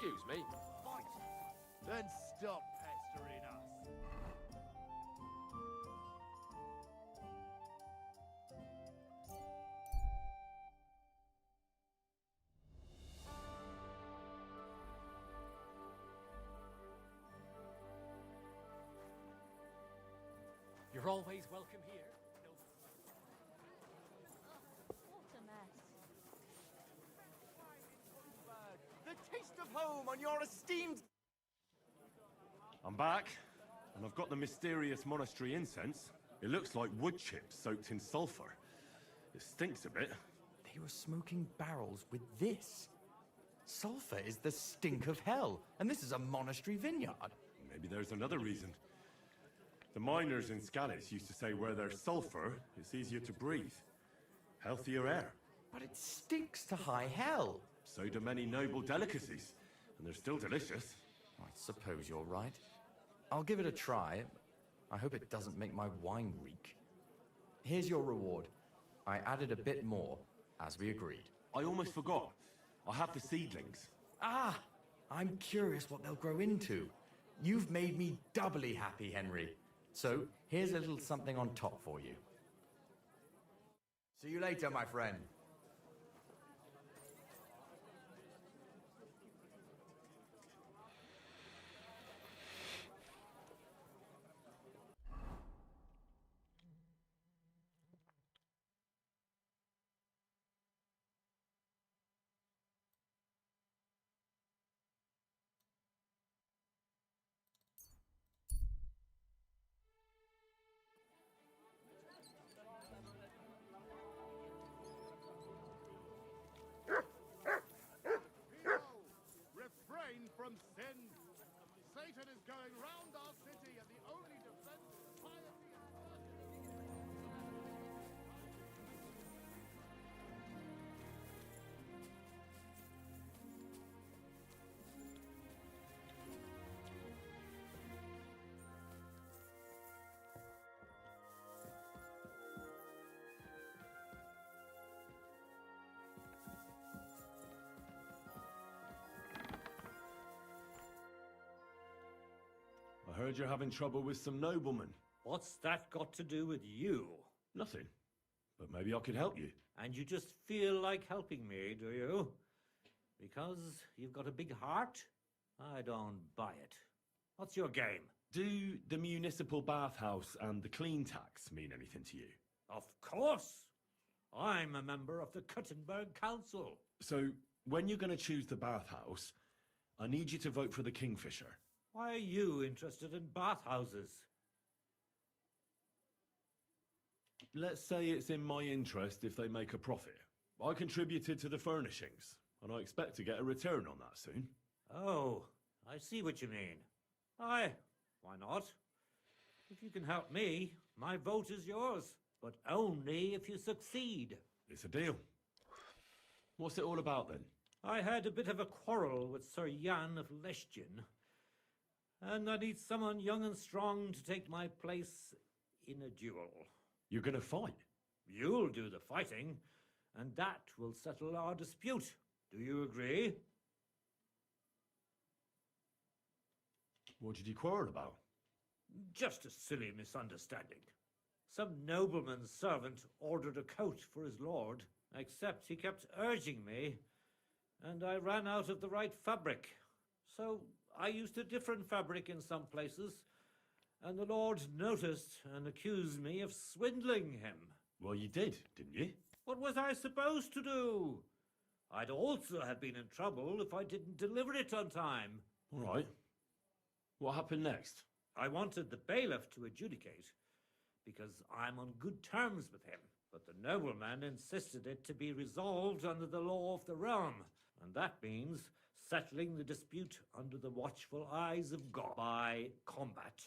Excuse me. Fight! Then stop pestering us. You're always welcome here. What a mess. The taste of home on your esteemed... I'm back, and I've got the mysterious monastery incense. It looks like wood chips soaked in sulfur. It stinks a bit. They were smoking barrels with this. Sulfur is the stink of hell, and this is a monastery vineyard. Maybe there's another reason. The miners in Scalis used to say where there's sulfur, it's easier to breathe. Healthier air. But it stinks to high hell. So do many noble delicacies, and they're still delicious. I suppose you're right. I'll give it a try. I hope it doesn't make my wine reek. Here's your reward. I added a bit more, as we agreed. I almost forgot. I have the seedlings. Ah! I'm curious what they'll grow into. You've made me doubly happy, Henry. So, here's a little something on top for you. See you later, my friend. Refrain from sin. Satan is going round our city, and the only defense is piety and I heard you're having trouble with some noblemen. What's that got to do with you? Nothing. But maybe I could help you. And you just feel like helping me, do you? Because you've got a big heart? I don't buy it. What's your game? Do the municipal bathhouse and the clean tax mean anything to you? Of course! I'm a member of the Kuttenberg Council. So, when you're going to choose the bathhouse, I need you to vote for the Kingfisher. Why are you interested in bathhouses? Let's say it's in my interest if they make a profit. I contributed to the furnishings, and I expect to get a return on that soon. Oh, I see what you mean. Aye, why not? If you can help me, my vote is yours. But only if you succeed. It's a deal. What's it all about then? I had a bit of a quarrel with Sir Jan of Leschin, and I need someone young and strong to take my place in a duel. You're gonna fight? You'll do the fighting, and that will settle our dispute. Do you agree? What did you quarrel about? Just a silly misunderstanding. Some nobleman's servant ordered a coat for his lord, except he kept urging me, and I ran out of the right fabric. So I used a different fabric in some places, and the lord noticed and accused me of swindling him. Well, you did, didn't you? What was I supposed to do? I'd also have been in trouble if I didn't deliver it on time. All right. What happened next? I wanted the bailiff to adjudicate, because I'm on good terms with him. But the nobleman insisted it to be resolved under the law of the realm, and that means settling the dispute under the watchful eyes of God by combat.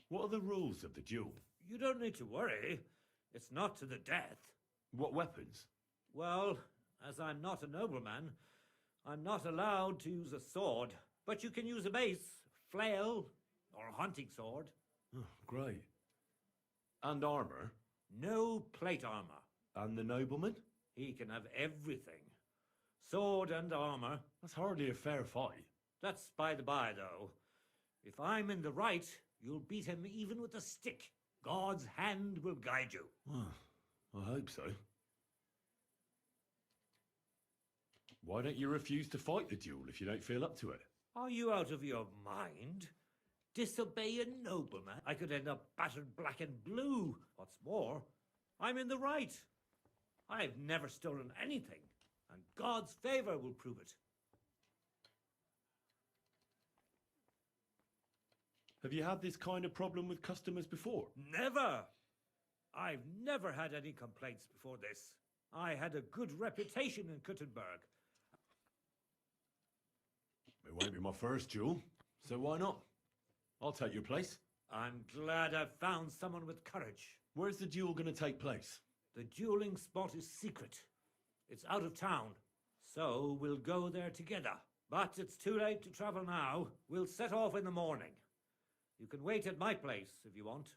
What are the rules of the duel? You don't need to worry. It's not to the death. What weapons? Well, as I'm not a nobleman, I'm not allowed to use a sword, but you can use a mace, flail, or a hunting sword. Oh, great. And armor? No plate armor. And the nobleman? He can have everything. Sword and armor. That's hardly a fair fight. That's by the by, though. If I'm in the right, you'll beat him even with a stick. God's hand will guide you. Well, I hope so. Why don't you refuse to fight the duel if you don't feel up to it? Are you out of your mind? Disobey a nobleman? I could end up battered black and blue. What's more, I'm in the right. I've never stolen anything, and God's favor will prove it. Have you had this kind of problem with customers before? Never! I've never had any complaints before this. I had a good reputation in Kuttenberg. It won't be my first duel, so why not? I'll take your place. I'm glad I've found someone with courage. Where's the duel going to take place? The dueling spot is secret. It's out of town, so we'll go there together. But it's too late to travel now. We'll set off in the morning. You can wait at my place if you want.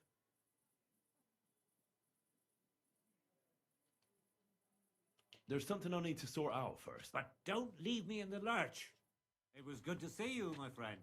There's something I need to sort out first. But don't leave me in the lurch. It was good to see you, my friend.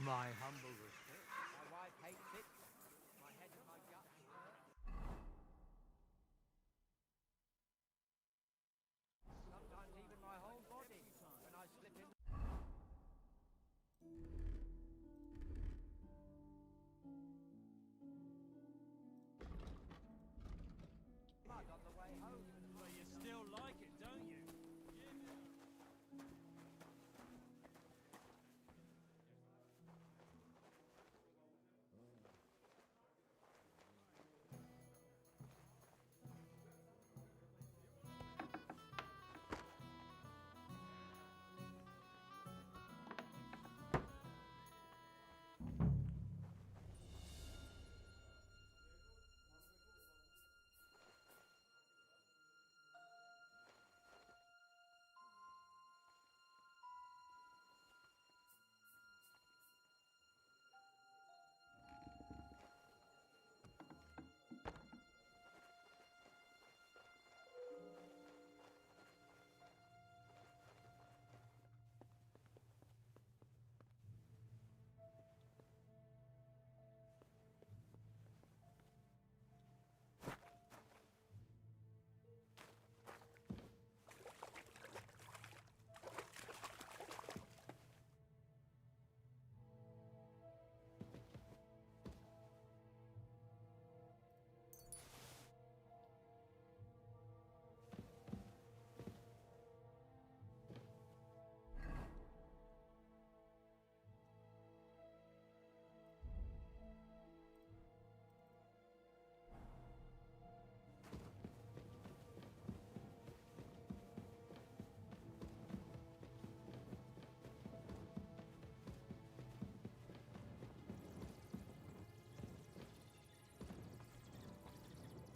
My humble respect. My wife hates it. My head and my gut hurt. Sometimes even my whole body when I slip in. Mud on the way home. But you still like it, don't you?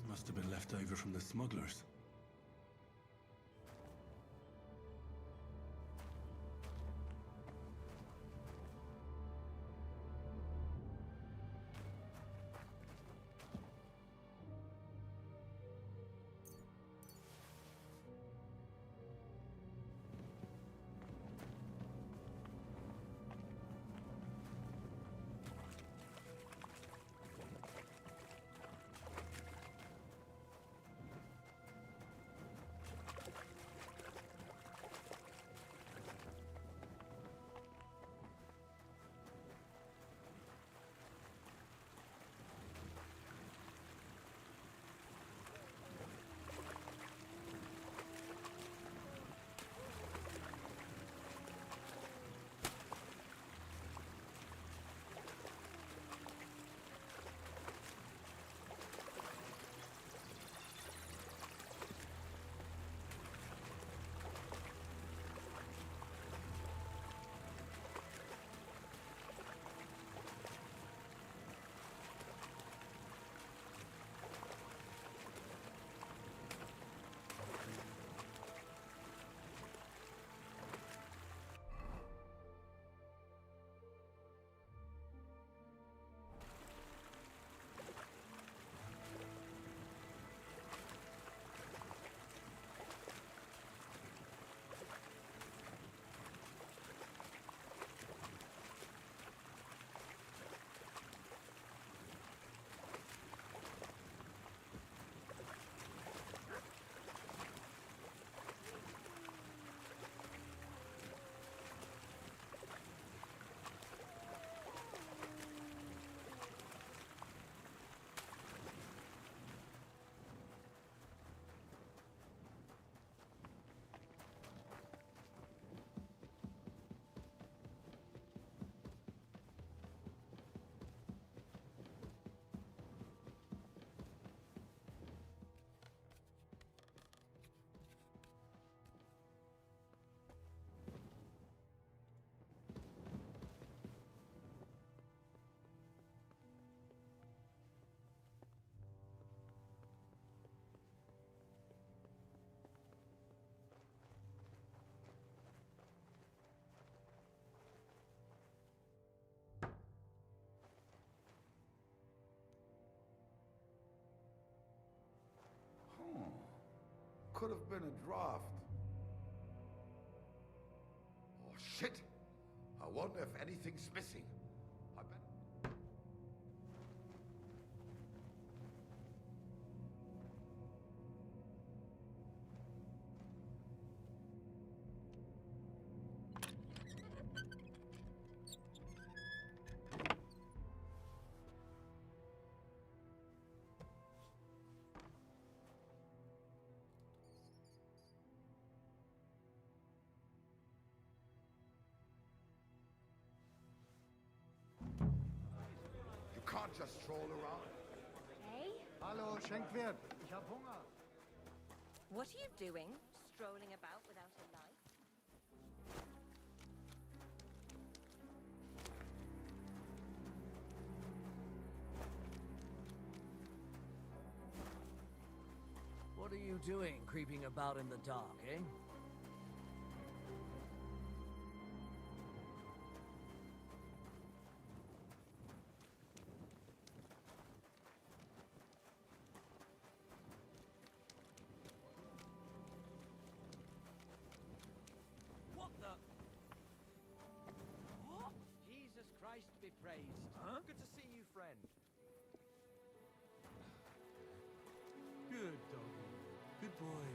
Must have been left over from the smugglers. could have been a draft. Oh, shit! I wonder if anything's missing. I bet... You can't just stroll around. Hey? Hallo, Schenkwert. Ich hab Hunger. What are you doing? Strolling about without a life? What are you doing, creeping about in the dark, eh? What the? What? Jesus Christ be praised. Huh? Good to see you, friend. Good doggy. Good boy.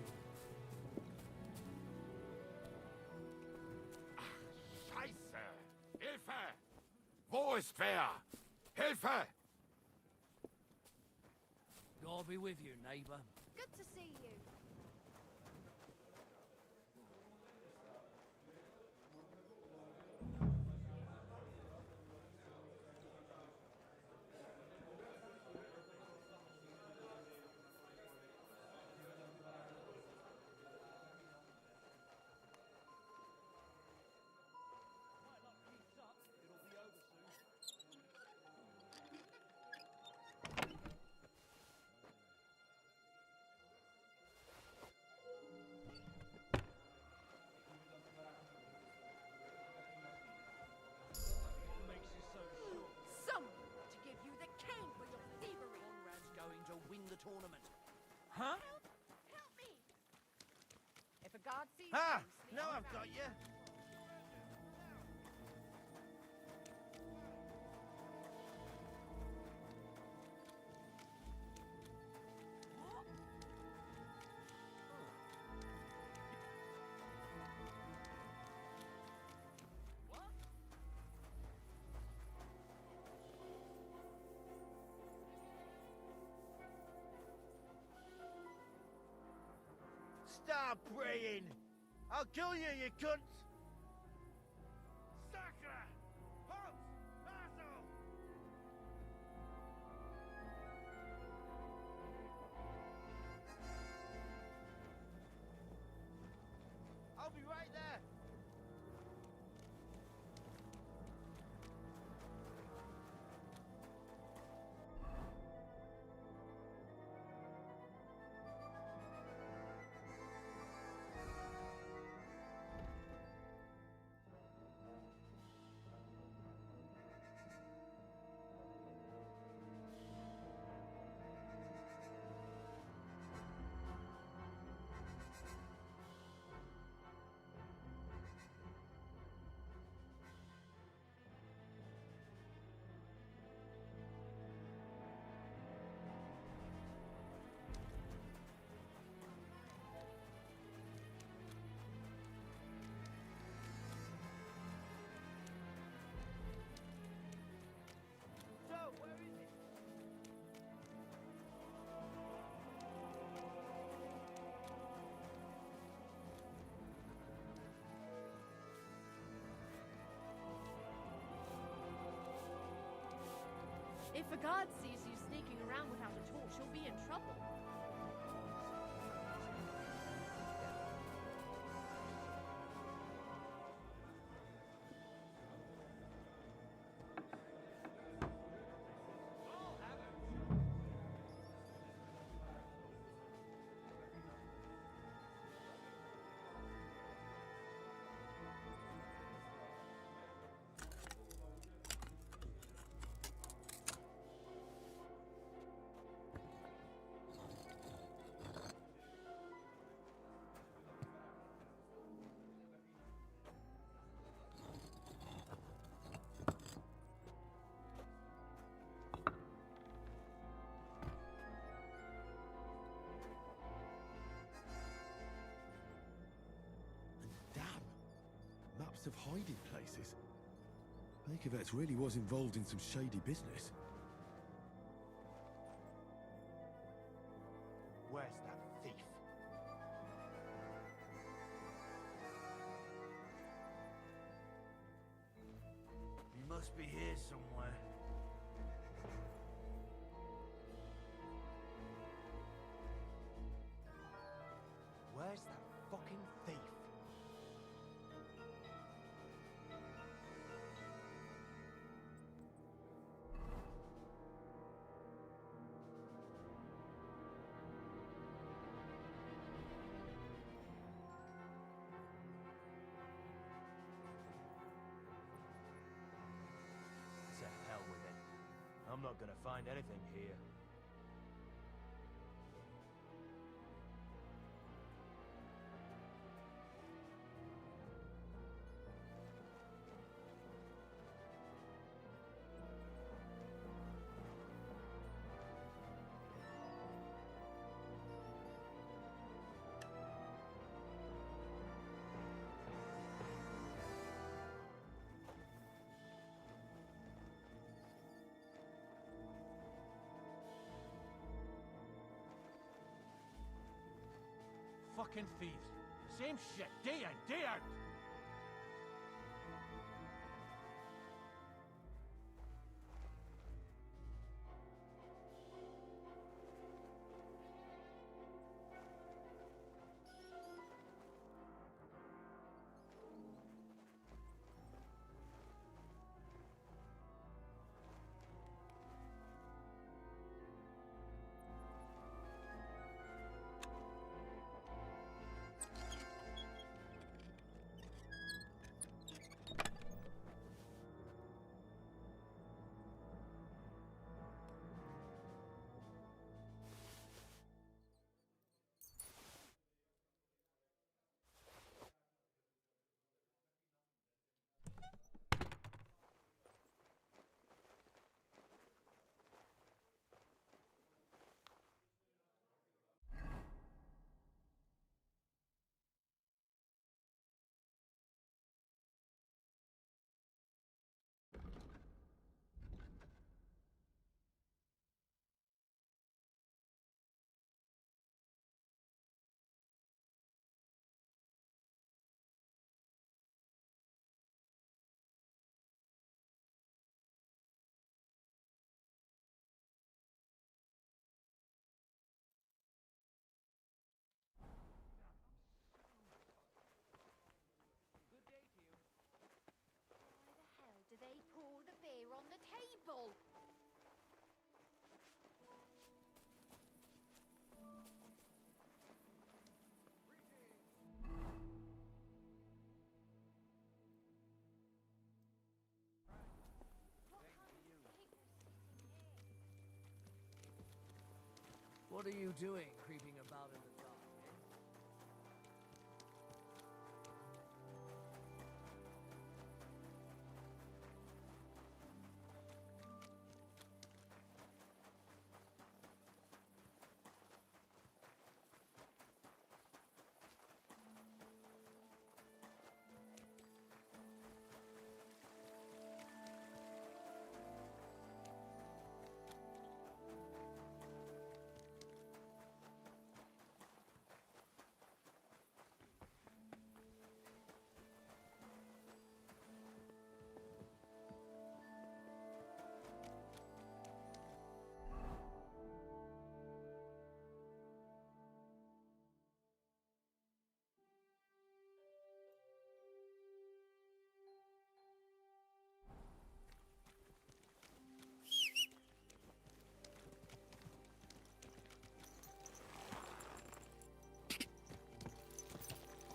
Scheiße! Hilfe! Wo ist wer? Hilfe! God be with you, neighbor. Good to see you. Someone to give you the cane for your thievery! Conrad's going to win the tournament. Huh? Help me! If a guard sees Ah! you, Now sneak I've got around. you. Stop praying! I'll kill you, you cunt! Sacre! Halt! Asshole! I'll be right there! If a guard sees you sneaking around without a torch, you'll be in trouble. of hiding places. Bakervets really was involved in some shady business. Where's that thief? He must be here somewhere. Where's that fucking thief? To hell with it. I'm not gonna find anything here. Fucking thieves. Same shit, day in, day out. Do they pour the beer on the table? What are you doing, creeping about in the dark?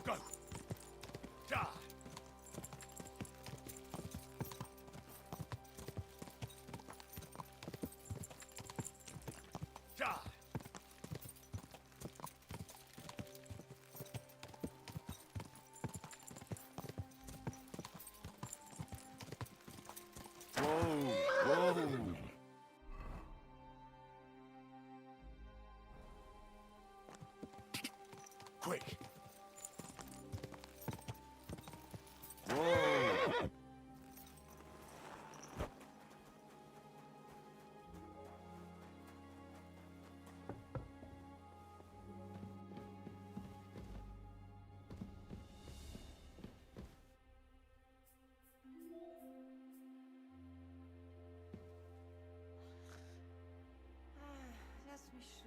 Go! Die! Die! Whoa, whoa. Quick! Whoa.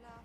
Fluff.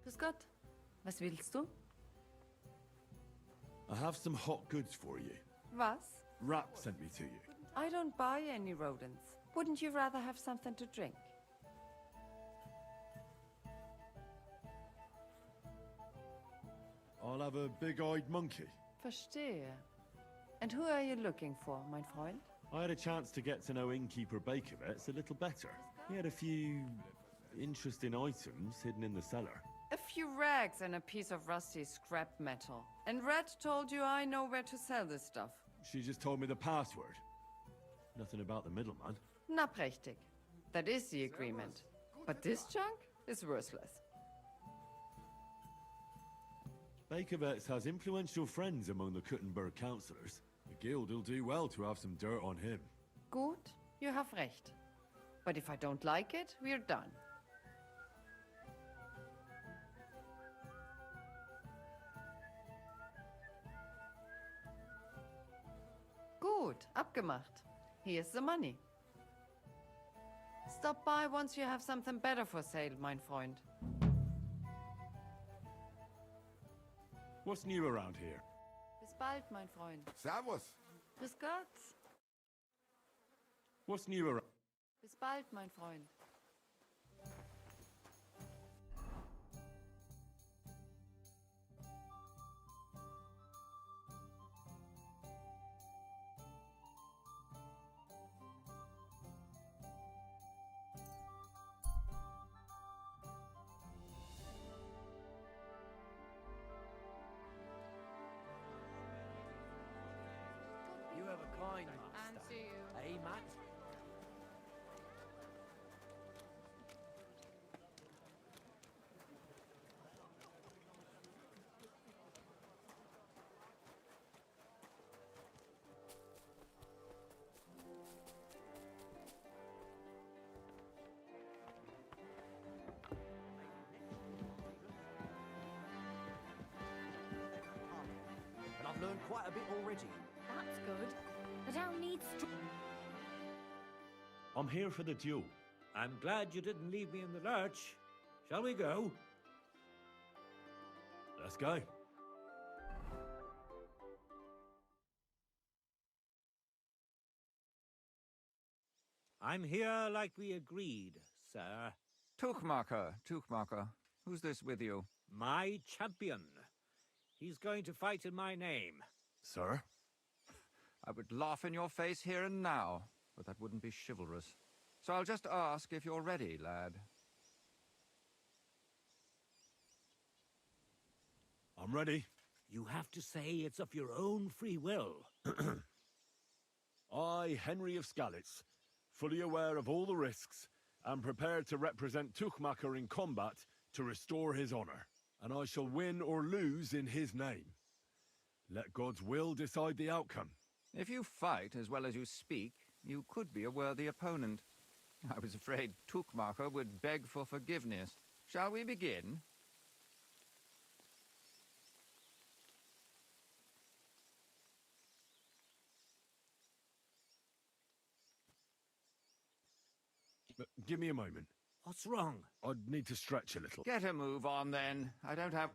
Grüß Gott. Was willst du? I have some hot goods for you. Was? Rap sent me to you. I don't buy any rodents. Wouldn't you rather have something to drink? I'll have a big-eyed monkey. Verstehe. And who are you looking for, mein Freund? I had a chance to get to know innkeeper Bakovets a little better. He had a few interesting items hidden in the cellar. A few rags and a piece of rusty scrap metal. And Red told you I know where to sell this stuff. She just told me the password. Nothing about the middleman. Na prächtig. That is the agreement. But this junk is worthless. Bakovets has influential friends among the Kuttenberg councillors. The guild will do well to have some dirt on him. Gut, you have recht. But if I don't like it, we're done. Gut, abgemacht. Here's the money. Stop by once you have something better for sale, mein Freund. What's new around here? Bis bald, mein Freund. Servus. Grüß Gott. What's new around? Bis bald, mein Freund. You have a kind master. And to you. Hey, Matt? And I've learned quite a bit already. That's good. The town needs I'm here for the duel. I'm glad you didn't leave me in the lurch. Shall we go? Let's go. I'm here like we agreed, sir. Tuchmacher, Tuchmacher. Who's this with you? My champion. He's going to fight in my name. Sir? I would laugh in your face here and now, but that wouldn't be chivalrous. So I'll just ask if you're ready, lad. I'm ready. You have to say it's of your own free will. I, Henry of Skalitz, fully aware of all the risks, am prepared to represent Tuchmacher in combat to restore his honor, and I shall win or lose in his name. Let God's will decide the outcome. If you fight as well as you speak, you could be a worthy opponent. I was afraid Tuchmacher would beg for forgiveness. Shall we begin? Give me a moment. What's wrong? I'd need to stretch a little. Get a move on, then. I don't have...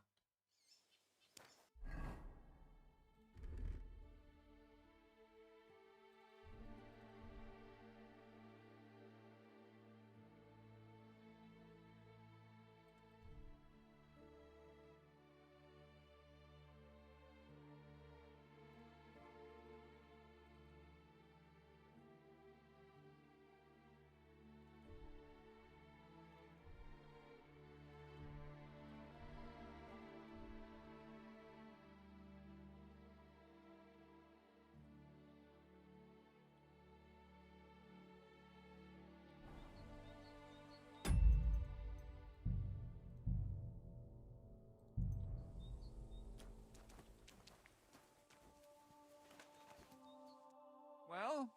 Well,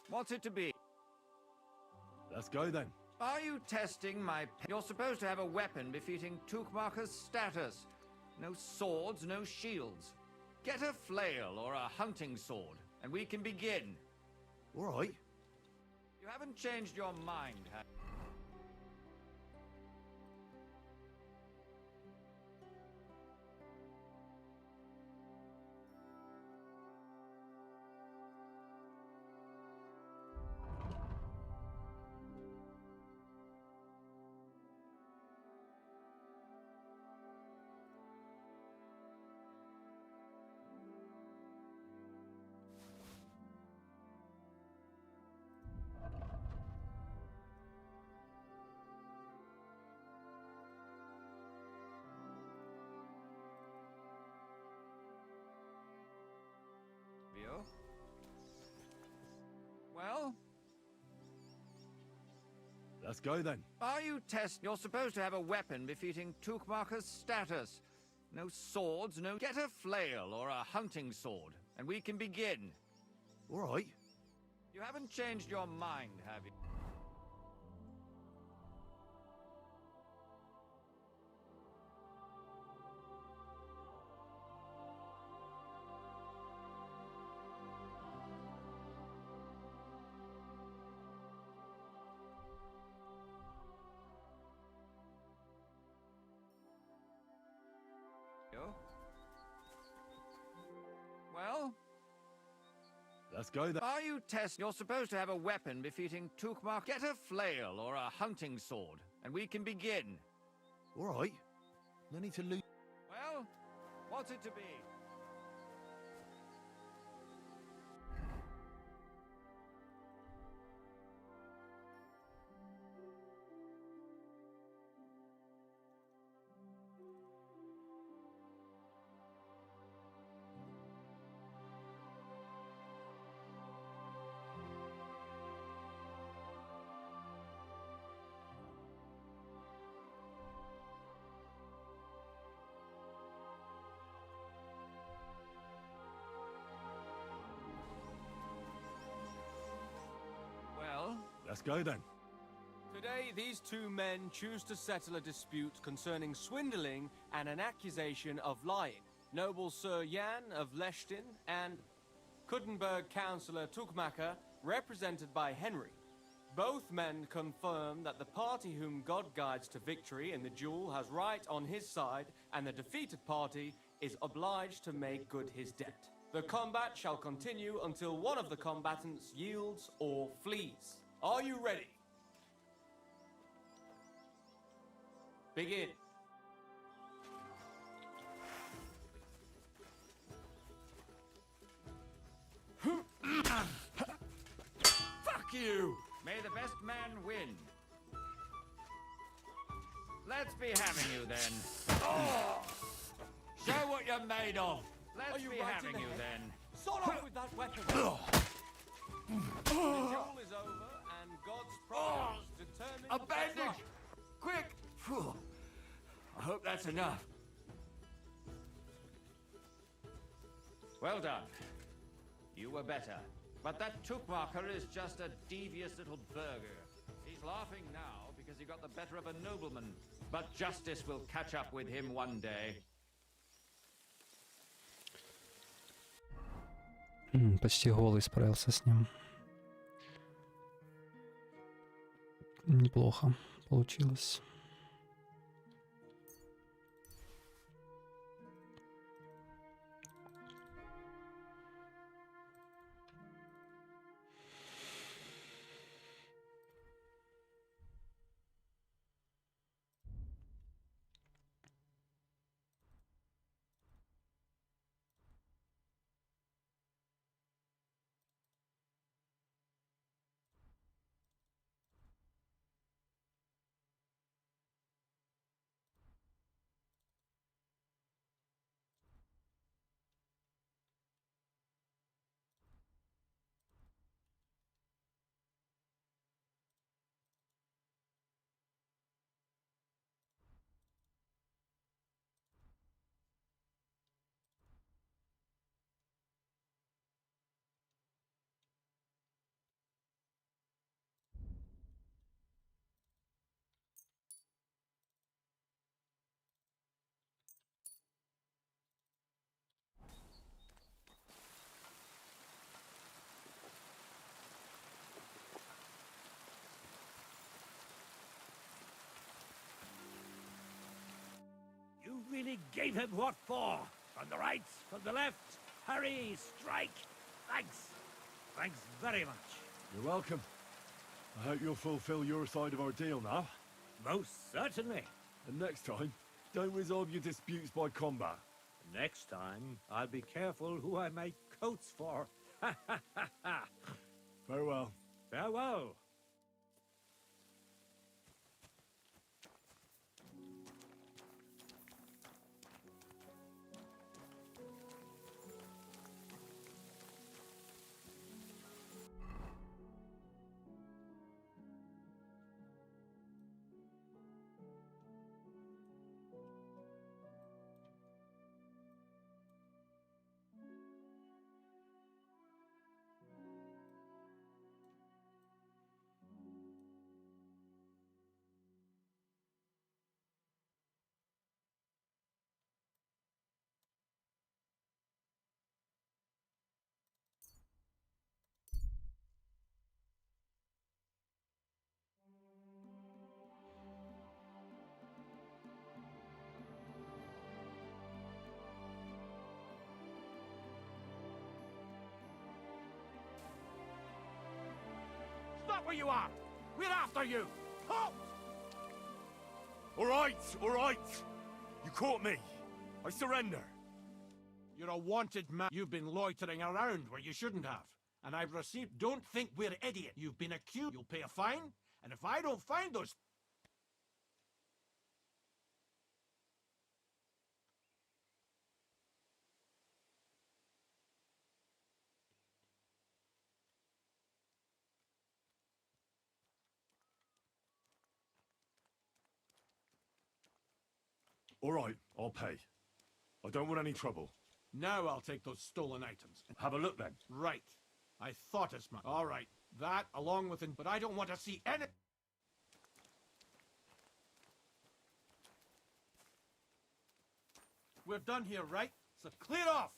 what's it to be? Let's go then. Are you testing my... You're supposed to have a weapon befitting Tuchmacher's status. No swords, no shields. Get a flail or a hunting sword, and we can begin. All right. You haven't changed your mind, have you? Well? Let's go then. Are you You're supposed to have a weapon befitting Tuchmacher's status. No swords, no... Get a flail or a hunting sword, and we can begin. All right. You haven't changed your mind, have you? Well? Let's go then. Are you You're supposed to have a weapon befitting Tuchmacher. Get a flail or a hunting sword, and we can begin. All right. No need to lose. Well, what's it to be? Let's go then. Today, these two men choose to settle a dispute concerning swindling and an accusation of lying. Noble Sir Jan of Lechtin and Kuttenberg Councillor Tuchmacher, represented by Henry. Both men confirm that the party whom God guides to victory in the duel has right on his side, and the defeated party is obliged to make good his debt. The combat shall continue until one of the combatants yields or flees. Are you ready? Begin. you! May the best man win. Let's be having you then. Oh! Show what you're made of. Let's be having you then. Sort off with that weapon. The duel is over, and God's providence determines A the bandage! fight. Quick! Phew. I hope that's enough. Well done. You were better. But that Tukmarker is just a devious little burger. He's laughing now because he got the better of a nobleman. But justice will catch up with him one day. Почти голый справился с ним. Неплохо получилось. You really gave him what for? From the right, from the left, hurry, strike. Thanks. Thanks very much. You're welcome. I hope you'll fulfill your side of our deal now. Most certainly. And next time, don't resolve your disputes by combat. Next time, I'll be careful who I make coats for. Ha ha ha ha. Farewell. Farewell. Stop where you are! We're after you! Halt! All right. You caught me. I surrender. You're a wanted man. You've been loitering around where you shouldn't have. And I've received... Don't think we're idiot. You've been accused. You'll pay a fine. And if I don't find those... All right, I'll pay. I don't want any trouble. Now I'll take those stolen items. Have a look then. Right. I thought as much. All right. That, along with... But I don't want to see any... We're done here, right? So clear off!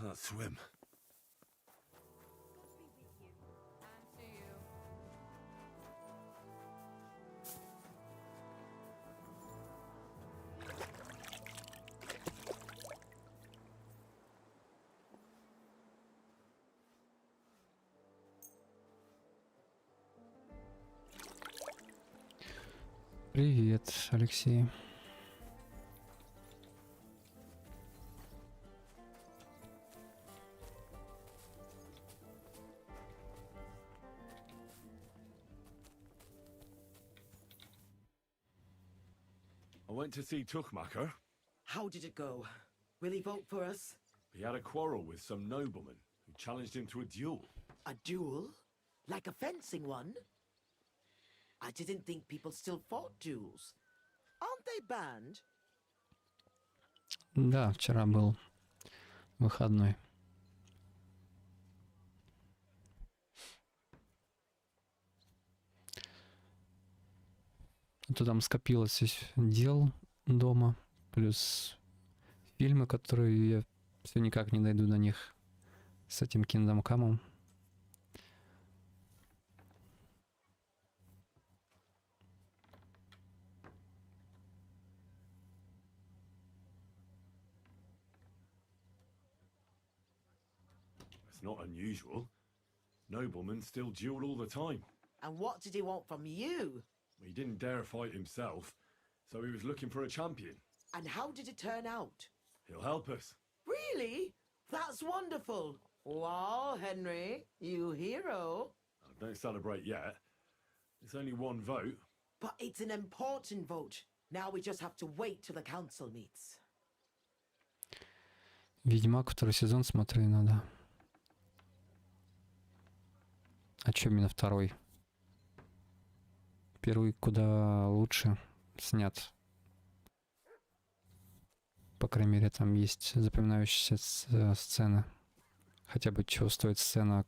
can't swim. And to you. Привет, Алексей. I went to see Tuchmacher. How did it go? Will he vote for us? He had a quarrel with some nobleman who challenged him to a duel. A duel? Like a fencing one? I didn't think people still fought duels. Aren't they banned? Да, вчера был выходной. А то там скопилось дел дома, плюс фильмы, которые я все никак не дойду до них с этим Kingdom Come. It's not unusual. Noblemen still duel all the time. And what did he want from you? He didn't dare fight himself, so he was looking for a champion. And how did it turn out? He'll help us. Really? That's wonderful. Wow, Henry, you hero. Oh, don't celebrate yet. It's only one vote. But it's an important vote. Now we just have to wait till the council meets. Ведьмак второй сезон смотреть надо. А чё именно второй? Первый куда лучше снят. По крайней мере, там есть запоминающиеся сцены. Хотя бы чего стоит сцена,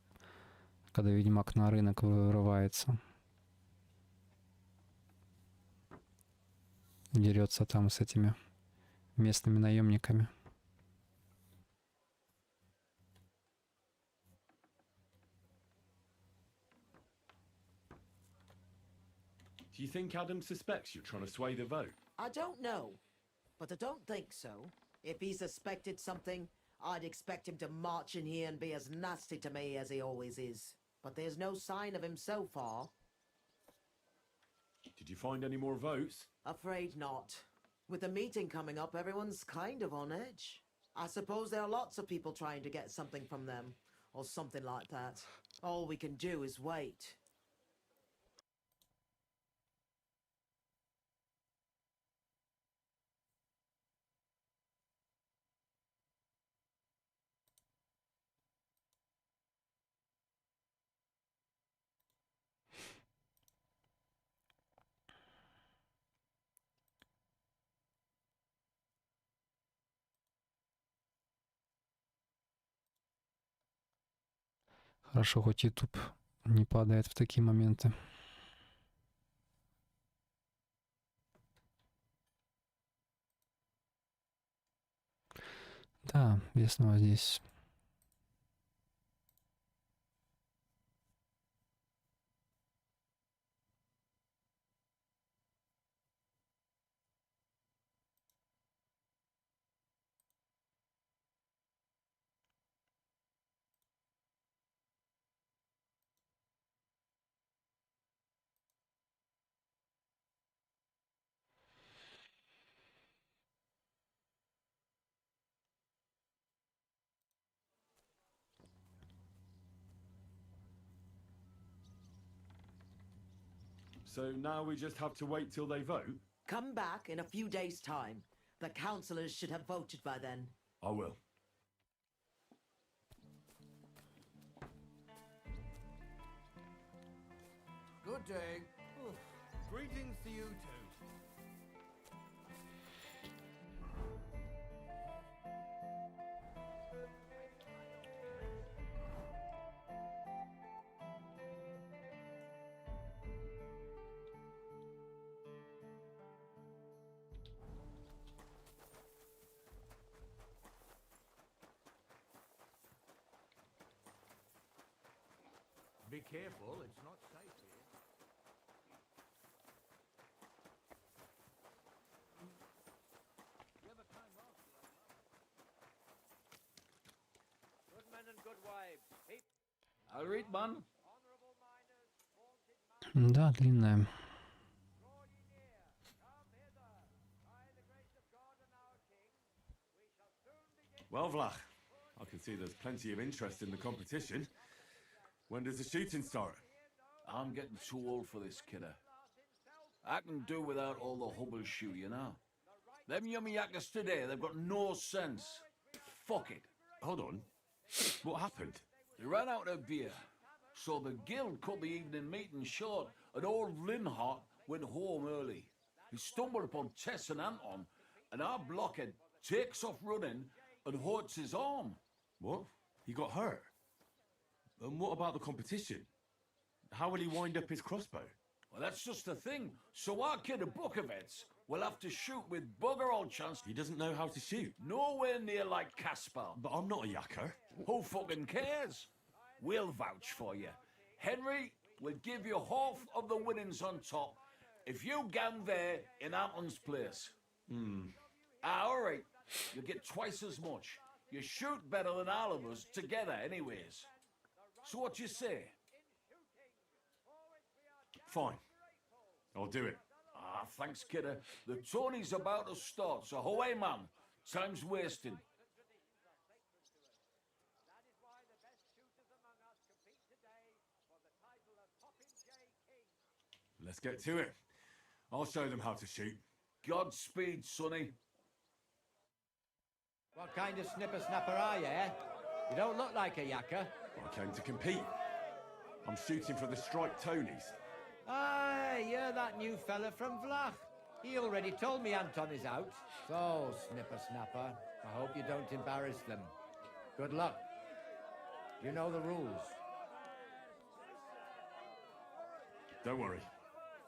когда Ведьмак на рынок вырывается. Дерется там с этими местными наемниками. Do you think Adam suspects you're trying to sway the vote? I don't know, but I don't think so. If he suspected something, I'd expect him to march in here and be as nasty to me as he always is. But there's no sign of him so far. Did you find any more votes? Afraid not. With the meeting coming up, everyone's kind of on edge. I suppose there are lots of people trying to get something from them, or something like that. All we can do is wait. Хорошо, хоть YouTube не падает в такие моменты. Да, я снова здесь. So now we just have to wait till they vote? Come back in a few days' time. The councillors should have voted by then. I will. Good day. Greetings to you too. Be careful, it's not safe here. Good men and good wives. Keep I'll read, man. Да, длинная. Well, Vlach, I can see there's plenty of interest in the competition. When does the shooting start? I'm getting too old for this, kidder. I can do without all the hubble shoe, you know. Them yummy yakkers today, they've got no sense. Fuck it. Hold on. What happened? They ran out of beer. So the guild cut the evening meeting short, and old Linhart went home early. He stumbled upon Tess and Anton, and our blockhead takes off running and hurts his arm. What? He got hurt? And what about the competition? How will he wind up his crossbow? Well, that's just the thing. So our kid at Bukovets will have to shoot with bugger all chance. He doesn't know how to shoot. Nowhere near like Caspar. But I'm not a yakker. Who fucking cares? We'll vouch for you. Henry will give you half of the winnings on top if you gang there in Anton's place. All right. You get twice as much. You shoot better than all of us together anyways. So what you say? Fine. I'll do it. Ah, thanks, kidder. The tourney's about to start, so away, man. Time's wasting. Let's get to it. I'll show them how to shoot. Godspeed, sonny. What kind of snipper-snapper are you, eh? You don't look like a yakker. I came to compete. I'm shooting for the striped Tonys. Aye, you're that new fella from Vlach. He already told me Anton is out. So, snipper-snapper, I hope you don't embarrass them. Good luck. You know the rules. Don't worry.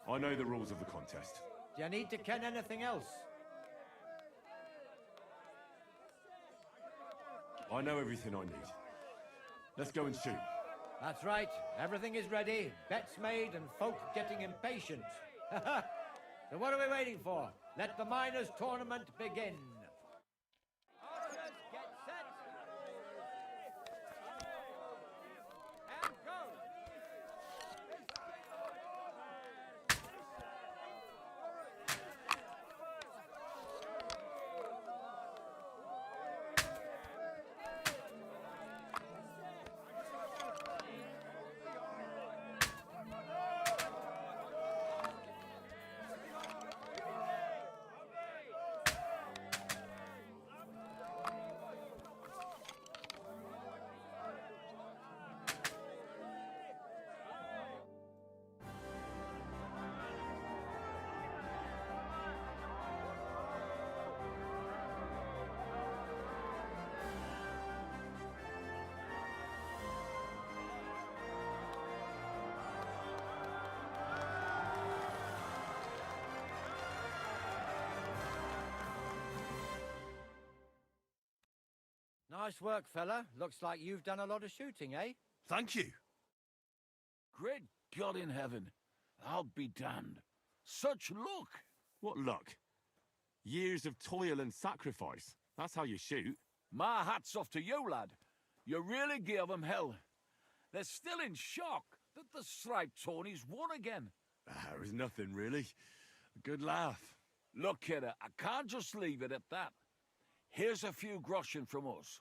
I know the rules of the contest. Do you need to ken anything else? I know everything I need. Let's go and shoot. That's right. Everything is ready. Bets made and folk getting impatient. So what are we waiting for? Let the miners' tournament begin. Archers, get set. And go. Nice work, fella. Looks like you've done a lot of shooting, eh? Thank you. Great God in heaven. I'll be damned. Such luck. What luck? Years of toil and sacrifice. That's how you shoot. My hat's off to you, lad. You really gave them hell. They're still in shock that the striped Tonys won again. There was nothing, really. A good laugh. Look, kidder, I can't just leave it at that. Here's a few groschen from us.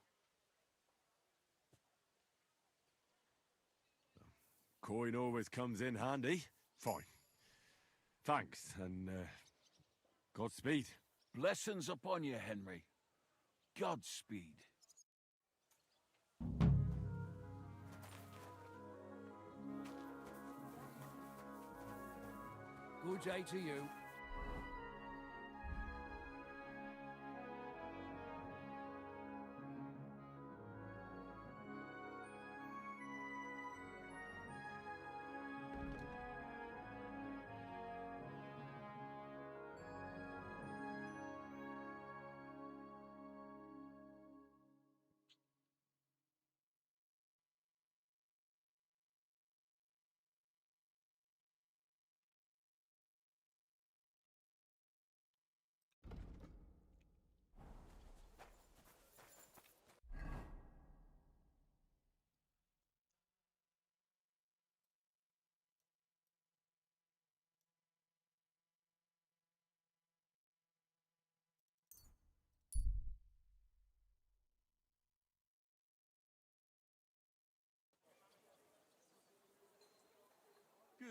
Coin always comes in handy. Fine. Thanks, and Godspeed. Blessings upon you, Henry. Godspeed. Good day to you.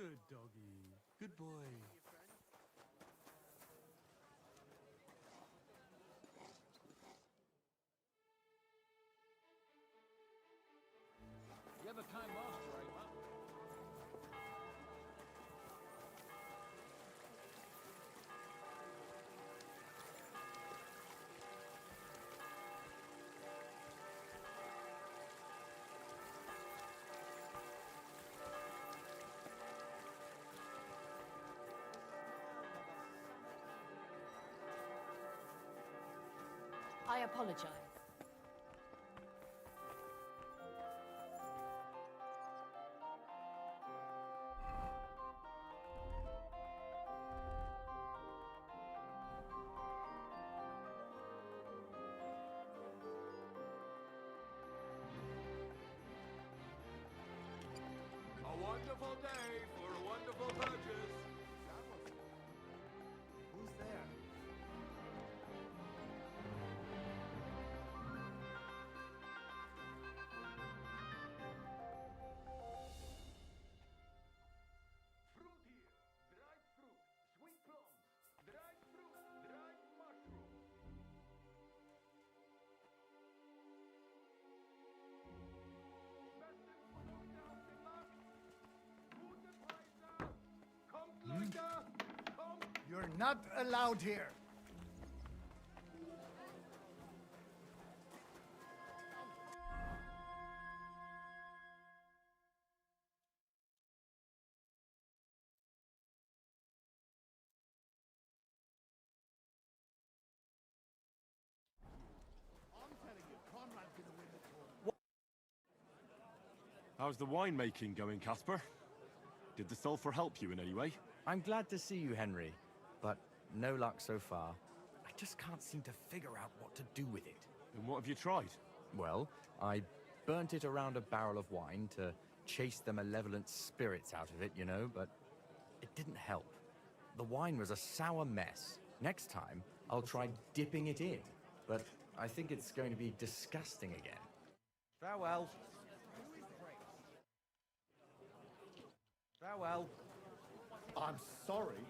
Good doggy. Good boy. You have a kind master, eh, man? I apologize. A wonderful day for a wonderful purchase. Who's there? Fruit here. Dried fruit. Sweet plums. Dried fruit. Dried mushroom. Besten Produkte auf dem Markt. Gute Preise. Kommt, Leute. Kommt. You're not allowed here. I'm telling you, Conrad's gonna win the tournament. How's the winemaking going, Casper? Did the sulfur help you in any way? I'm glad to see you, Henry, but no luck so far. I just can't seem to figure out what to do with it. And what have you tried? Well, I burnt it around a barrel of wine to chase the malevolent spirits out of it, you know, but it didn't help. The wine was a sour mess. Next time, I'll try dipping it in, but I think it's going to be disgusting again. Farewell. Farewell. I'm sorry.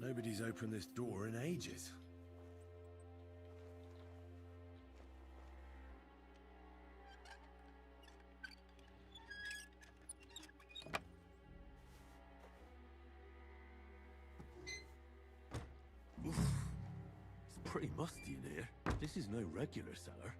Nobody's opened this door in ages. pretty musty in here. This is no regular cellar.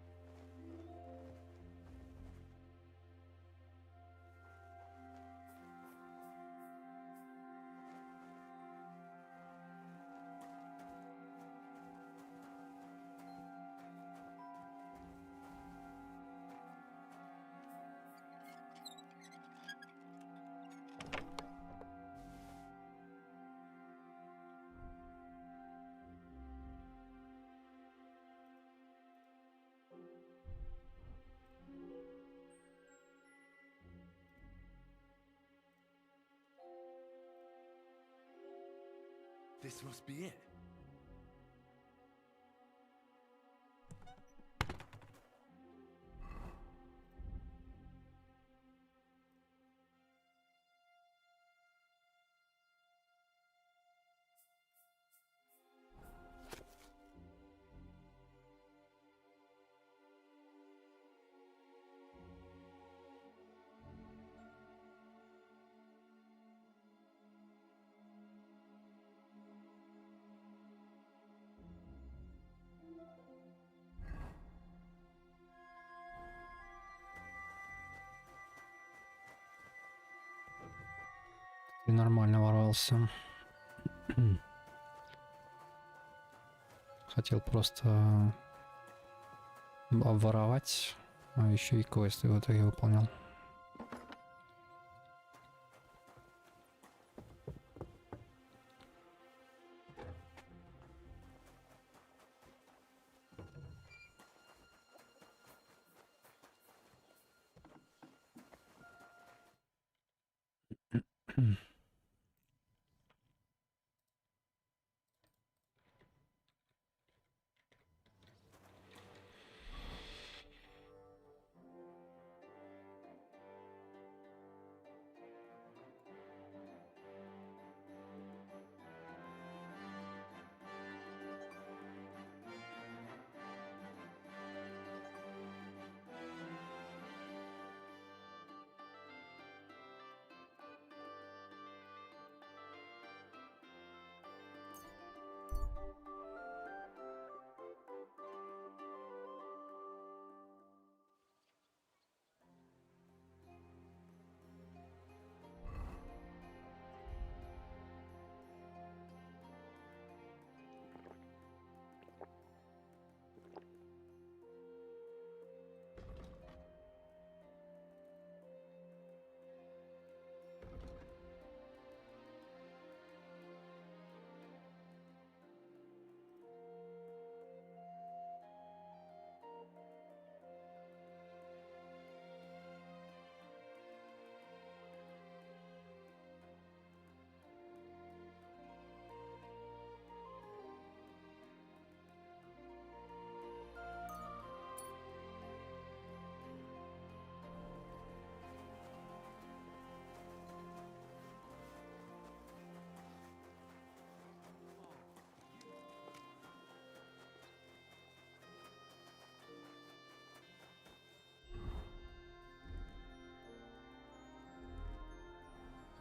This must be it. И нормально ворвался. Хотел просто обворовать, а еще и квесты в итоге выполнял.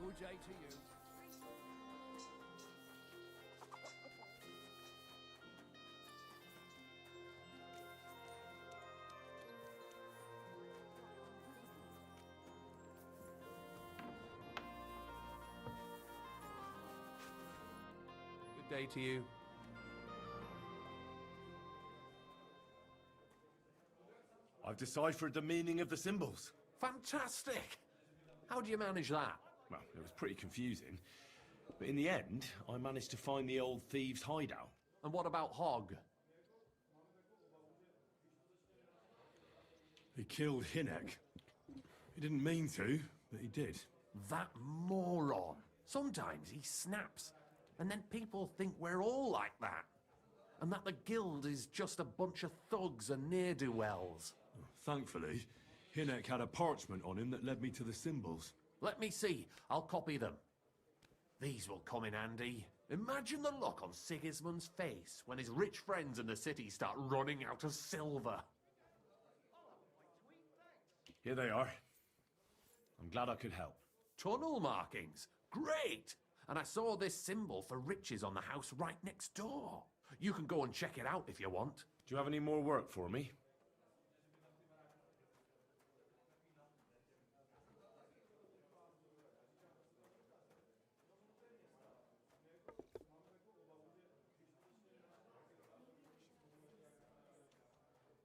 Good day to you. Good day to you. I've deciphered the meaning of the symbols. Fantastic! How do you manage that? Well, it was pretty confusing. But in the end, I managed to find the old thieves' hideout. And what about Hogg? He killed Hinek. He didn't mean to, but he did. That moron. Sometimes he snaps, and then people think we're all like that. And that the guild is just a bunch of thugs and ne'er-do-wells. Thankfully, Hinek had a parchment on him that led me to the symbols. Let me see. I'll copy them. These will come in handy. Imagine the look on Sigismund's face when his rich friends in the city start running out of silver. Here they are. I'm glad I could help. Tunnel markings. Great! And I saw this symbol for riches on the house right next door. You can go and check it out if you want. Do you have any more work for me?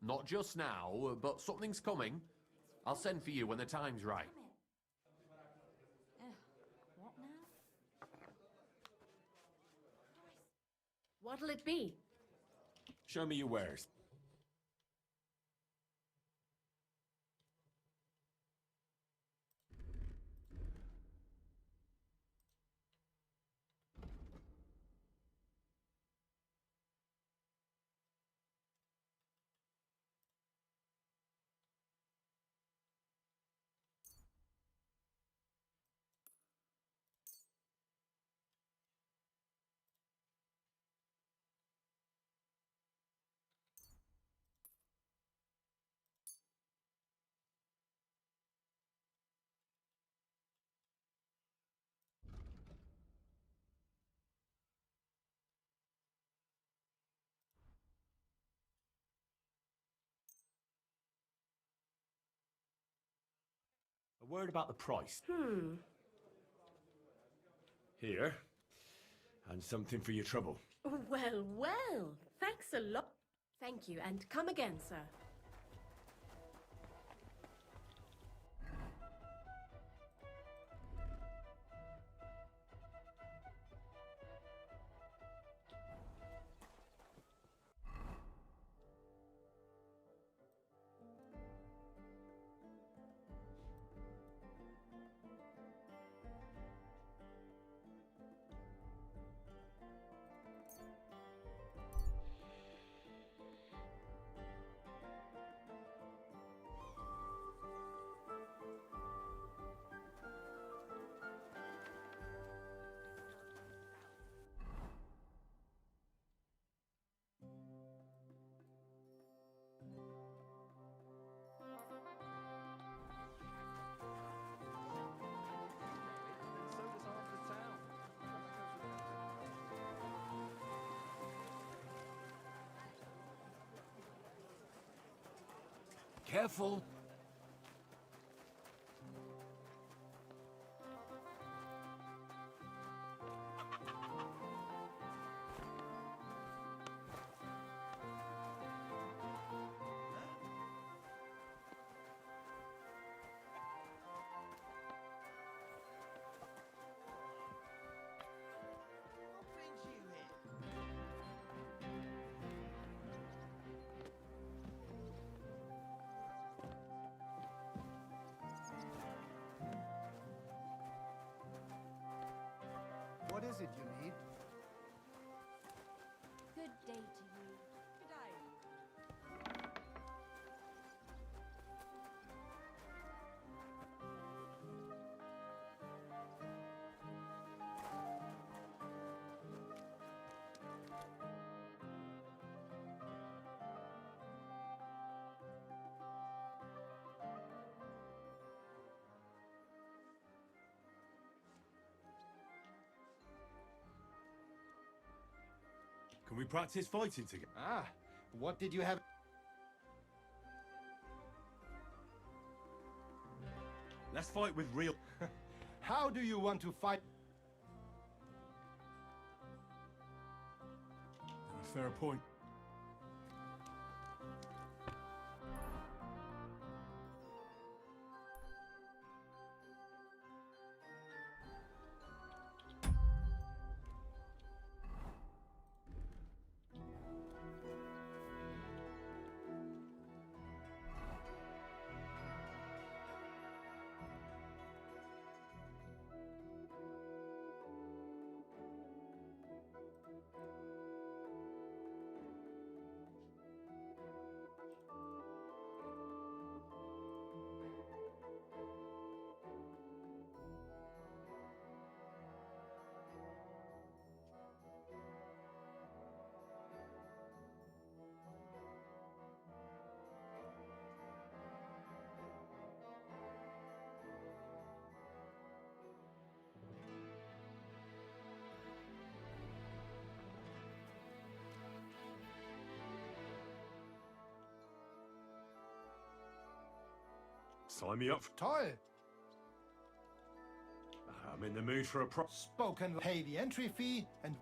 Not just now, but something's coming. I'll send for you when the time's right. What now? What'll it be? Show me your wares. A word about the price. Here. And something for your trouble. Well, well. Thanks a lot. Thank you, and come again, sir. Careful. What is it you need? Good day to you. Good day. Can we practice fighting together? Ah, what did you have? Let's fight with real... How do you want to fight? Fair point. Sign me up. Toll. I'm in the mood for a Spoken. Pay the entry fee and...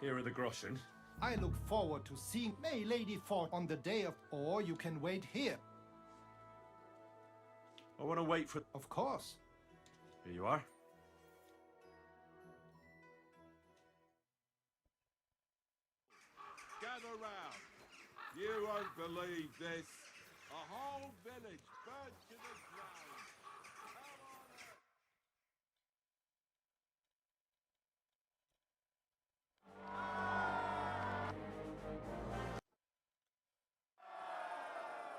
Here are the groschen. I look forward to seeing May Lady Fort on the day of... Or you can wait here. I want to wait for... Of course. Here you are. Gather round. You won't believe this. A whole village burnt to the ground.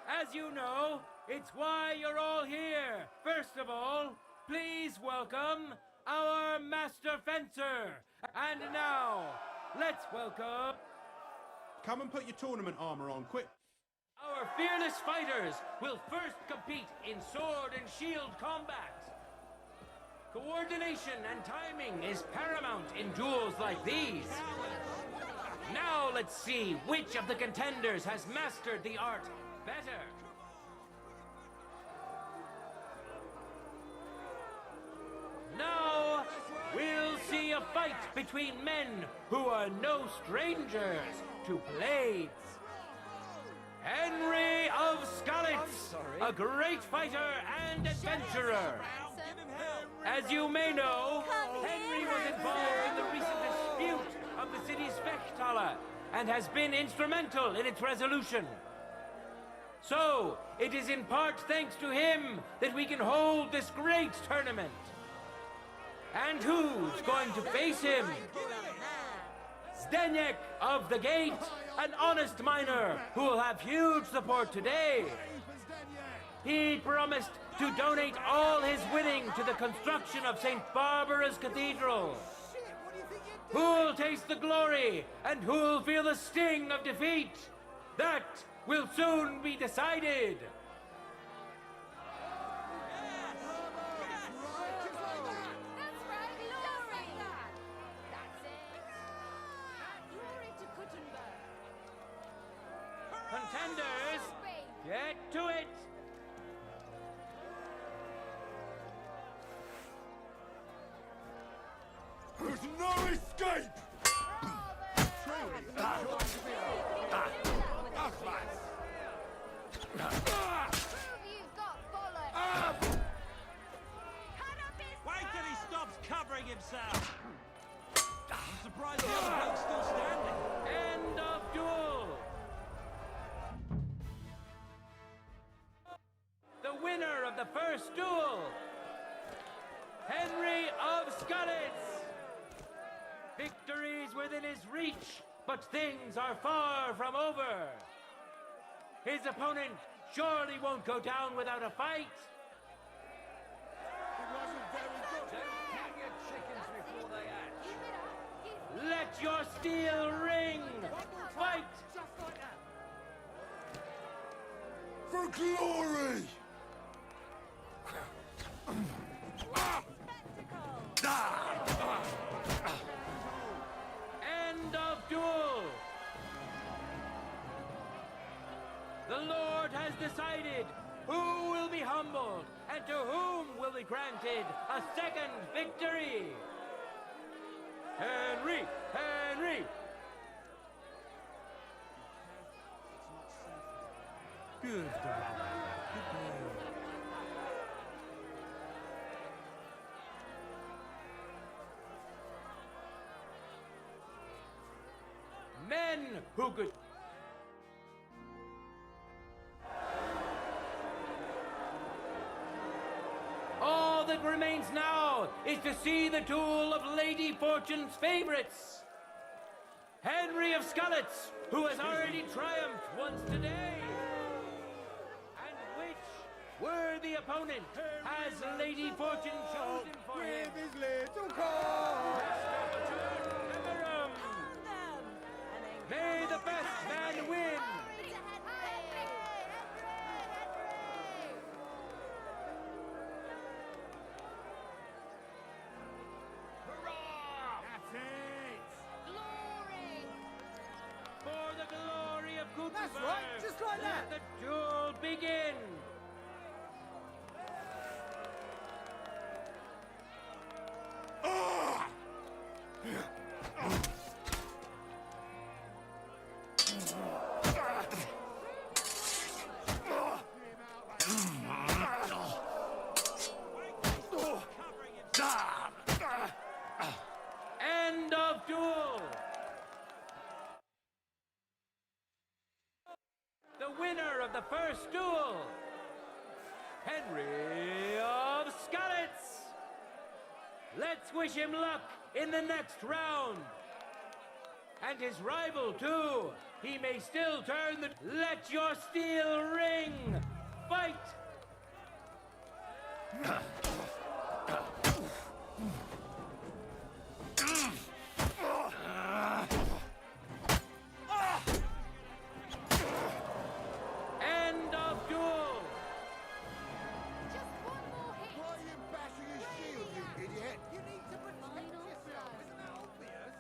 As you know, it's why you're all here. First of all, please welcome our master fencer. And now, let's welcome... Come and put your tournament armor on, quick. Our fearless fighters will first compete in sword and shield combat. Coordination and timing is paramount in duels like these. Now let's see which of the contenders has mastered the art better. Now we'll see a fight between men who are no strangers to blades. Henry of Skalitz, a great fighter and adventurer. As you may know, Henry was involved in the recent dispute of the city's Fechthalle and has been instrumental in its resolution. So, it is in part thanks to him that we can hold this great tournament. And who's going to face him? Zdeněk of the Gate, an honest miner who will have huge support today. He promised to donate all his winning to the construction of St. Barbara's Cathedral. Who'll taste the glory and who'll feel the sting of defeat? That will soon be decided. Contenders, get to it! There's no escape! Wait till he stops covering himself! I'm surprised the other bloke's still standing. End of duel! The winner of the first duel, Henry of Skalitz. Victory's within his reach, but things are far from over. His opponent surely won't go down without a fight. It wasn't very good. Don't hang your chickens before they hatch. Let your steel ring. Fight. For glory! End of duel. The Lord has decided who will be humbled and to whom will be granted a second victory. Henry! Henry! Good. Men who could... All that remains now is to see the duel of Lady Fortune's favorites. Henry of Skalitz, who has already triumphed once today. And which worthy opponent has Lady Fortune chosen for him? With his little car! May the best man win! That's it! For the glory of Gutenberg! Try that! Let the duel begin! End of duel! The winner of the first duel, Henry of Skalitz. Let's wish him luck in the next round. And his rival too. He may still turn the... Let your steel ring! Fight! End of duel! Just one more hit! Why are you bashing his shield, you idiot? You need to protect yourself, isn't that obvious?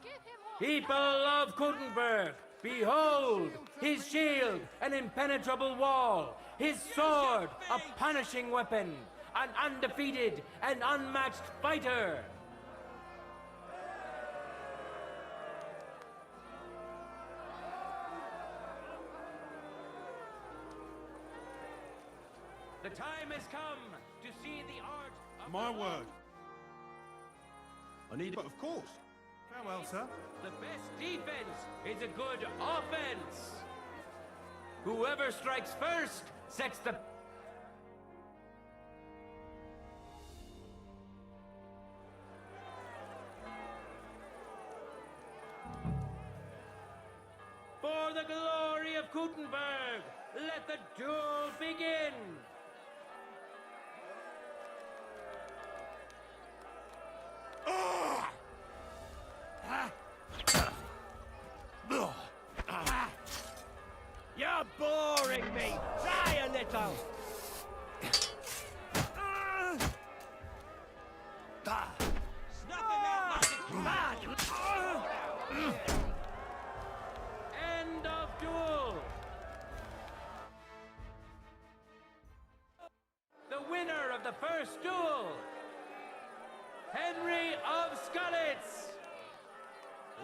Give him People of Gutenberg, behold his shield, an impenetrable wall, his sword, a punishing weapon, an undefeated and unmatched fighter. The time has come to see the art of My word. I need it, but of course. Farewell, sir. The best defense is a good offense. Whoever strikes first sets the... For the glory of Gutenberg, let the duel begin. You're boring me. Try a little. End of duel. The winner of the first duel, Henry of Skalitz.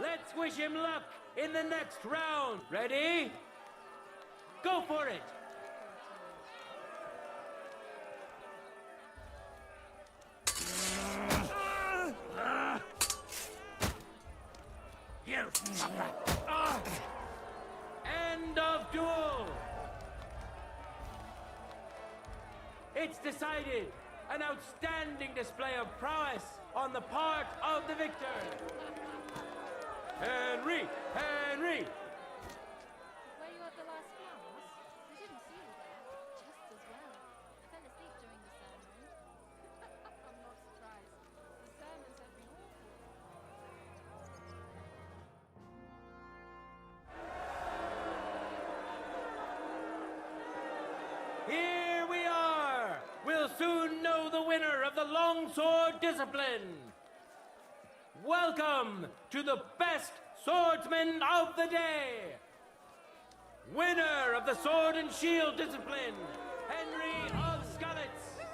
Let's wish him luck in the next round. Ready? Go for it! You fucker! End of duel! It's decided! An outstanding display of prowess on the part of the victor! Henry! Henry! Were you at the last class? We didn't see you there. Just as well. I fell asleep during the sermon. I'm not surprised. The sermons have been awful. Here we are! We'll soon know the winner of the longsword discipline! Welcome to the best swordsman of the day! Winner of the sword and shield discipline, Henry of Skalitz!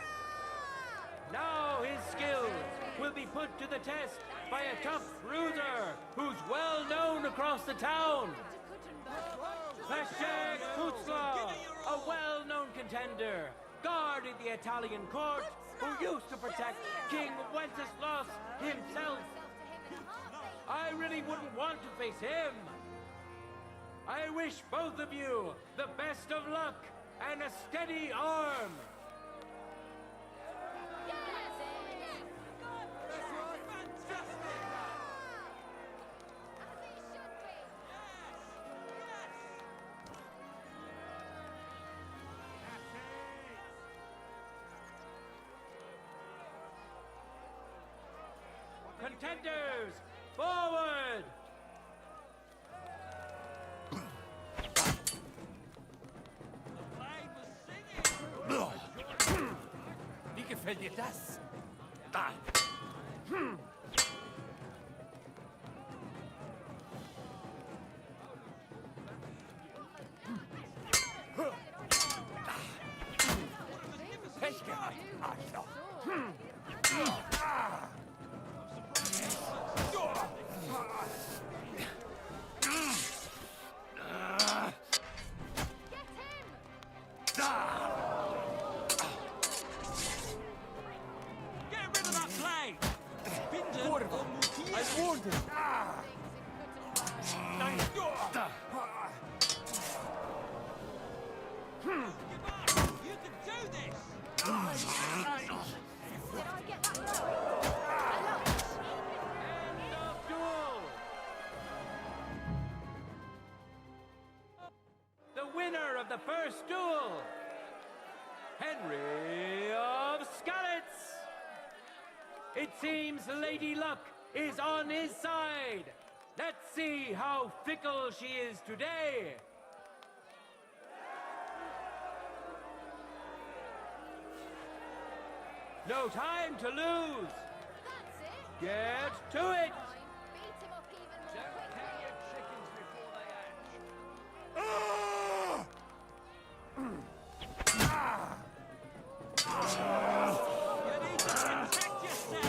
Now his skills will be put to the test by a tough bruiser who's well known across the town. Peshek Putzla, a well-known contender, guarded the Italian court, who used to protect King Wenceslas himself. I really wouldn't want to face him. I wish both of you the best of luck and a steady arm. Contenders, forward! Wie gefällt dir das? of the first duel. Henry of Skalitz. It seems Lady Luck is on his side. Let's see how fickle she is today. No time to lose. That's it. Get to it. Beat him up even more quickly. Chickens before they hatch. You need to protect yourself.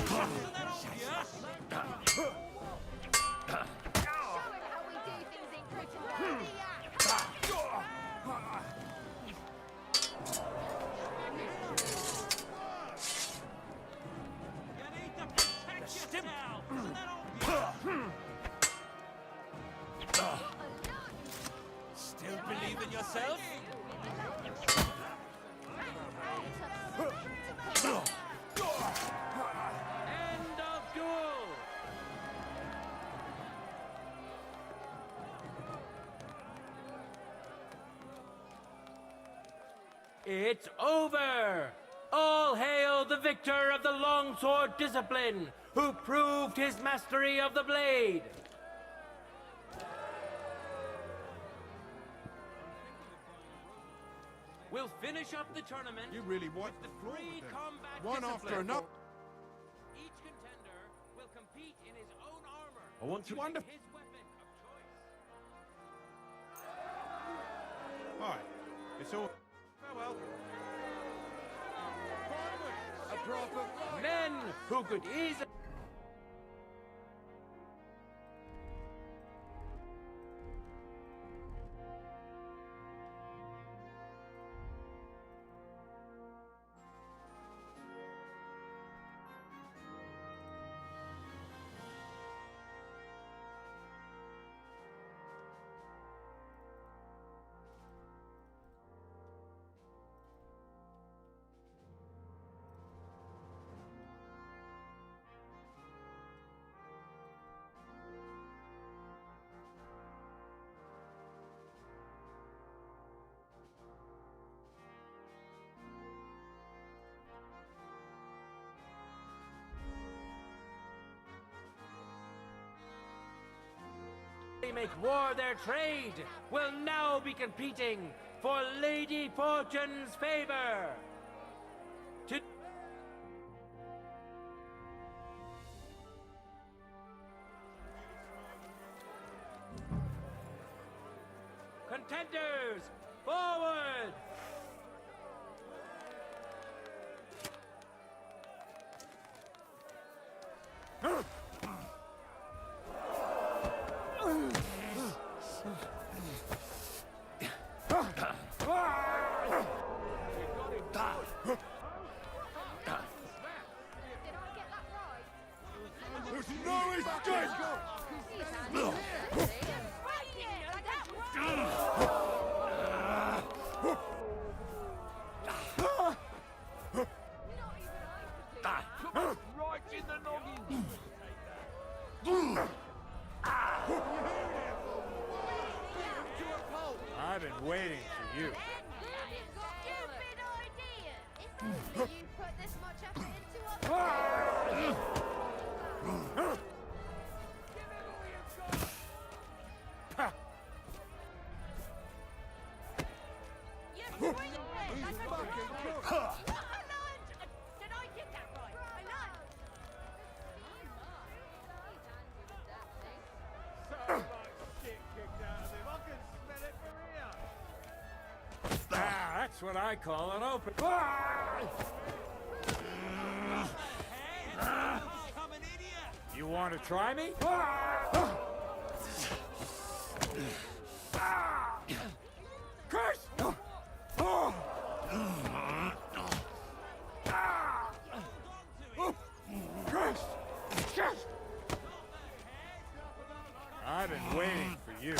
Isn't that obvious? Showing how we do things in Britain. You need to protect yourself. Isn't that obvious? Still believe in yourself? End of duel. It's over. All hail the victor of the longsword discipline, who proved his mastery of the blade. We'll finish up the tournament. You really want with the the free combat one discipline. after another. Each contender will compete in his own armor. I want to using his weapon of choice. All right. It's all. Farewell. A proper men who could easily. They make war their trade, will now be competing for Lady Fortune's favor. To contenders, forward! There's no escape! Right in the noggin. I've been waiting for you. Stupid idea! If only you put this much effort into other You're brilliant! Like a rocket! Did I get that right? I learned! Ah, that's what I call an open. You want to try me? Curse! Curse! I've been waiting for you.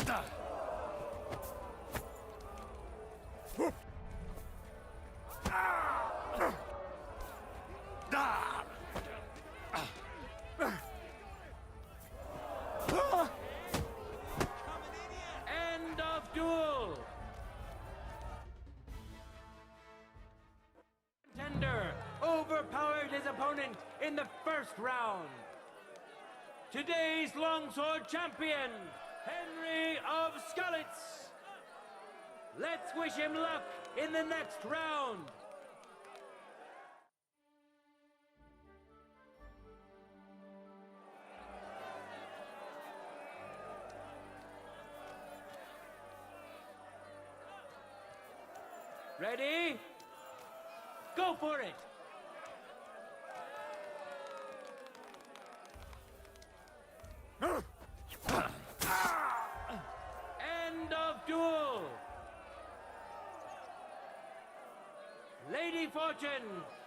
End of duel. next round. Today's longsword champion, Henry of Skalitz. Let's wish him luck in the next round. Ready? Go for it! End of duel! Lady Fortune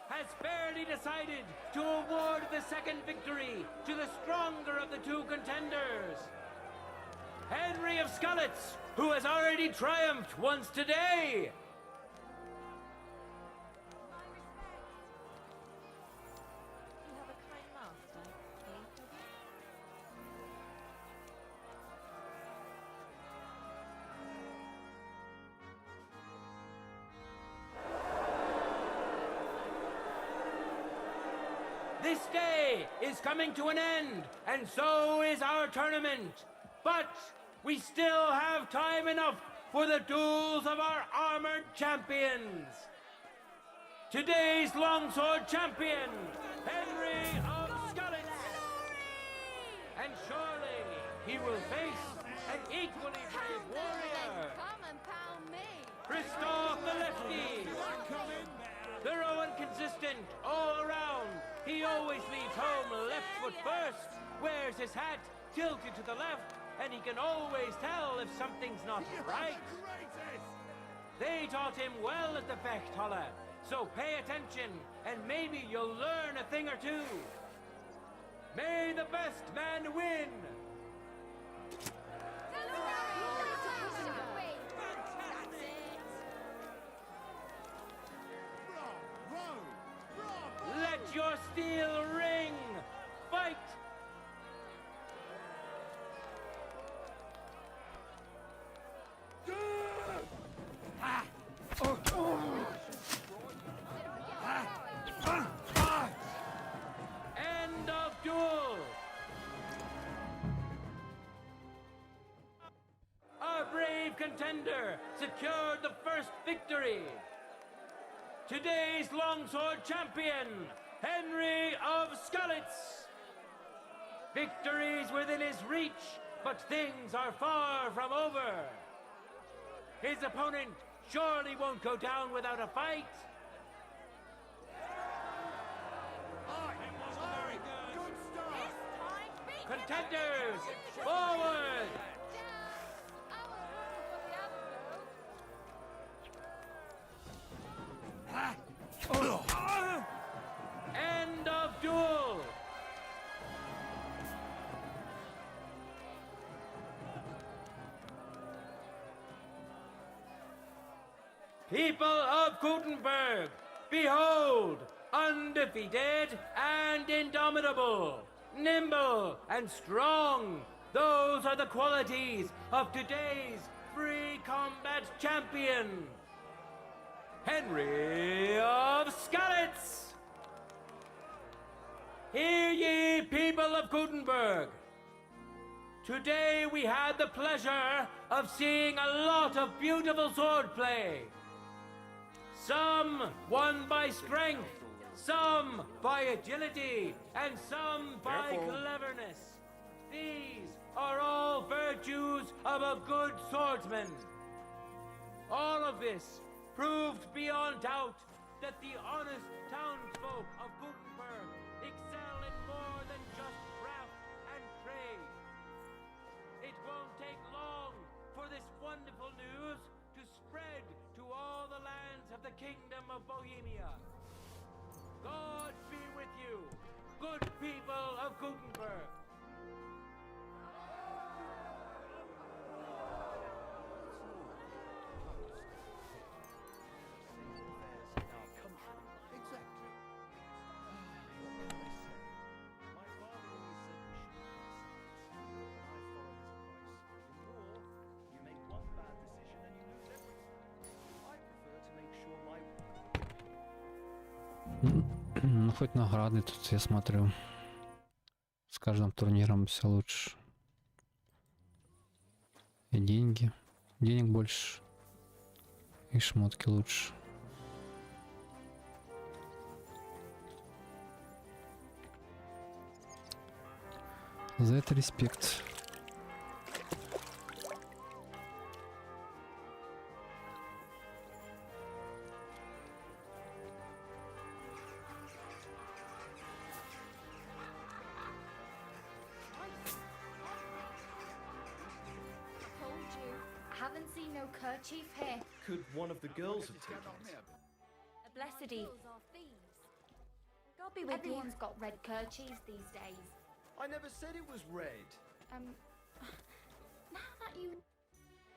has fairly decided to award the second victory to the stronger of the two contenders. Henry of Skalitz, who has already triumphed once today. This day is coming to an end, and so is our tournament. But we still have time enough for the duels of our armored champions. Today's longsword champion, Henry of Skalitz. And surely he will face an equally brave warrior, Come and pound me. Christoph the Lefty. Thorough and consistent all around. He always leaves home left foot first, wears his hat tilted to the left, and he can always tell if something's not right. They taught him well at the Fechthalle, so pay attention and maybe you'll learn a thing or two. May the best man win! Let your steel ring! Fight! End of duel! Our brave contender secured the first victory. Today's longsword champion, Henry of Skalitz. Victory's within his reach, but things are far from over. His opponent surely won't go down without a fight. Contenders, forward! End of duel! People of Gutenberg, behold, undefeated and indomitable, nimble and strong. Those are the qualities of today's free combat champion, Henry of Skalitz. Hear ye, people of Gutenberg. Today we had the pleasure of seeing a lot of beautiful swordplay. Some won by strength, some by agility, and some by cleverness. These are all virtues of a good swordsman. All of this proved beyond doubt that the honest townsfolk of Gutenberg excel in more than just craft and trade. It won't take long for this wonderful news to spread to all the lands of the Kingdom of Bohemia. God be with you, good people of Gutenberg. Ну, хоть награды тут, я смотрю. каждым турниром все лучше. И деньги. Денег больше. И шмотки лучше. За это респект. Told you. Haven't seen no kerchief here. Could one of the girls have taken it? A blessed eve. God be with Everyone's got red kerchiefs these days. I never said it was red. Now that you...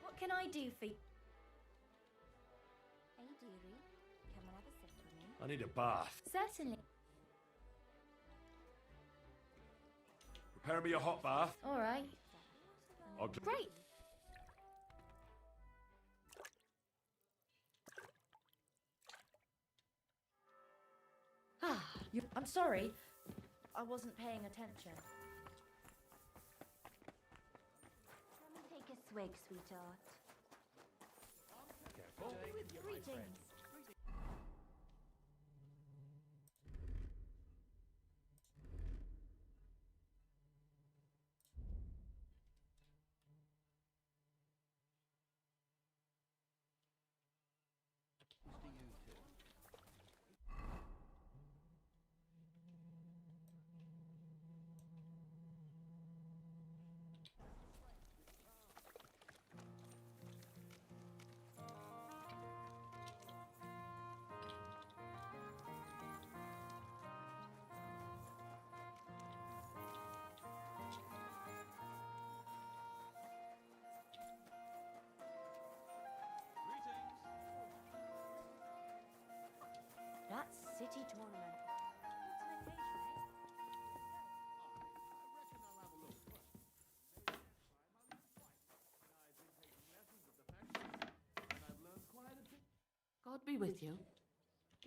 What can I do for you? Hey, dearie. Come and have a sip with me. I need a bath. Certainly. Prepare me a hot bath. All right. Great. I'm sorry. I wasn't paying attention. Let me take a swig, sweetheart. Careful. Greetings. That's city tournament. God be with you.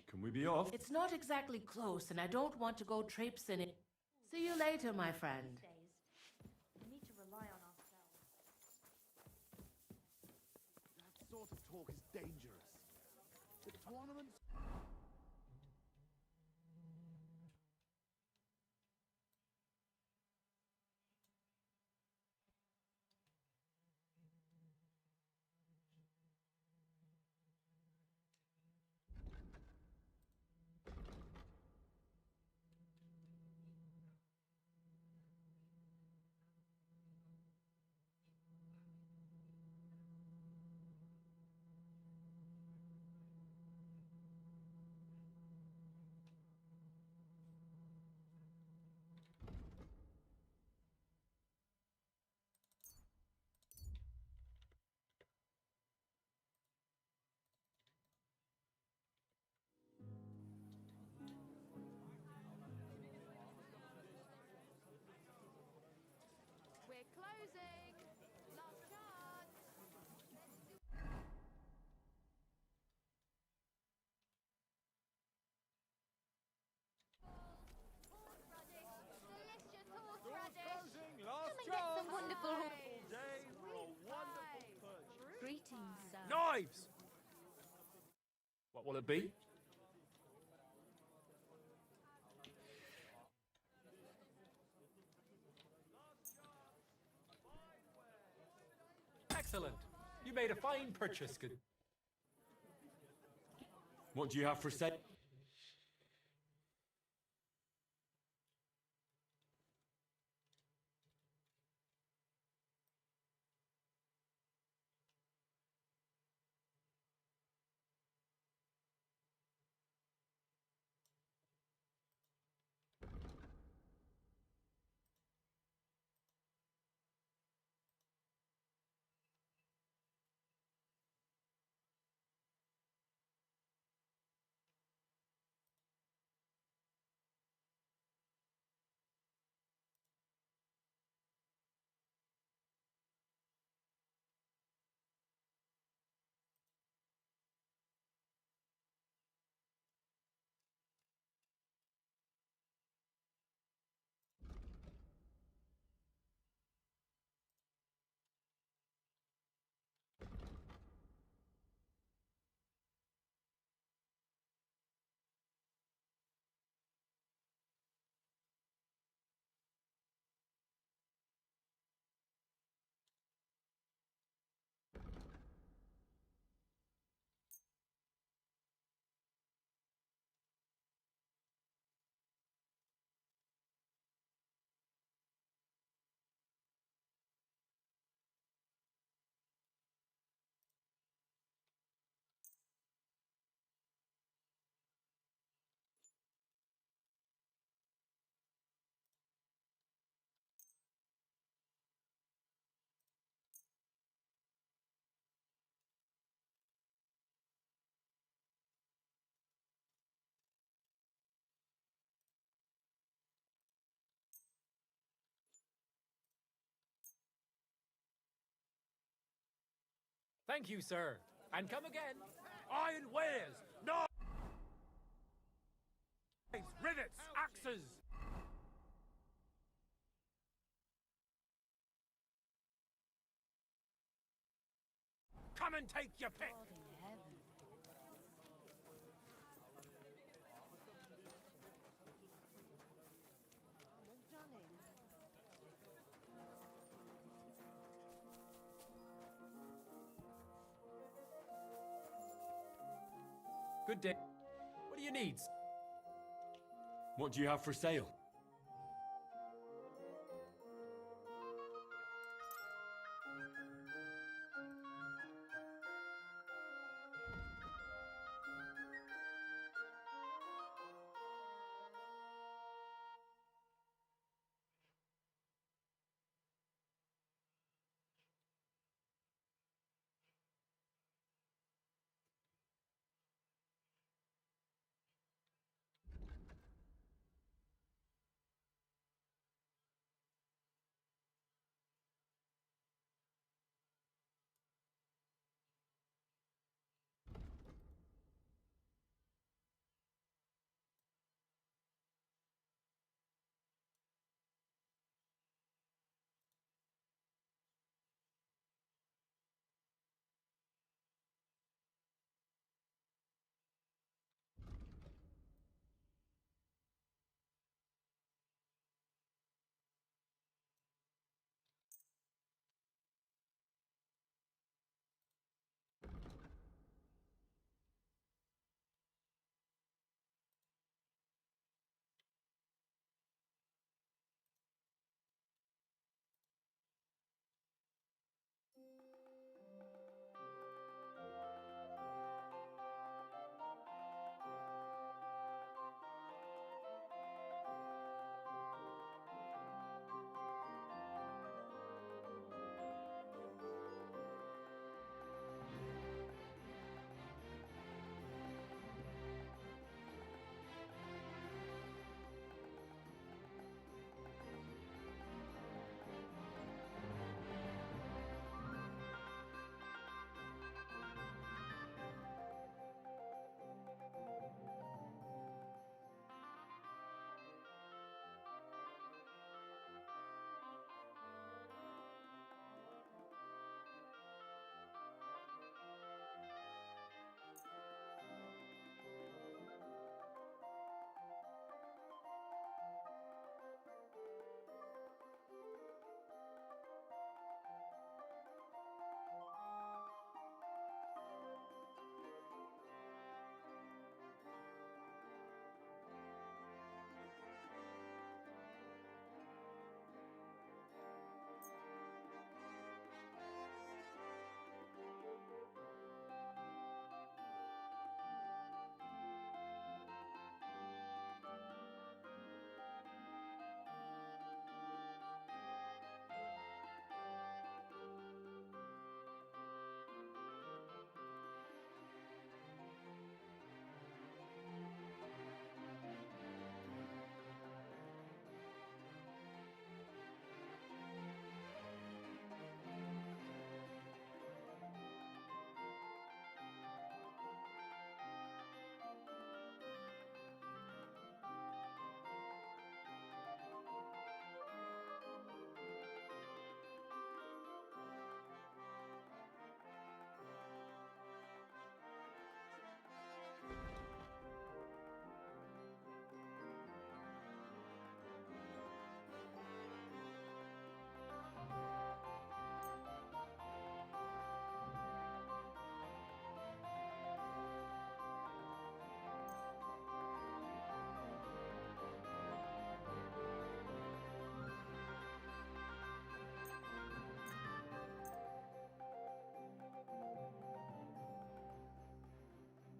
Can we be off? It's not exactly close, and I don't want to go traipsing it. See you later, my friend. We need to rely on ourselves. That sort of talk is dangerous. The tournament's... We're closing. Last chance. Come and get some wonderful Greetings, sir. Knives! What will it be? Excellent. You made a fine purchase. Good. What do you have for sale? Thank you, sir. And come again. Iron wares. No. Rivets. Axes. Come and take your pick. Good day. What do you need? What do you have for sale?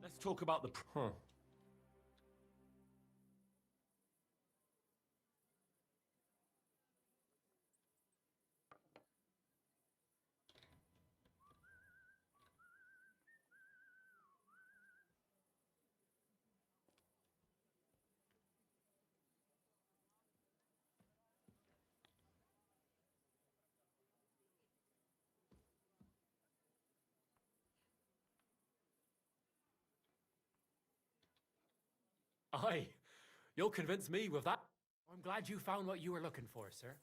Let's talk about the... Aye. You'll convince me with that. I'm glad you found what you were looking for, sir.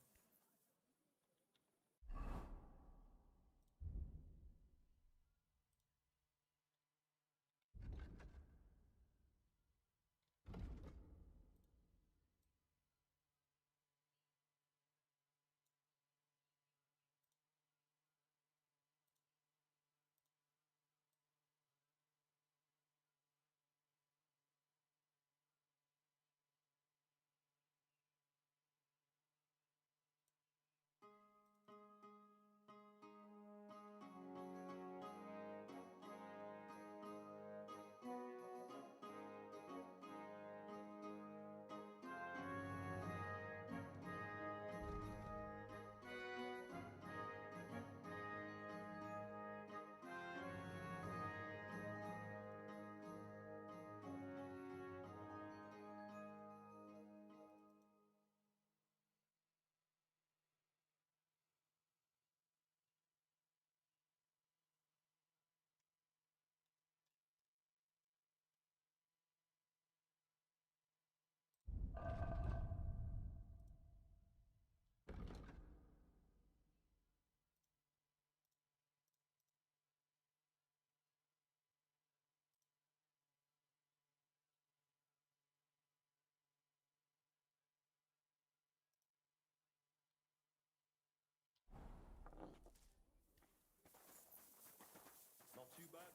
Not too bad.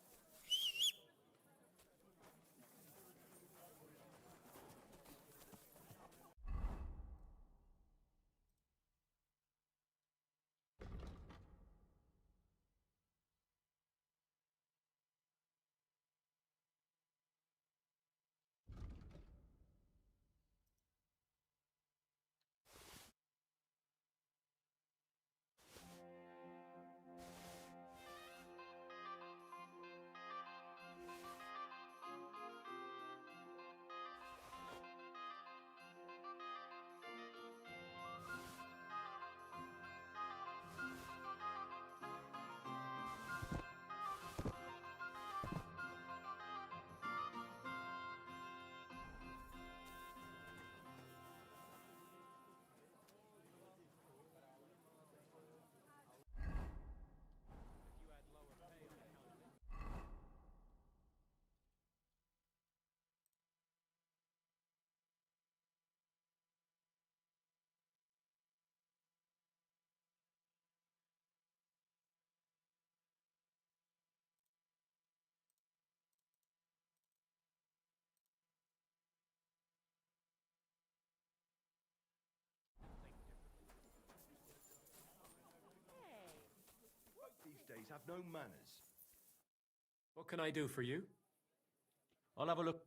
These days have no manners. What can I do for you? I'll have a look.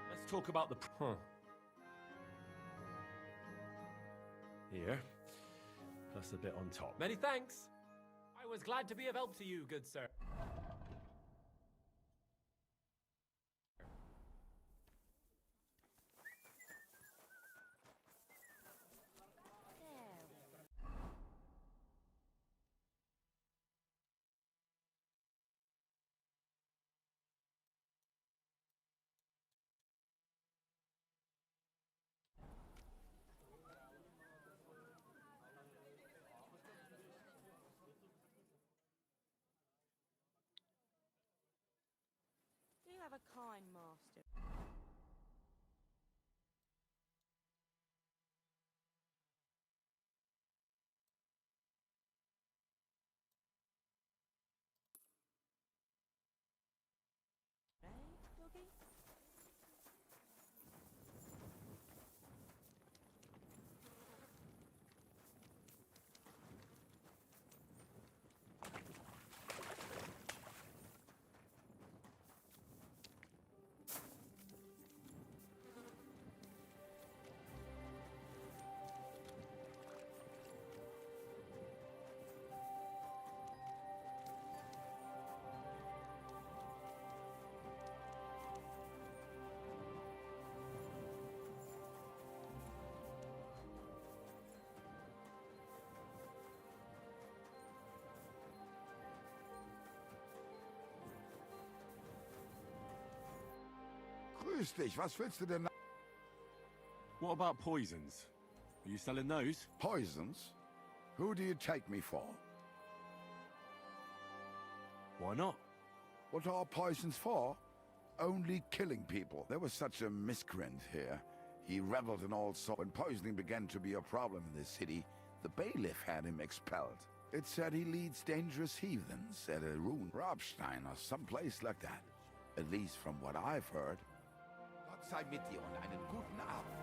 Let's talk about the... Here. Plus a bit on top. Many thanks. I was glad to be of help to you, good sir. Do you have a kind master? Right, doggy? grüß dich. Was willst du denn? What about poisons? Are you selling those? Poisons? Who do you take me for? Why not? What are poisons for? Only killing people. There was such a miscreant here. He reveled in all sorts. When poisoning began to be a problem in the city, the bailiff had him expelled. It said he leads dangerous heathens at a ruin, Rabstein or someplace like that. At least from what I've heard. Gott sei mit dir und einen guten Abend.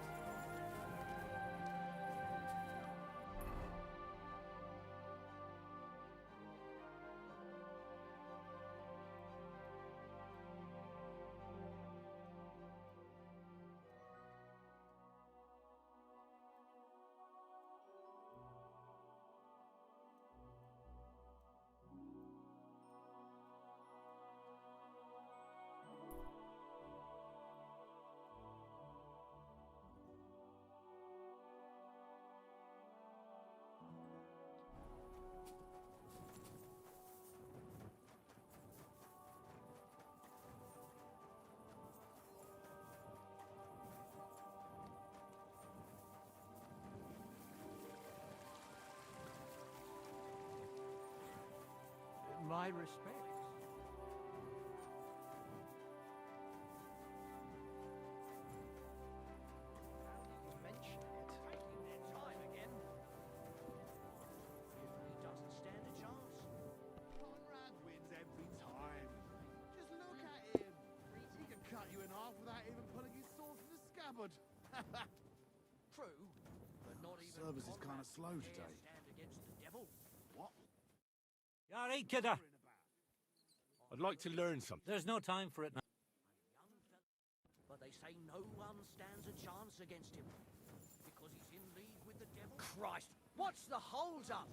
My respects. Mention it. Taking their time again. He doesn't stand a chance. Conrad wins every time. Just look at him. He can cut you in half without even pulling his sword from the scabbard. True, but not even. Service is kind of slow today. Stand against the devil. What? You all right, kidder? I'd like to learn something. There's no time for it now. But they say no one stands a chance against him because he's in league with the devil. Christ, what's the hold up?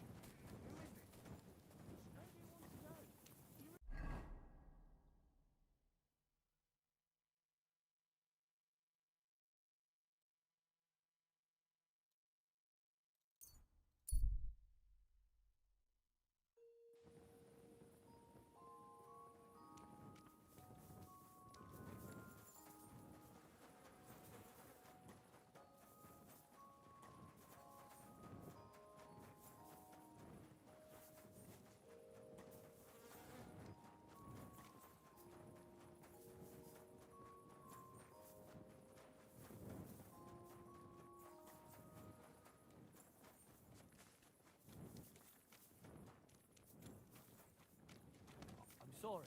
Sorry.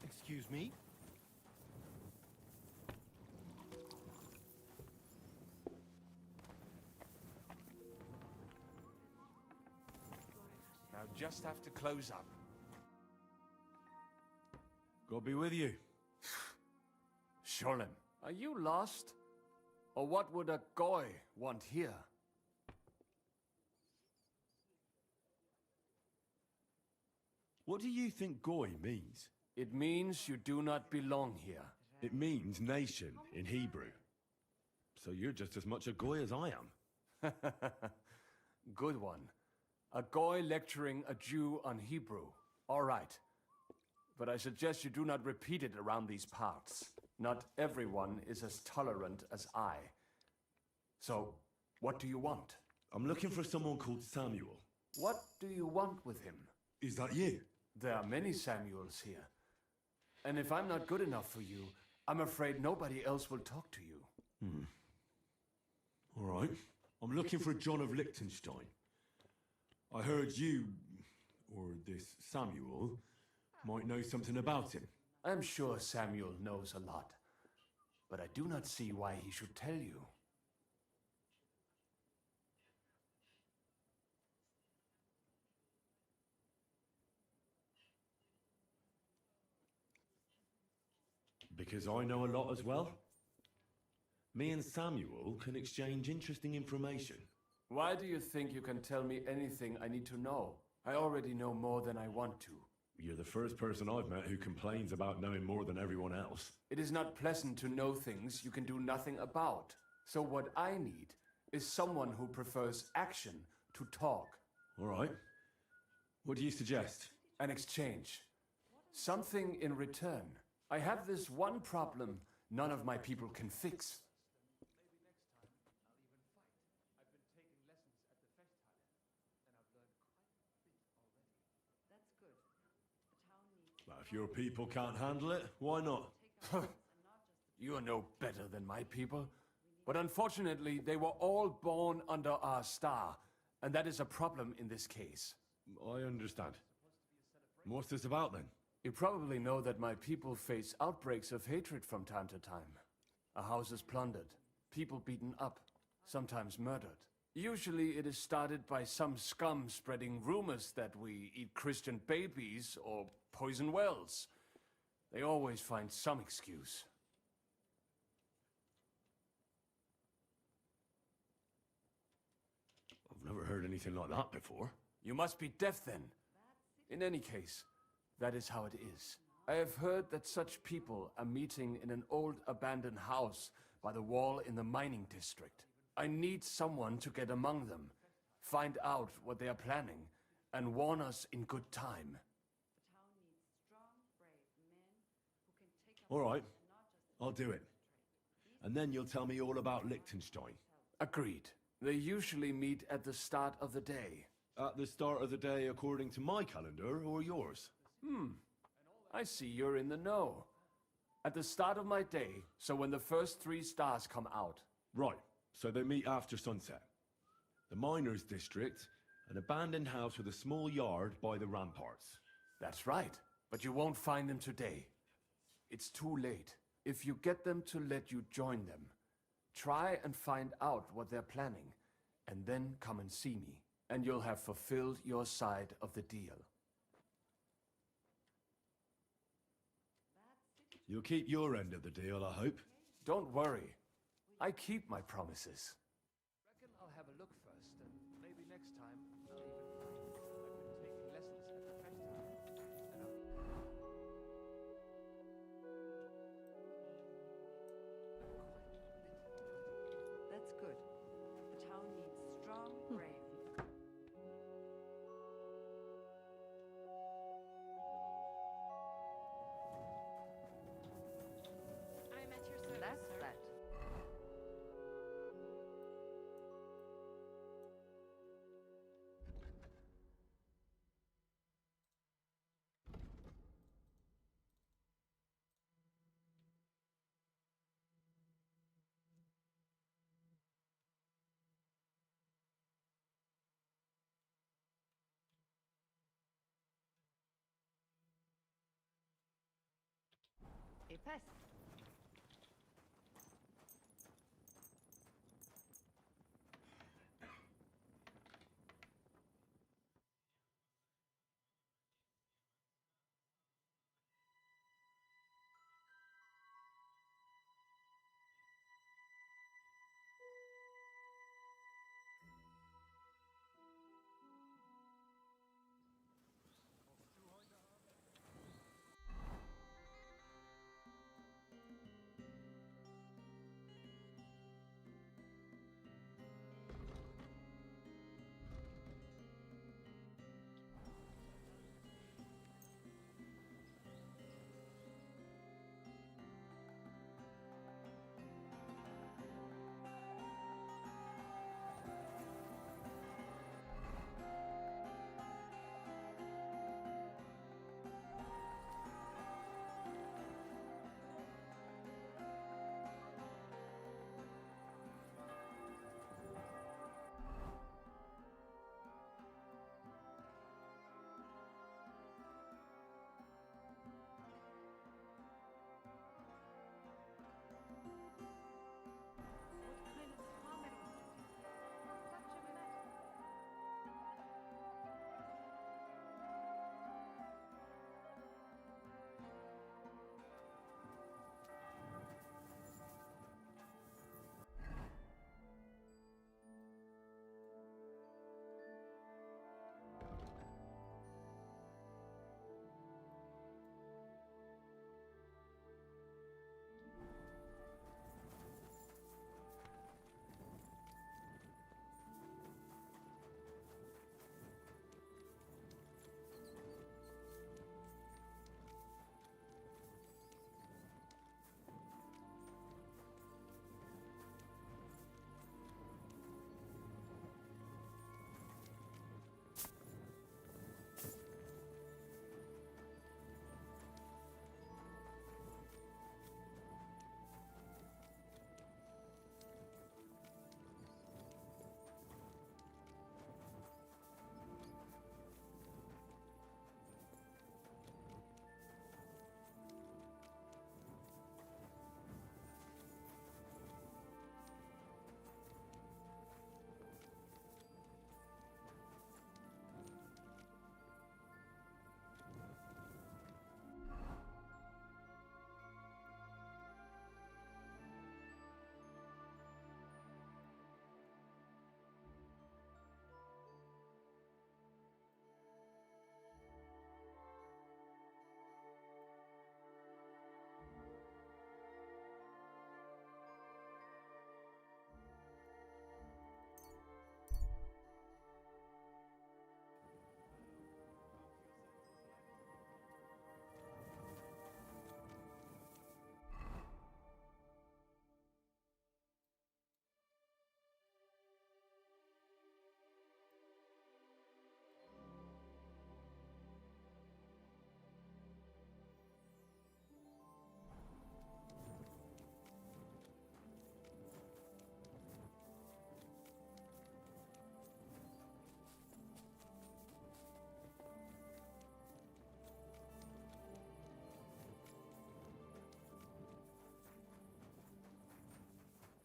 Excuse me? Now just have to close up. God be with you. Sholem, are you lost? Or what would a goy want here? What do you think goy means? It means you do not belong here. It means nation in Hebrew. So you're just as much a goy as I am. Good one. A goy lecturing a Jew on Hebrew. All right. But I suggest you do not repeat it around these parts. Not everyone is as tolerant as I. So, what do you want? I'm looking for someone called Samuel. What do you want with him? Is that you? There are many Samuels here. And if I'm not good enough for you, I'm afraid nobody else will talk to you. All right. I'm looking for John of Liechtenstein. I heard you, or this Samuel, might know something about him. I'm sure Samuel knows a lot. But I do not see why he should tell you. Because I know a lot as well. Me and Samuel can exchange interesting information. Why do you think you can tell me anything I need to know? I already know more than I want to. You're the first person I've met who complains about knowing more than everyone else. It is not pleasant to know things you can do nothing about. So what I need is someone who prefers action to talk. All right. What do you suggest? An exchange. Something in return. I have this one problem none of my people can fix. Well, if your people can't handle it, why not? You are no better than my people. But unfortunately, they were all born under our star, and that is a problem in this case. I understand. What's this about then? You probably know that my people face outbreaks of hatred from time to time. A house is plundered, people beaten up, sometimes murdered. Usually it is started by some scum spreading rumors that we eat Christian babies or poison wells. They always find some excuse. I've never heard anything like that before. You must be deaf then. In any case, that is how it is. I have heard that such people are meeting in an old abandoned house by the wall in the mining district. I need someone to get among them, find out what they are planning, and warn us in good time. All right, I'll do it. And then you'll tell me all about Liechtenstein. Agreed. They usually meet at the start of the day. At the start of the day according to my calendar or yours? I see you're in the know. At the start of my day, so when the first 3 stars come out. Right, so they meet after sunset. The miners' district, an abandoned house with a small yard by the ramparts. That's right, but you won't find them today. It's too late. If you get them to let you join them, try and find out what they're planning, and then come and see me, and you'll have fulfilled your side of the deal. You'll keep your end of the deal, I hope. Don't worry. I keep my promises. Reckon I'll have a look first, and maybe next time I'll even find I've been taking lessons at the festival. That's good. The town needs strong, brave. I'm at your service, That's sir. that. A pest.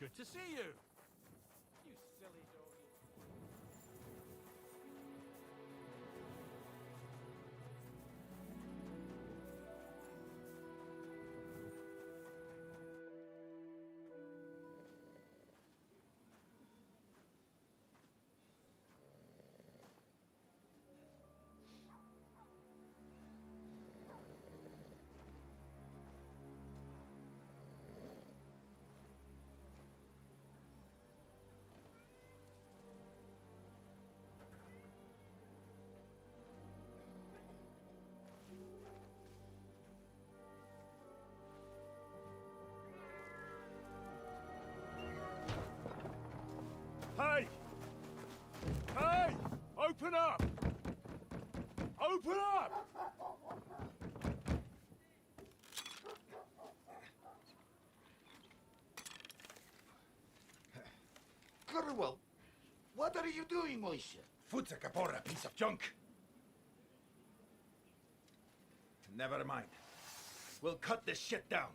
Good to see you. You silly doggy. Hey! Hey! Open up! Open up! Well, what are you doing, Moishe? Foot's a capora, piece of junk. Never mind. We'll cut this shit down.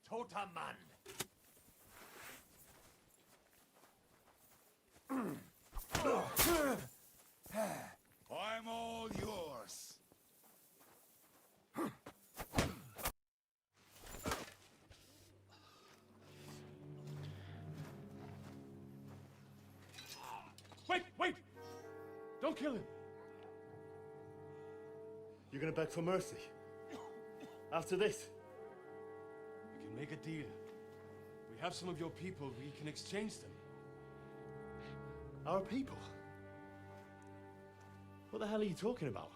Toter Mann. I'm all yours. Wait, wait! Don't kill him. You're gonna beg for mercy? After this? We can make a deal. We have some of your people, we can exchange them. Our people? What the hell are you talking about?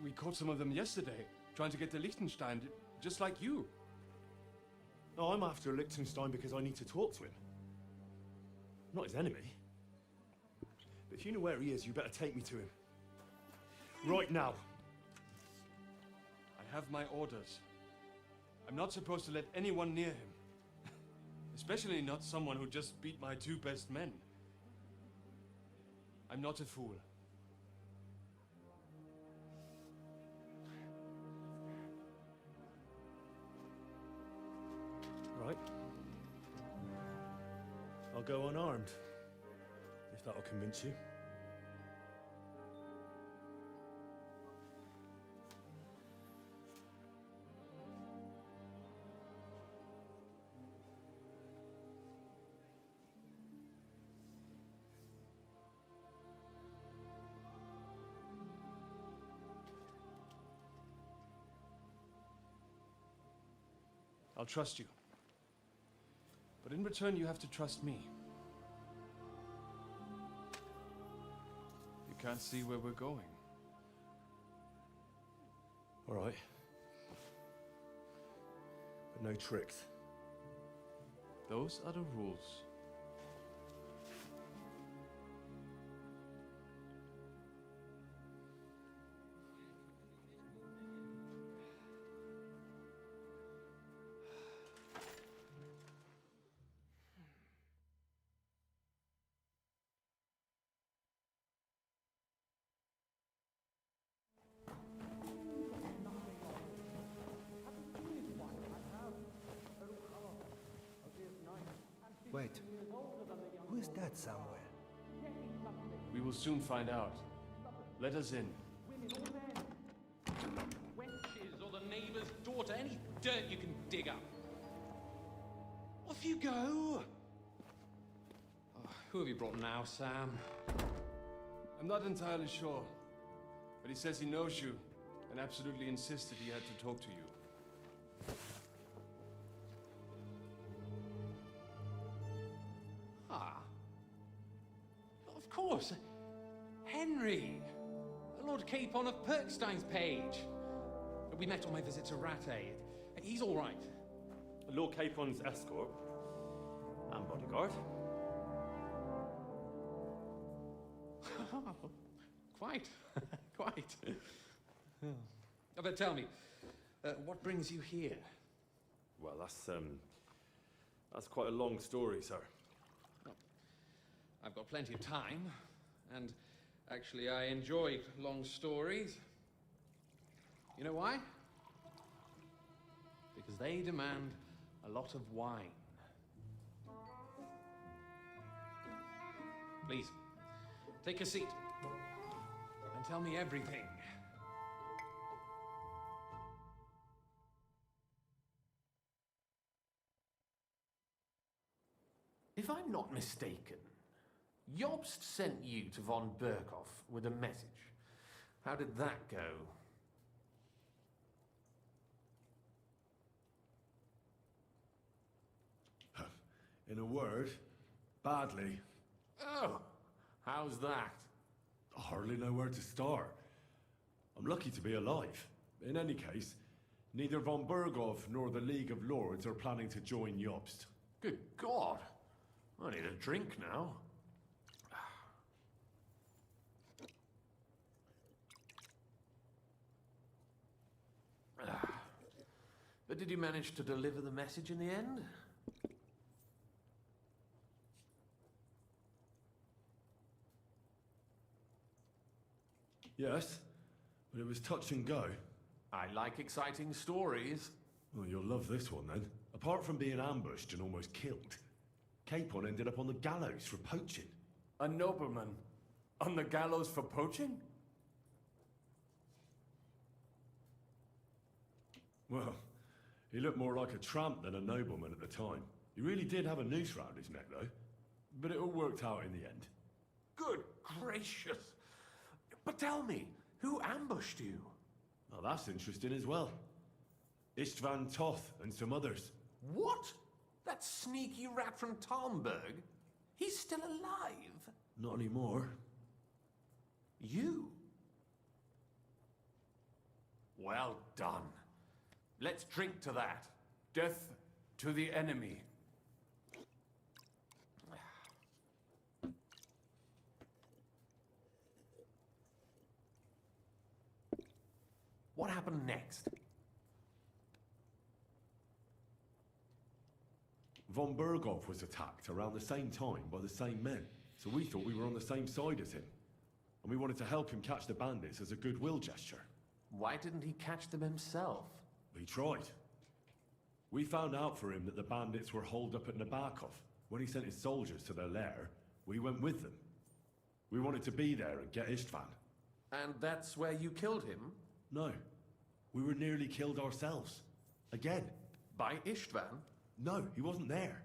We caught some of them yesterday, trying to get to Liechtenstein, just like you. No, I'm after Liechtenstein because I need to talk to him. I'm not his enemy. But if you know where he is, you better take me to him. Right now. I have my orders. I'm not supposed to let anyone near him. Especially not someone who just beat my two best men. I'm not a fool. Right. I'll go unarmed. If that'll convince you. I'll trust you. But in return, you have to trust me. You can't see where we're going. All right. But no tricks. Those are the rules. Wait, who is that somewhere? We will soon find out. Let us in. Wenches or the neighbour's daughter, any dirt you can dig up. Off you go! Oh, who have you brought now, Sam? I'm not entirely sure, but he says he knows you and absolutely insisted he had to talk to you. Of course. Henry. Lord Capon of Perkstein's page. We met on my visit to Rattay. He's all right. Lord Capon's escort and bodyguard. Quite. Quite. But tell me, what brings you here? Well, that's quite a long story, sir. I've got plenty of time, and actually I enjoy long stories. You know why? because they demand a lot of wine. Please, take a seat and tell me everything. If I'm not mistaken, Jobst sent you to von Berghoff with a message. How did that go? In a word, badly. Oh, how's that? I hardly know where to start. I'm lucky to be alive. In any case, neither von Berghoff nor the League of Lords are planning to join Jobst. Good God. I need a drink now. But did you manage to deliver the message in the end? Yes, but it was touch and go. I like exciting stories. Well, you'll love this one then. Apart from being ambushed and almost killed, Capon ended up on the gallows for poaching. A nobleman on the gallows for poaching? Well, he looked more like a tramp than a nobleman at the time. He really did have a noose round his neck, though. But it all worked out in the end. Good gracious. But tell me, who ambushed you? Well, that's interesting as well. Istvan Toth and some others. What? That sneaky rat from Talmberg? He's still alive? Not anymore. You? Well done. Let's drink to that. Death to the enemy. What happened next? Von Berghoff was attacked around the same time by the same men, so we thought we were on the same side as him. And we wanted to help him catch the bandits as a goodwill gesture. Why didn't he catch them himself? He tried. We found out for him that the bandits were holed up at Nabokov. When he sent his soldiers to their lair, we went with them. We wanted to be there and get Istvan. And that's where you killed him? No. We were nearly killed ourselves. Again. By Istvan? No, he wasn't there.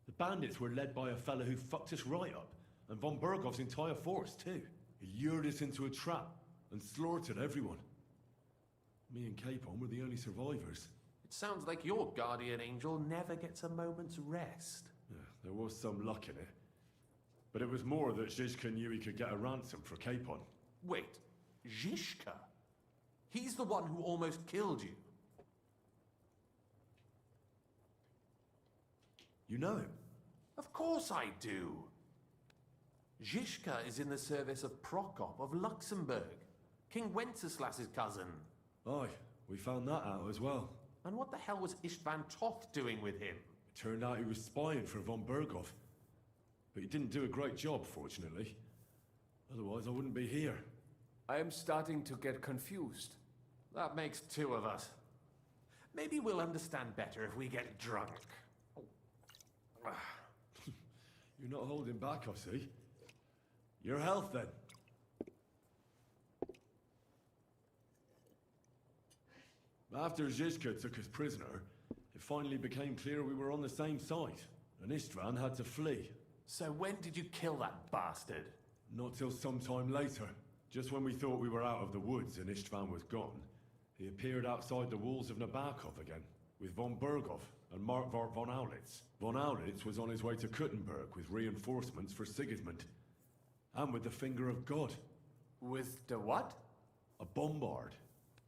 The bandits were led by a fellow who fucked us right up, and von Berghoff's entire force, too. He lured us into a trap and slaughtered everyone. Me and Capon were the only survivors. It sounds like your guardian angel never gets a moment's rest. Yeah, there was some luck in it. But it was more that Zizka knew he could get a ransom for Capon. Wait, Zizka? He's the one who almost killed you. You know him? Of course I do. Zizka is in the service of Prokop of Luxembourg, King Wenceslas's cousin. Aye, we found that out as well. And what the hell was Istvan Toth doing with him? It turned out he was spying for von Berghoff. But he didn't do a great job, fortunately. Otherwise, I wouldn't be here. I am starting to get confused. That makes two of us. Maybe we'll understand better if we get drunk. You're not holding back, I see. Your health, then. After Zizka took us prisoner, it finally became clear we were on the same side, and Istvan had to flee. So when did you kill that bastard? Not till some time later. Just when we thought we were out of the woods and Istvan was gone, he appeared outside the walls of Nabokov again, with von Berghoff and Markvart von Aulitz. Von Aulitz was on his way to Kuttenberg with reinforcements for Sigismund. And with the finger of God. With the what? A bombard.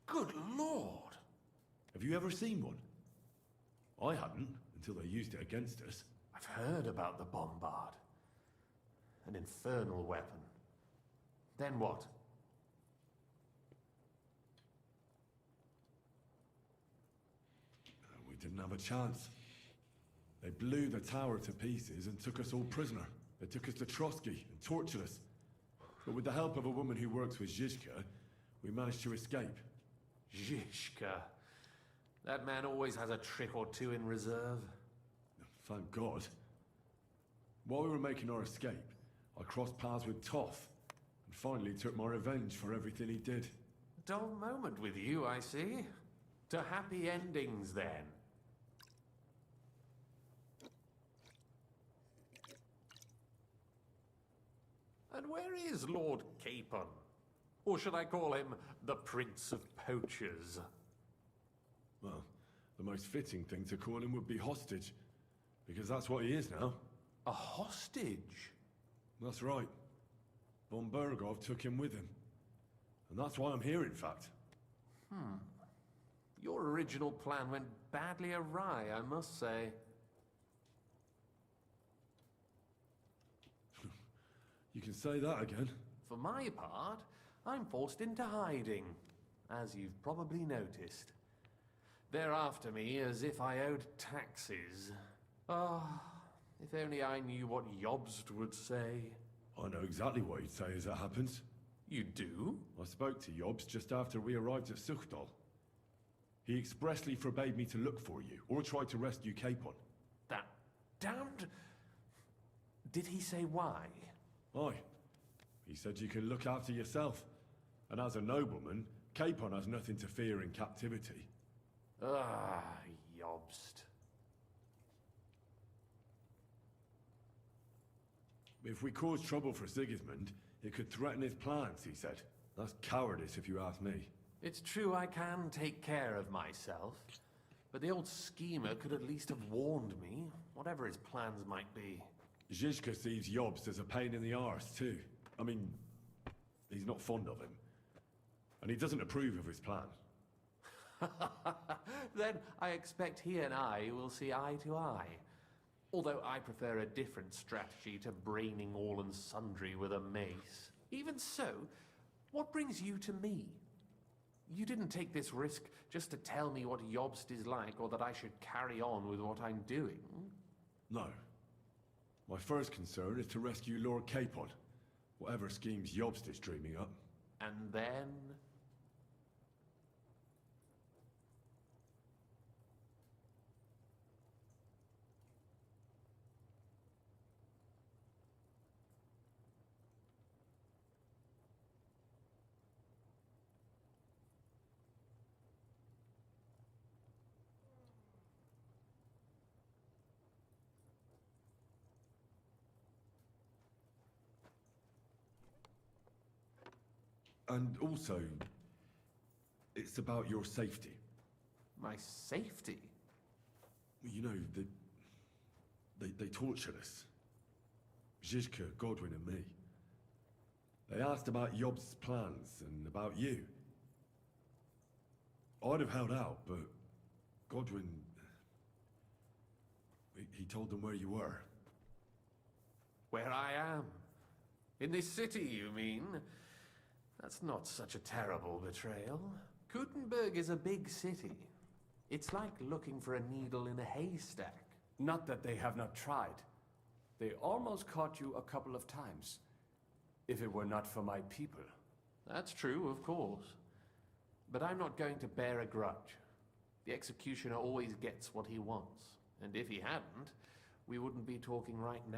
Good Lord! Have you ever seen one? I hadn't, until they used it against us. I've heard about the bombard. An infernal weapon. Then what? We didn't have a chance. They blew the tower to pieces and took us all prisoner. They took us to Trotsky and tortured us. But with the help of a woman who works with Zizka, we managed to escape. Zizka. That man always has a trick or two in reserve. Thank God. While we were making our escape, I crossed paths with Toff, and finally took my revenge for everything he did. Dull moment with you, I see. To happy endings, then. And where is Lord Capon? Or should I call him the Prince of Poachers? Well, the most fitting thing to call him would be hostage, because that's what he is now. A hostage? That's right. Von Bergov took him with him. And that's why I'm here, in fact. Your original plan went badly awry, I must say. You can say that again. For my part, I'm forced into hiding, as you've probably noticed. They're after me as if I owed taxes. If only I knew what Jobst would say. I know exactly what he'd say as it happens. You do? I spoke to Jobst just after we arrived at Suchdal. He expressly forbade me to look for you, or try to rescue Capon. That damned... Did he say why? Aye. He said you can look after yourself. And as a nobleman, Capon has nothing to fear in captivity. Jobst. If we cause trouble for Sigismund, it could threaten his plans, he said. That's cowardice, if you ask me. It's true I can take care of myself, but the old schemer could at least have warned me, whatever his plans might be. Zizka sees Jobst as a pain in the arse, too. I mean, he's not fond of him. And he doesn't approve of his plan. Then I expect he and I will see eye to eye. Although I prefer a different strategy to braining all and sundry with a mace. Even so, what brings you to me? You didn't take this risk just to tell me what Jobst is like, or that I should carry on with what I'm doing. No. My first concern is to rescue Lord Capon, whatever schemes Jobst is dreaming up. And then... And also, it's about your safety. My safety? You know, they tortured us. Zizka, Godwin and me. They asked about Jobst's plans and about you. I'd have held out, but Godwin... he told them where you were. Where I am? In this city, you mean? That's not such a terrible betrayal. Gutenberg is a big city. It's like looking for a needle in a haystack. Not that they have not tried. They almost caught you a couple of times. If it were not for my people. That's true, of course. But I'm not going to bear a grudge. The executioner always gets what he wants. And if he hadn't, we wouldn't be talking right now.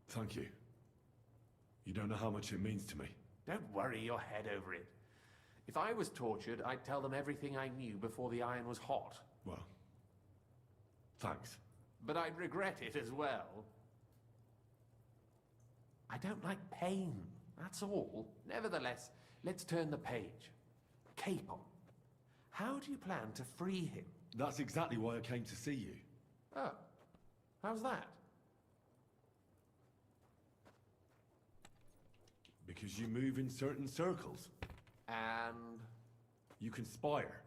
Thank you. You don't know how much it means to me. Don't worry your head over it. If I was tortured, I'd tell them everything I knew before the iron was hot. Well, thanks. But I'd regret it as well. I don't like pain, that's all. Nevertheless, let's turn the page. Capon. How do you plan to free him? That's exactly why I came to see you. Oh, how's that? Because you move in certain circles. And? You conspire.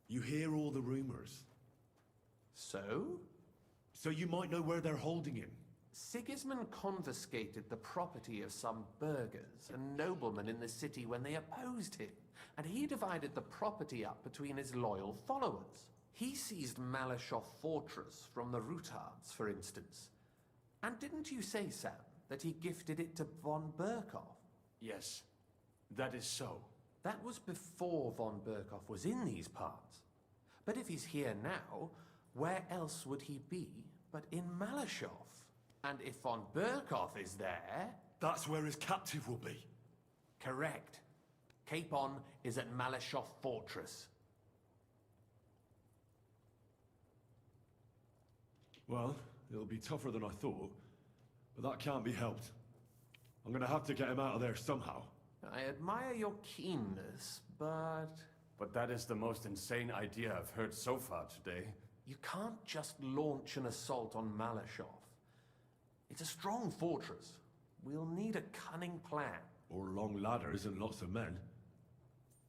You hear all the rumors. So? So you might know where they're holding him. Sigismund confiscated the property of some burghers and noblemen in the city when they opposed him, and he divided the property up between his loyal followers. He seized Malashov Fortress from the Rutards, for instance. And didn't you say, Sam, that he gifted it to von Berkoff? Yes, that is so. That was before von Berkoff was in these parts. But if he's here now, where else would he be but in Malashov? And if von Berkoff is there... That's where his captive will be. Correct. Capon is at Malashov Fortress. Well, it'll be tougher than I thought, but that can't be helped. I'm gonna have to get him out of there somehow. I admire your keenness, but... But that is the most insane idea I've heard so far today. You can't just launch an assault on Malashov. It's a strong fortress. We'll need a cunning plan. Or long ladders and lots of men.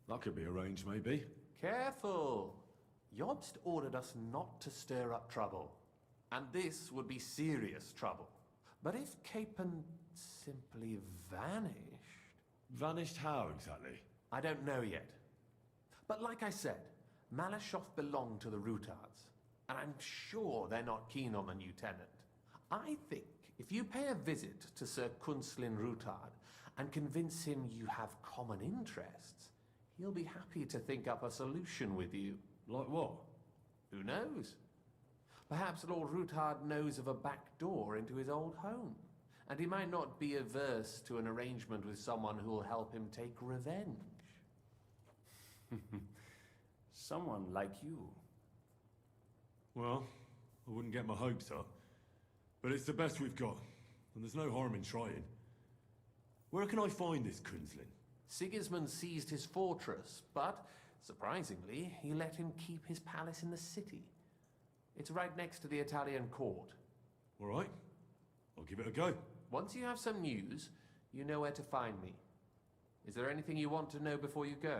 That could be arranged, maybe. Careful! Jobst ordered us not to stir up trouble. And this would be serious trouble. But if Capon simply vanished... Vanished how, exactly? I don't know yet. But like I said, Malashov belonged to the Rutards. And I'm sure they're not keen on the new tenant. I think if you pay a visit to Sir Kunslin Rutard and convince him you have common interests, he'll be happy to think up a solution with you. Like what? Who knows? Perhaps Lord Rutard knows of a back door into his old home, and he might not be averse to an arrangement with someone who'll help him take revenge. Someone like you. Well, I wouldn't get my hopes up. But it's the best we've got, and there's no harm in trying. Where can I find this Kunslin? Sigismund seized his fortress, but, surprisingly, he let him keep his palace in the city. It's right next to the Italian court. All right. I'll give it a go. Once you have some news, you know where to find me. Is there anything you want to know before you go?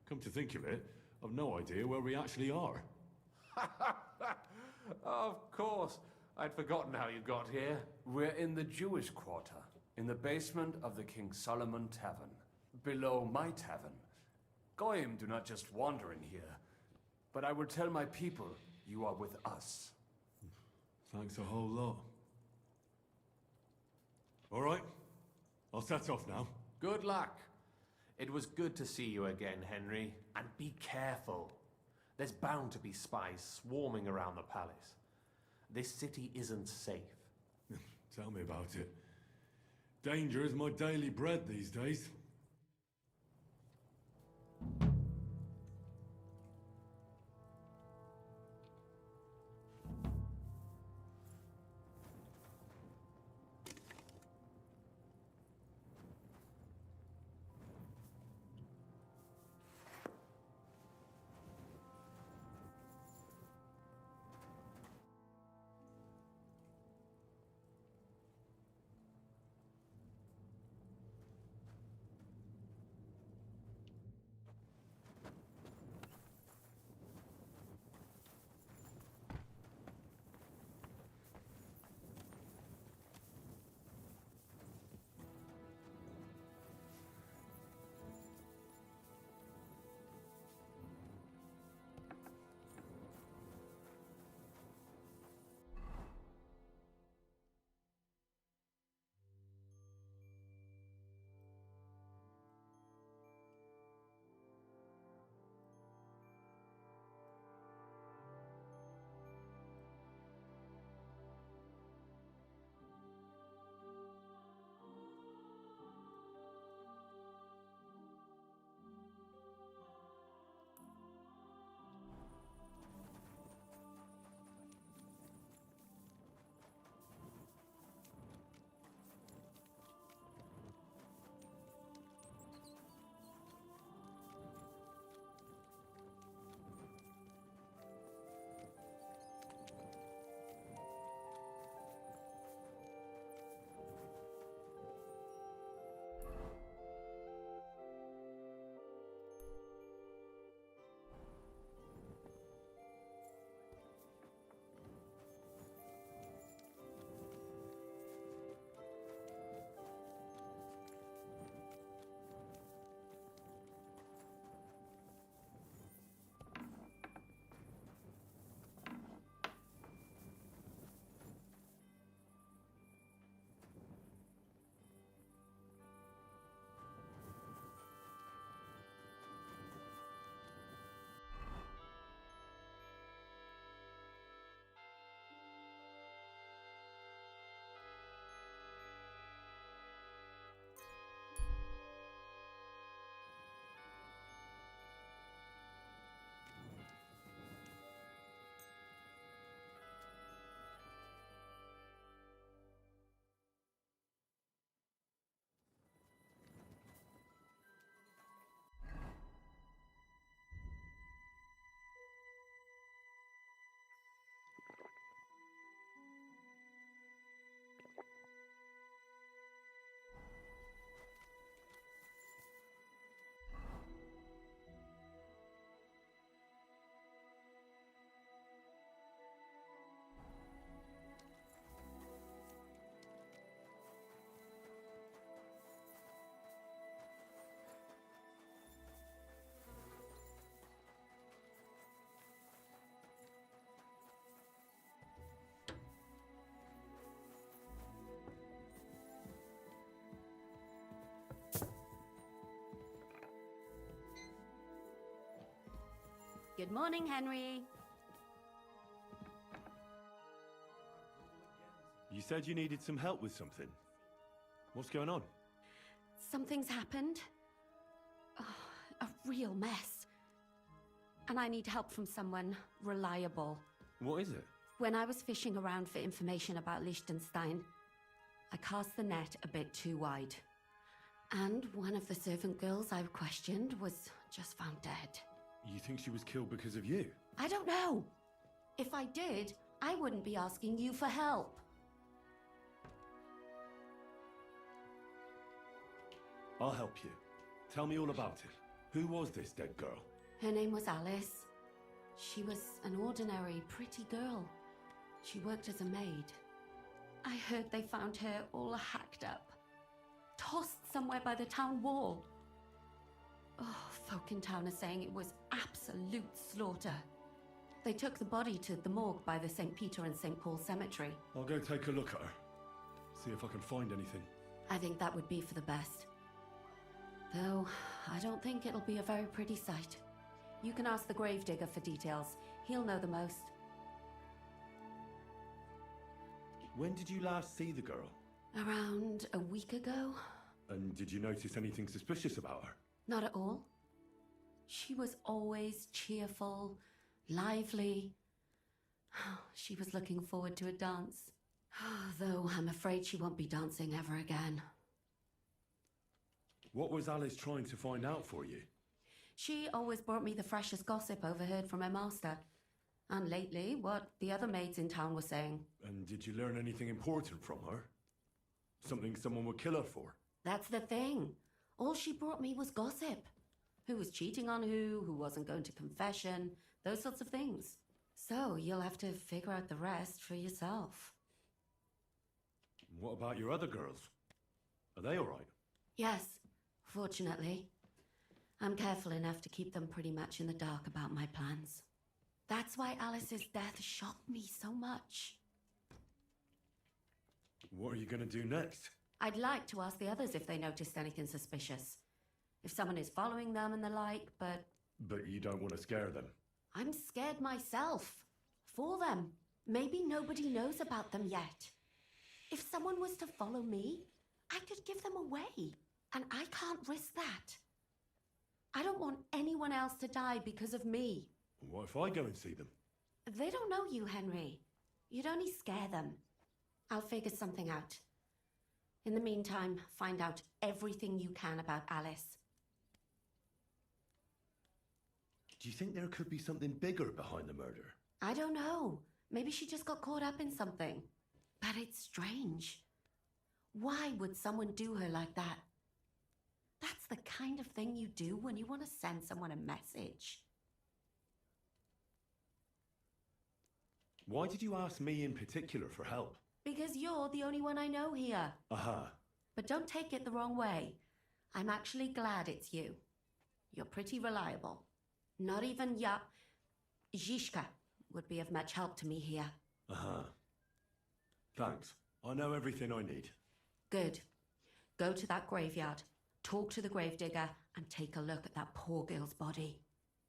Come to think of it, I've no idea where we actually are. Of course. I'd forgotten how you got here. We're in the Jewish quarter, in the basement of the King Solomon Tavern, below my tavern. Goyim do not just wander in here, but I will tell my people you are with us. Thanks a whole lot. All right, I'll set off now. Good luck. It was good to see you again, Henry. And be careful. There's bound to be spies swarming around the palace. This city isn't safe. Tell me about it. Danger is my daily bread these days. Good morning, Henry. You said you needed some help with something. What's going on? Something's happened. Oh, a real mess. And I need help from someone reliable. What is it? When I was fishing around for information about Liechtenstein, I cast the net a bit too wide. And one of the servant girls I questioned was just found dead. You think she was killed because of you? I don't know. If I did, I wouldn't be asking you for help. I'll help you. Tell me all about it. Who was this dead girl? Her name was Alice. She was an ordinary, pretty girl. She worked as a maid. I heard they found her all hacked up, tossed somewhere by the town wall. Oh, folk in town are saying it was absolute slaughter. They took the body to the morgue by the St. Peter and St. Paul cemetery. I'll go take a look at her. See if I can find anything. I think that would be for the best. Though, I don't think it'll be a very pretty sight. You can ask the gravedigger for details. He'll know the most. When did you last see the girl? Around a week ago? And did you notice anything suspicious about her? Not at all. She was always cheerful, lively. She was looking forward to a dance. Though I'm afraid she won't be dancing ever again. What was Alice trying to find out for you? She always brought me the freshest gossip overheard from her master. And lately, what the other maids in town were saying. And did you learn anything important from her? Something someone would kill her for? That's the thing. All she brought me was gossip. Who was cheating on who wasn't going to confession, those sorts of things. So you'll have to figure out the rest for yourself. What about your other girls? Are they all right? Yes, fortunately. I'm careful enough to keep them pretty much in the dark about my plans. That's why Alice's death shocked me so much. What are you going to do next? I'd like to ask the others if they noticed anything suspicious. If someone is following them and the like, but... But you don't want to scare them? I'm scared myself. For them. Maybe nobody knows about them yet. If someone was to follow me, I could give them away. And I can't risk that. I don't want anyone else to die because of me. What if I go and see them? They don't know you, Henry. You'd only scare them. I'll figure something out. In the meantime, find out everything you can about Alice. Do you think there could be something bigger behind the murder? I don't know. Maybe she just got caught up in something. But it's strange. Why would someone do her like that? That's the kind of thing you do when you want to send someone a message. Why did you ask me in particular for help? Because you're the only one I know here. Aha. But don't take it the wrong way. I'm actually glad it's you. You're pretty reliable. Not even Zhishka would be of much help to me here. Aha. Thanks. I know everything I need. Good. Go to that graveyard, talk to the gravedigger, and take a look at that poor girl's body.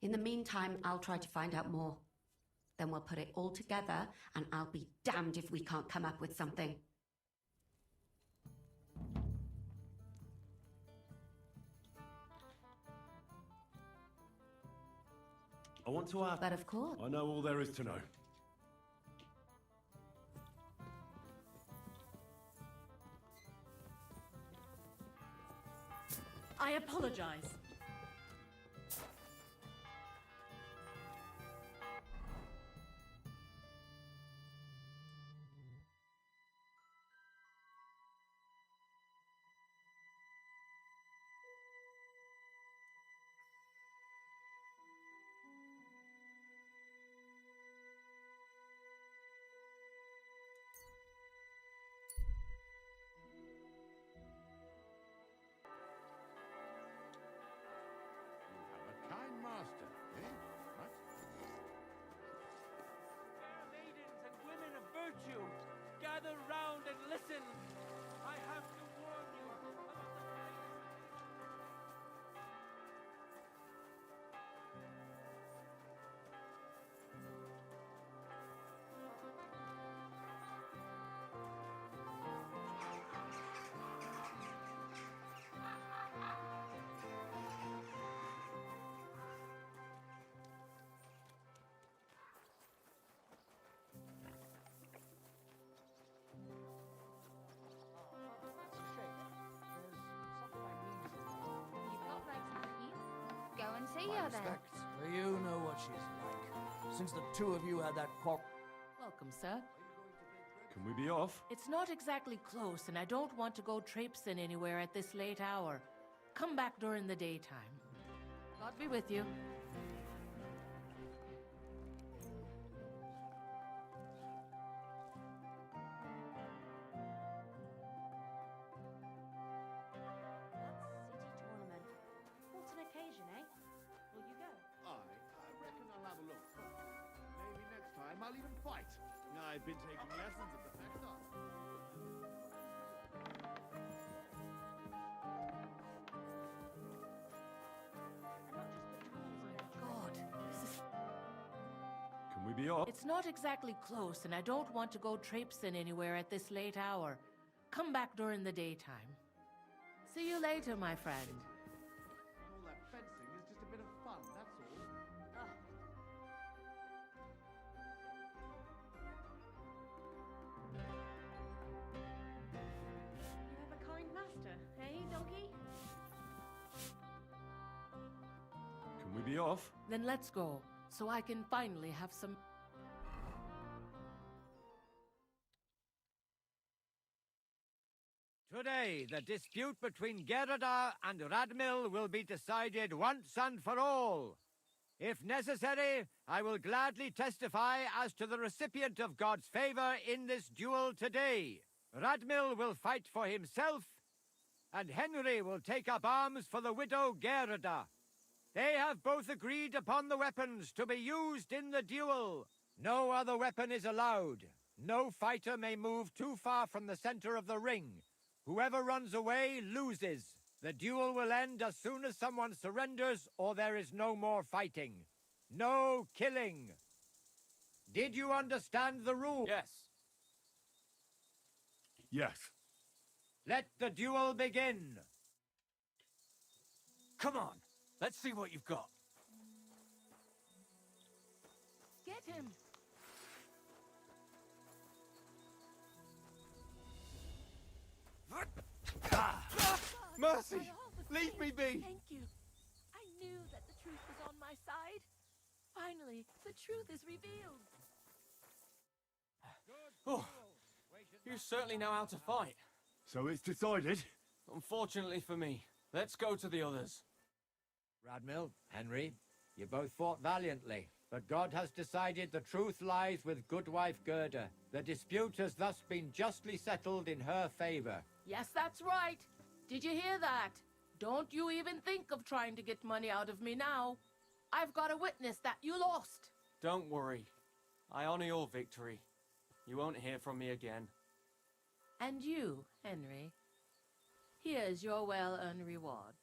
In the meantime, I'll try to find out more. Then we'll put it all together, and I'll be damned if we can't come up with something. I want to ask... But of course. I know all there is to know. I apologize. Kind master, eh? What? Fair maidens and women of virtue, gather round and listen. I have to warn you about the and see My her then. respects. You know what she's like. Since the two of you had that quarrel. Welcome, sir. Can we be off? It's not exactly close, and I don't want to go traipsing anywhere at this late hour. Come back during the daytime. God be with you. What an occasion, eh? Will you go? I reckon I'll have a look. Maybe next time I'll even fight. I've been taking lessons at the Factor. God, this is... Can we be off? It's not exactly close, and I don't want to go traipsing anywhere at this late hour. Come back during the daytime. See you later, my friend. All that fencing is just a bit of fun, that's all. You have a kind master, eh, doggy? Can we be off? Then let's go, so I can finally have some... Today, the dispute between Gerda and Radmil will be decided once and for all. If necessary, I will gladly testify as to the recipient of God's favor in this duel today. Radmil will fight for himself, and Henry will take up arms for the widow Gerda. They have both agreed upon the weapons to be used in the duel. No other weapon is allowed. No fighter may move too far from the center of the ring. Whoever runs away loses. The duel will end as soon as someone surrenders or there is no more fighting. No killing. Did you understand the rule? Yes. Yes. Let the duel begin. Come on, let's see what you've got. Get him! Mercy! Leave me be! Thank you. I knew that the truth was on my side. Finally, the truth is revealed. Oh, you certainly know how to fight. So it's decided? Unfortunately for me. Let's go to the others. Radmil, Henry, you both fought valiantly, but God has decided the truth lies with good wife Gerda. The dispute has thus been justly settled in her favor. Yes, that's right. Did you hear that? Don't you even think of trying to get money out of me now. I've got a witness that you lost. Don't worry. I honor your victory. You won't hear from me again. And you, Henry, here's your well-earned reward.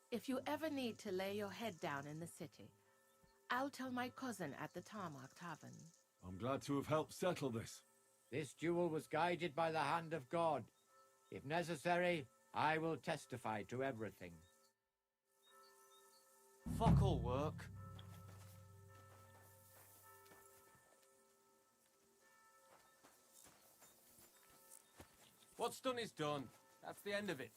If you ever need to lay your head down in the city, I'll tell my cousin at the Tarmac Tavern. I'm glad to have helped settle this. This duel was guided by the hand of God. If necessary, I will testify to everything. Fuck all work. What's done is done. That's the end of it.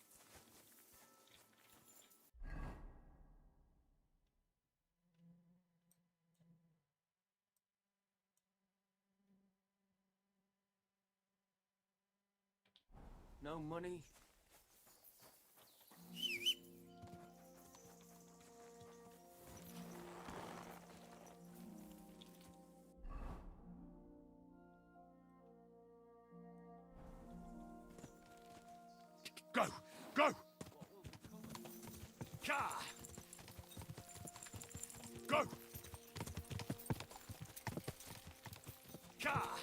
No money. Go! Go! Ka! Go! Ka!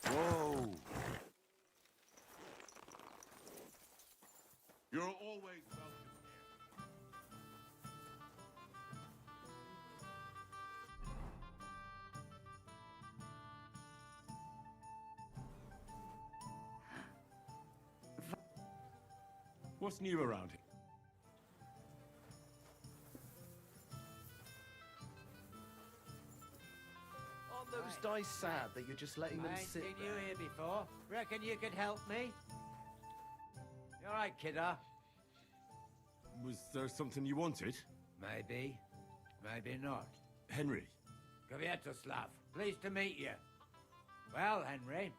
Whoa! You're always welcome here. What's new around here? On those die sad that you're just letting them I ain't sit seen there. you here before. Reckon you could help me? You all right, kidder? Was there something you wanted? Maybe. Maybe not. Henry. Kovietoslav, pleased to meet you. Well, Henry,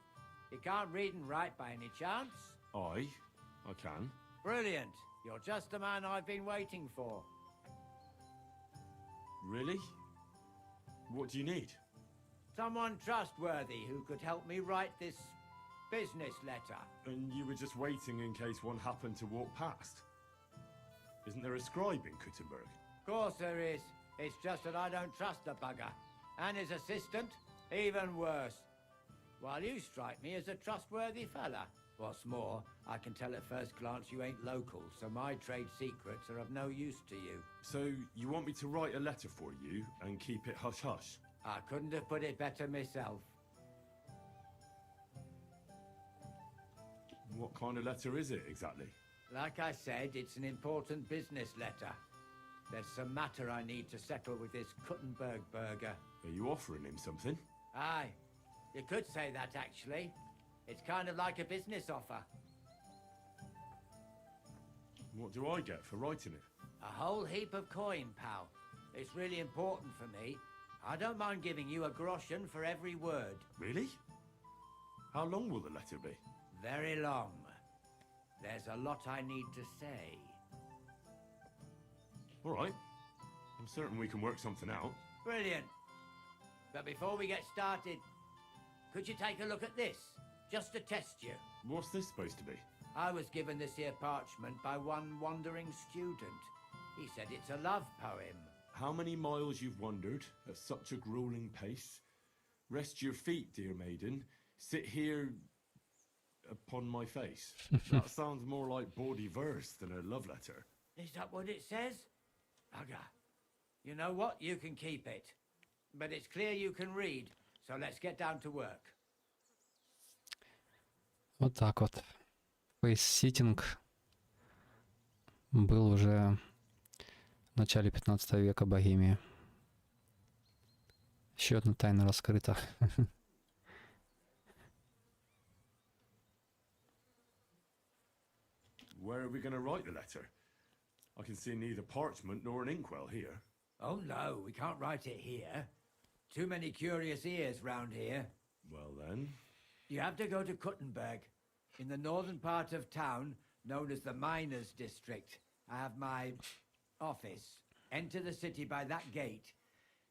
you can't read and write by any chance? I can. Brilliant. You're just the man I've been waiting for. Really? What do you need? Someone trustworthy who could help me write this business letter. And you were just waiting in case one happened to walk past? Isn't there a scribe in Kuttenberg? Of course there is. It's just that I don't trust the bugger. And his assistant, even worse. While you strike me as a trustworthy fella. What's more, I can tell at first glance you ain't local, so my trade secrets are of no use to you. So, you want me to write a letter for you and keep it hush-hush? I couldn't have put it better myself. What kind of letter is it, exactly? Like I said, it's an important business letter. There's some matter I need to settle with this Kuttenberg burger. Are you offering him something? Aye. You could say that, actually. It's kind of like a business offer. What do I get for writing it? A whole heap of coin, pal. It's really important for me. I don't mind giving you a groschen for every word. Really? How long will the letter be? Very long. There's a lot I need to say. All right. I'm certain we can work something out. Brilliant. But before we get started, could you take a look at this? Just to test you. What's this supposed to be? I was given this here parchment by one wandering student. He said it's a love poem. How many miles you've wandered at such a grueling pace? Rest your feet, dear maiden. Sit here upon my face. That sounds more like bawdy verse than a love letter. Is that what it says? Bugger. You know what? You can keep it. But it's clear you can read, so let's get down to work. Вот так вот. Фейс-ситинг был уже в начале 15 века Богемии. Еще одна тайна раскрыта. Where are we going to write the letter? I can see neither parchment nor an inkwell here. Oh no, we can't write it here. Too many curious ears round here. Well then. You have to go to Kuttenberg, in the northern part of town, known as the Miners' District. I have my office. Enter the city by that gate.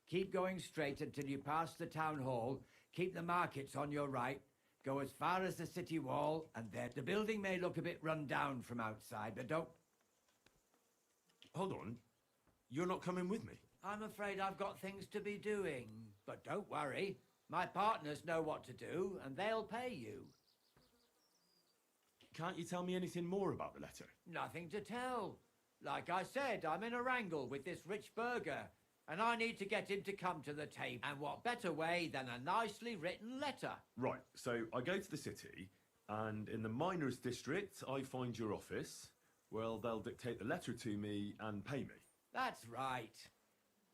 Keep going straight until you pass the town hall. Keep the markets on your right. Go as far as the city wall, and there. The building may look a bit run down from outside, but don't... Hold on. You're not coming with me? I'm afraid I've got things to be doing. But don't worry. My partners know what to do, and they'll pay you. Can't you tell me anything more about the letter? Nothing to tell. Like I said, I'm in a wrangle with this rich burger, and I need to get him to come to the table. And what better way than a nicely written letter? Right, so I go to the city, and in the miners' district, I find your office. Well, they'll dictate the letter to me and pay me. That's right.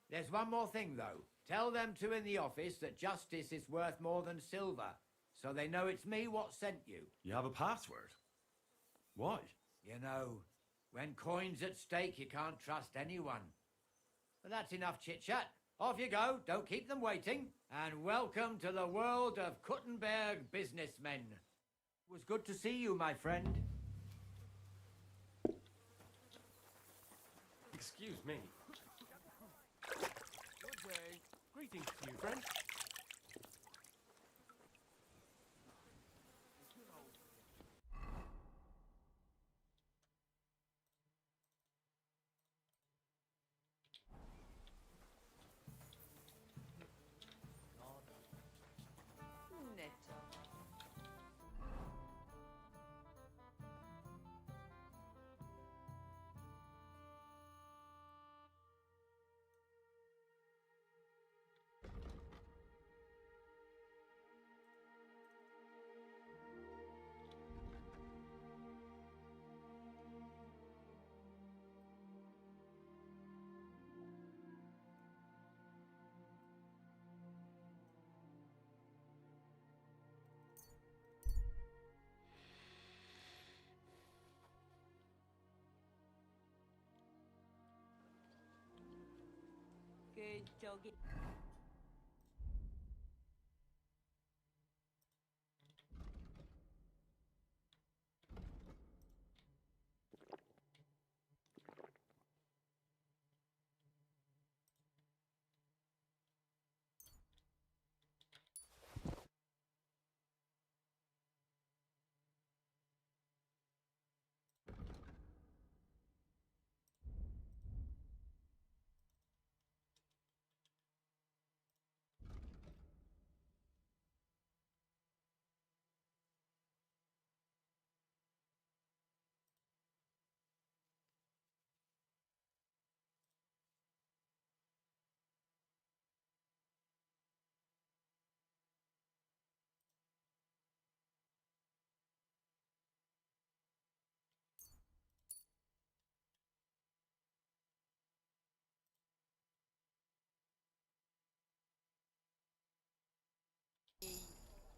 There's one more thing, though. Tell them two in the office that justice is worth more than silver, so they know it's me what sent you. You have a password? Why? You know, when coin's at stake, you can't trust anyone. But that's enough chit-chat. Off you go, don't keep them waiting. And welcome to the world of Kuttenberg businessmen. It was good to see you, my friend. Excuse me. Good day. Greetings to you, friend. Good jogging.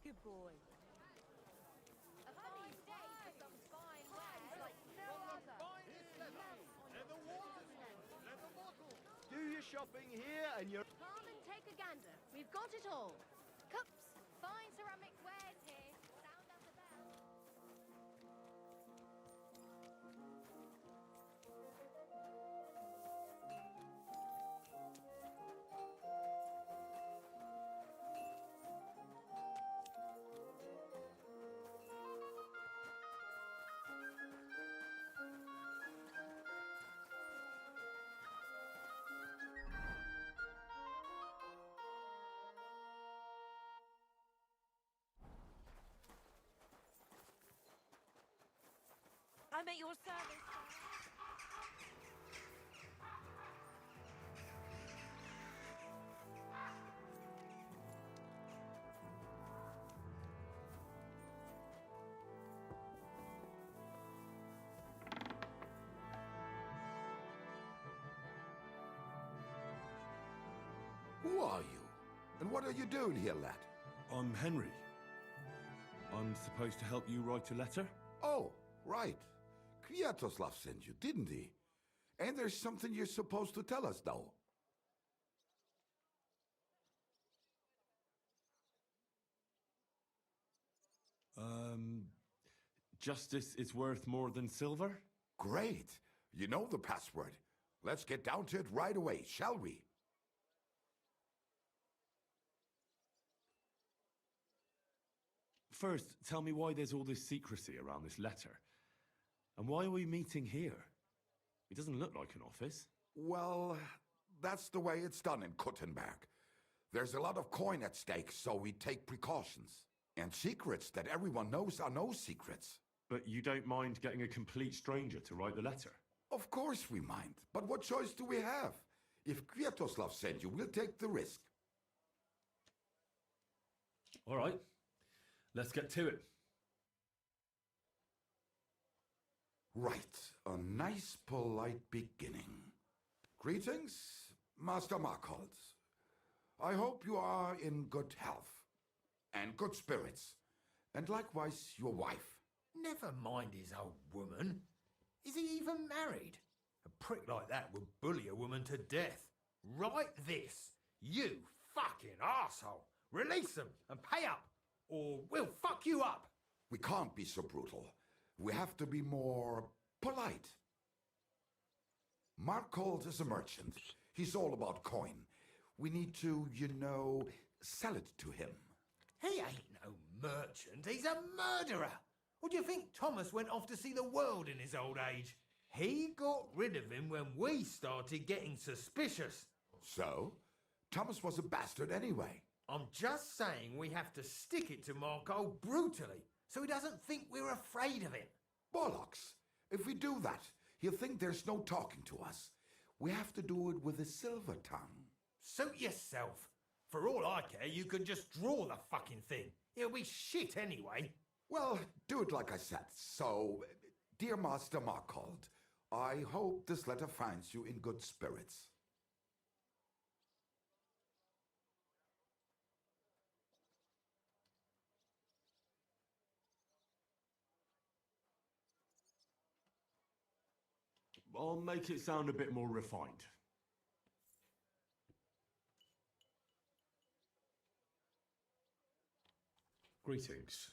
Good boy. A funny day for some fine wares like no other. Leather waters, leather bottles. Do your shopping here and you're... Come and take a gander. We've got it all. Cups, fine ceramic wares here. Sound out the bell. I'm at your service. Who are you? And what are you doing here, lad? I'm Henry. I'm supposed to help you write a letter? Oh, right. Kwiatoslav sent you, didn't he? And there's something you're supposed to tell us, though. Justice is worth more than silver? Great. You know the password. Let's get down to it right away, shall we? First, tell me why there's all this secrecy around this letter. And why are we meeting here? It doesn't look like an office. Well, that's the way it's done in Kuttenberg. There's a lot of coin at stake, so we take precautions. And secrets that everyone knows are no secrets. But you don't mind getting a complete stranger to write the letter? Of course we mind. But what choice do we have? If Kwiatoslav sent you, we'll take the risk. All right. Let's get to it. Right. A nice, polite beginning. Greetings, Master Markhold. I hope you are in good health. And good spirits. And likewise your wife. Never mind his old woman. Is he even married? A prick like that would bully a woman to death. Write this. You fucking arsehole. Release them and pay up, or we'll fuck you up. We can't be so brutal. We have to be more polite. Markhold is a merchant. He's all about coin. We need to, sell it to him. He ain't no merchant. He's a murderer. Or do you think Thomas went off to see the world in his old age? He got rid of him when we started getting suspicious. So? Thomas was a bastard anyway. I'm just saying we have to stick it to Markhold brutally, so he doesn't think we're afraid of him. Bollocks! If we do that, he'll think there's no talking to us. We have to do it with a silver tongue. Suit yourself. For all I care, you can just draw the fucking thing. It'll be shit anyway. Well, do it like I said. So, dear Master Markhold, I hope this letter finds you in good spirits. I'll make it sound a bit more refined. Greetings.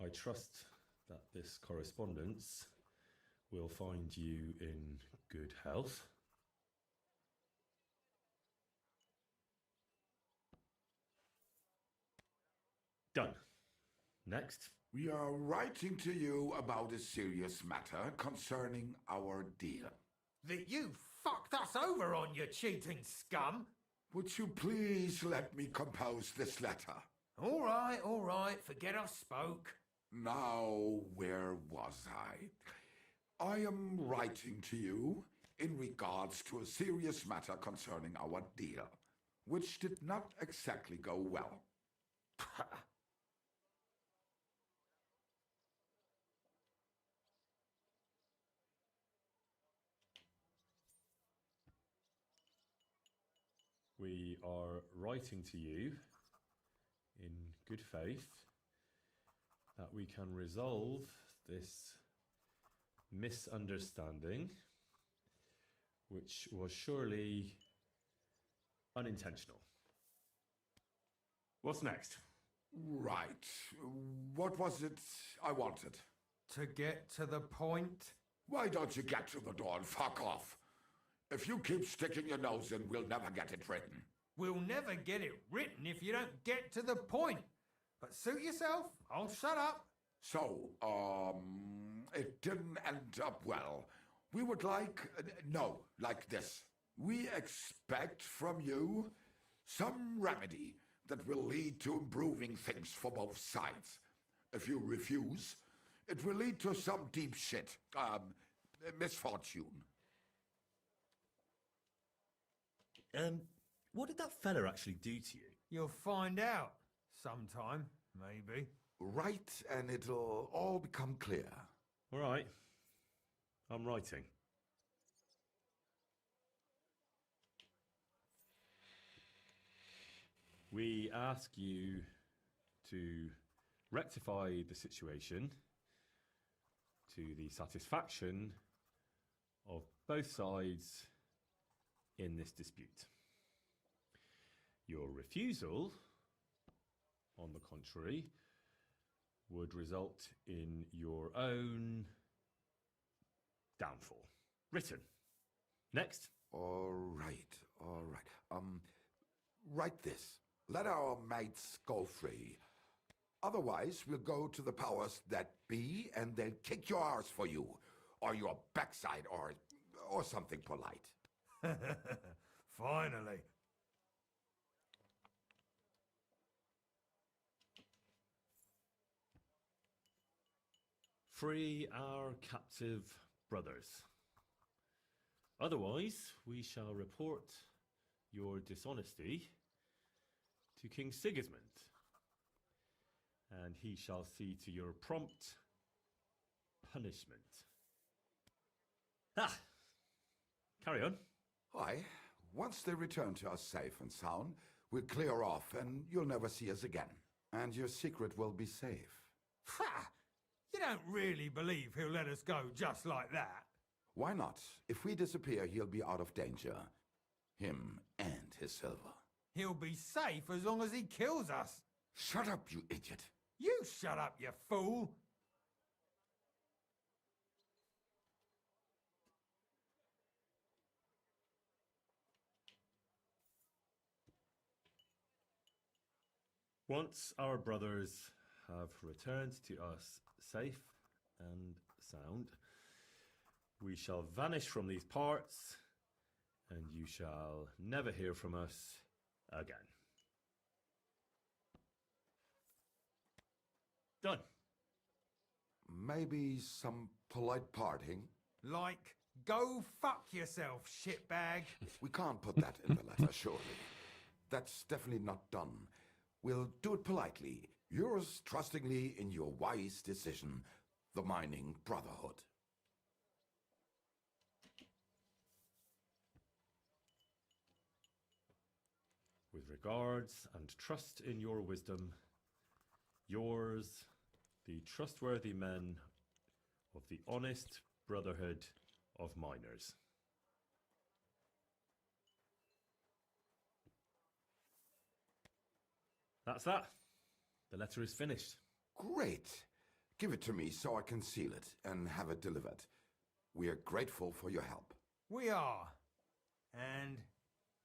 I trust that this correspondence will find you in good health. Done. Next. We are writing to you about a serious matter concerning our deal. That you fucked us over on, you cheating scum! Would you please let me compose this letter? All right, forget I spoke. Now, where was I? I am writing to you in regards to a serious matter concerning our deal, which did not exactly go well. We are writing to you in good faith that we can resolve this misunderstanding, which was surely unintentional. What's next? Right. What was it I wanted? To get to the point? Why don't you get to the door and fuck off? If you keep sticking your nose in, we'll never get it written. We'll never get it written if you don't get to the point. But suit yourself, I'll shut up. So, it didn't end up well. We would like this. We expect from you some remedy that will lead to improving things for both sides. If you refuse, it will lead to some deep shit, misfortune. What did that fella actually do to you? You'll find out. Sometime, maybe. Write and it'll all become clear. All right. I'm writing. We ask you to rectify the situation to the satisfaction of both sides in this dispute. Your refusal, on the contrary, would result in your own downfall. Written. Next. All right. Write this. Let our mates go free. Otherwise, we'll go to the powers that be and they'll kick your arse for you. Or your backside, or something polite. Finally. Free our captive brothers. Otherwise, we shall report your dishonesty to King Sigismund, and he shall see to your prompt punishment. Carry on. Aye. Once they return to us safe and sound, we'll clear off and you'll never see us again. And your secret will be safe. Ha! You don't really believe he'll let us go just like that? Why not? If we disappear, he'll be out of danger. Him and his silver. He'll be safe as long as he kills us. Shut up, you idiot. You shut up, you fool. Once our brothers have returned to us safe and sound, we shall vanish from these parts, and you shall never hear from us again. Done. Maybe some polite parting? Like, go fuck yourself, shitbag. We can't put that in the letter, surely. That's definitely not done. We'll do it politely. Yours trustingly in your wise decision, the Mining Brotherhood. With regards and trust in your wisdom, yours, the trustworthy men of the honest Brotherhood of Miners. That's that. The letter is finished. Great. Give it to me so I can seal it and have it delivered. We are grateful for your help. We are. And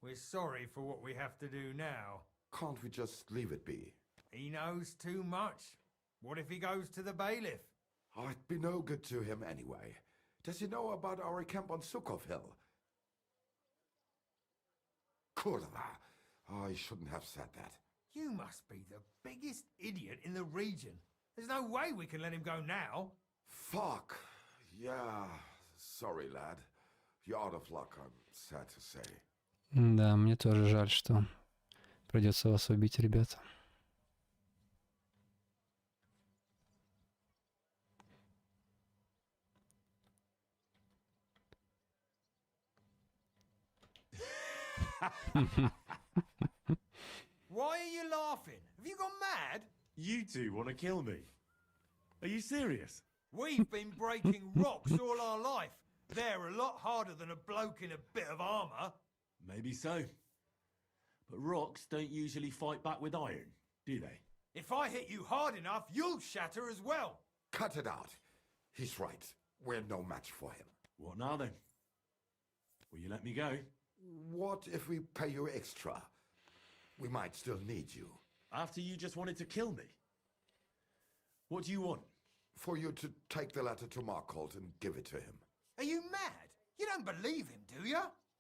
we're sorry for what we have to do now. Can't we just leave it be? He knows too much. What if he goes to the bailiff? I'd be no good to him anyway. Does he know about our camp on Sukov Hill? Kurva. I shouldn't have said that. You must be the biggest idiot in the region. There's no way we can let him go now. Fuck. Yeah. Sorry, lad. You're out of luck, I'm sad to say. Да, мне тоже жаль, что придется вас убить, ребята. Why are you laughing? Have you gone mad? You two want to kill me? Are you serious? We've been breaking rocks all our life. They're a lot harder than a bloke in a bit of armour. Maybe so. But rocks don't usually fight back with iron, do they? If I hit you hard enough, you'll shatter as well. Cut it out. He's right. We're no match for him. What now then? Will you let me go? What if we pay you extra? We might still need you. After you just wanted to kill me? What do you want? For you to take the letter to Markholt and give it to him. Are you mad? You don't believe him, do you?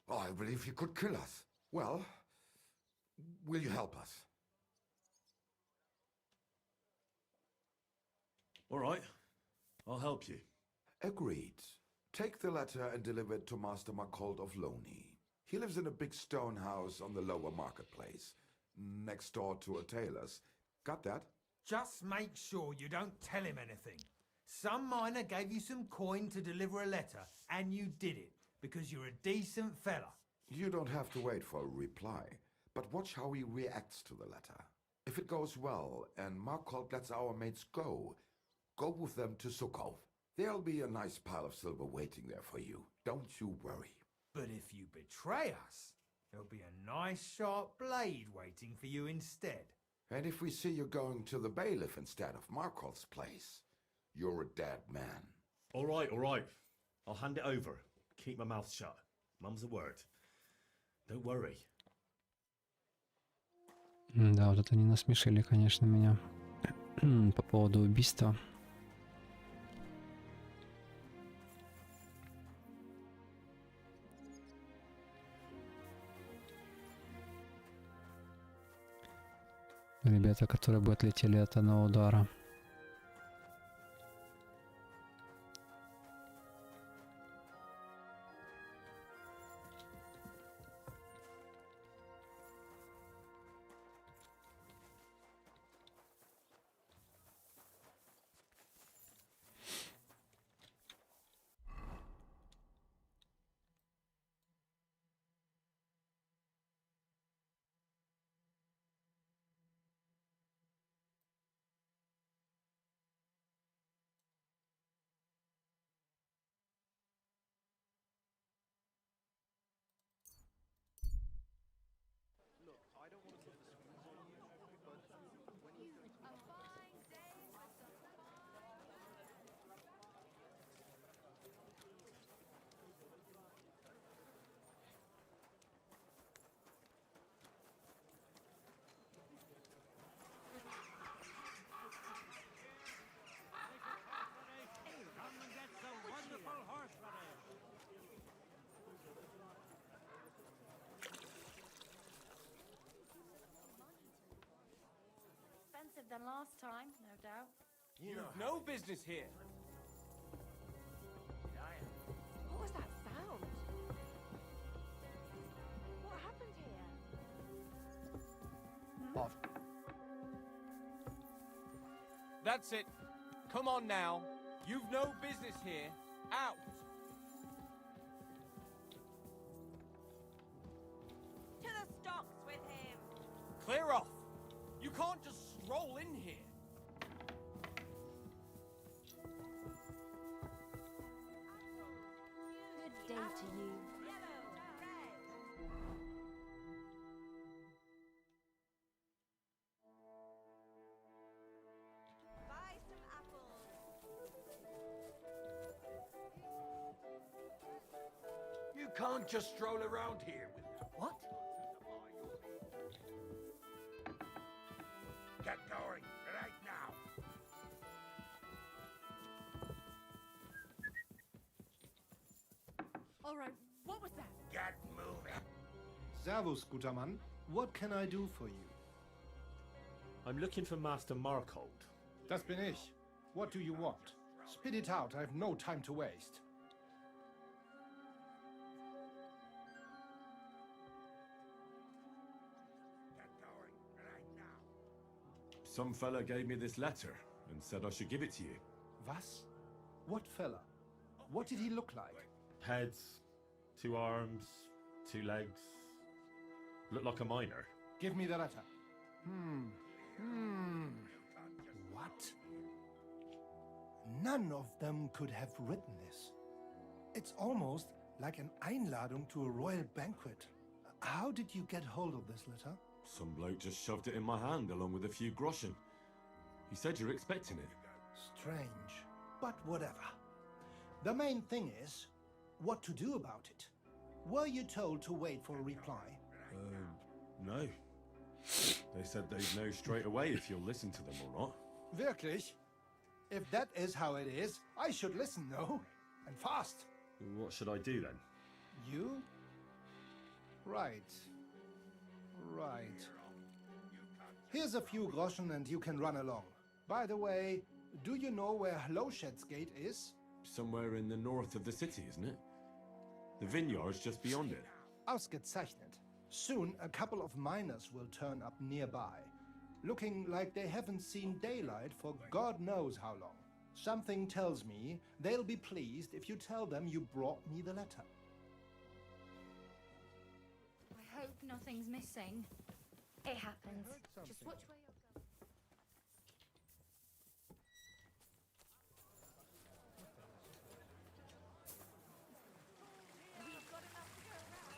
I believe he could kill us. Well, will you help us? All right. I'll help you. Agreed. Take the letter and deliver it to Master Markholt of Loney. He lives in a big stone house on the lower marketplace, next door to a tailor's. Got that? Just make sure you don't tell him anything. Some miner gave you some coin to deliver a letter, and you did it, because you're a decent fella. You don't have to wait for a reply, but watch how he reacts to the letter. If it goes well, and Markholt lets our mates go with them to Sukov. There'll be a nice pile of silver waiting there for you. Don't you worry. But if you betray us, there'll be a nice sharp blade waiting for you instead. And if we see you going to the bailiff instead of Markholt's place, you're a dead man. All right, all right. I'll hand it over. Keep my mouth shut. Mum's a word. Don't worry. Да, вот это они насмешили, конечно, меня по поводу убийства. Ребята, которые бы отлетели от одного удара. Than last time, no doubt. You've no business here. What was that sound? What happened here? That's it. Come on now. You've no business here. Out. To the stocks with him. Clear off. You can't just stroll in here. Good day to you. can't just stroll around here with... What? Get going, right now. All right, what was that? Get moving. Servus, guter Mann. What can I do for you? I'm looking for Master Markold. Das bin ich. What do you want? Spit it out, I have no time to waste. Get going, right now. Some fella gave me this letter and said I should give it to you. Was? What fella? What did he look like? Heads, 2 arms, 2 legs. Looked like a miner. Give me the letter. What? None of them could have written this. It's almost like an Einladung to a royal banquet. How did you get hold of this letter? Some bloke just shoved it in my hand along with a few groschen. He said you're expecting it. Strange, but whatever. The main thing is, what to do about it. Were you told to wait for a reply? No. They said they'd know straight away if you'll listen to them or not. Wirklich? If that is how it is, I should listen, no? And fast. What should I do then? You? Right. Right. Here's a few groschen and you can run along. By the way, do you know where Lowshed's Gate is? Somewhere in the north of the city, isn't it? The vineyard's just beyond it. Ausgezeichnet. Soon a couple of miners will turn up nearby, looking like they haven't seen daylight for God knows how long. Something tells me they'll be pleased if you tell them you brought me the letter. I hope nothing's missing. It happens. Just watch where you're going. We've got enough to go around.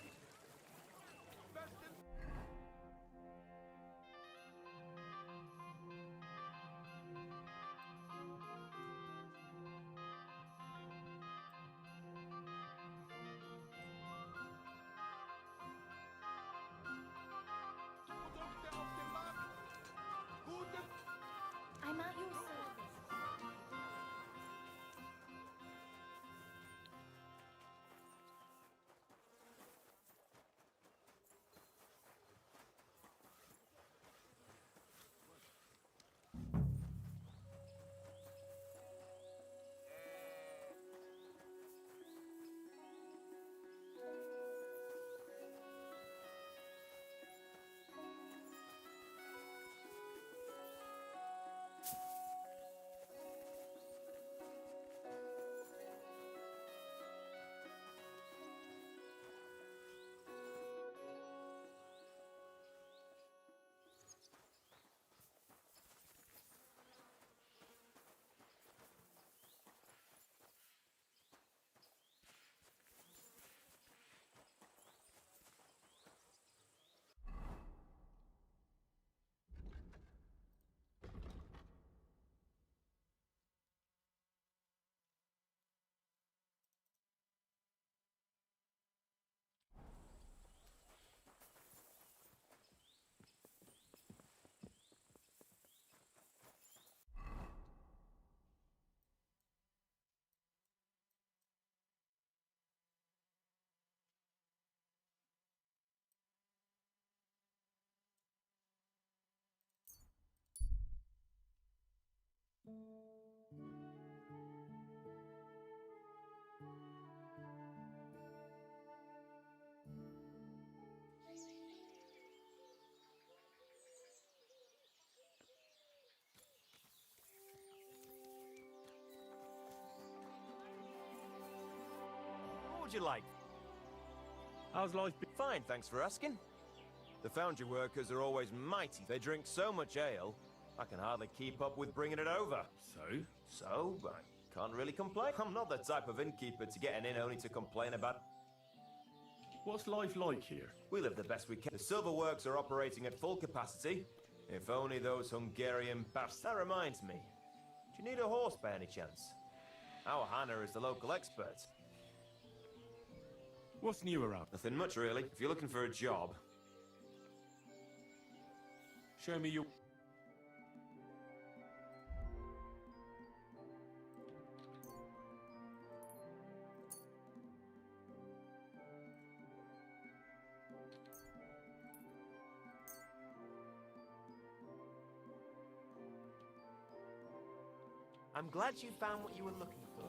I'm at your service. What would you like? How's life been? Fine, thanks for asking. The foundry workers are always mighty. They drink so much ale, I can hardly keep up with bringing it over. So, I can't really complain. I'm not the type of innkeeper to get an inn only to complain about... What's life like here? We live the best we can. The silver works are operating at full capacity. If only those Hungarian bastards... That reminds me. Do you need a horse by any chance? Our Hannah is the local expert. What's new around? Nothing much, really. If you're looking for a job... Show me your... I'm glad you found what you were looking for.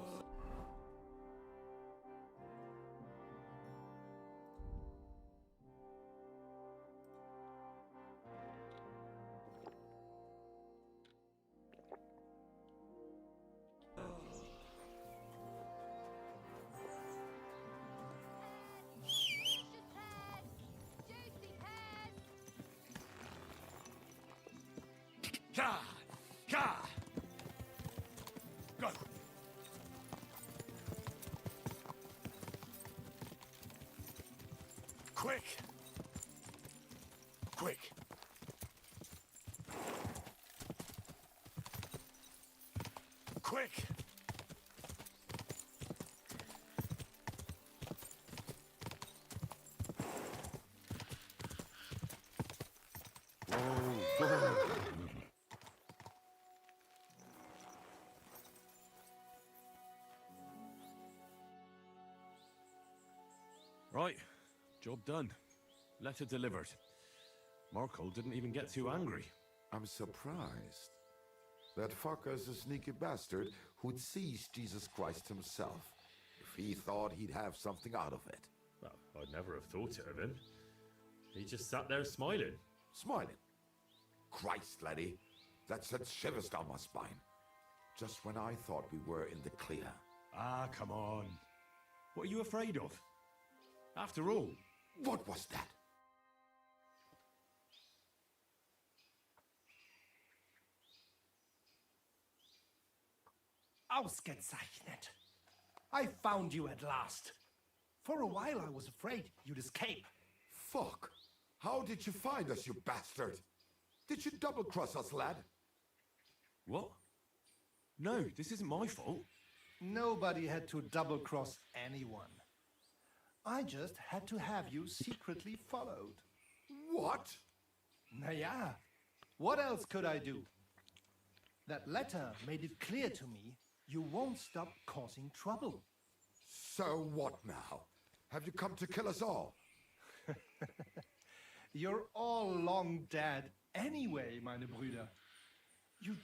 Go! Quick! Quick! Quick! Right, job done. Letter delivered. Markle didn't even get too angry. I'm surprised. That fucker's a sneaky bastard who'd seize Jesus Christ himself if he thought he'd have something out of it. Well, I'd never have thought it of him. He just sat there smiling. Smiling? Christ, laddie. That sent shivers down my spine. Just when I thought we were in the clear. Ah, come on. What are you afraid of? After all... What was that? Ausgezeichnet. I found you at last. For a while I was afraid you'd escape. Fuck. How did you find us, you bastard? Did you double-cross us, lad? What? No, this isn't my fault. Nobody had to double-cross anyone. I just had to have you secretly followed. What? Naja, what else could I do? That letter made it clear to me you won't stop causing trouble. So what now? Have you come to kill us all? You're all long dead anyway, meine Brüder. You...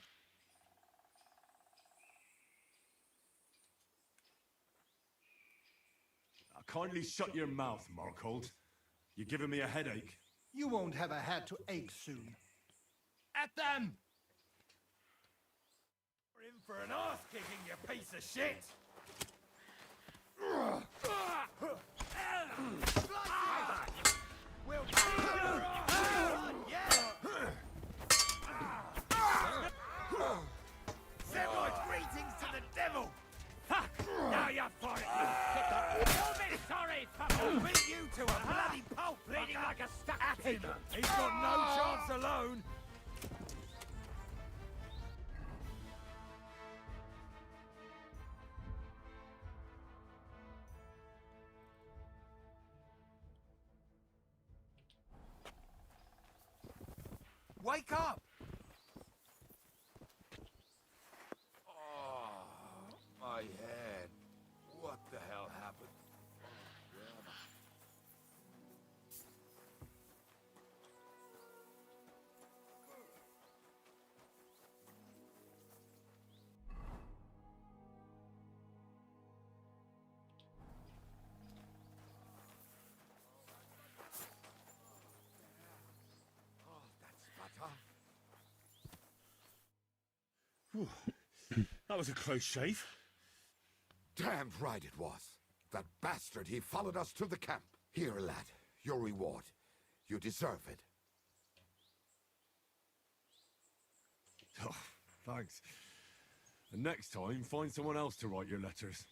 Kindly shut your mouth, Markhold. You're giving me a headache. You won't have a head to ache soon. At them! We're in for an arse-kicking, you piece of shit! We'll send my greetings to the devil! Fuck! Now you're for it, you kicker! You'll be sorry, fucker! Beat you to a bloody pulp, bleeding like a stuck pig! He's got no chance alone! Wake up! Oh, my head. What the hell happened? That was a close shave. Damned right it was. That bastard, he followed us to the camp. Here, lad, your reward. You deserve it. Oh, thanks. And next time, find someone else to write your letters.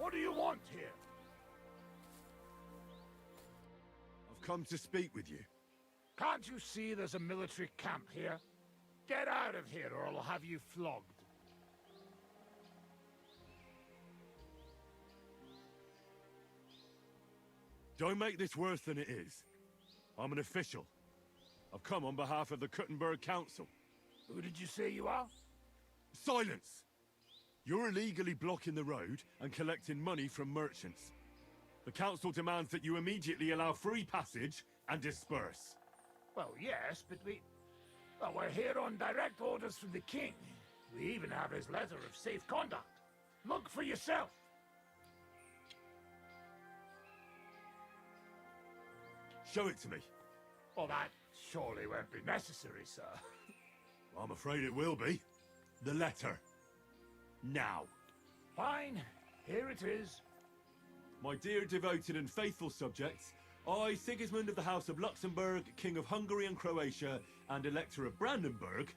What do you want here? I've come to speak with you. Can't you see there's a military camp here? Get out of here or I'll have you flogged. Don't make this worse than it is. I'm an official. I've come on behalf of the Kuttenberg Council. Who did you say you are? Silence! You're illegally blocking the road and collecting money from merchants. The council demands that you immediately allow free passage and disperse. Well, yes, but well, we're here on direct orders from the king. We even have his letter of safe conduct. Look for yourself. Show it to me. Well, that surely won't be necessary, sir. I'm afraid it will be. The letter. Now. Fine. Here it is. My dear devoted and faithful subjects, I, Sigismund of the House of Luxembourg, King of Hungary and Croatia, and Elector of Brandenburg...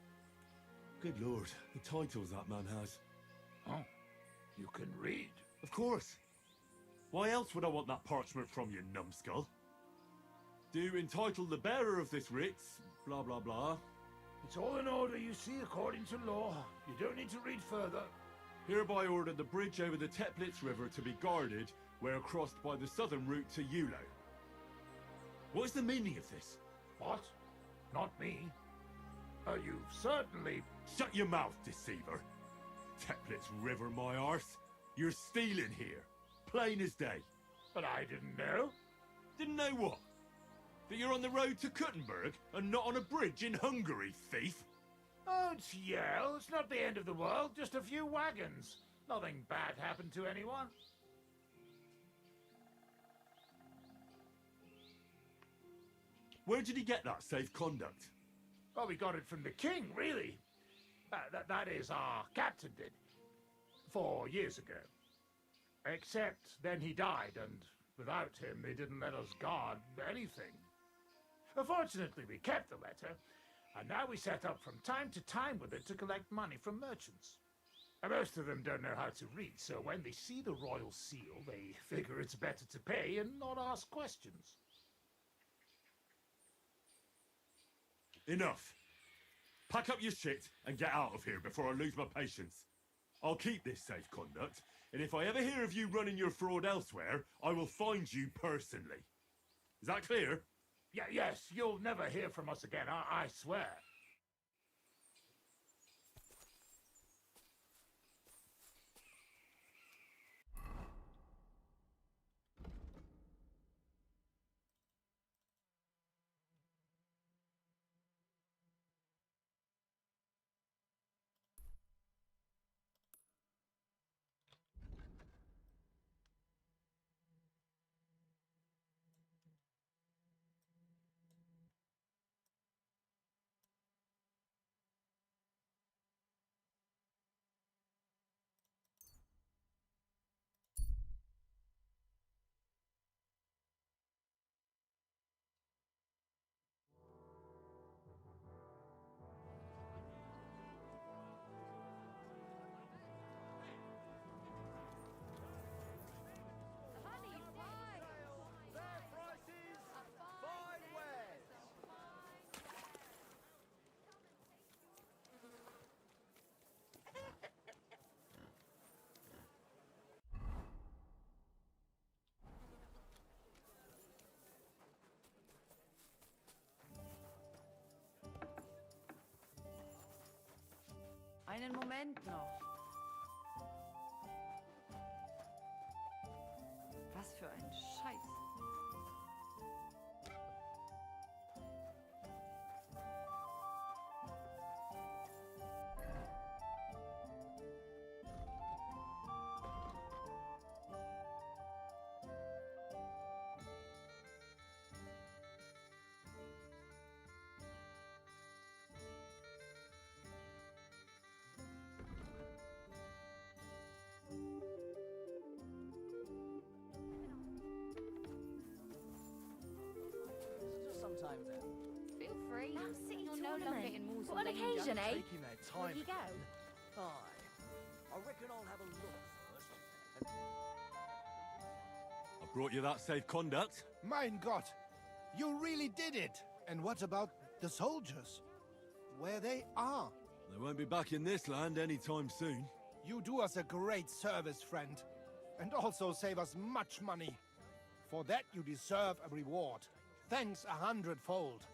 Good lord, the titles that man has. Oh, you can read? Of course. Why else would I want that parchment from you, numbskull? Do entitle the bearer of this writ, blah blah blah. It's all in order, you see, according to law. You don't need to read further. Hereby order the bridge over the Teplitz River to be guarded where crossed by the southern route to Yulo. What is the meaning of this? What? Not me. You've certainly... Shut your mouth, deceiver. Teplitz River, my arse. You're stealing here. Plain as day. But I didn't know. Didn't know what? That you're on the road to Kuttenberg and not on a bridge in Hungary, thief? Don't yell. It's not the end of the world. Just a few wagons. Nothing bad happened to anyone. Where did he get that safe conduct? Well, we got it from the king, really. That is, our captain did. 4 years ago. Except then he died, and without him, they didn't let us guard anything. Fortunately, we kept the letter, and now we set up from time to time with it to collect money from merchants. And most of them don't know how to read, so when they see the royal seal, they figure it's better to pay and not ask questions. Enough. Pack up your shit and get out of here before I lose my patience. I'll keep this safe conduct, and if I ever hear of you running your fraud elsewhere, I will find you personally. Is that clear? Yes, you'll never hear from us again, I swear. Einen Moment noch. Was für ein Scheiß. Sometimes Feel free. Now city You're no longer in tournament. Moore's What an danger. occasion, eh? taking their time. Where do you go? Aye. I reckon I'll have a look first. Brought you that safe conduct? Mein Gott! You really did it! And what about the soldiers? Where they are? They won't be back in this land anytime soon. You do us a great service, friend. And also save us much money. For that you deserve a reward. Thanks 100-fold.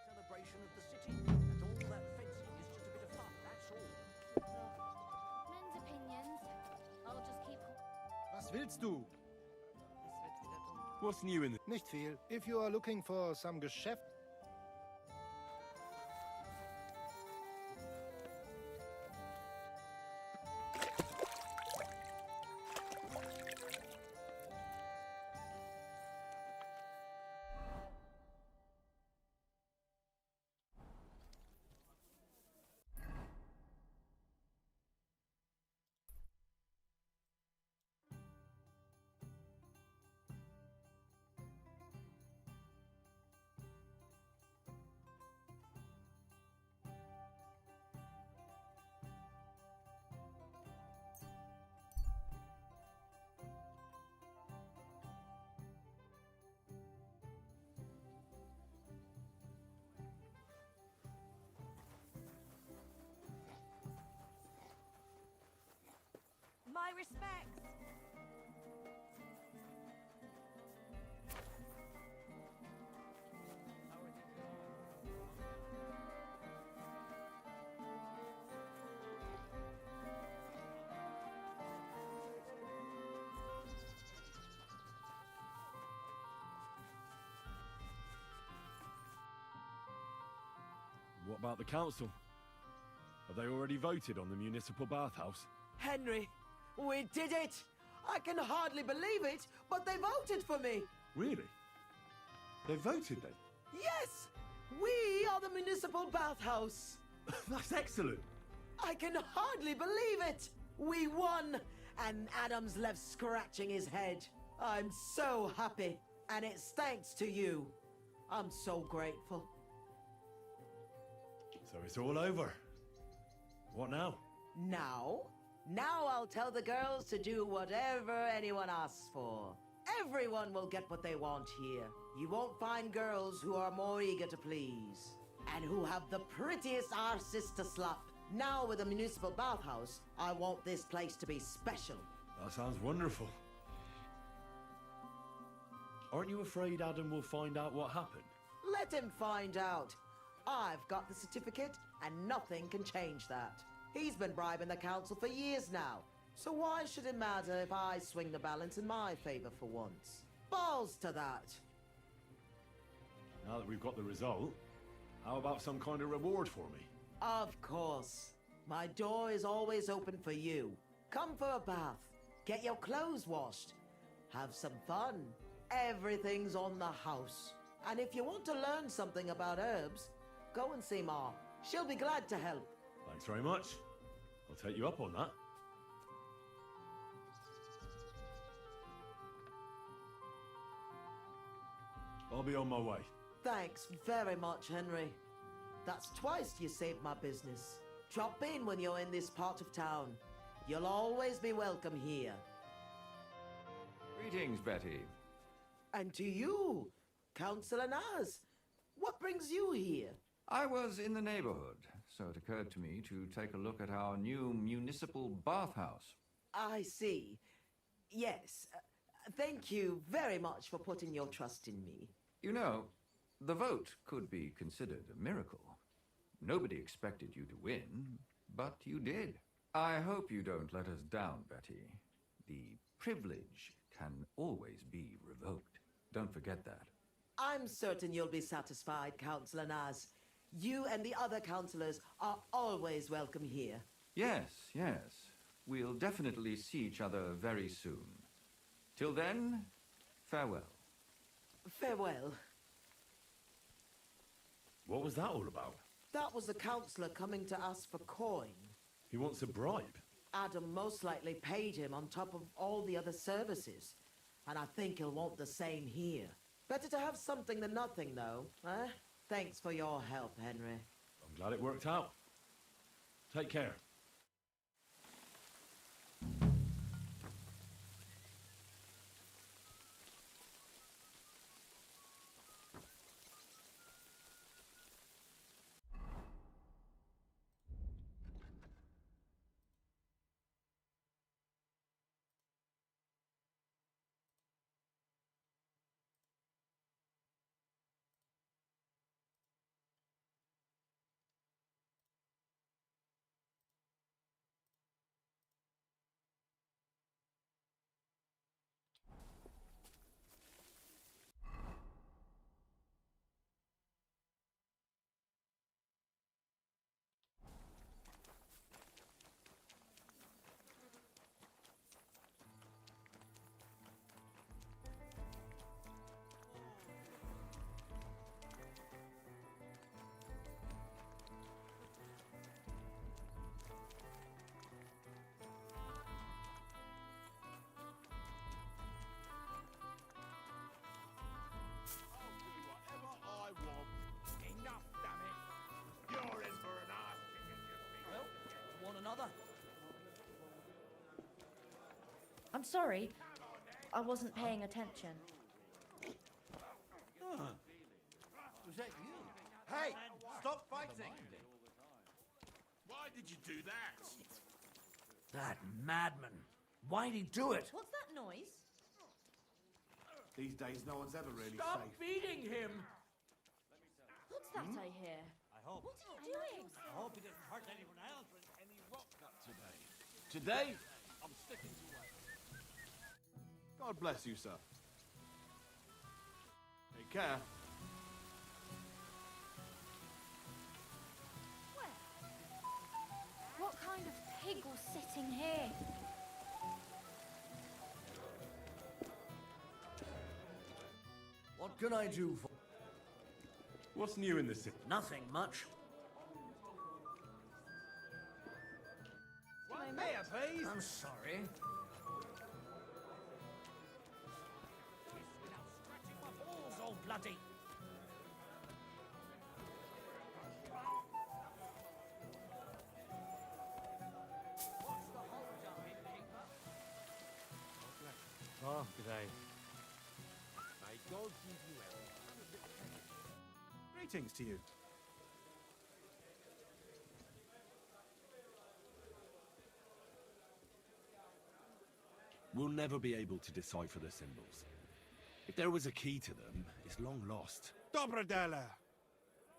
Celebration of the city, and all that fencing is just a bit of fun, that's all. Men's opinions. I'll just keep... Was willst du? What's new in the... Nicht viel. If you are looking for some Geschäft... My respects. What about the council? Have they already voted on the municipal bathhouse? Henry, we did it! I can hardly believe it, but they voted for me! Really? They voted then? Yes! We are the municipal bathhouse! That's excellent! I can hardly believe it! We won! And Adam's left scratching his head. I'm so happy, and it's thanks to you. I'm so grateful. So it's all over. What now? Now I'll tell the girls to do whatever anyone asks for. Everyone will get what they want here. You won't find girls who are more eager to please. And who have the prettiest arses to slap. Now with the municipal bathhouse, I want this place to be special. That sounds wonderful. Aren't you afraid Adam will find out what happened? Let him find out. I've got the certificate, and nothing can change that. He's been bribing the council for years now, so why should it matter if I swing the balance in my favor for once? Balls to that. Now that we've got the result, how about some kind of reward for me? Of course. My door is always open for you. Come for a bath. Get your clothes washed. Have some fun. Everything's on the house. And if you want to learn something about herbs, go and see Ma. She'll be glad to help. Thanks very much. I'll take you up on that. I'll be on my way. Thanks very much, Henry. That's twice you saved my business. Drop in when you're in this part of town. You'll always be welcome here. Greetings, Betty. And to you, Councillor Naz. What brings you here? I was in the neighborhood, so it occurred to me to take a look at our new municipal bathhouse. I see. Yes. Thank you very much for putting your trust in me. You know, the vote could be considered a miracle. Nobody expected you to win, but you did. I hope you don't let us down, Betty. The privilege can always be revoked. Don't forget that. I'm certain you'll be satisfied, Councillor Naz. You and the other councillors are always welcome here. Yes, yes. We'll definitely see each other very soon. Till then, farewell. Farewell. What was that all about? That was the councillor coming to ask for coin. He wants a bribe. Adam most likely paid him on top of all the other services. And I think he'll want the same here. Better to have something than nothing, though, eh? Thanks for your help, Henry. I'm glad it worked out. Take care. I'm sorry. I wasn't paying attention. Was that you? Hey, stop fighting! Why did you do that? That madman. Why'd he do it? What's that noise? These days, no one's ever really Stop safe. beating him! What's that I hear? I hope. What are you doing? I hope he doesn't hurt anyone else when any rock cut today. Today, I'm sticking to it. God bless you, sir. Take care. What kind of pig was sitting here? What can I do for... What's new in the city? Nothing much. One Mayor, please. I'm sorry. Without scratching my balls all bloody. Oh, g'day. May God give you health. Greetings to you. We'll never be able to decipher the symbols. If there was a key to them, it's long lost. Dobrodela.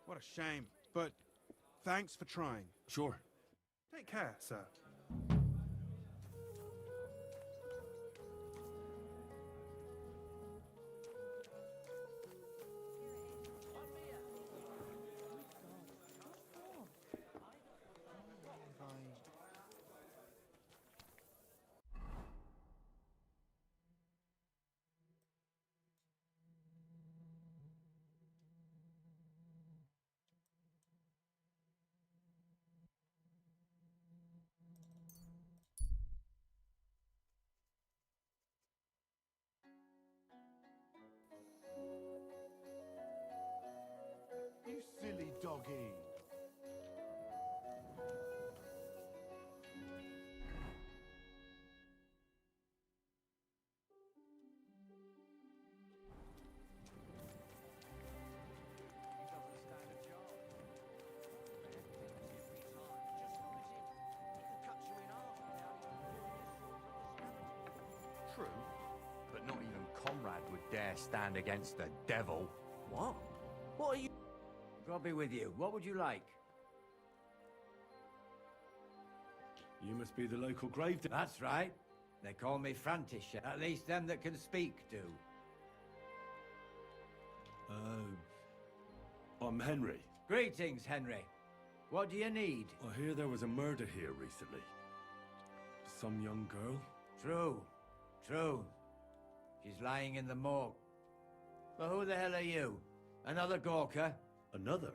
What a shame, but thanks for trying. Sure. Take care, sir. You silly doggy. True, but not even Comrade would dare stand against the devil. What? What are you... God be with you. What would you like? You must be the local grave. That's right. They call me Frantisher. At least them that can speak do. I'm Henry. Greetings, Henry. What do you need? I hear there was a murder here recently. Some young girl? True. True. She's lying in the morgue. But who the hell are you? Another Gawker? Another?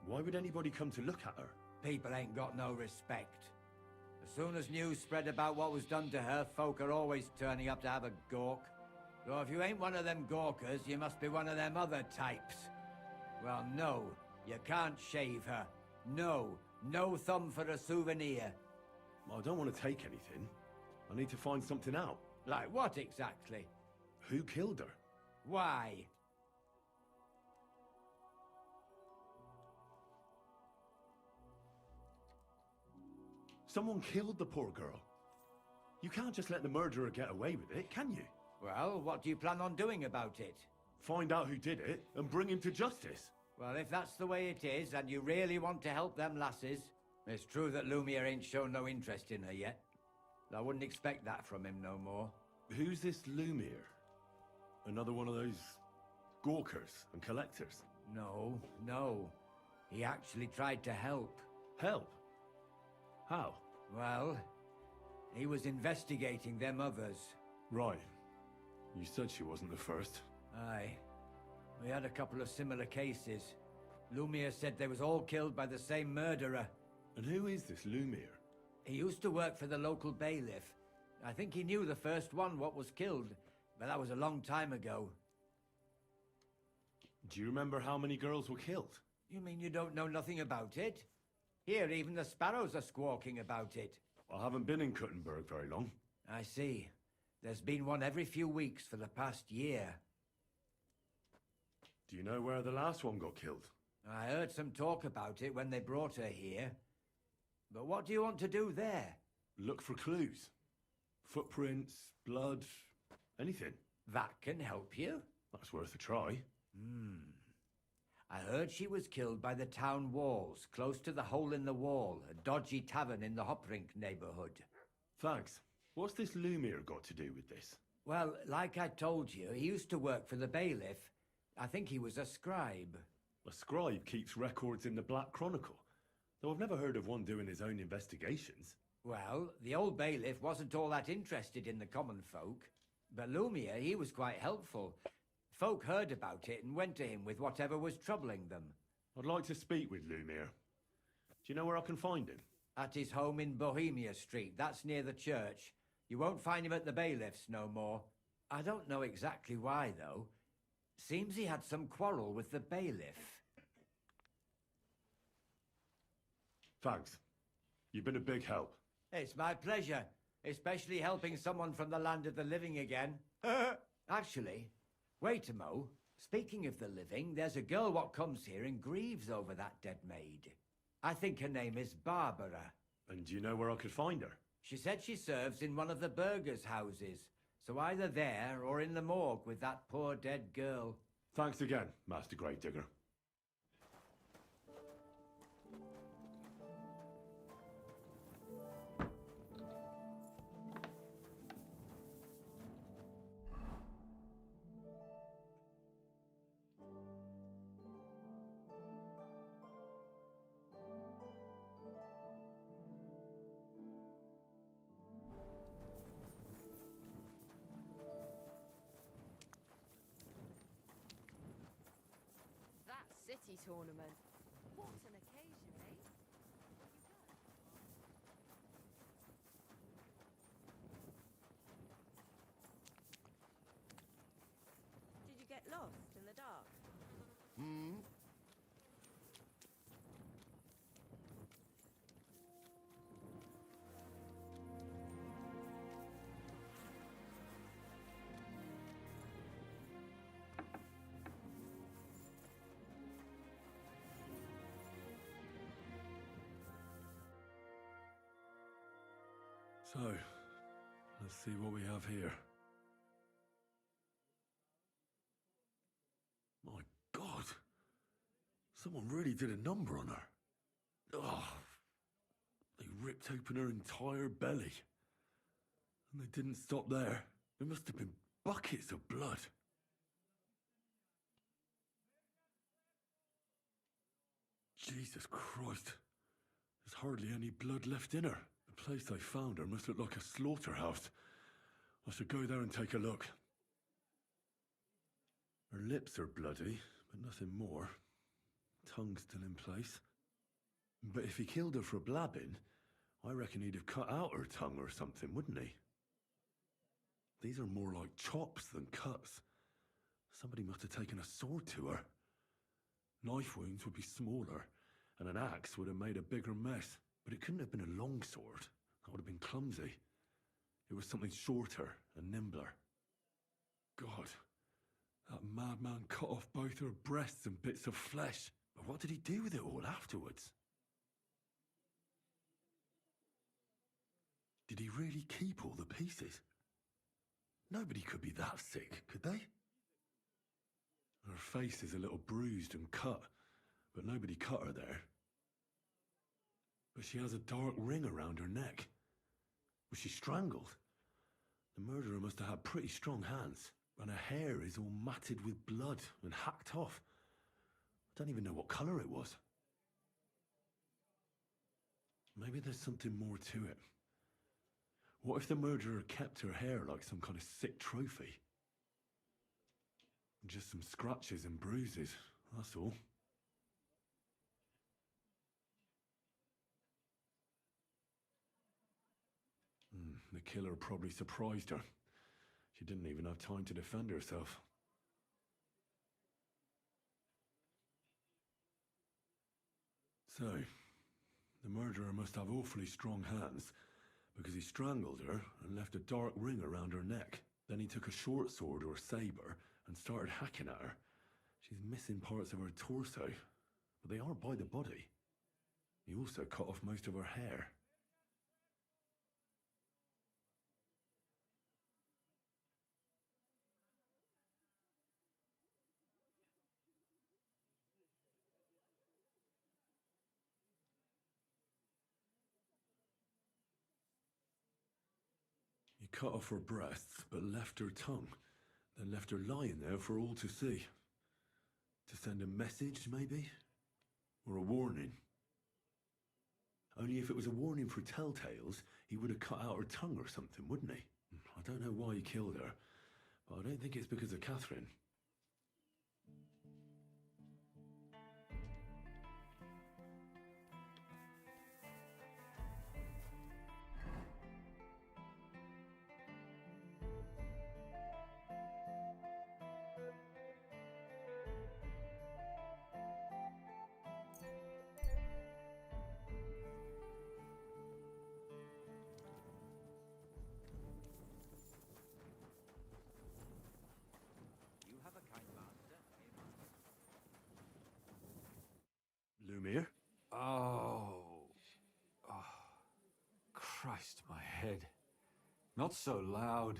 Why would anybody come to look at her? People ain't got no respect. As soon as news spread about what was done to her, folk are always turning up to have a gawk. So if you ain't one of them Gawkers, you must be one of them other types. Well, no, you can't shave her. No, no thumb for a souvenir. I don't want to take anything. I need to find something out. Like what exactly? Who killed her? Why? Someone killed the poor girl. You can't just let the murderer get away with it, can you? Well, what do you plan on doing about it? Find out who did it and bring him to justice. Well, if that's the way it is, and you really want to help them lasses, it's true that Lumiere ain't shown no interest in her yet. I wouldn't expect that from him no more. Who's this Lumiere? Another one of those gawkers and collectors? No, no. He actually tried to help. Help? How? Well, he was investigating them others. Right. You said she wasn't the first. Aye. We had a couple of similar cases. Lumiere said they was all killed by the same murderer. And who is this Lumiere? He used to work for the local bailiff. I think he knew the first one what was killed, but that was a long time ago. Do you remember how many girls were killed? You mean you don't know nothing about it? Here, even the sparrows are squawking about it. I haven't been in Kuttenberg very long. I see. There's been one every few weeks for the past year. Do you know where the last one got killed? I heard some talk about it when they brought her here. But what do you want to do there? Look for clues. Footprints, blood, anything. That can help you? That's worth a try. I heard she was killed by the town walls, close to the Hole in the Wall, a dodgy tavern in the Hoprink neighborhood. Thanks. What's this Lumiere got to do with this? Well, like I told you, he used to work for the bailiff. I think he was a scribe. A scribe keeps records in the Black Chronicle, though I've never heard of one doing his own investigations. Well, the old bailiff wasn't all that interested in the common folk. But Lumiere, he was quite helpful. Folk heard about it and went to him with whatever was troubling them. I'd like to speak with Lumiere. Do you know where I can find him? At his home in Bohemia Street. That's near the church. You won't find him at the bailiff's no more. I don't know exactly why, though. Seems he had some quarrel with the bailiff. Thanks. You've been a big help. It's my pleasure, especially helping someone from the land of the living again. Actually, wait a mo. Speaking of the living, there's a girl what comes here and grieves over that dead maid. I think her name is Barbara. And do you know where I could find her? She said she serves in one of the burgers' houses. So either there or in the morgue with that poor dead girl. Thanks again, Master Gravedigger. City tournament. What an occasion, eh? Did you get lost in the dark? So, let's see what we have here. My God! Someone really did a number on her. Oh, they ripped open her entire belly. And they didn't stop there. There must have been buckets of blood. Jesus Christ. There's hardly any blood left in her. The place I found her must look like a slaughterhouse. I should go there and take a look. Her lips are bloody, but nothing more. Tongue still in place. But if he killed her for blabbing, I reckon he'd have cut out her tongue or something, wouldn't he? These are more like chops than cuts. Somebody must have taken a sword to her. Knife wounds would be smaller, and an axe would have made a bigger mess. But it couldn't have been a long sword. That would have been clumsy. It was something shorter and nimbler. God, that madman cut off both her breasts and bits of flesh. But what did he do with it all afterwards? Did he really keep all the pieces? Nobody could be that sick, could they? Her face is a little bruised and cut, but nobody cut her there. But she has a dark ring around her neck. Was she strangled? The murderer must have had pretty strong hands, and her hair is all matted with blood and hacked off. I don't even know what colour it was. Maybe there's something more to it. What if the murderer kept her hair like some kind of sick trophy? Just some scratches and bruises, that's all. The killer probably surprised her. She didn't even have time to defend herself. So, the murderer must have awfully strong hands, Because he strangled her and left a dark ring around her neck. Then he took a short sword or saber and started hacking at her. She's missing parts of her torso, but they aren't by the body. He also cut off most of her hair. He cut off her breasts, but left her tongue, then left her lying there for all to see. To send a message, maybe? Or a warning? Only if it was a warning for telltales, he would have cut out her tongue or something, wouldn't he? I don't know why he killed her, but I don't think it's because of Catherine. Lumiere? Oh. Christ, my head. Not so loud.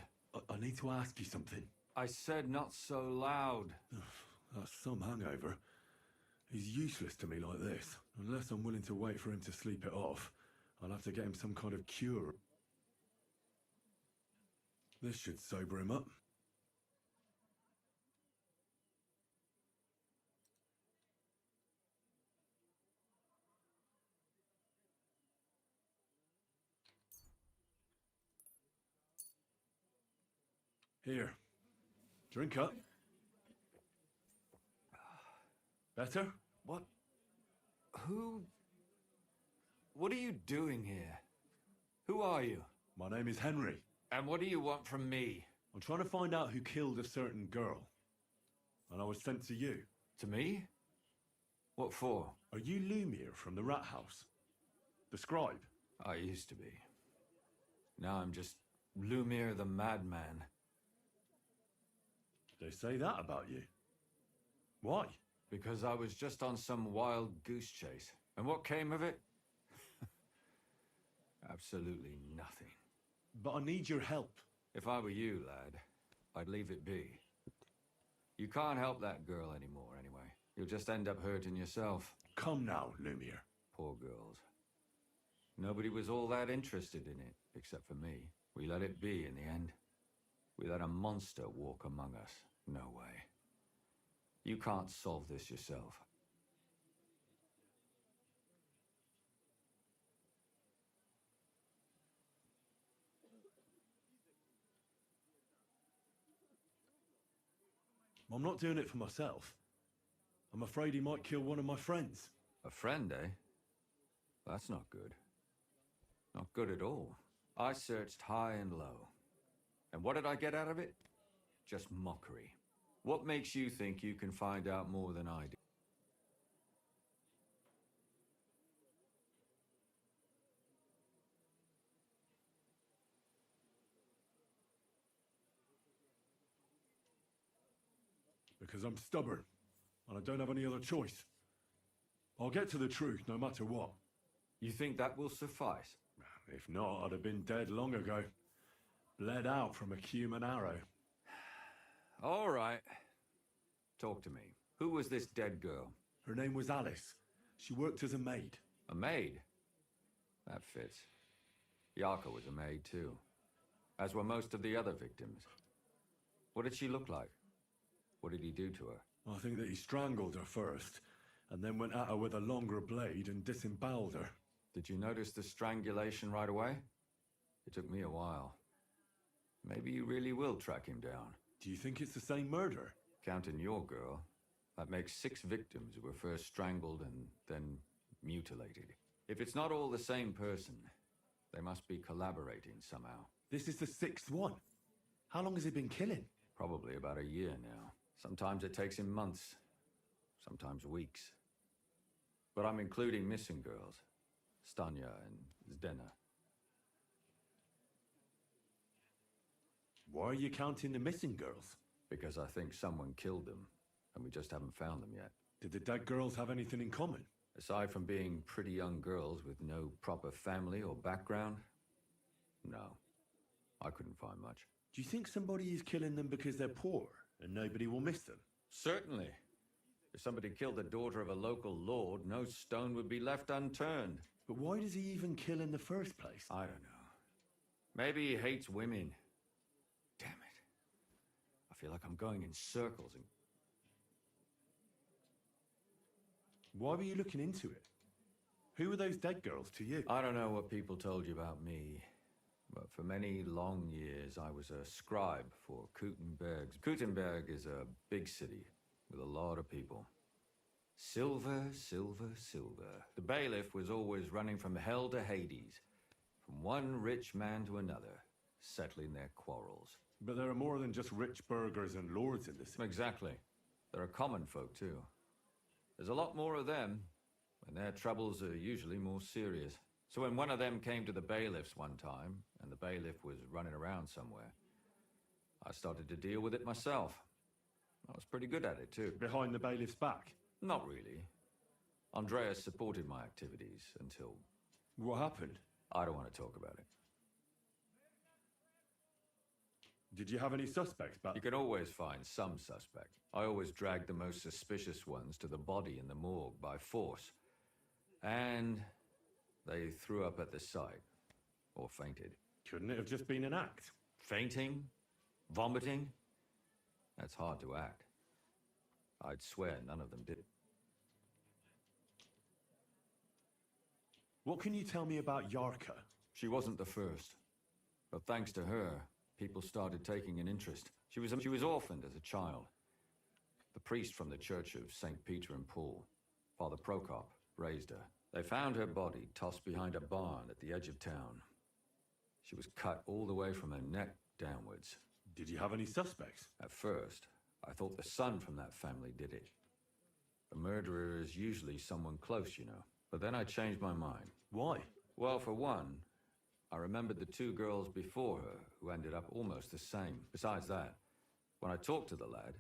I need to ask you something. I said not so loud. That's some hangover. He's useless to me like this. Unless I'm willing to wait for him to sleep it off, I'll have to get him some kind of cure. This should sober him up. Here. Drink up. Better? What? Who? What are you doing here? Who are you? My name is Henry. And what do you want from me? I'm trying to find out who killed a certain girl. And I was sent to you. To me? What for? Are you Lumiere from the Rat House? The scribe? I used to be. Now I'm just Lumiere the Madman. They say that about you. Why? Because I was just on some wild goose chase. And what came of it? Absolutely nothing. But I need your help. If I were you, lad, I'd leave it be. You can't help that girl anymore, anyway. You'll just end up hurting yourself. Come now, Lumiere. Poor girls. Nobody was all that interested in it, except for me. We let it be in the end. We let a monster walk among us. No way. You can't solve this yourself. I'm not doing it for myself. I'm afraid he might kill one of my friends. A friend, eh? That's not good. Not good at all. I searched high and low. And what did I get out of it? Just mockery. What makes you think you can find out more than I do? Because I'm stubborn, and I don't have any other choice. I'll get to the truth no matter what. You think that will suffice? If not, I'd have been dead long ago. Bled out from a human arrow. All right. Talk to me. Who was this dead girl? Her name was Alice. She worked as a maid. A maid? That fits. Yarka was a maid too. As were most of the other victims. What did she look like? What did he do to her? I think that he strangled her first, and then went at her with a longer blade and disemboweled her. Did you notice the strangulation right away? It took me a while. Maybe you really will track him down. Do you think it's the same murder? Counting your girl, that makes 6 victims who were first strangled and then mutilated. If it's not all the same person, they must be collaborating somehow. This is the 6th one. How long has he been killing? Probably about a year now. Sometimes it takes him months, sometimes weeks. But I'm including missing girls, Stanya and Zdena. Why are you counting the missing girls? Because I think someone killed them, and we just haven't found them yet. Did the dead girls have anything in common? Aside from being pretty young girls with no proper family or background, no. I couldn't find much. Do you think somebody is killing them because they're poor and nobody will miss them? Certainly. If somebody killed the daughter of a local lord, no stone would be left unturned. But why does he even kill in the first place? I don't know. Maybe he hates women. Damn it. I feel like I'm going in circles and... Why were you looking into it? Who were those dead girls to you? I don't know what people told you about me, but for many long years I was a scribe for Kuttenberg's. Kuttenberg is a big city with a lot of people. Silver, silver, silver. The bailiff was always running from hell to Hades, from one rich man to another, settling their quarrels. But there are more than just rich burghers and lords in this city. Exactly. There are common folk too. There's a lot more of them, and their troubles are usually more serious. So when one of them came to the bailiff's one time, and the bailiff was running around somewhere, I started to deal with it myself. I was pretty good at it too. Behind the bailiff's back? Not really. Andreas supported my activities until... What happened? I don't want to talk about it. Did you have any suspects back? You can always find some suspect. I always dragged the most suspicious ones to the body in the morgue by force. And they threw up at the sight. Or fainted. Couldn't it have just been an act? Fainting? Vomiting? That's hard to act. I'd swear none of them did. What can you tell me about Yarka? She wasn't the first. But thanks to her, people started taking an interest. She was orphaned as a child. The priest from the church of St. Peter and Paul, Father Prokop, raised her. They found her body tossed behind a barn at the edge of town. She was cut all the way from her neck downwards. Did you have any suspects? At first, I thought the son from that family did it. A murderer is usually someone close, you know. But then I changed my mind. Why? Well, for one, I remembered the two girls before her who ended up almost the same. Besides that, when I talked to the lad,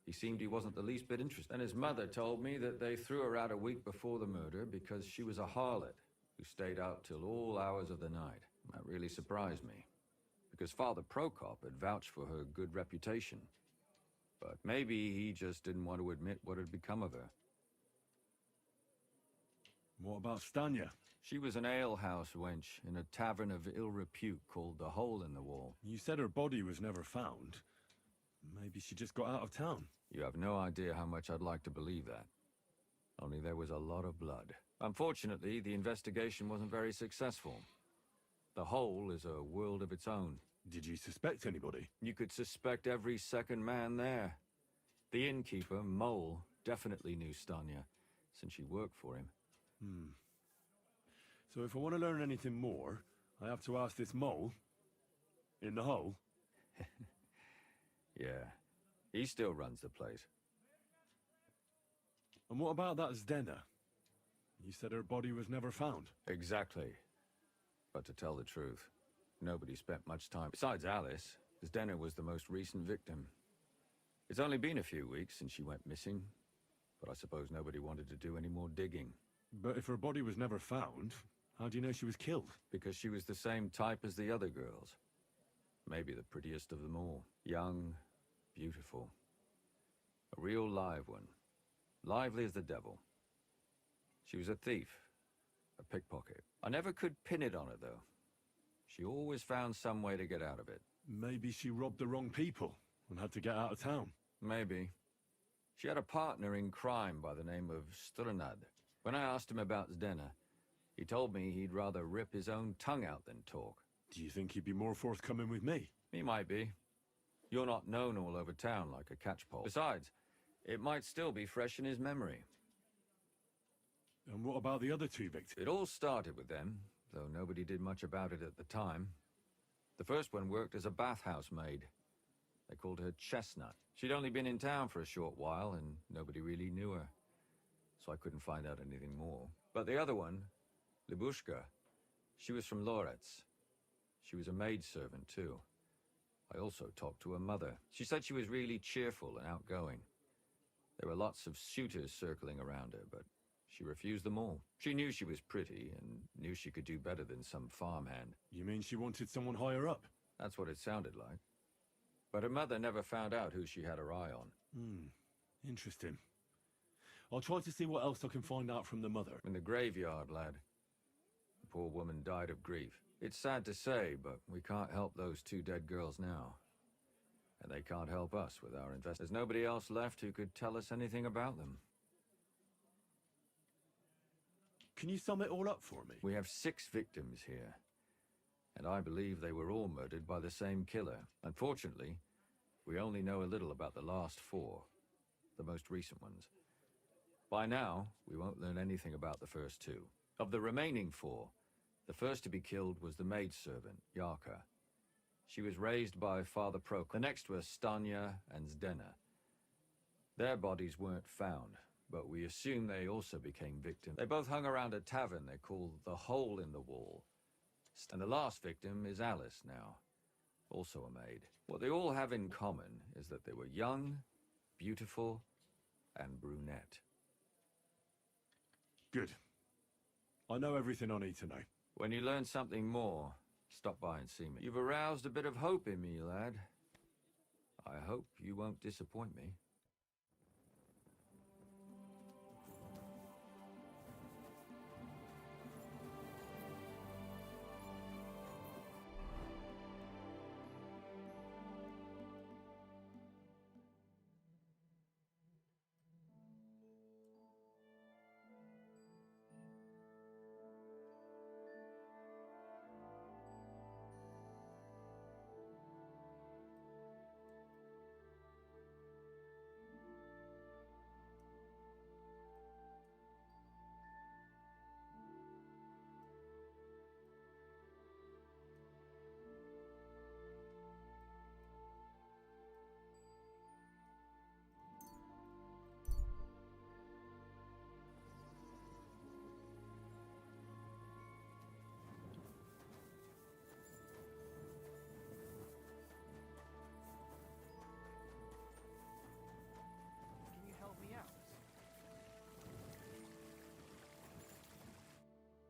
he seemed he wasn't the least bit interested. And his mother told me that they threw her out a week before the murder because she was a harlot who stayed out till all hours of the night. That really surprised me, because Father Prokop had vouched for her good reputation. But maybe he just didn't want to admit what had become of her. What about Stanya? She was an alehouse wench in a tavern of ill repute called the Hole in the Wall. You said her body was never found. Maybe she just got out of town. You have no idea how much I'd like to believe that. Only there was a lot of blood. Unfortunately, the investigation wasn't very successful. The Hole is a world of its own. Did you suspect anybody? You could suspect every second man there. The innkeeper, Mole, definitely knew Stanya, since she worked for him. So if I want to learn anything more, I have to ask this Mole in the hole? Yeah, he still runs the place. And what about that Zdena? You said her body was never found. Exactly. But to tell the truth, nobody spent much time. Besides Alice, Zdena was the most recent victim. It's only been a few weeks since she went missing, but I suppose nobody wanted to do any more digging. But if her body was never found, how do you know she was killed? Because she was the same type as the other girls. Maybe the prettiest of them all. Young, beautiful. A real live one. Lively as the devil. She was a thief. A pickpocket. I never could pin it on her, though. She always found some way to get out of it. Maybe she robbed the wrong people and had to get out of town. Maybe. She had a partner in crime by the name of Strnad. When I asked him about Zdena, he told me he'd rather rip his own tongue out than talk. Do you think he'd be more forthcoming with me? He might be. You're not known all over town like a catchpole. Besides, it might still be fresh in his memory. And what about the other two victims? It all started with them, though nobody did much about it at the time. The first one worked as a bathhouse maid. They called her Chestnut. She'd only been in town for a short while, and nobody really knew her. So I couldn't find out anything more. But the other one, Libushka, she was from Loretz. She was a maidservant, too. I also talked to her mother. She said she was really cheerful and outgoing. There were lots of suitors circling around her, but she refused them all. She knew she was pretty and knew she could do better than some farmhand. You mean she wanted someone higher up? That's what it sounded like. But her mother never found out who she had her eye on. Interesting. I'll try to see what else I can find out from the mother. In the graveyard, lad. The poor woman died of grief. It's sad to say, but we can't help those two dead girls now. And they can't help us with our investment. There's nobody else left who could tell us anything about them. Can you sum it all up for me? We have 6 victims here. And I believe they were all murdered by the same killer. Unfortunately, we only know a little about the last 4. The most recent ones. By now, we won't learn anything about the first 2. Of the remaining 4, the first to be killed was the maidservant, Yarka. She was raised by Father Prokop. The next were Stanya and Zdena. Their bodies weren't found, but we assume they also became victims. They both hung around a tavern they called the Hole in the Wall. And the last victim is Alice now, also a maid. What they all have in common is that they were young, beautiful, and brunette. Good. I know everything I need to know. When you learn something more, stop by and see me. You've aroused a bit of hope in me, lad. I hope you won't disappoint me.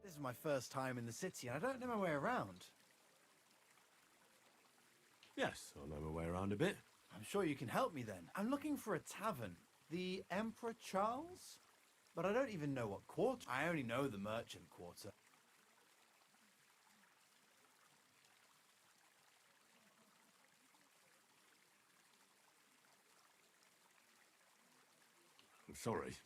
This is my first time in the city, and I don't know my way around. Yes, I know my way around a bit. I'm sure you can help me then. I'm looking for a tavern. The Emperor Charles? But I don't even know what quarter. I only know the merchant quarter. I'm sorry.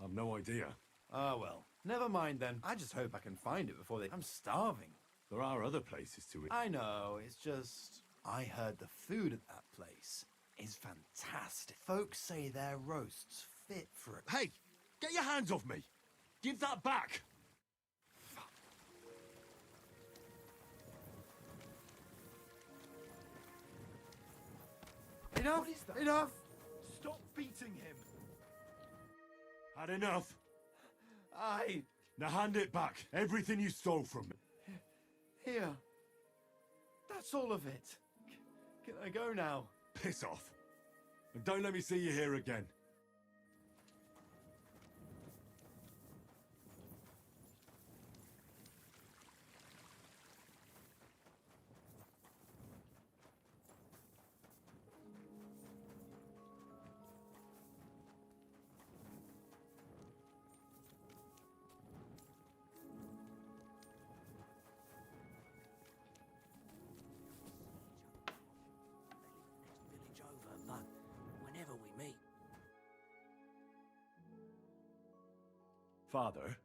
I've no idea. Oh well. Never mind then. I just hope I can find it before they... I'm starving. There are other places to eat. I know, it's just... I heard the food at that place is fantastic. Folks say their roasts fit for it. Hey! Get your hands off me! Give that back! Enough! What is that? Enough! Stop beating him! Had enough? I... Now hand it back. Everything you stole from me. Here. That's all of it. Can I go now? Piss off. And don't let me see you here again. Father,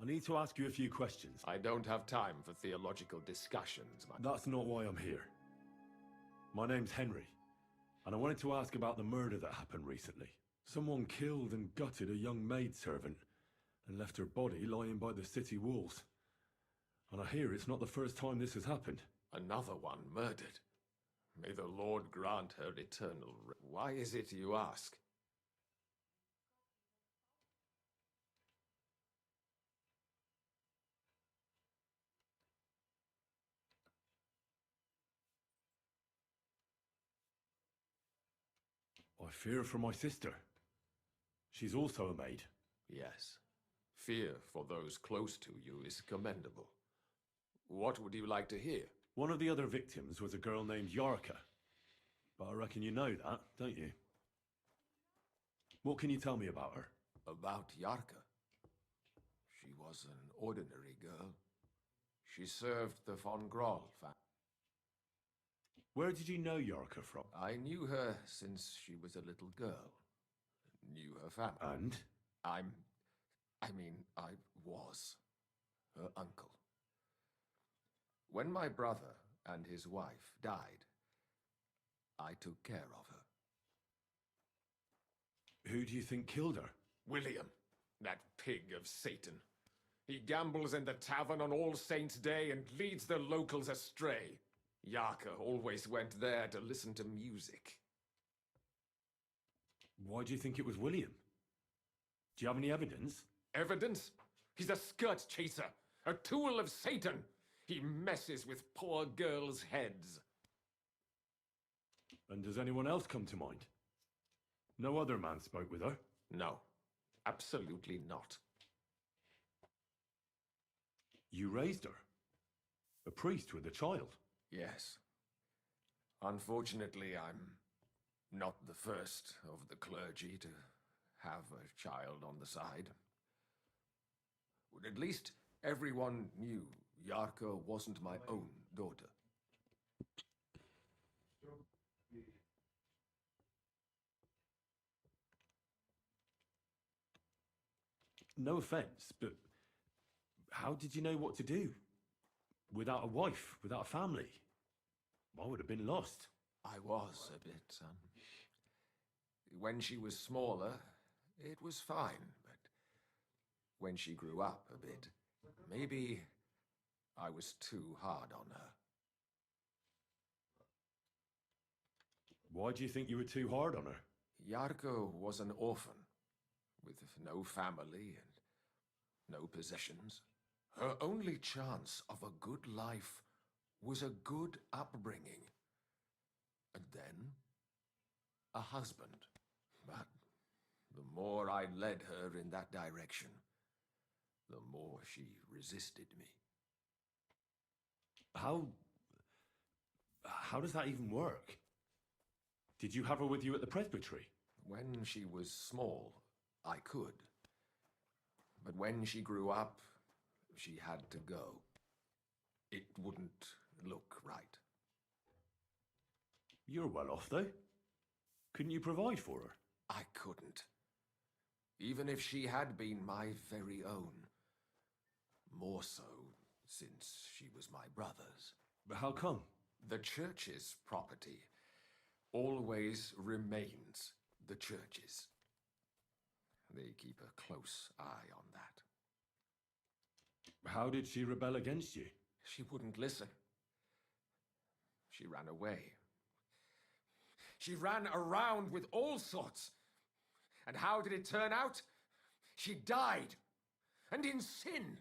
I need to ask you a few questions. I don't have time for theological discussions, my... That's not why I'm here. My name's Henry, and I wanted to ask about the murder that happened recently. Someone killed and gutted a young maidservant and left her body lying by the city walls. And I hear it's not the first time this has happened. Another one murdered. May the Lord grant her eternal... Why is it you ask? I fear for my sister. She's also a maid. Yes. Fear for those close to you is commendable. What would you like to hear? One of the other victims was a girl named Yarka. But I reckon you know that, don't you? What can you tell me about her? About Yarka? She was an ordinary girl. She served the von Graal family. Where did you know Yarka from? I knew her since she was a little girl. Knew her family. And? I was her uncle. When my brother and his wife died, I took care of her. Who do you think killed her? William, that pig of Satan. He gambles in the tavern on All Saints' Day and leads the locals astray. Yarka always went there to listen to music. Why do you think it was William? Do you have any evidence? Evidence? He's a skirt chaser, a tool of Satan. He messes with poor girls' heads. And does anyone else come to mind? No other man spoke with her? No, absolutely not. You raised her? A priest with a child? Yes. Unfortunately, I'm not the first of the clergy to have a child on the side. But at least everyone knew Yarka wasn't my own daughter. No offense, but how did you know what to do? Without a wife, without a family? I would have been lost. I was a bit, when she was smaller, it was fine, but when she grew up a bit, maybe I was too hard on her. Why do you think you were too hard on her? Yarka was an orphan, with no family and no possessions. Her only chance of a good life was a good upbringing. And then, a husband. But the more I led her in that direction, the more she resisted me. How does that even work? Did you have her with you at the presbytery? When she was small, I could. But when she grew up, she had to go. It wouldn't look right. You're well off, though. Couldn't you provide for her? I couldn't. Even if she had been my very own. More so, since she was my brother's. But how come? The church's property always remains the church's. They keep a close eye on that. How did she rebel against you? She wouldn't listen. She ran away. She ran around with all sorts. And how did it turn out? She died. And in sin.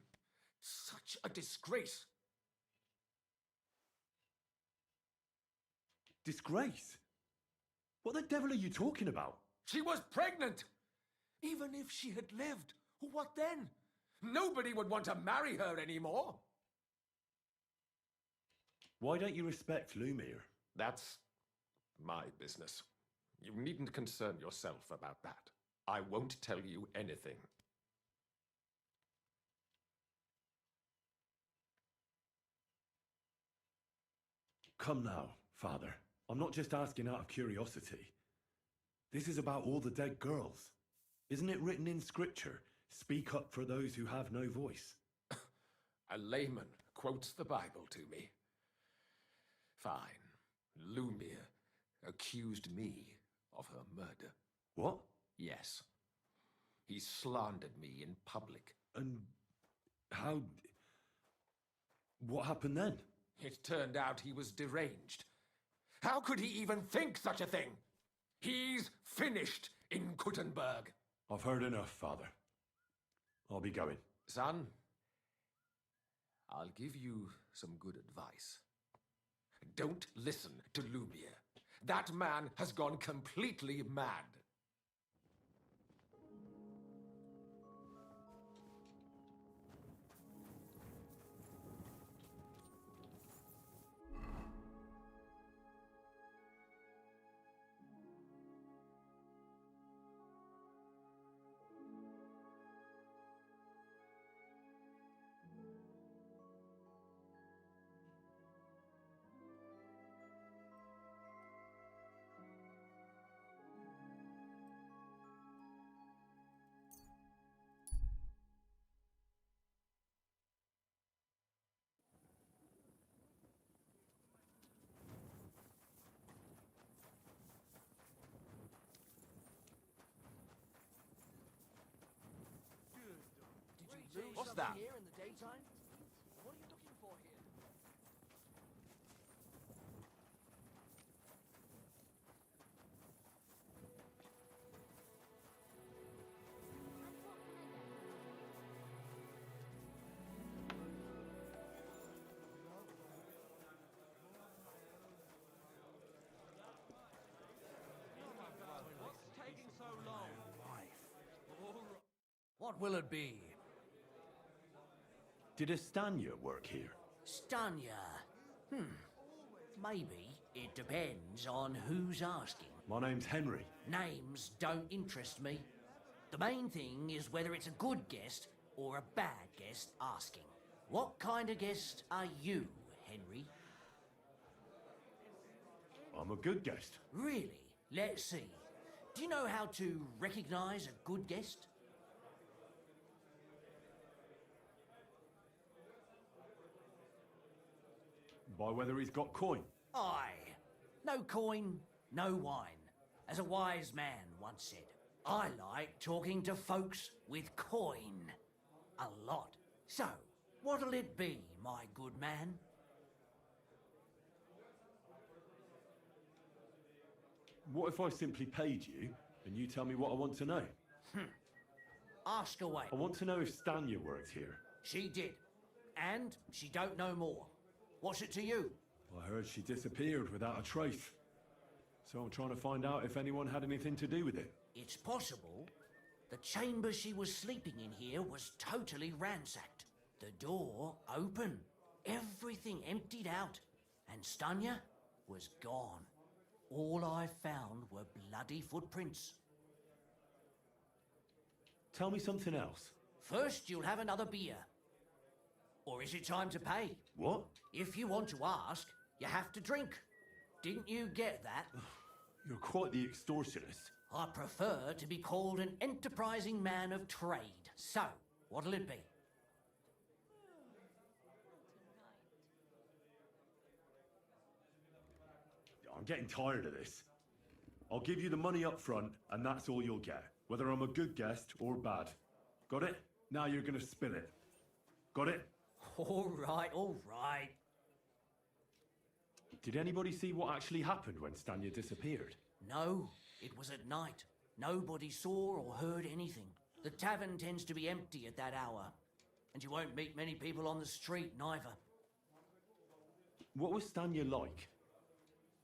Such a disgrace. Disgrace? What the devil are you talking about? She was pregnant! Even if she had lived, what then? Nobody would want to marry her anymore. Why don't you respect Lumiere? That's my business. You needn't concern yourself about that. I won't tell you anything. Come now, Father. I'm not just asking out of curiosity. This is about all the dead girls. Isn't it written in scripture, speak up for those who have no voice? A layman quotes the Bible to me. Fine. Lumiere accused me of her murder. What? Yes. He slandered me in public. And how... what happened then? It turned out he was deranged. How could he even think such a thing? He's finished in Kuttenberg. I've heard enough, Father. I'll be going. Son, I'll give you some good advice. Don't listen to Lumiere. That man has gone completely mad. What's that? Here in the daytime? What are you looking for here? What's taking so long? What will it be? Did Estanya work here? Stanya. Maybe. It depends on who's asking. My name's Henry. Names don't interest me. The main thing is whether it's a good guest or a bad guest asking. What kind of guest are you, Henry? I'm a good guest. Really? Let's see. Do you know how to recognize a good guest? By whether he's got coin. Aye. No coin, no wine. As a wise man once said, I like talking to folks with coin. A lot. So, what'll it be, my good man? What if I simply paid you and you tell me what I want to know? Ask away. I want to know if Stanya works here. She did. And she don't know more. What's it to you? I heard she disappeared without a trace. So I'm trying to find out if anyone had anything to do with it. It's possible. The chamber she was sleeping in here was totally ransacked. The door open. Everything emptied out. And Stanya was gone. All I found were bloody footprints. Tell me something else. First, you'll have another beer. Or is it time to pay? What? If you want to ask, you have to drink. Didn't you get that? You're quite the extortionist. I prefer to be called an enterprising man of trade. So, what'll it be? I'm getting tired of this. I'll give you the money up front, and that's all you'll get. Whether I'm a good guest or bad. Got it? Now you're gonna spill it. Got it? All right, all right. Did anybody see what actually happened when Stanya disappeared? No, it was at night. Nobody saw or heard anything. The tavern tends to be empty at that hour. And you won't meet many people on the street, neither. What was Stanya like?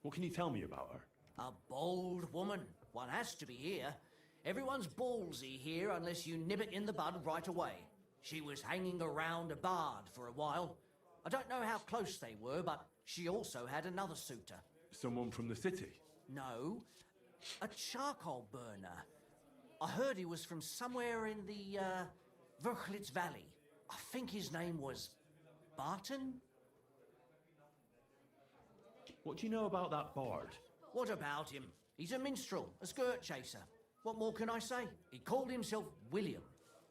What can you tell me about her? A bold woman. One has to be here. Everyone's ballsy here unless you nip it in the bud right away. She was hanging around a bard for a while. I don't know how close they were, but she also had another suitor. Someone from the city? No, a charcoal burner. I heard he was from somewhere in the, Verchlitz Valley. I think his name was Barton? What do you know about that bard? What about him? He's a minstrel, a skirt chaser. What more can I say? He called himself William.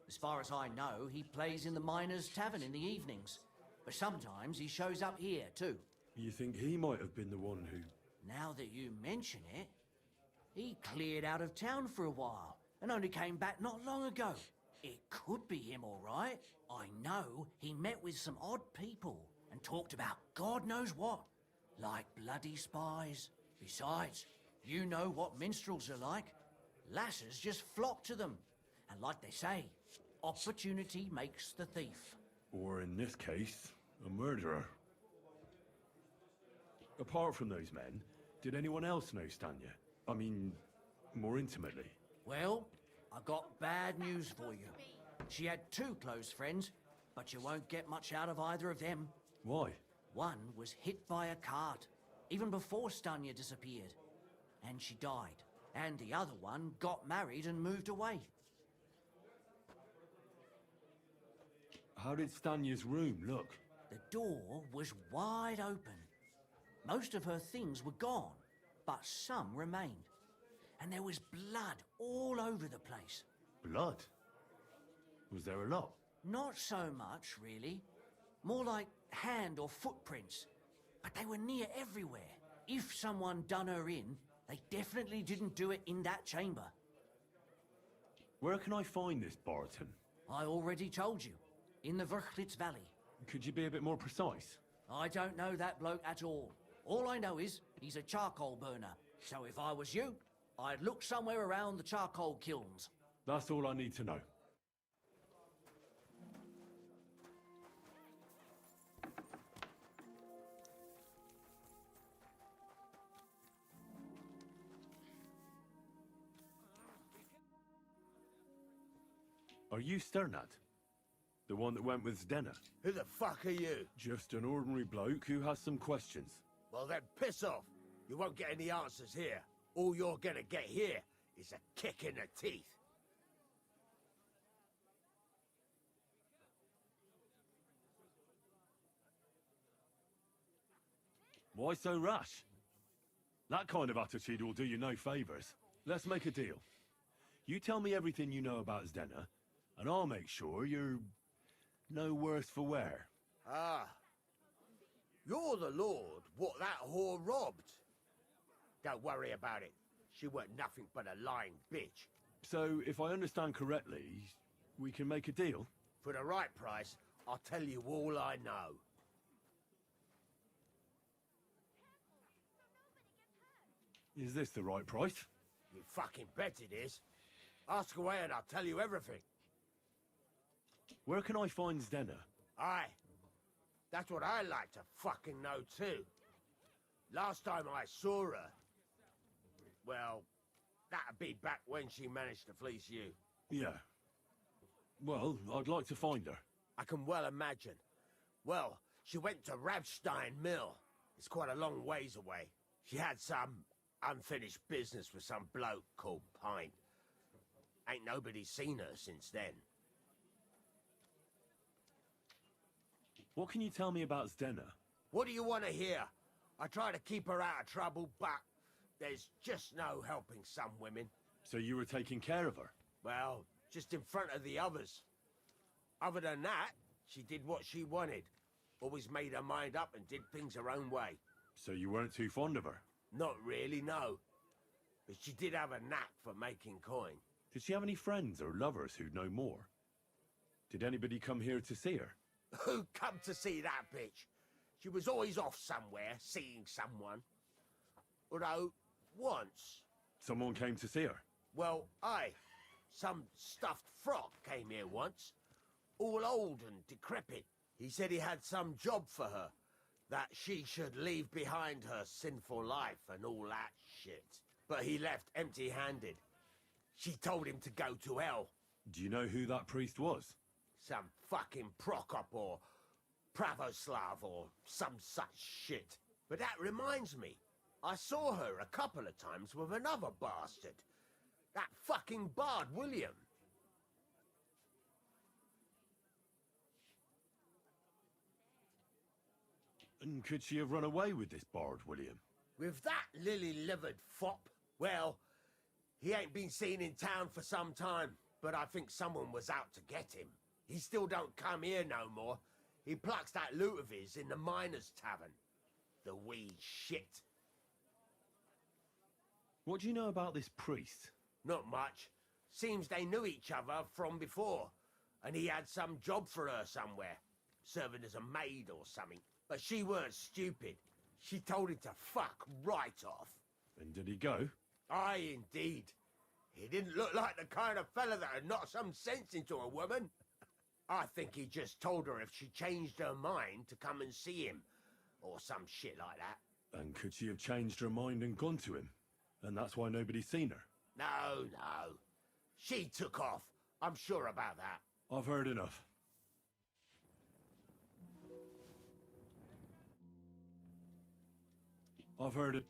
As far as I know, he plays in the Miners' Tavern in the evenings. But sometimes he shows up here, too. You think he might have been the one who... Now that you mention it, he cleared out of town for a while and only came back not long ago. It could be him, all right. I know he met with some odd people and talked about God knows what, like bloody spies. Besides, you know what minstrels are like. Lasses just flock to them. And like they say, opportunity makes the thief. Or in this case, a murderer. Apart from those men, Did anyone else know Stanya? I mean, more intimately? Well, I got bad news for you. She had 2 close friends, but you won't get much out of either of them. Why? One was hit by a cart, even before Stanya disappeared. And she died. And the other one got married and moved away. How did Stanya's room look? The door was wide open. Most of her things were gone, but some remained. And there was blood all over the place. Blood? Was there a lot? Not so much, really. More like hand or footprints. But they were near everywhere. If someone done her in, they definitely didn't do it in that chamber. Where can I find this Barton? I already told you. In the Verchlitz Valley. Could you be a bit more precise? I don't know that bloke at all. All I know is he's a charcoal burner. So if I was you, I'd look somewhere around the charcoal kilns. That's all I need to know. Are you Sternad? The one that went with Zdena? Who the fuck are you? Just an ordinary bloke who has some questions. Well then, piss off. You won't get any answers here. All you're gonna get here is a kick in the teeth. Why so rash? That kind of attitude will do you no favours. Let's make a deal. You tell me everything you know about Zdena, and I'll make sure you're no worse for wear. Ah. You're the lord what that whore robbed. Don't worry about it. She weren't nothing but a lying bitch. So, if I understand correctly, we can make a deal? For the right price, I'll tell you all I know. Is this the right price? You fucking bet it is. Ask away and I'll tell you everything. Where can I find Zdena? Aye. That's what I like to fucking know too. Last time I saw her... Well, that'd be back when she managed to fleece you. Yeah. Well, I'd like to find her. I can well imagine. Well, she went to Rabstein Mill. It's quite a long ways away. She had some unfinished business with some bloke called Pint. Ain't nobody seen her since then. What can you tell me about Zdena? What do you want to hear? I try to keep her out of trouble, but there's just no helping some women. So you were taking care of her? Well, just in front of the others. Other than that, she did what she wanted. Always made her mind up and did things her own way. So you weren't too fond of her? Not really, no. But she did have a knack for making coin. Did she have any friends or lovers who'd know more? Did anybody come here to see her? Who come to see that bitch? She was always off somewhere, seeing someone. Although, once... Someone came to see her? Well, aye. Some stuffed frock came here once. All old and decrepit. He said he had some job for her. That she should leave behind her sinful life and all that shit. But he left empty-handed. She told him to go to hell. Do you know who that priest was? Some fucking Prokop or Pravoslav or some such shit. But that reminds me, I saw her a couple of times with another bastard. That fucking bard, William. And could she have run away with this bard, William? With that lily-livered fop? Well, he ain't been seen in town for some time, but I think someone was out to get him. He still don't come here no more. He plucks that loot of his in the miners' tavern. The wee shit. What do you know about this priest? Not much. Seems they knew each other from before. And he had some job for her somewhere. Serving as a maid or something. But she weren't stupid. She told him to fuck right off. And did he go? Aye, indeed. He didn't look like the kind of fella that had knocked some sense into a woman. I think he just told her if she changed her mind to come and see him. Or some shit like that. And could she have changed her mind and gone to him? And that's why nobody's seen her? No, no. She took off. I'm sure about that. I've heard enough. I've heard it.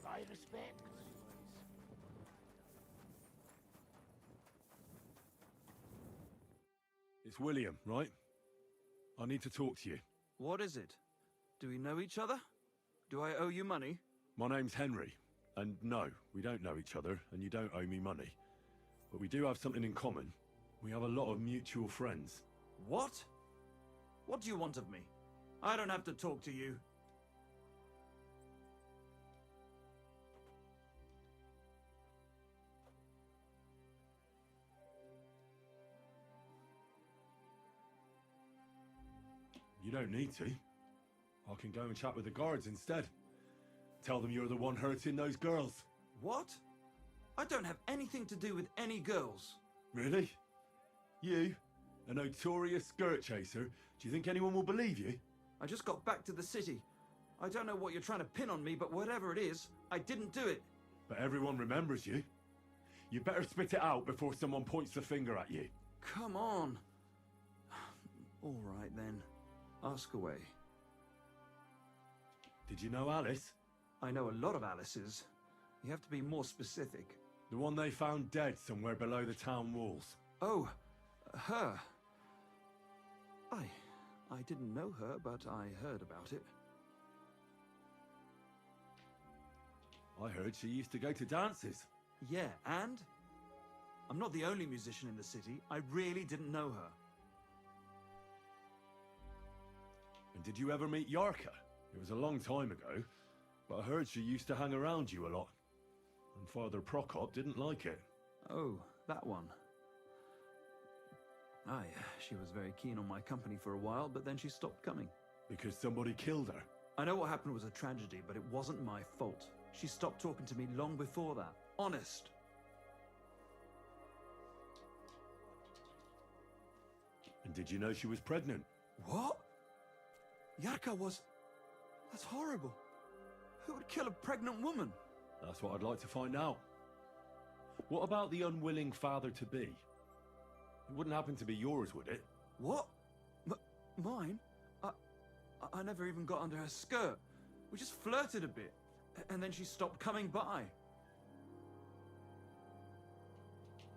My respects. It's William, right? I need to talk to you. What is it? Do we know each other? Do I owe you money? My name's Henry, and no, we don't know each other, and you don't owe me money. But we do have something in common. We have a lot of mutual friends. What? What do you want of me? I don't have to talk to you. You don't need to. I can go and chat with the guards instead. Tell them you're the one hurting those girls. What? I don't have anything to do with any girls. Really? You? A notorious skirt chaser? Do you think anyone will believe you? I just got back to the city. I don't know what you're trying to pin on me, but whatever it is, I didn't do it. But everyone remembers you. You better spit it out before someone points the finger at you. Come on. All right then. Ask away. Did you know Alice? I know a lot of Alices. You have to be more specific. The one they found dead somewhere below the town walls. Oh, her. I didn't know her, but I heard about it. I heard she used to go to dances. Yeah, and? I'm not the only musician in the city. I really didn't know her. And did you ever meet Yarka? It was a long time ago, but I heard she used to hang around you a lot. And Father Prokop didn't like it. Oh, that one. She was very keen on my company for a while, but then she stopped coming. Because somebody killed her? I know what happened was a tragedy, but it wasn't my fault. She stopped talking to me long before that. Honest. And did you know she was pregnant? What? Yarka was... That's horrible. Who would kill a pregnant woman? That's what I'd like to find out. What about the unwilling father-to-be? It wouldn't happen to be yours, would it? What? Mine? I never even got under her skirt. We just flirted a bit, and then she stopped coming by.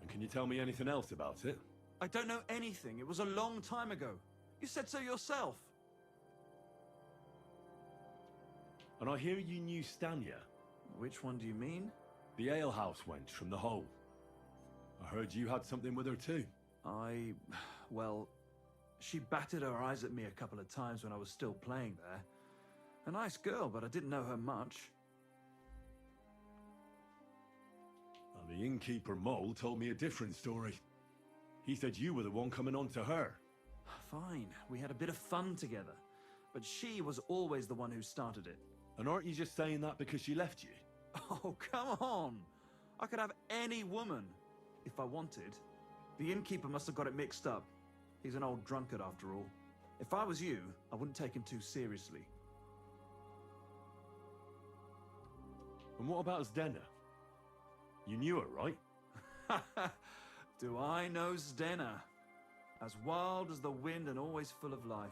And can you tell me anything else about it? I don't know anything. It was a long time ago. You said so yourself. And I hear you knew Stanya. Which one do you mean? The alehouse wench from the hole. I heard you had something with her too. Well, she batted her eyes at me a couple of times when I was still playing there. A nice girl, but I didn't know her much. And the innkeeper Mole told me a different story. He said you were the one coming on to her. Fine, we had a bit of fun together. But she was always the one who started it. And aren't you just saying that because she left you? Oh, come on! I could have any woman, if I wanted. The innkeeper must have got it mixed up. He's an old drunkard after all. If I was you, I wouldn't take him too seriously. And what about Zdena? You knew her, right? Do I know Zdena? As wild as the wind and always full of life.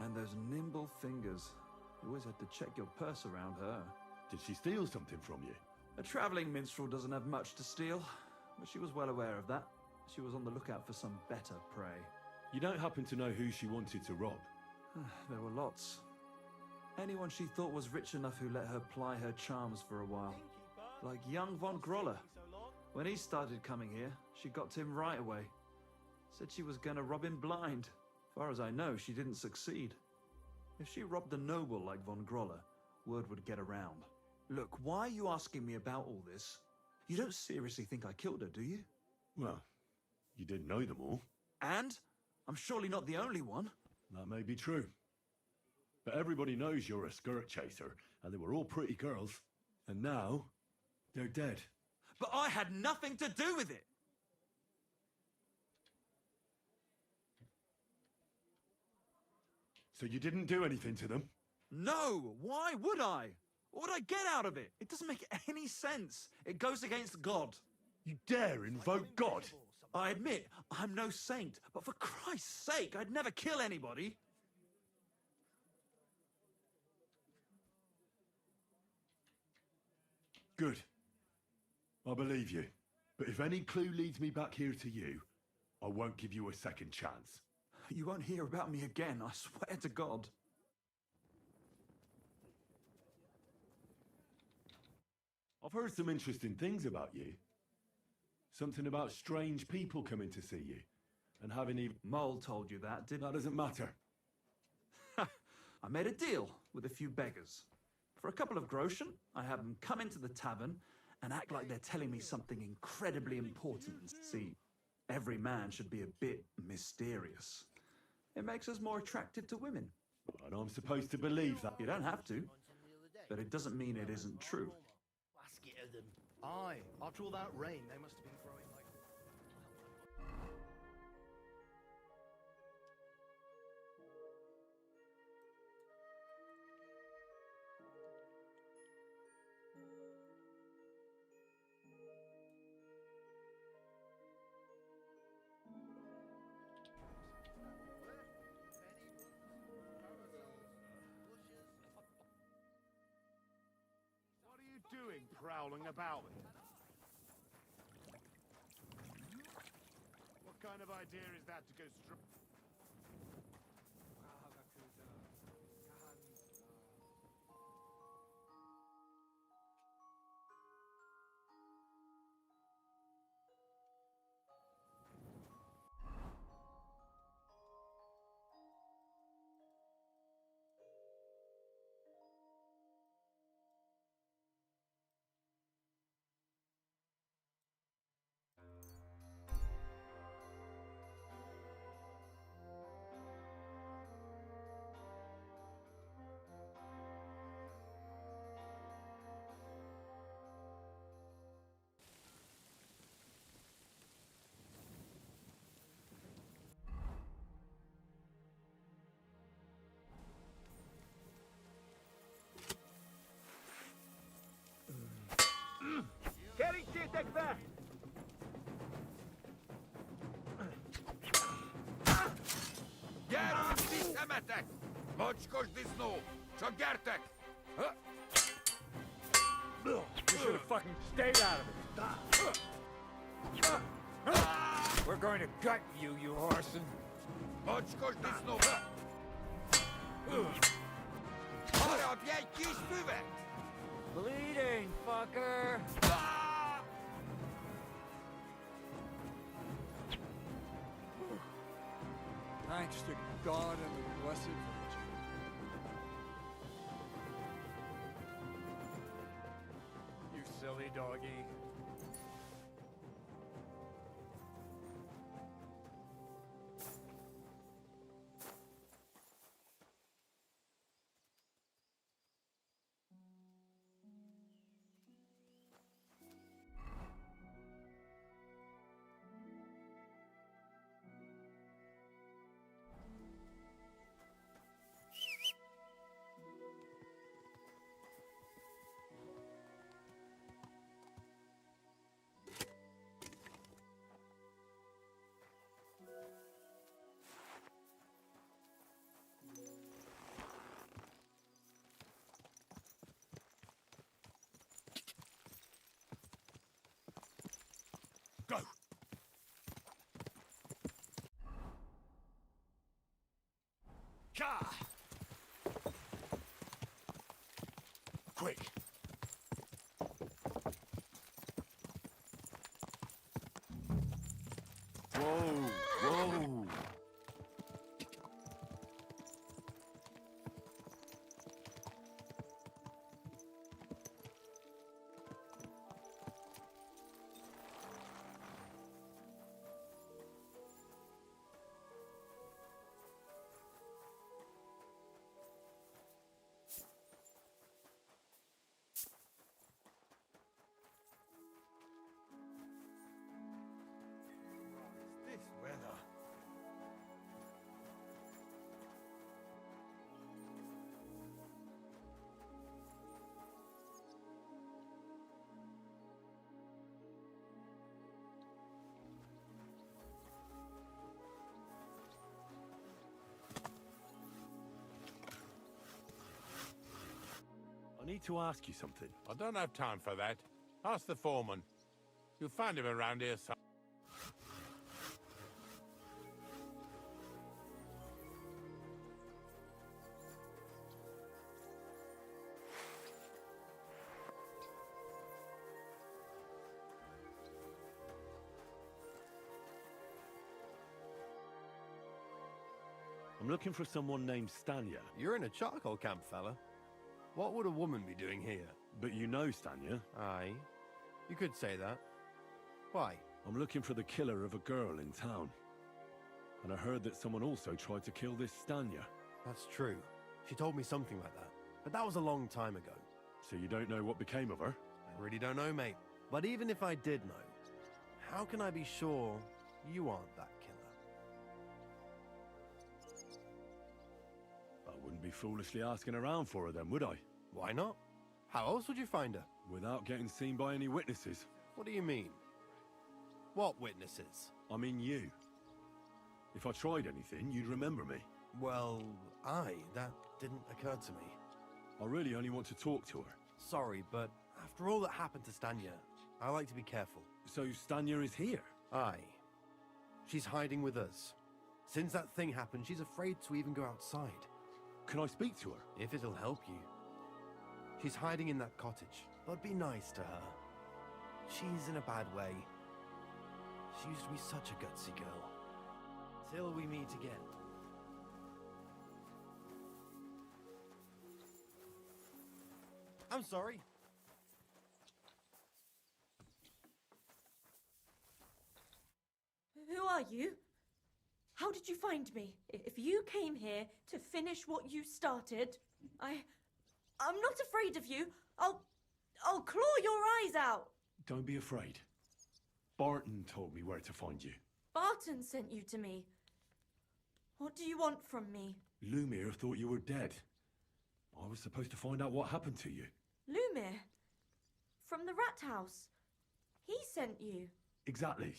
And those nimble fingers. You always had to check your purse around her. Did she steal something from you? A travelling minstrel doesn't have much to steal, but she was well aware of that. She was on the lookout for some better prey. You don't happen to know who she wanted to rob? There were lots. Anyone she thought was rich enough who let her ply her charms for a while. Like young von Groller. When he started coming here, she got to him right away. Said she was going to rob him blind. As far as I know, she didn't succeed. If she robbed a noble like von Groller, word would get around. Look, why are you asking me about all this? You don't seriously think I killed her, do you? Well, you did know them all. And? I'm surely not the only one. That may be true. But everybody knows you're a skirt chaser, and they were all pretty girls. And now, they're dead. But I had nothing to do with it! So you didn't do anything to them? No! Why would I? What would I get out of it? It doesn't make any sense. It goes against God. You dare invoke God? I admit, I'm no saint, but for Christ's sake, I'd never kill anybody. Good. I believe you. But if any clue leads me back here to you, I won't give you a second chance. You won't hear about me again, I swear to God. I've heard some interesting things about you. Something about strange people coming to see you. And having even... Mole told you that, didn't... That doesn't matter. I made a deal with a few beggars. For a couple of groschen, I had them come into the tavern and act like they're telling me something incredibly important. See, every man should be a bit mysterious. It makes us more attractive to women. And I'm supposed to believe that. You don't have to, but it doesn't mean it isn't true. Basket of them. Aye, after all that rain, they must have been throwing like... Doing prowling about? What kind of idea is that to go straight? Take that! Gyerünk, visszametek! Mocskos disznó! Csak gyertek! You should have fucking stayed out of it. We're going to gut you, you arson. Mocskos disznó! Harapj egy kis füvet! Bleeding, fucker! Thanks to God and the Blessed Virgin. You silly doggy. Quick! Whoa! Whoa! This weather. I need to ask you something. I don't have time for that. Ask the foreman. You'll find him around here somewhere. I'm looking for someone named Stanya. You're in a charcoal camp, fella. What would a woman be doing here? But you know Stanya. Aye. You could say that. Why? I'm looking for the killer of a girl in town. And I heard that someone also tried to kill this Stanya. That's true. She told me something like that. But that was a long time ago. So you don't know what became of her? I really don't know, mate. But even if I did know, how can I be sure you aren't that killer? I wouldn't be foolishly asking around for her then, would I? Why not? How else would you find her? Without getting seen by any witnesses. What do you mean? What witnesses? I mean you. If I tried anything, you'd remember me. Well, that didn't occur to me. I really only want to talk to her. Sorry, but after all that happened to Stanya, I like to be careful. So Stanya is here? Aye. She's hiding with us. Since that thing happened, she's afraid to even go outside. Can I speak to her? If it'll help you. She's hiding in that cottage, but be nice to her. She's in a bad way. She used to be such a gutsy girl. Till we meet again. I'm sorry. Who are you? How did you find me? If you came here to finish what you started, I'm not afraid of you. I'll claw your eyes out. Don't be afraid. Barton told me where to find you. Barton sent you to me. What do you want from me? Lumir thought you were dead. I was supposed to find out what happened to you. Lumir? From the rat house. He sent you. Exactly.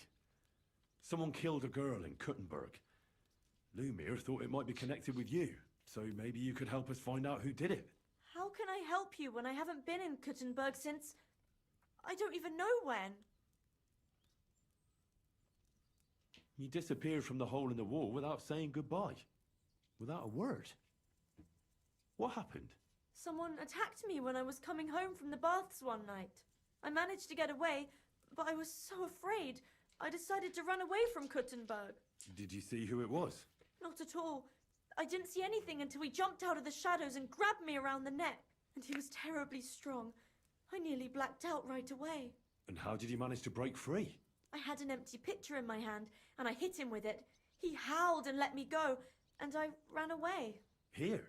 Someone killed a girl in Kuttenberg. Lumir thought it might be connected with you, so maybe you could help us find out who did it. How can I help you when I haven't been in Kuttenberg since... I don't even know when. You disappeared from the hole in the wall without saying goodbye. Without a word. What happened? Someone attacked me when I was coming home from the baths one night. I managed to get away, but I was so afraid. I decided to run away from Kuttenberg. Did you see who it was? Not at all. I didn't see anything until he jumped out of the shadows and grabbed me around the neck. And he was terribly strong. I nearly blacked out right away. And how did you manage to break free? I had an empty pitcher in my hand, and I hit him with it. He howled and let me go, and I ran away. Here?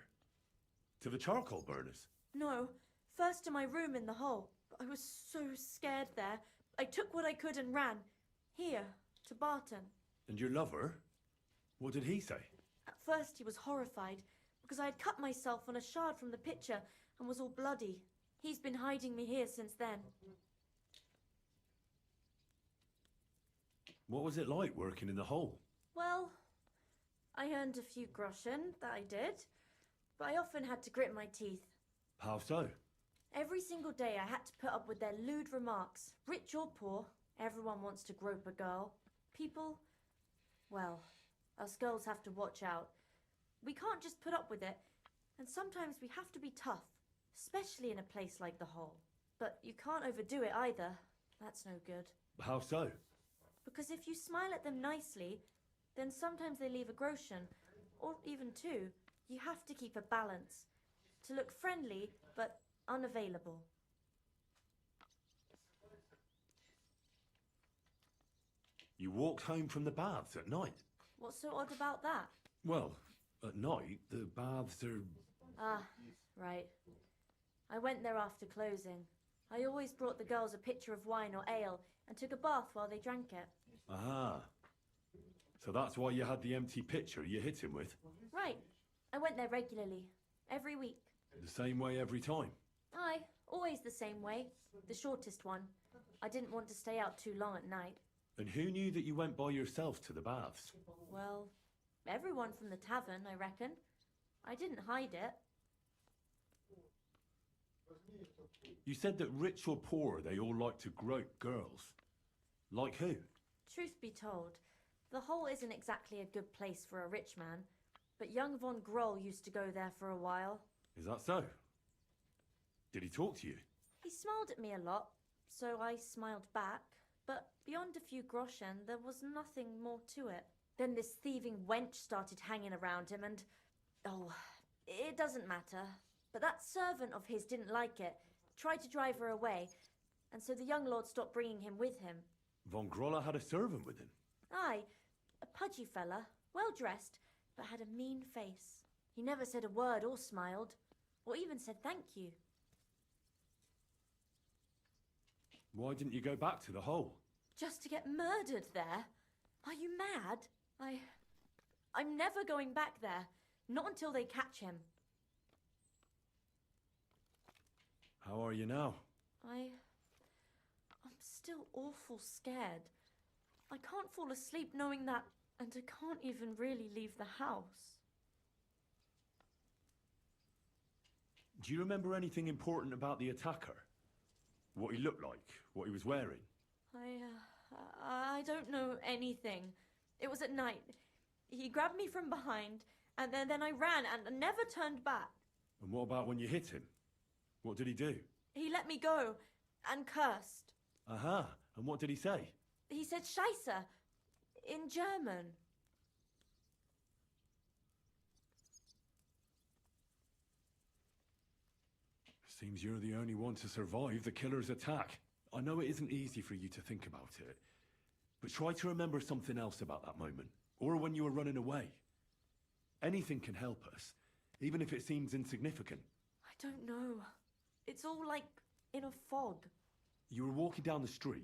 To the charcoal burners? No, first to my room in the hole. I was so scared there. I took what I could and ran. Here, to Barton. And your lover? What did he say? At first he was horrified, because I had cut myself on a shard from the pitcher and was all bloody. He's been hiding me here since then. What was it like working in the hole? Well, I earned a few groschen, that I did. But I often had to grit my teeth. How so? Every single day I had to put up with their lewd remarks. Rich or poor, everyone wants to grope a girl. People, well, us girls have to watch out. We can't just put up with it. And sometimes we have to be tough, especially in a place like the Hole. But you can't overdo it either. That's no good. How so? Because if you smile at them nicely, then sometimes they leave a groschen, or even two. You have to keep a balance. To look friendly, but unavailable. You walked home from the baths at night? What's so odd about that? Well, at night, the baths are... Ah, right. I went there after closing. I always brought the girls a pitcher of wine or ale and took a bath while they drank it. Ah. So that's why you had the empty pitcher you hit him with? Right. I went there regularly. Every week. The same way every time? Aye, always the same way. The shortest one. I didn't want to stay out too long at night. And who knew that you went by yourself to the baths? Well, everyone from the tavern, I reckon. I didn't hide it. You said that rich or poor, they all like to grope girls. Like who? Truth be told, the Hole isn't exactly a good place for a rich man, but young von Groll used to go there for a while. Is that so? Did he talk to you? He smiled at me a lot, so I smiled back, but beyond a few groschen, there was nothing more to it. Then this thieving wench started hanging around him and... Oh, it doesn't matter. But that servant of his didn't like it, tried to drive her away, and so the young lord stopped bringing him with him. Von Groller had a servant with him? Aye, a pudgy fella, well-dressed, but had a mean face. He never said a word or smiled, or even said thank you. Why didn't you go back to the Hole? Just to get murdered there? Are you mad? I'm never going back there. Not until they catch him. How are you now? I'm still awful scared. I can't fall asleep knowing that, and I can't even really leave the house. Do you remember anything important about the attacker? What he looked like? What he was wearing? I don't know anything. It was at night. He grabbed me from behind, and then I ran and never turned back. And what about when you hit him? What did he do? He let me go and cursed. Aha, and what did he say? He said Scheisse in German. Seems you're the only one to survive the killer's attack. I know it isn't easy for you to think about it, but try to remember something else about that moment, or when you were running away. Anything can help us, even if it seems insignificant. I don't know. It's all like in a fog. You were walking down the street.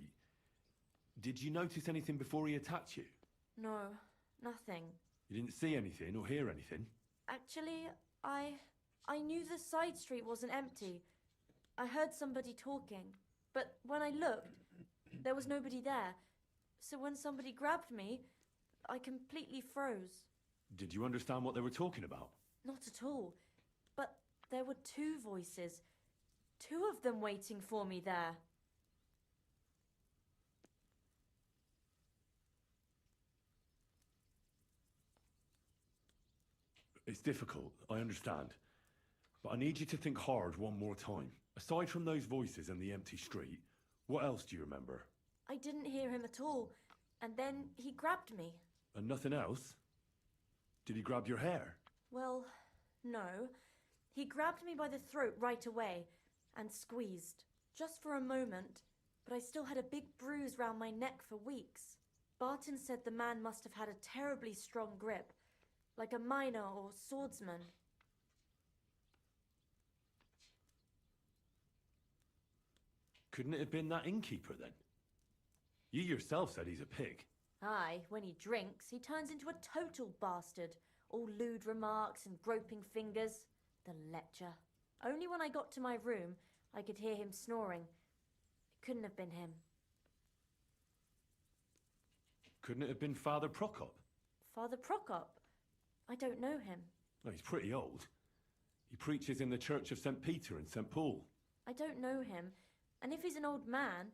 Did you notice anything before he attacked you? No, nothing. You didn't see anything or hear anything? Actually, I knew the side street wasn't empty. I heard somebody talking, but when I looked, there was nobody there. So when somebody grabbed me, I completely froze. Did you understand what they were talking about? Not at all. But there were two voices. Two of them waiting for me there. It's difficult, I understand. But I need you to think hard one more time. Aside from those voices and the empty street, what else do you remember? I didn't hear him at all. And then he grabbed me. And nothing else? Did he grab your hair? Well, no. He grabbed me by the throat right away and squeezed. Just for a moment, but I still had a big bruise round my neck for weeks. Barton said the man must have had a terribly strong grip, like a miner or swordsman. Couldn't it have been that innkeeper then? You yourself said he's a pig. Aye, when he drinks, he turns into a total bastard. All lewd remarks and groping fingers. The lecher. Only when I got to my room, I could hear him snoring. It couldn't have been him. Couldn't it have been Father Prokop? Father Prokop? I don't know him. Well, he's pretty old. He preaches in the Church of St. Peter and St. Paul. I don't know him. And if he's an old man,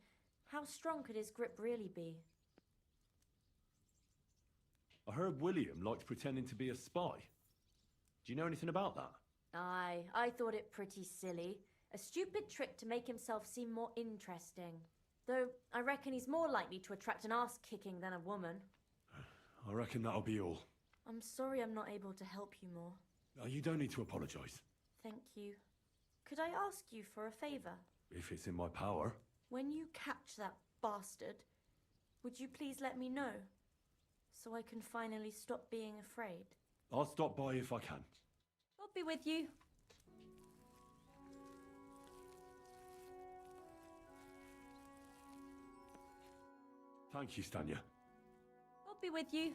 how strong could his grip really be? I heard William liked pretending to be a spy. Do you know anything about that? Aye, I thought it pretty silly. A stupid trick to make himself seem more interesting. Though, I reckon he's more likely to attract an ass-kicking than a woman. I reckon that'll be all. I'm sorry I'm not able to help you more. No, you don't need to apologise. Thank you. Could I ask you for a favour? If it's in my power. When you catch that bastard, would you please let me know? So I can finally stop being afraid. I'll stop by if I can. I'll be with you. Thank you, Stanya. I'll be with you.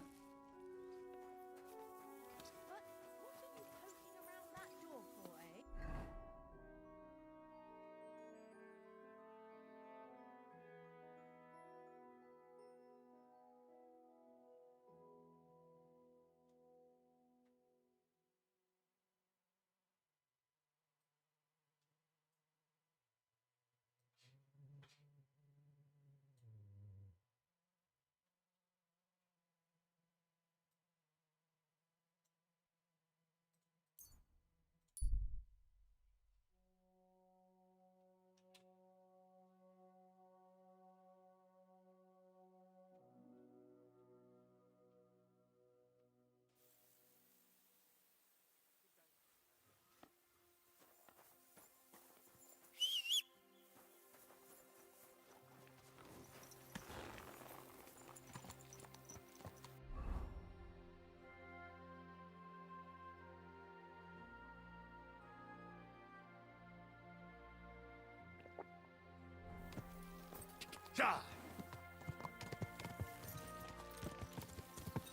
Ja!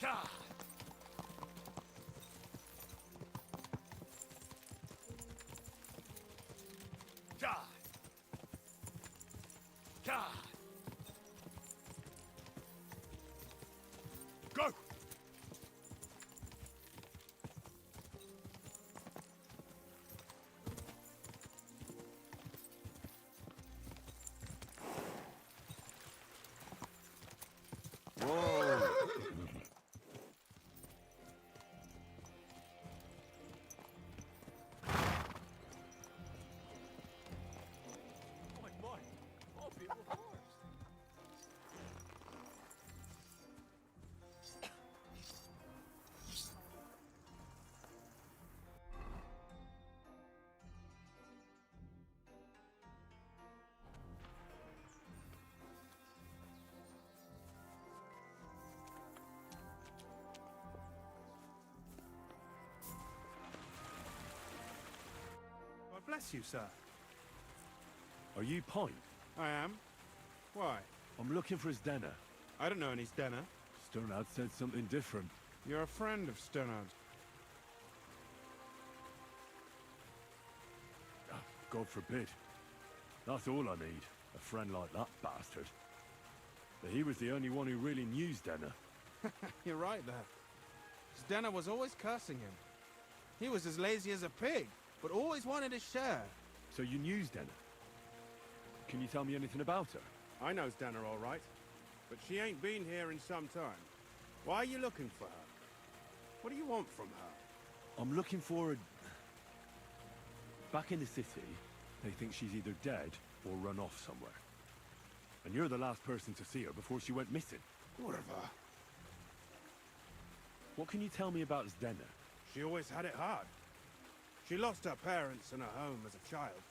Ja! Ja! Ja! Go! God bless you, sir. Are you Pine? I am. Why? I'm looking for his Denner. I don't know any Stenner. Sternad said something different. You're a friend of Sternad's. God forbid. That's all I need. A friend like that bastard. But he was the only one who really knew Denner. You're right there. Stenner was always cursing him. He was as lazy as a pig, but always wanted his share. So you knew Denner? Can you tell me anything about her? I know Stenner all right, but she ain't been here in some time. Why are you looking for her? What do you want from her? I'm looking for a... Back in the city, they think she's either dead or run off somewhere. And you're the last person to see her before she went missing. Whatever. What can you tell me about Denner? She always had it hard. She lost her parents and her home as a child.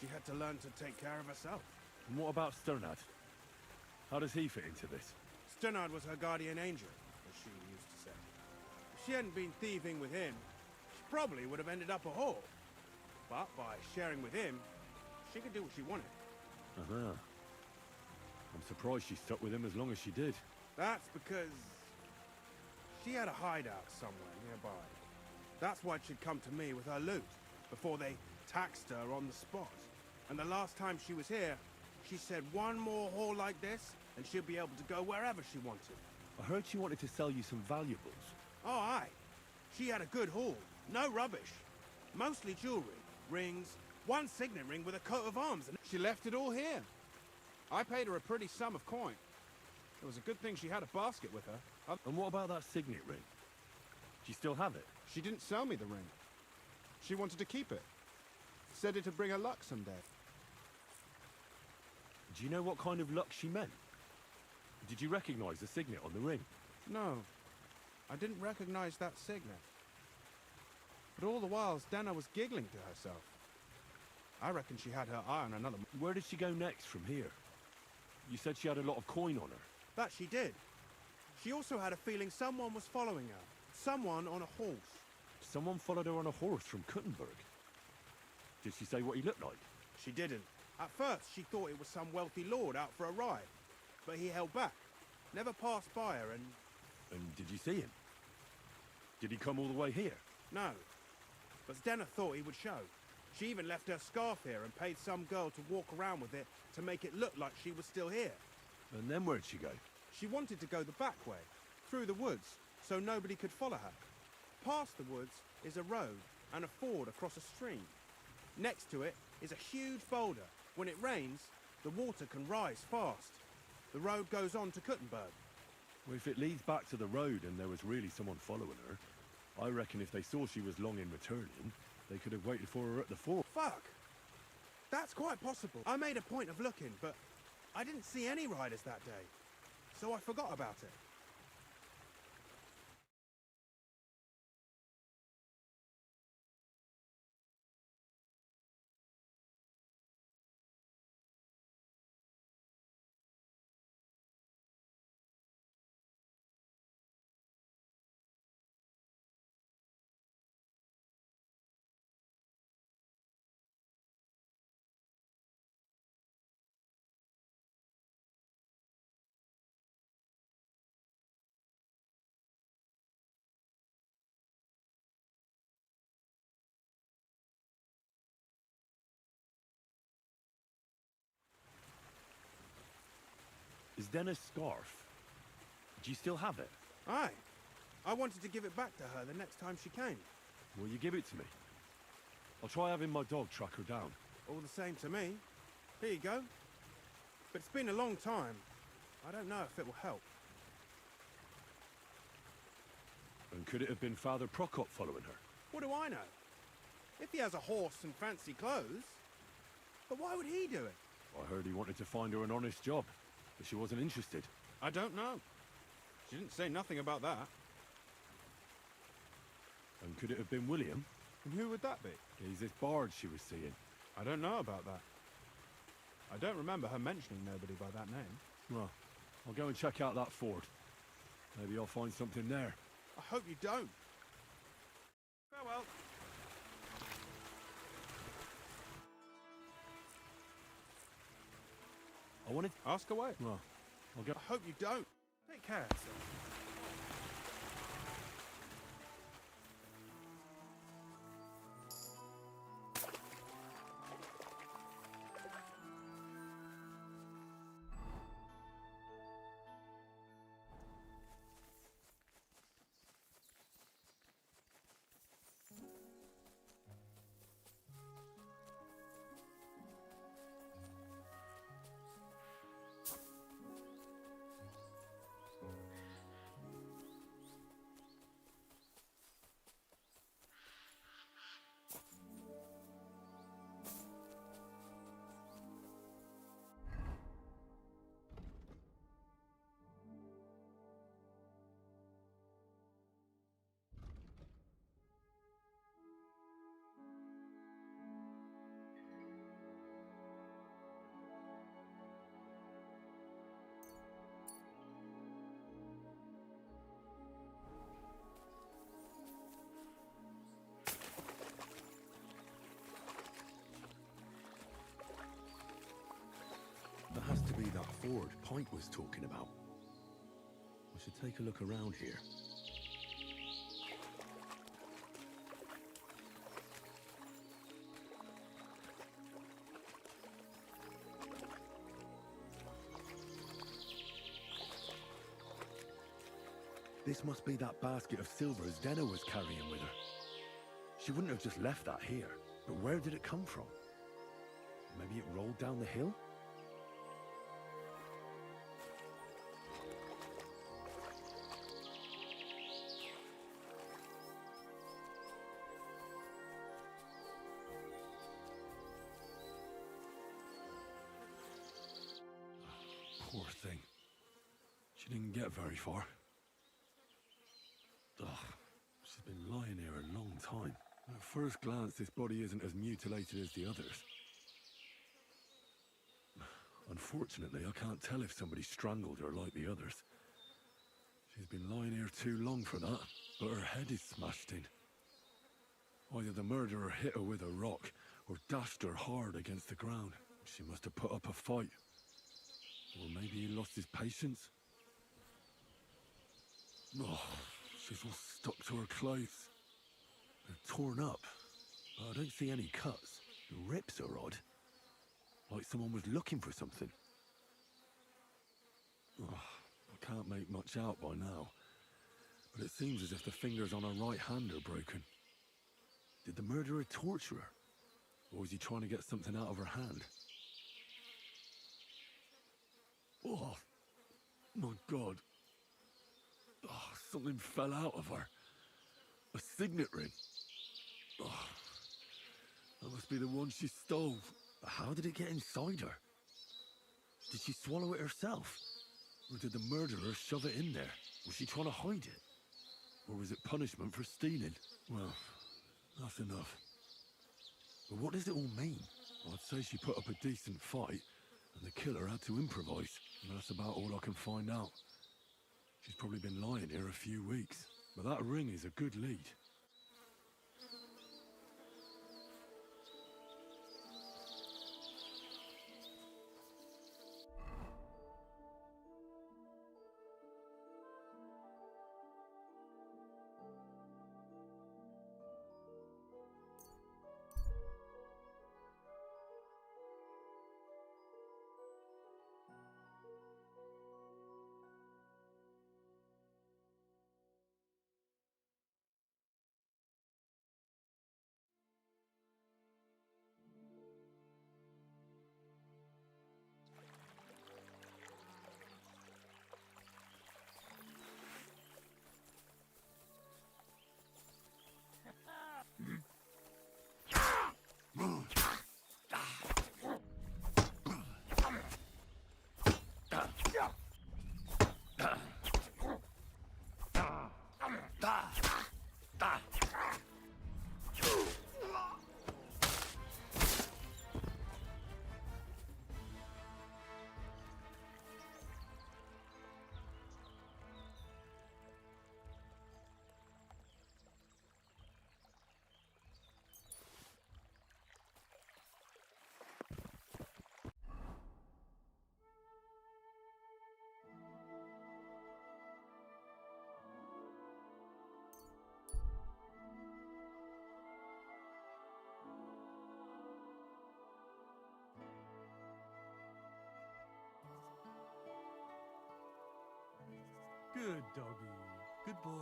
She had to learn to take care of herself. And what about Sternad? How does he fit into this? Sternad was her guardian angel, as she used to say. If she hadn't been thieving with him, she probably would have ended up a whore. But by sharing with him, she could do what she wanted. Uh-huh. I'm surprised she stuck with him as long as she did. That's because she had a hideout somewhere nearby. That's why she'd come to me with her loot, before they taxed her on the spot. And the last time she was here, she said one more haul like this, and she'll be able to go wherever she wanted. I heard she wanted to sell you some valuables. Oh, aye. She had a good haul. No rubbish. Mostly jewelry, rings, one signet ring with a coat of arms, and she left it all here. I paid her a pretty sum of coin. It was a good thing she had a basket with her. And what about that signet ring? Do you still have it? She didn't sell me the ring. She wanted to keep it. Said it'd bring her luck someday. Do you know what kind of luck she meant? Did you recognize the signet on the ring? No, I didn't recognize that signet. But all the while, Dana was giggling to herself. I reckon she had her eye on another. Where did she go next from here? You said she had a lot of coin on her. That she did. She also had a feeling someone was following her. Someone on a horse. Someone followed her on a horse from Kuttenberg. Did she say what he looked like? She didn't. At first, she thought it was some wealthy lord out for a ride. But he held back. Never passed by her and... And did you see him? Did he come all the way here? No. But Stena thought he would show. She even left her scarf here and paid some girl to walk around with it to make it look like she was still here. And then where'd she go? She wanted to go the back way, through the woods, so nobody could follow her. Past the woods is a road and a ford across a stream. Next to it is a huge boulder. When it rains, the water can rise fast. The road goes on to Kuttenberg. Well, if it leads back to the road and there was really someone following her, I reckon if they saw she was long in returning, they could have waited for her at the fort. Fuck! That's quite possible. I made a point of looking, but I didn't see any riders that day, so I forgot about it. Is Denna's scarf? Do you still have it? Aye. I wanted to give it back to her the next time she came. Will you give it to me? I'll try having my dog track her down. All the same to me. Here you go. But it's been a long time. I don't know if it will help. And could it have been Father Prokop following her? What do I know? If he has a horse and fancy clothes. But why would he do it? I heard he wanted to find her an honest job, but she wasn't interested. I don't know. She didn't say nothing about that. And could it have been William? And who would that be? He's this bard she was seeing. I don't know about that. I don't remember her mentioning nobody by that name. Well, I'll go and check out that fort. Maybe I'll find something there. I hope you don't. Farewell. I wanted... Ask away. Well, I'll go... I hope you don't. Take care, sir. That has to be that ford Pint was talking about. I should take a look around here. This must be that basket of silver Zdena was carrying with her. She wouldn't have just left that here. But where did it come from? Maybe it rolled down the hill? Poor thing. She didn't get very far. Ugh, she's been lying here a long time. At first glance, this body isn't as mutilated as the others. Unfortunately, I can't tell if somebody strangled her like the others. She's been lying here too long for that, but her head is smashed in. Either the murderer hit her with a rock, or dashed her hard against the ground. She must have put up a fight. Or maybe he lost his patience. Oh, she's all stuck to her clothes. They're torn up, but I don't see any cuts. The rips are odd. Like someone was looking for something. Oh, I can't make much out by now, but it seems as if the fingers on her right hand are broken. Did the murderer torture her? Or was he trying to get something out of her hand? Oh, my God. Oh, something fell out of her. A signet ring. Oh, that must be the one she stole. But how did it get inside her? Did she swallow it herself? Or did the murderer shove it in there? Was she trying to hide it? Or was it punishment for stealing? Well, that's enough. But what does it all mean? I'd say she put up a decent fight, and the killer had to improvise. And that's about all I can find out. She's probably been lying here a few weeks. But that ring is a good lead. Good doggy. Good boy.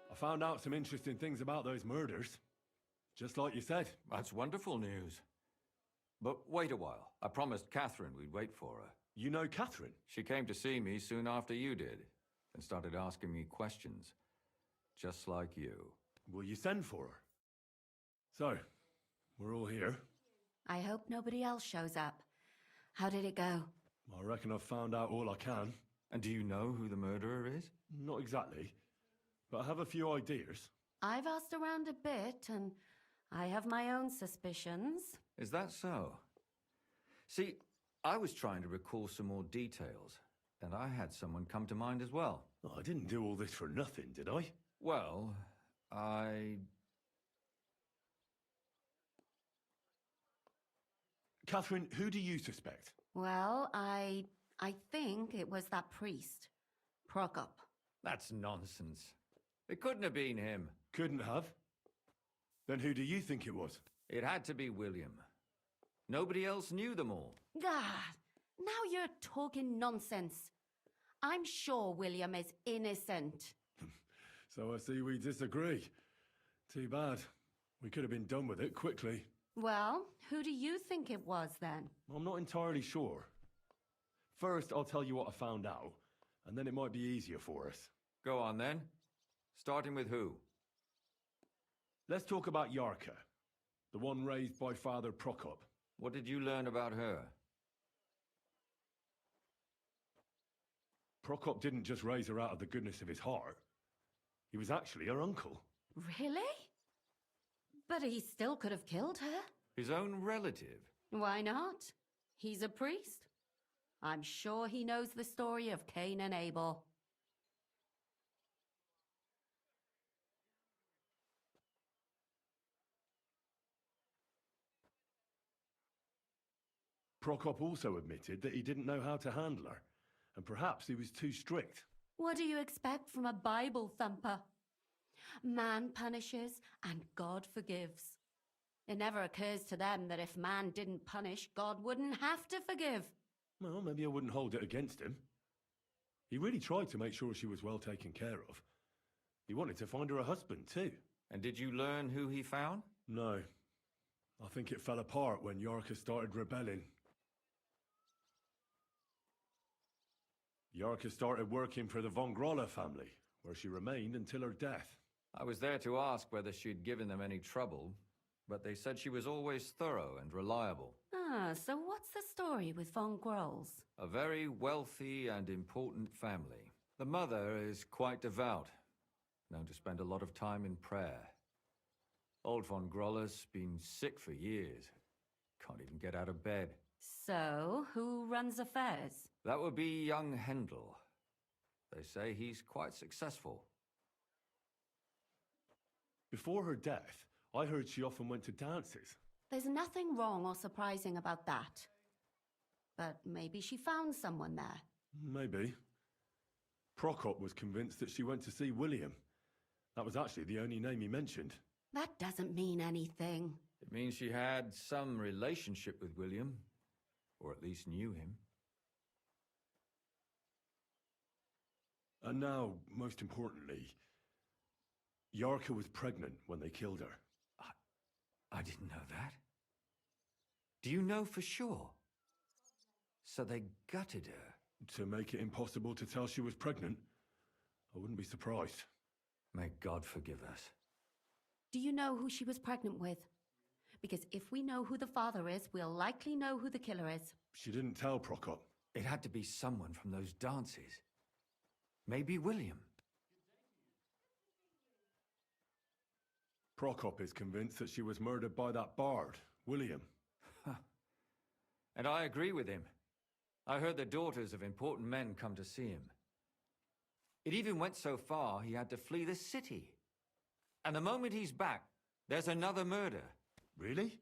I found out some interesting things about those murders. Just like you said. That's wonderful news. But wait a while. I promised Catherine we'd wait for her. You know Catherine? She came to see me soon after you did, and started asking me questions. Just like you. Will you send for her? So, we're all here. I hope nobody else shows up. How did it go? I reckon I've found out all I can. And do you know who the murderer is? Not exactly, but I have a few ideas. I've asked around a bit, and I have my own suspicions. Is that so? See, I was trying to recall some more details, and I had someone come to mind as well. Oh, I didn't do all this for nothing, did I? Well, Catherine, who do you suspect? Well, I think it was that priest, Prokop. That's nonsense. It couldn't have been him. Couldn't have? Then who do you think it was? It had to be William. Nobody else knew them all. God, now you're talking nonsense. I'm sure William is innocent. So I see we disagree. Too bad. We could have been done with it quickly. Well, who do you think it was then? I'm not entirely sure. First, I'll tell you what I found out, and then it might be easier for us. Go on then. Starting with who? Let's talk about Yarka, the one raised by Father Prokop. What did you learn about her? Prokop didn't just raise her out of the goodness of his heart. He was actually her uncle. Really? But he still could have killed her. His own relative? Why not? He's a priest. I'm sure he knows the story of Cain and Abel. Prokop also admitted that he didn't know how to handle her, and perhaps he was too strict. What do you expect from a Bible thumper? Man punishes and God forgives. It never occurs to them that if man didn't punish, God wouldn't have to forgive. Well, maybe I wouldn't hold it against him. He really tried to make sure she was well taken care of. He wanted to find her a husband, too. And did you learn who he found? No. I think it fell apart when Yarka started rebelling. Yarka started working for the von Grolle family, where she remained until her death. I was there to ask whether she'd given them any trouble, but they said she was always thorough and reliable. Ah, so what's the story with von Grolls? A very wealthy and important family. The mother is quite devout, known to spend a lot of time in prayer. Old von Grolle's been sick for years. Can't even get out of bed. So, who runs affairs? That would be young Hendel. They say he's quite successful. Before her death, I heard she often went to dances. There's nothing wrong or surprising about that. But maybe she found someone there. Maybe. Prokop was convinced that she went to see William. That was actually the only name he mentioned. That doesn't mean anything. It means she had some relationship with William, or at least knew him. And now, most importantly, Yarka was pregnant when they killed her. I didn't know that. Do you know for sure? So they gutted her? To make it impossible to tell she was pregnant? I wouldn't be surprised. May God forgive us. Do you know who she was pregnant with? Because if we know who the father is, we'll likely know who the killer is. She didn't tell Prokop. It had to be someone from those dances. Maybe William. Prokop is convinced that she was murdered by that bard, William. And I agree with him. I heard the daughters of important men come to see him. It even went so far he had to flee the city. And the moment he's back, there's another murder. Really?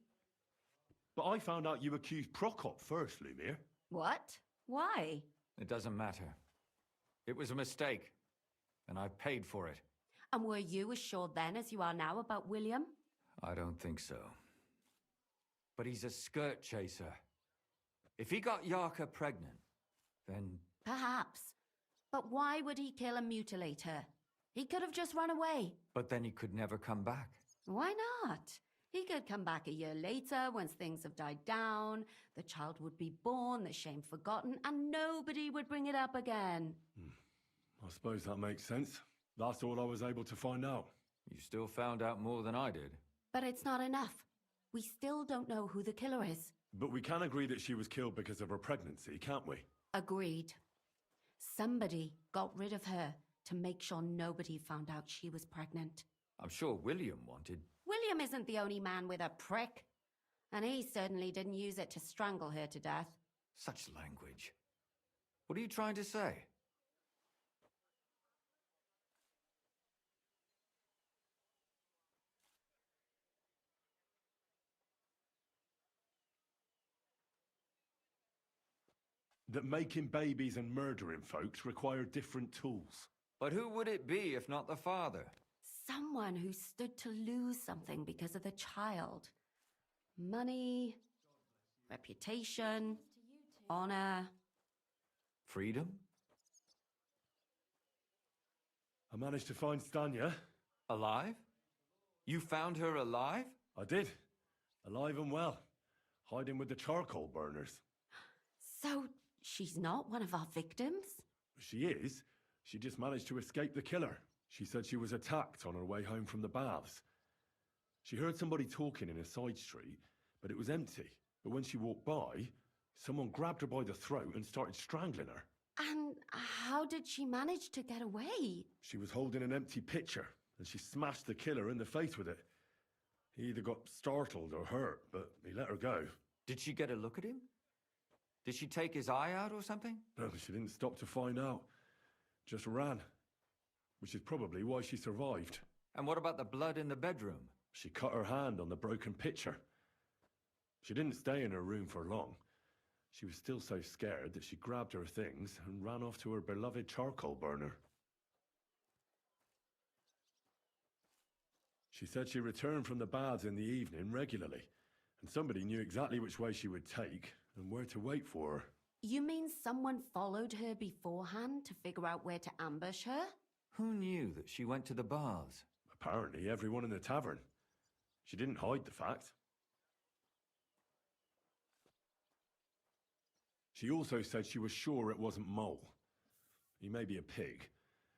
But I found out you accused Prokop first, Lumir. What? Why? It doesn't matter. It was a mistake, and I paid for it. And were you as sure then as you are now about William? I don't think so. But he's a skirt chaser. If he got Yarka pregnant, then... Perhaps. But why would he kill and mutilate her? He could have just run away. But then he could never come back. Why not? He could come back a year later, once things have died down, the child would be born, the shame forgotten, and nobody would bring it up again. I suppose that makes sense. That's all I was able to find out. You still found out more than I did. But it's not enough. We still don't know who the killer is. But we can agree that she was killed because of her pregnancy, can't we? Agreed. Somebody got rid of her to make sure nobody found out she was pregnant. I'm sure William wanted... William isn't the only man with a prick. And he certainly didn't use it to strangle her to death. Such language. What are you trying to say? That making babies and murdering folks require different tools. But who would it be if not the father? Someone who stood to lose something because of the child. Money, reputation, honor. Freedom? I managed to find Stanya. Alive? You found her alive? I did. Alive and well. Hiding with the charcoal burners. So, she's not one of our victims? She is. She just managed to escape the killer. She said she was attacked on her way home from the baths. She heard somebody talking in a side street, but it was empty. But when she walked by, someone grabbed her by the throat and started strangling her. And how did she manage to get away? She was holding an empty pitcher, and she smashed the killer in the face with it. He either got startled or hurt, but he let her go. Did she get a look at him? Did she take his eye out or something? No, she didn't stop to find out. Just ran. Which is probably why she survived. And what about the blood in the bedroom? She cut her hand on the broken pitcher. She didn't stay in her room for long. She was still so scared that she grabbed her things and ran off to her beloved charcoal burner. She said she returned from the baths in the evening regularly, and somebody knew exactly which way she would take and where to wait for her. You mean someone followed her beforehand to figure out where to ambush her? Who knew that she went to the baths? Apparently everyone in the tavern. She didn't hide the fact. She also said she was sure it wasn't Mole. He may be a pig,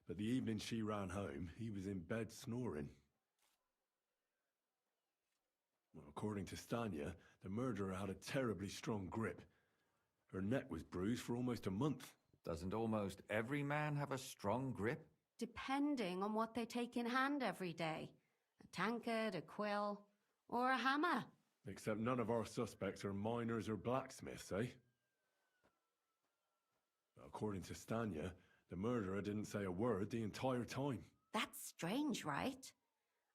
but the evening she ran home, he was in bed snoring. Well, according to Stanya, the murderer had a terribly strong grip. Her neck was bruised for almost a month. Doesn't almost every man have a strong grip? Depending on what they take in hand every day. A tankard, a quill, or a hammer. Except none of our suspects are miners or blacksmiths, eh? According to Stanya, the murderer didn't say a word the entire time. That's strange, right?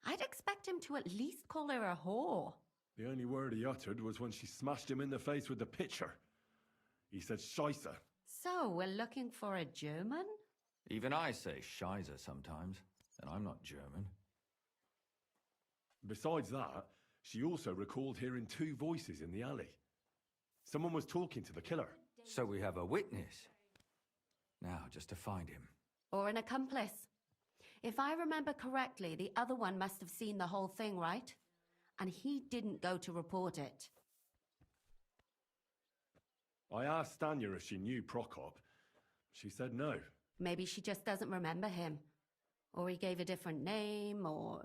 I'd expect him to at least call her a whore. The only word he uttered was when she smashed him in the face with the pitcher. He said Scheisse. So, we're looking for a German? Even I say Scheiße sometimes, and I'm not German. Besides that, she also recalled hearing two voices in the alley. Someone was talking to the killer. So we have a witness. Now, just to find him. Or an accomplice. If I remember correctly, the other one must have seen the whole thing, right? And he didn't go to report it. I asked Stanya if she knew Prokop. She said no. Maybe she just doesn't remember him. Or he gave a different name, or...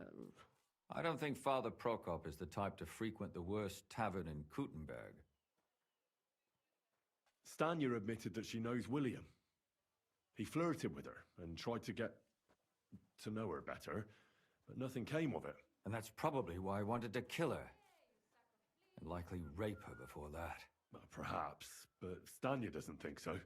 I don't think Father Prokop is the type to frequent the worst tavern in Kuttenberg. Stanya admitted that she knows William. He flirted with her and tried to get to know her better, but nothing came of it. And that's probably why I wanted to kill her. And likely rape her before that. Well, perhaps, but Stanya doesn't think so.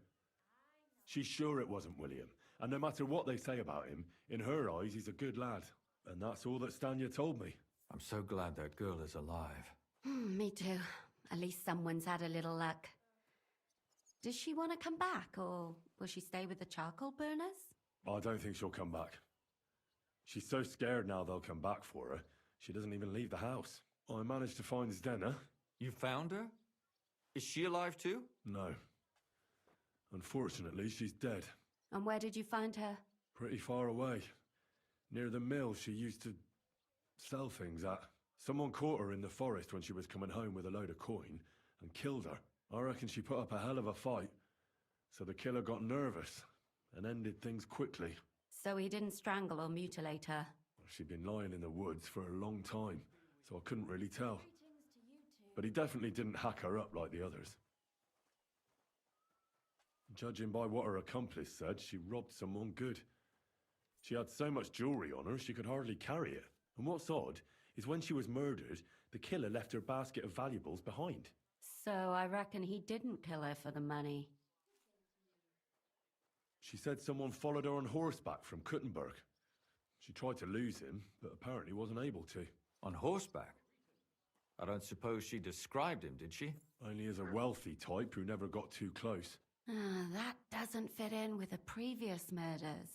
She's sure it wasn't William, and no matter what they say about him, in her eyes he's a good lad. And that's all that Stanya told me. I'm so glad that girl is alive. Me too. At least someone's had a little luck. Does she want to come back, or will she stay with the charcoal burners? I don't think she'll come back. She's so scared now they'll come back for her, she doesn't even leave the house. I managed to find Zdena. You found her? Is she alive too? No. Unfortunately, she's dead. And where did you find her? Pretty far away. Near the mill she used to sell things at. Someone caught her in the forest when she was coming home with a load of coin and killed her. I reckon she put up a hell of a fight. So the killer got nervous and ended things quickly. So he didn't strangle or mutilate her? She'd been lying in the woods for a long time, so I couldn't really tell. But he definitely didn't hack her up like the others. Judging by what her accomplice said, she robbed someone good. She had so much jewelry on her, she could hardly carry it. And what's odd is when she was murdered, the killer left her basket of valuables behind. So I reckon he didn't kill her for the money. She said someone followed her on horseback from Kuttenberg. She tried to lose him, but apparently wasn't able to. On horseback? I don't suppose she described him, did she? Only as a wealthy type who never got too close. That doesn't fit in with the previous murders.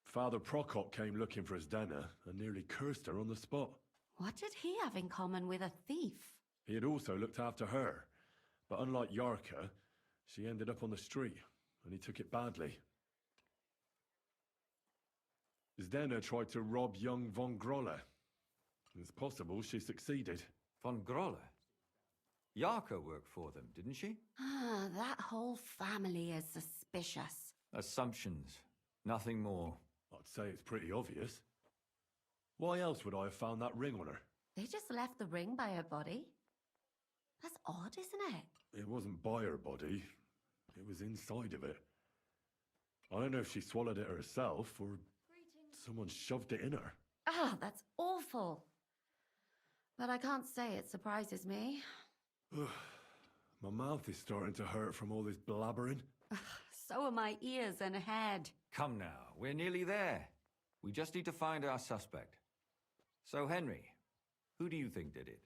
Father Prokop came looking for Zdena and nearly cursed her on the spot. What did he have in common with a thief? He had also looked after her, but unlike Yarka, she ended up on the street, and he took it badly. Zdena tried to rob young von Groller. It's possible she succeeded. Von Groller? Yarka worked for them, didn't she? Ah, that whole family is suspicious. Assumptions. Nothing more. I'd say it's pretty obvious. Why else would I have found that ring on her? They just left the ring by her body. That's odd, isn't it? It wasn't by her body. It was inside of it. I don't know if she swallowed it herself or someone shoved it in her. Ah, that's awful. But I can't say it surprises me. My mouth is starting to hurt from all this blabbering. So are my ears and head. Come now, we're nearly there. We just need to find our suspect. So, Henry, who do you think did it?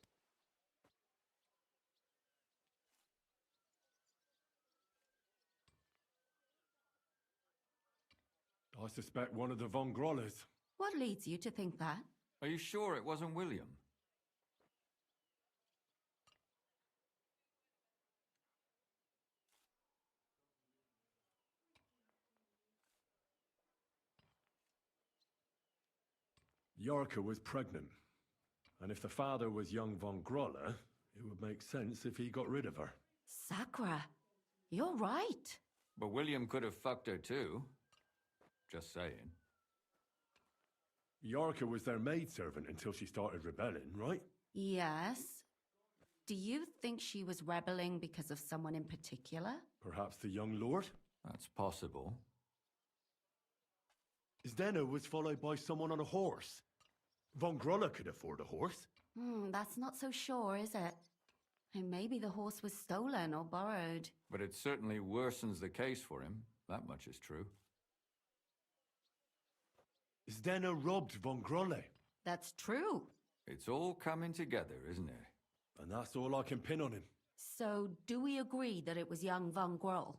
I suspect one of the von Grollers. What leads you to think that? Are you sure it wasn't William? Yarka was pregnant. And if the father was young von Groller, it would make sense if he got rid of her. Sakura, you're right. But William could have fucked her too. Just saying. Yarka was their maidservant until she started rebelling, right? Yes. Do you think she was rebelling because of someone in particular? Perhaps the young lord? That's possible. Zdena was followed by someone on a horse. Von Groller could afford a horse. That's not so sure, is it? And maybe the horse was stolen or borrowed. But it certainly worsens the case for him. That much is true. Zdena robbed von Groller. That's true. It's all coming together, isn't it? And that's all I can pin on him. So, do we agree that it was young von Groll?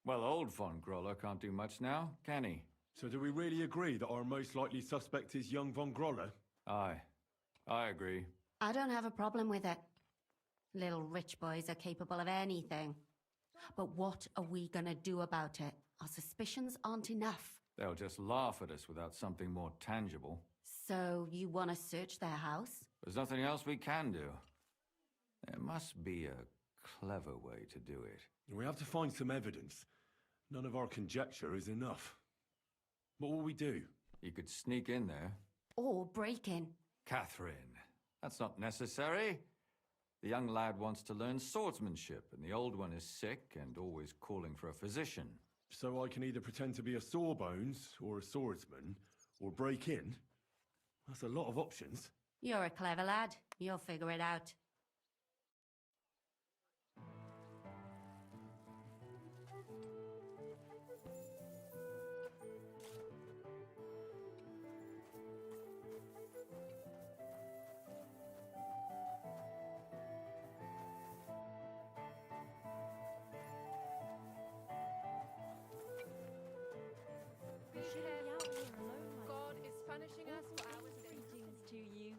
Well, old von Groller can't do much now, can he? So do we really agree that our most likely suspect is young von Groller? Aye. I agree. I don't have a problem with it. Little rich boys are capable of anything. But what are we gonna do about it? Our suspicions aren't enough. They'll just laugh at us without something more tangible. So, you want to search their house? There's nothing else we can do. There must be a clever way to do it. We have to find some evidence. None of our conjecture is enough. What will we do? You could sneak in there. Or break in. Catherine, that's not necessary. The young lad wants to learn swordsmanship, and the old one is sick and always calling for a physician. So I can either pretend to be a sawbones or a swordsman, or break in? That's a lot of options. You're a clever lad. You'll figure it out. God is punishing us for our greetings to you.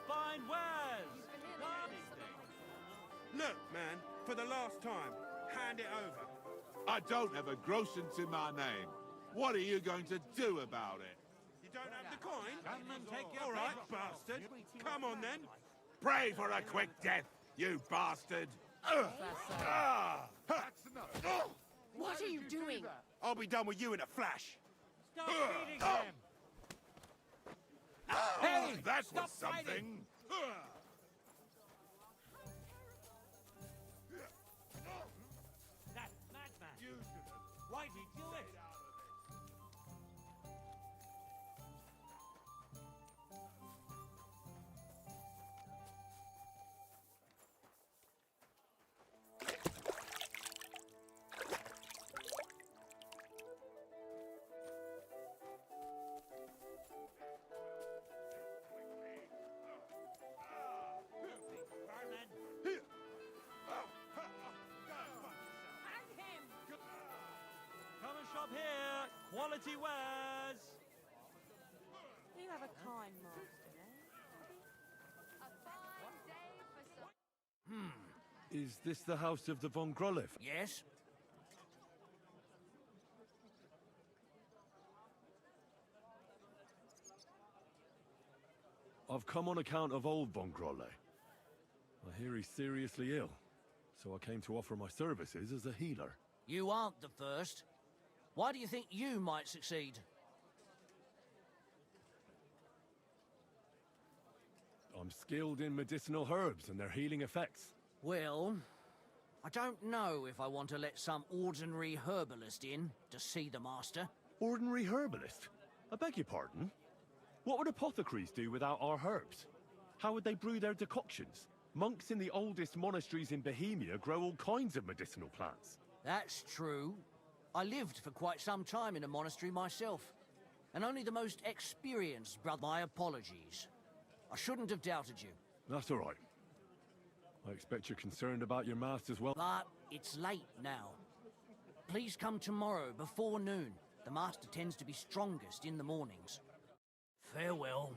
Fine wares! Look, man, for the last time, hand it over. I don't have a grossance in my name. What are you going to do about it? You don't have the coin? Come and take your All right, bastard. Come on, then. Pray for a quick death, you bastard! What are you doing? I'll be done with you in a flash. Stop beating him! Hey, that was something! That madman! Why'd he do it? quality wares. You have a kind master, eh? Is this the house of the von Groliff? Yes? I've come on account of old von Grolle. I hear he's seriously ill, so I came to offer my services as a healer. You aren't the first. Why do you think you might succeed? I'm skilled in medicinal herbs and their healing effects. Well, I don't know if I want to let some ordinary herbalist in to see the master. Ordinary herbalist? I beg your pardon? What would apothecaries do without our herbs? How would they brew their decoctions? Monks in the oldest monasteries in Bohemia grow all kinds of medicinal plants. That's true. I lived for quite some time in a monastery myself, and only the most experienced brother. My apologies. I shouldn't have doubted you. That's all right. I expect you're concerned about your master's well. But it's late now. Please come tomorrow before noon. The master tends to be strongest in the mornings. Farewell.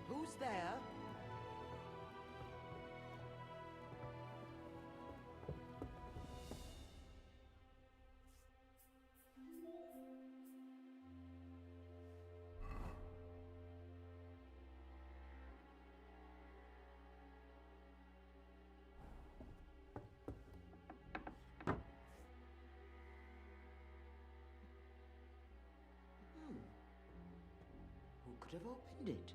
Who's there? Who could have opened it?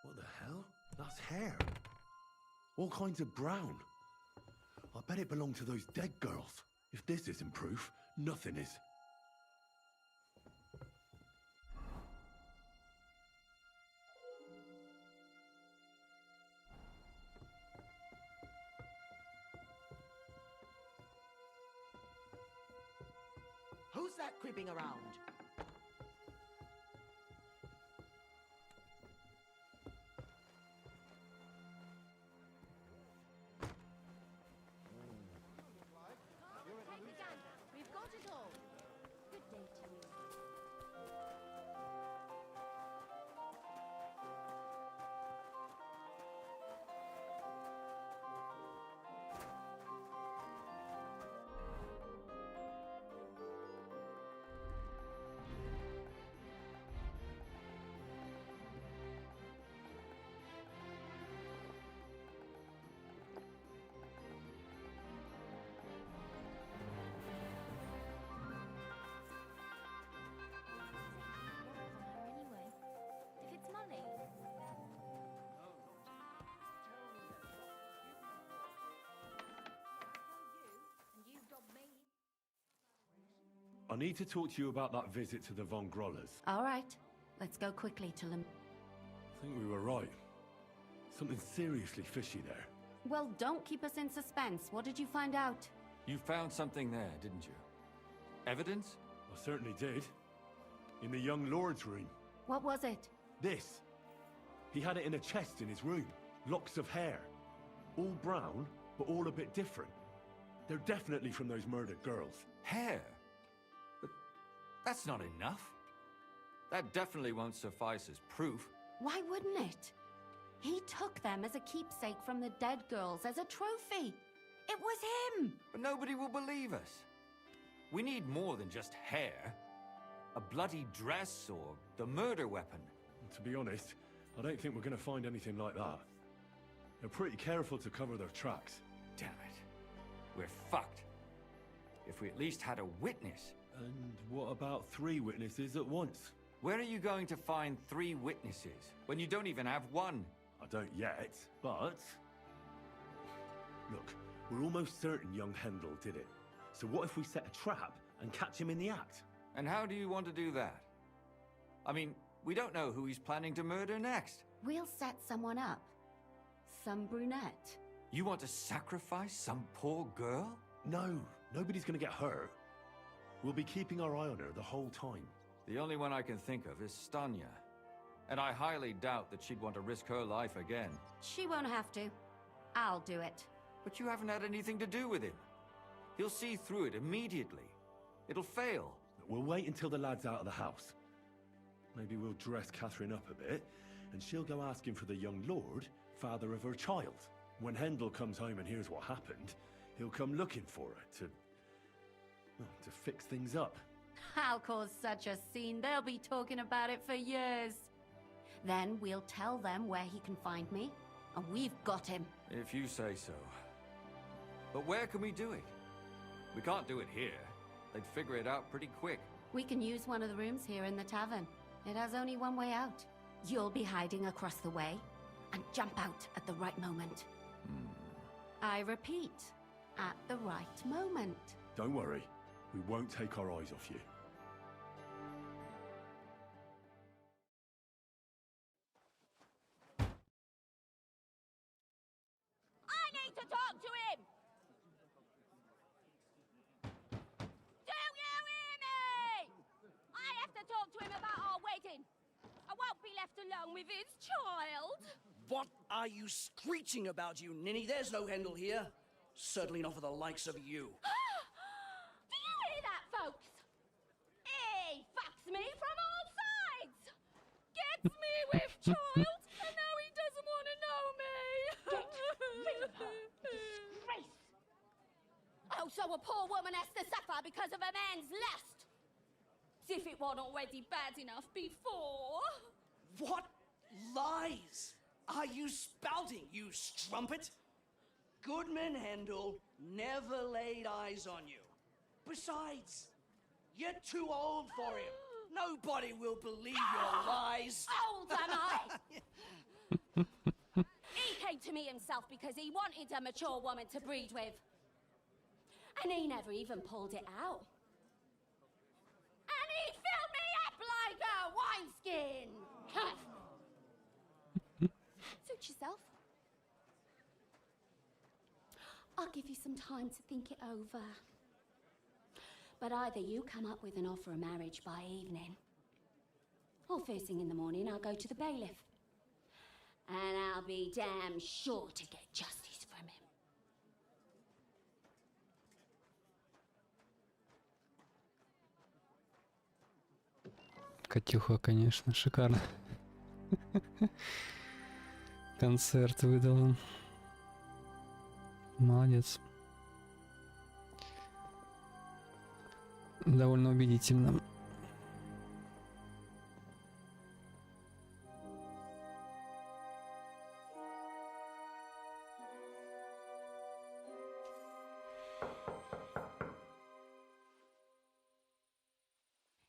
What the hell? That's hair. All kinds of brown. I bet it belonged to those dead girls. If this isn't proof, nothing is. Who's that creeping around? We've got it all. Good day to you. I need to talk to you about that visit to the Von Grollers. All right, let's go quickly to them. I think we were right. Something seriously fishy there. Well, don't keep us in suspense. What did you find out? You found something there, didn't you? Evidence? I certainly did. In the young lord's room. What was it? This. He had it in a chest in his room. Locks of hair. All brown, but all a bit different. They're definitely from those murdered girls. Hair? But that's not enough. That definitely won't suffice as proof. Why wouldn't it? He took them as a keepsake from the dead girls, as a trophy. It was him! But nobody will believe us. We need more than just hair. A bloody dress or the murder weapon. To be honest, I don't think we're going to find anything like that. They're pretty careful to cover their tracks. Damn it. We're fucked. If we at least had a witness. And what about 3 witnesses at once? Where are you going to find 3 witnesses when you don't even have one? I don't yet, but... Look, we're almost certain young Hendel did it. So what if we set a trap and catch him in the act? And how do you want to do that? I mean, we don't know who he's planning to murder next. We'll set someone up. Some brunette. You want to sacrifice some poor girl? No, nobody's going to get hurt. We'll be keeping our eye on her the whole time. The only one I can think of is Stanya. And I highly doubt that she'd want to risk her life again. She won't have to. I'll do it. But you haven't had anything to do with him. He'll see through it immediately. It'll fail. We'll wait until the lad's out of the house. Maybe we'll dress Catherine up a bit, and she'll go asking for the young lord, father of her child. When Hendel comes home and hears what happened, he'll come looking for her to fix things up. I'll cause such a scene, they'll be talking about it for years. Then we'll tell them where he can find me, and we've got him. If you say so. But where can we do it? We can't do it here. They'd figure it out pretty quick. We can use one of the rooms here in the tavern. It has only one way out. You'll be hiding across the way, and jump out at the right moment. I repeat, at the right moment. Don't worry, we won't take our eyes off you. I need to talk to him! Do you hear me? I have to talk to him about our wedding. I won't be left alone with his child. What are you screeching about, you ninny? There's no Hendel here. Certainly not for the likes of you. Do you hear that, folks? He fucks me from all sides. Gets me with child, and now he doesn't want to know me. Get rid of her. Disgrace. Oh, so a poor woman has to suffer because of a man's lust. As if it wasn't already bad enough before. What lies are you spouting, you strumpet? Goodman Hendel never laid eyes on you. Besides, you're too old for him. Nobody will believe your lies. Old am I? He came to me himself because he wanted a mature woman to breed with. And he never even pulled it out. And he filled me up like a wineskin. Suit yourself. I'll give you some time to think it over. But either you come up with an offer of marriage by evening, or first thing in the morning I'll go to the bailiff. And I'll be damn sure to get justice from him. Катюха, конечно, шикарно. Концерт выдал он. Молодец. Довольно убедительно.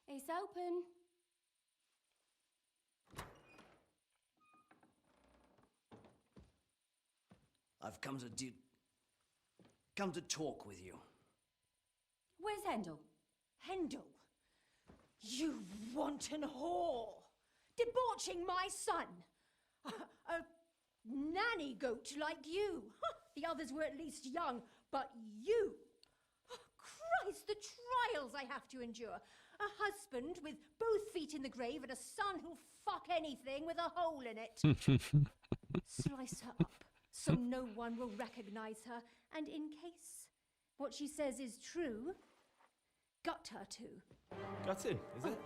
It's open. I've come to talk with you. Where's Hendel? Hendel? You wanton whore! Debauching my son! A nanny goat like you! The others were at least young, but you! Christ, the trials I have to endure! A husband with both feet in the grave and a son who'll fuck anything with a hole in it. Slice her up so no one will recognize her, and in case what she says is true, gut her too. Gutting, is it?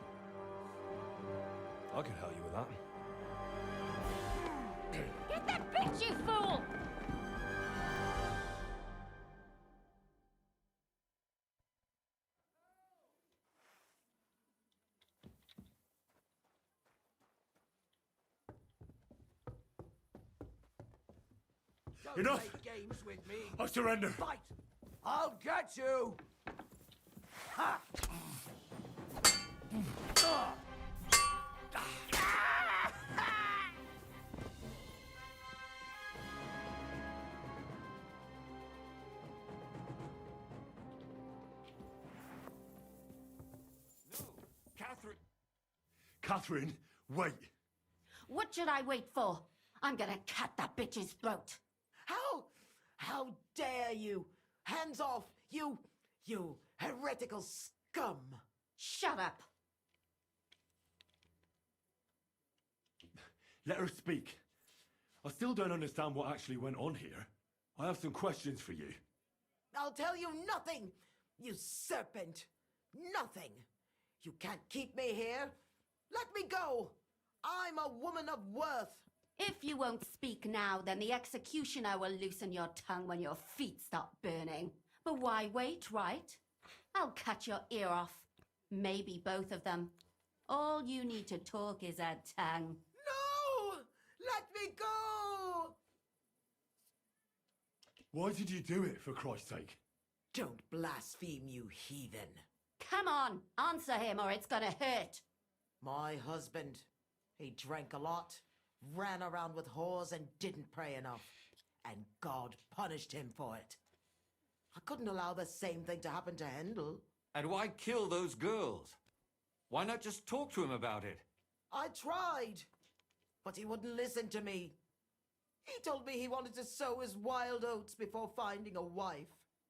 I can help you with that. Get that bitch, you fool! Don't Enough! play games with me. I surrender. Fight! I'll get you! Ha! Catherine, wait. What should I wait for? I'm gonna cut that bitch's throat. How dare you? Hands off, you heretical scum. Shut up. Let her speak. I still don't understand what actually went on here. I have some questions for you. I'll tell you nothing, you serpent. Nothing. You can't keep me here. Let me go. I'm a woman of worth. If you won't speak now, then the executioner will loosen your tongue when your feet start burning. But why wait, right? I'll cut your ear off. Maybe both of them. All you need to talk is a tongue. No! Let me go! Why did you do it, for Christ's sake? Don't blaspheme, you heathen. Come on, answer him or it's gonna hurt. My husband, he drank a lot, ran around with whores and didn't pray enough. And God punished him for it. I couldn't allow the same thing to happen to Hendel. And why kill those girls? Why not just talk to him about it? I tried, but he wouldn't listen to me. He told me he wanted to sow his wild oats before finding a wife.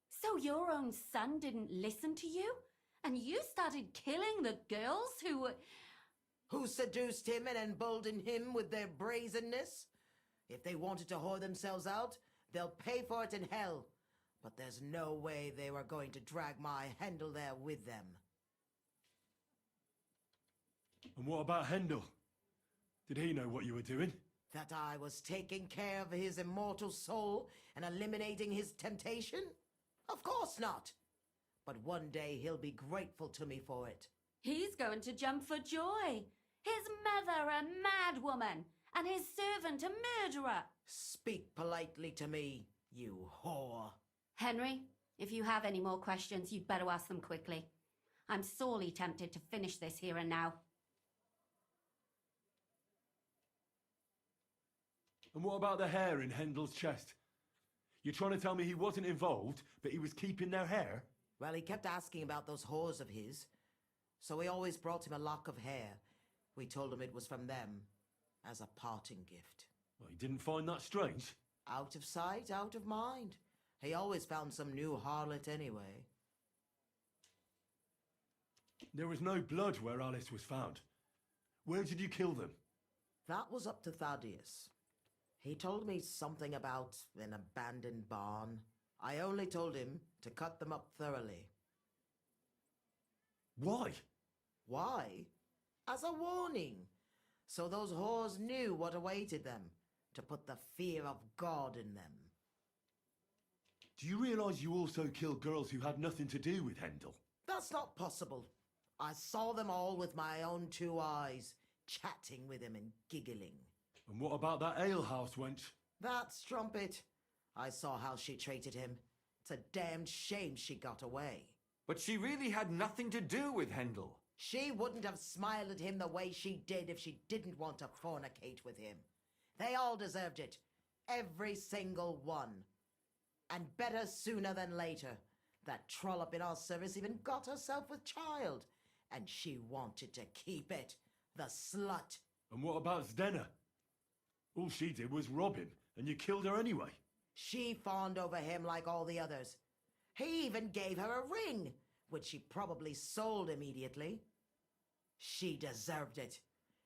So your own son didn't listen to you? And you started killing the girls who seduced him and emboldened him with their brazenness? If they wanted to whore themselves out, they'll pay for it in hell. But there's no way they were going to drag my Hendel there with them. And what about Hendel? Did he know what you were doing? That I was taking care of his immortal soul and eliminating his temptation? Of course not. But one day he'll be grateful to me for it. He's going to jump for joy. His mother a mad woman, and his servant a murderer. Speak politely to me, you whore. Henry, if you have any more questions, you'd better ask them quickly. I'm sorely tempted to finish this here and now. And what about the hair in Hendel's chest? You're trying to tell me he wasn't involved, but he was keeping their hair? Well, he kept asking about those whores of his. So we always brought him a lock of hair. We told him it was from them, as a parting gift. Well, he didn't find that strange? Out of sight, out of mind. He always found some new harlot anyway. There was no blood where Alice was found. Where did you kill them? That was up to Thaddeus. He told me something about an abandoned barn. I only told him to cut them up thoroughly. Why? Why? As a warning. So those whores knew what awaited them. To put the fear of God in them. Do you realise you also killed girls who had nothing to do with Hendel? That's not possible. I saw them all with my own 2 eyes, chatting with him and giggling. And what about that alehouse wench? That strumpet. I saw how she treated him. It's a damned shame she got away. But she really had nothing to do with Hendel. She wouldn't have smiled at him the way she did if she didn't want to fornicate with him. They all deserved it. Every single one. And better sooner than later. That trollop in our service even got herself with child. and she wanted to keep it. The slut. And what about Zdena? All she did was rob him, and you killed her anyway. She fawned over him like all the others. He even gave her a ring, which she probably sold immediately. She deserved it.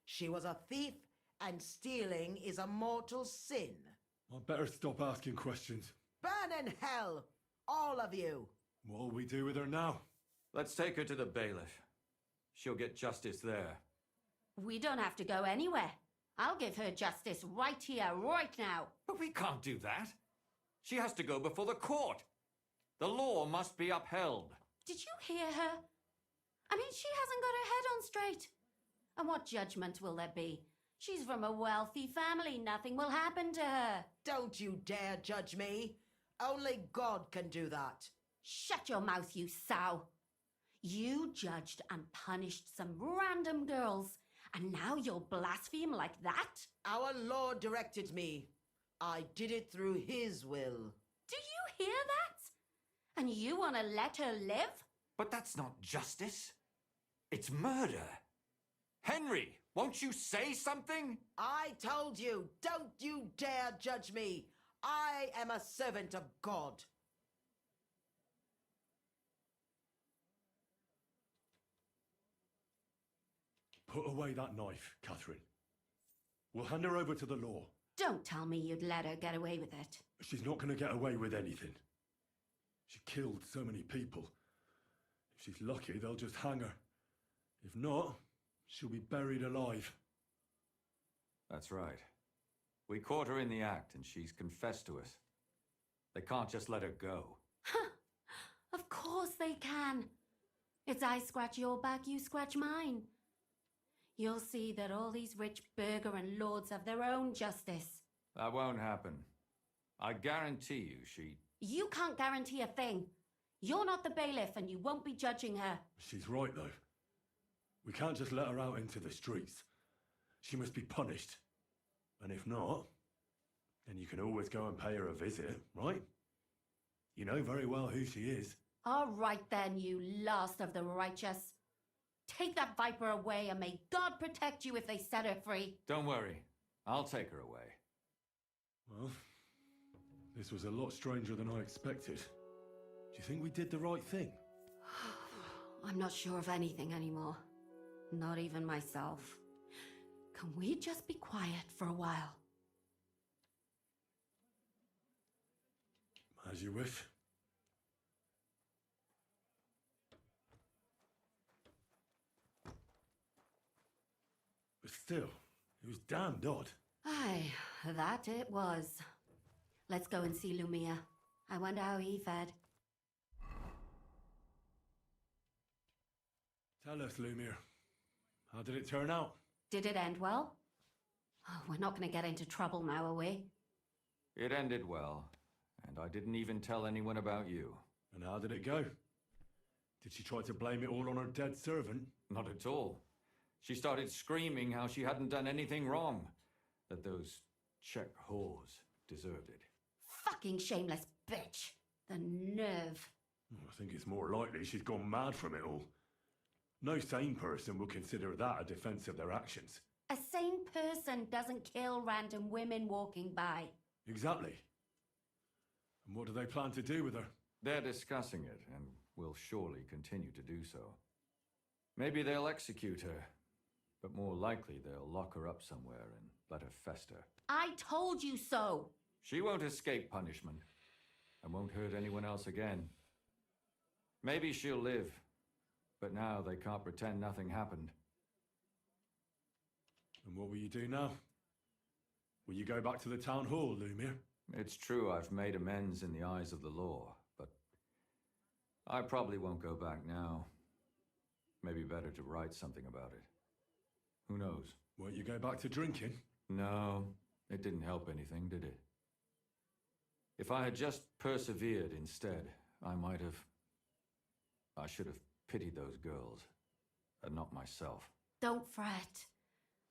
She was a thief, and stealing is a mortal sin. I'd better stop asking questions. Burn in hell, all of you. What'll we do with her now? Let's take her to the bailiff. She'll get justice there. We don't have to go anywhere. I'll give her justice right here, right now. But we can't do that. She has to go before the court. The law must be upheld. Did you hear her? I mean, she hasn't got her head on straight. And what judgment will there be? She's from a wealthy family. Nothing will happen to her. Don't you dare judge me. Only God can do that. Shut your mouth, you sow. You judged and punished some random girls, and now you'll blaspheme like that? Our Lord directed me. I did it through His will. Do you hear that? And you want to let her live? But that's not justice. It's murder. Henry, won't you say something? I told you, don't you dare judge me. I am a servant of God. Put away that knife, Catherine. We'll hand her over to the law. Don't tell me you'd let her get away with it. She's not going to get away with anything. She killed so many people. If she's lucky, they'll just hang her. If not, she'll be buried alive. That's right. We caught her in the act, and she's confessed to us. They can't just let her go. Of course they can. It's I scratch your back, you scratch mine. You'll see that all these rich burgher and lords have their own justice. That won't happen. I guarantee you she... You can't guarantee a thing. You're not the bailiff and you won't be judging her. She's right, though. We can't just let her out into the streets. She must be punished. And if not, then you can always go and pay her a visit, right? You know very well who she is. All right then, you last of the righteous. Take that viper away and may God protect you if they set her free. Don't worry. I'll take her away. Well, this was a lot stranger than I expected. Do you think we did the right thing? I'm not sure of anything anymore. Not even myself. Can we just be quiet for a while? As you wish. But still, it was damned odd. Aye, that it was. Let's go and see Lumia. I wonder how he fared. Tell us, Lumiere. How did it turn out? Did it end well? Oh, we're not going to get into trouble now, are we? It ended well, and I didn't even tell anyone about you. And how did it go? Did she try to blame it all on her dead servant? Not at all. She started screaming how she hadn't done anything wrong, that those Czech whores deserved it. Fucking shameless bitch. The nerve. I think it's more likely she's gone mad from it all. No sane person would consider that a defense of their actions. A sane person doesn't kill random women walking by. Exactly. And what do they plan to do with her? They're discussing it, and will surely continue to do so. Maybe they'll execute her, but more likely they'll lock her up somewhere and let her fester. I told you so! She won't escape punishment, and won't hurt anyone else again. Maybe she'll live, but now they can't pretend nothing happened. And what will you do now? Will you go back to the town hall, Lumiere? It's true I've made amends in the eyes of the law, but I probably won't go back now. Maybe better to write something about it. Who knows? Won't you go back to drinking? No, it didn't help anything, did it? If I had just persevered instead, I should have pitied those girls, and not myself. Don't fret.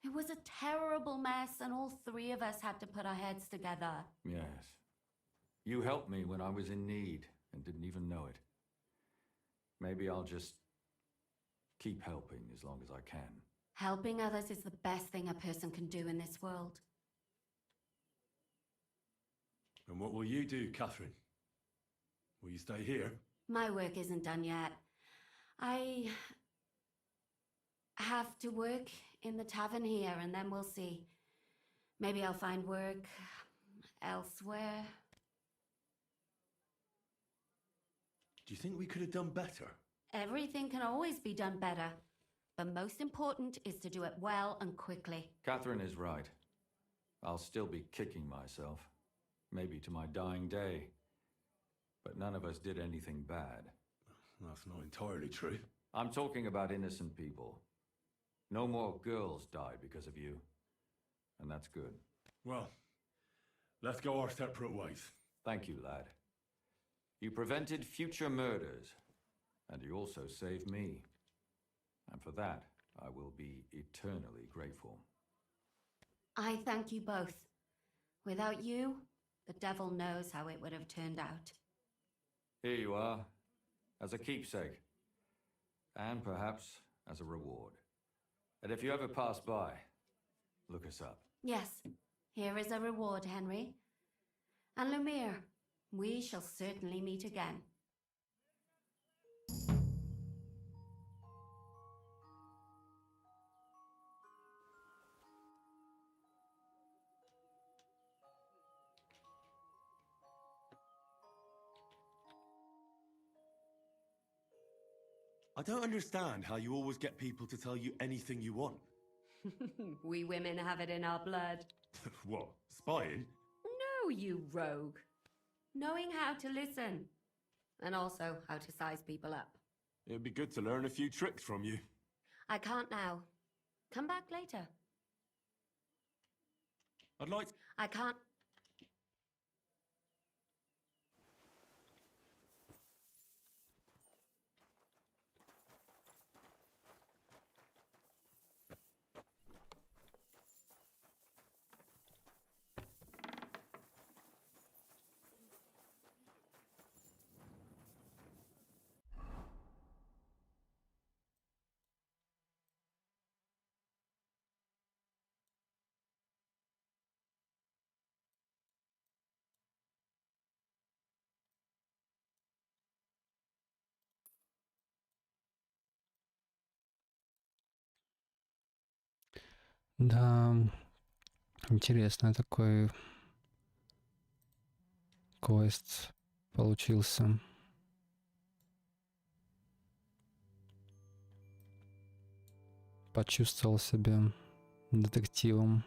It was a terrible mess, and all three of us had to put our heads together. Yes. You helped me when I was in need, and didn't even know it. Maybe I'll just keep helping as long as I can. Helping others is the best thing a person can do in this world. And what will you do, Catherine? Will you stay here? My work isn't done yet. I have to work in the tavern here, and then we'll see. Maybe I'll find work elsewhere. Do you think we could have done better? Everything can always be done better. But most important is to do it well and quickly. Catherine is right. I'll still be kicking myself. Maybe to my dying day. But none of us did anything bad. That's not entirely true. I'm talking about innocent people. No more girls died because of you. And that's good. Well, let's go our separate ways. Thank you, lad. You prevented future murders. And you also saved me. And for that, I will be eternally grateful. I thank you both. Without you, the devil knows how it would have turned out. Here you are, as a keepsake. And perhaps as a reward. And if you ever pass by, look us up. Yes, here is a reward, Henry. And Lumiere, we shall certainly meet again. I don't understand how you always get people to tell you anything you want. We women have it in our blood. What, spying? No, you rogue. Knowing how to listen. And also how to size people up. It'd be good to learn a few tricks from you. I can't now. Come back later. I'd like... I can't... Да, интересный такой квест получился. Почувствовал себя детективом.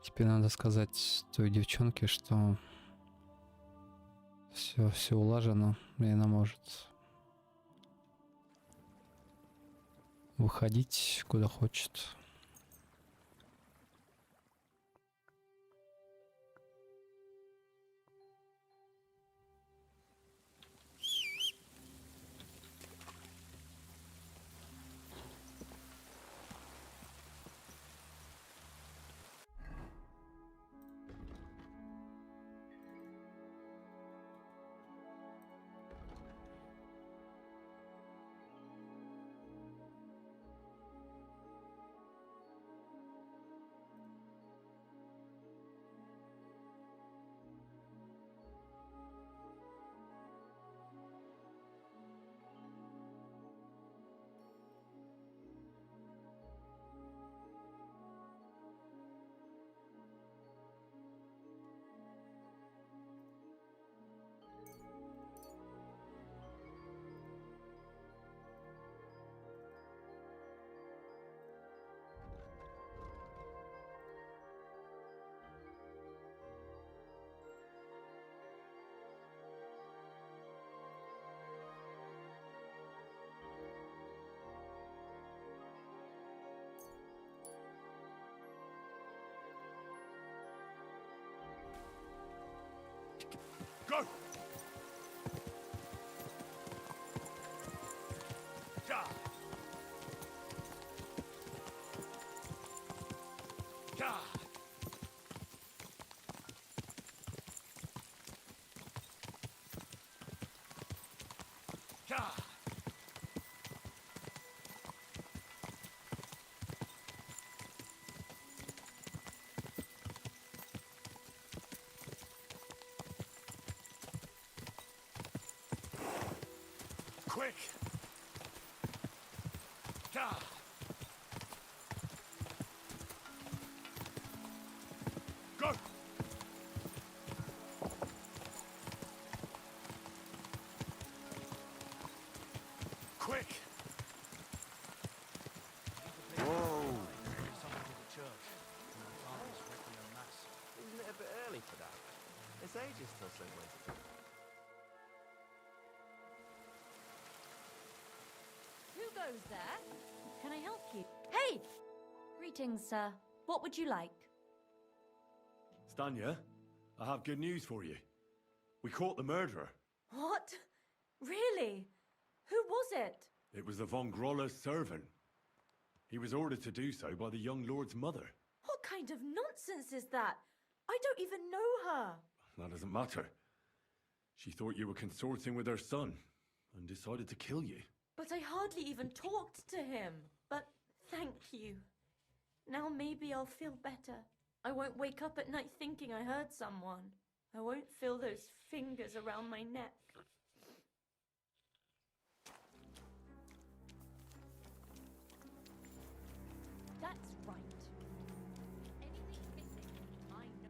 Теперь надо сказать той девчонке, что все улажено, и она может выходить куда хочет. Quick! Gah! Go! Quick! Whoa! Isn't it a bit early for that? It's ages till Singles. Who goes there? Can I help you? Hey! Greetings, sir. What would you like? Stanya, I have good news for you. We caught the murderer. What? Really? Who was it? It was the von Groller's servant. He was ordered to do so by the young lord's mother. What kind of nonsense is that? I don't even know her. That doesn't matter. She thought you were consorting with her son and decided to kill you. But I hardly even talked to him. But thank you. Now maybe I'll feel better. I won't wake up at night thinking I hurt someone. I won't feel those fingers around my neck. That's right. Anything missing, I know.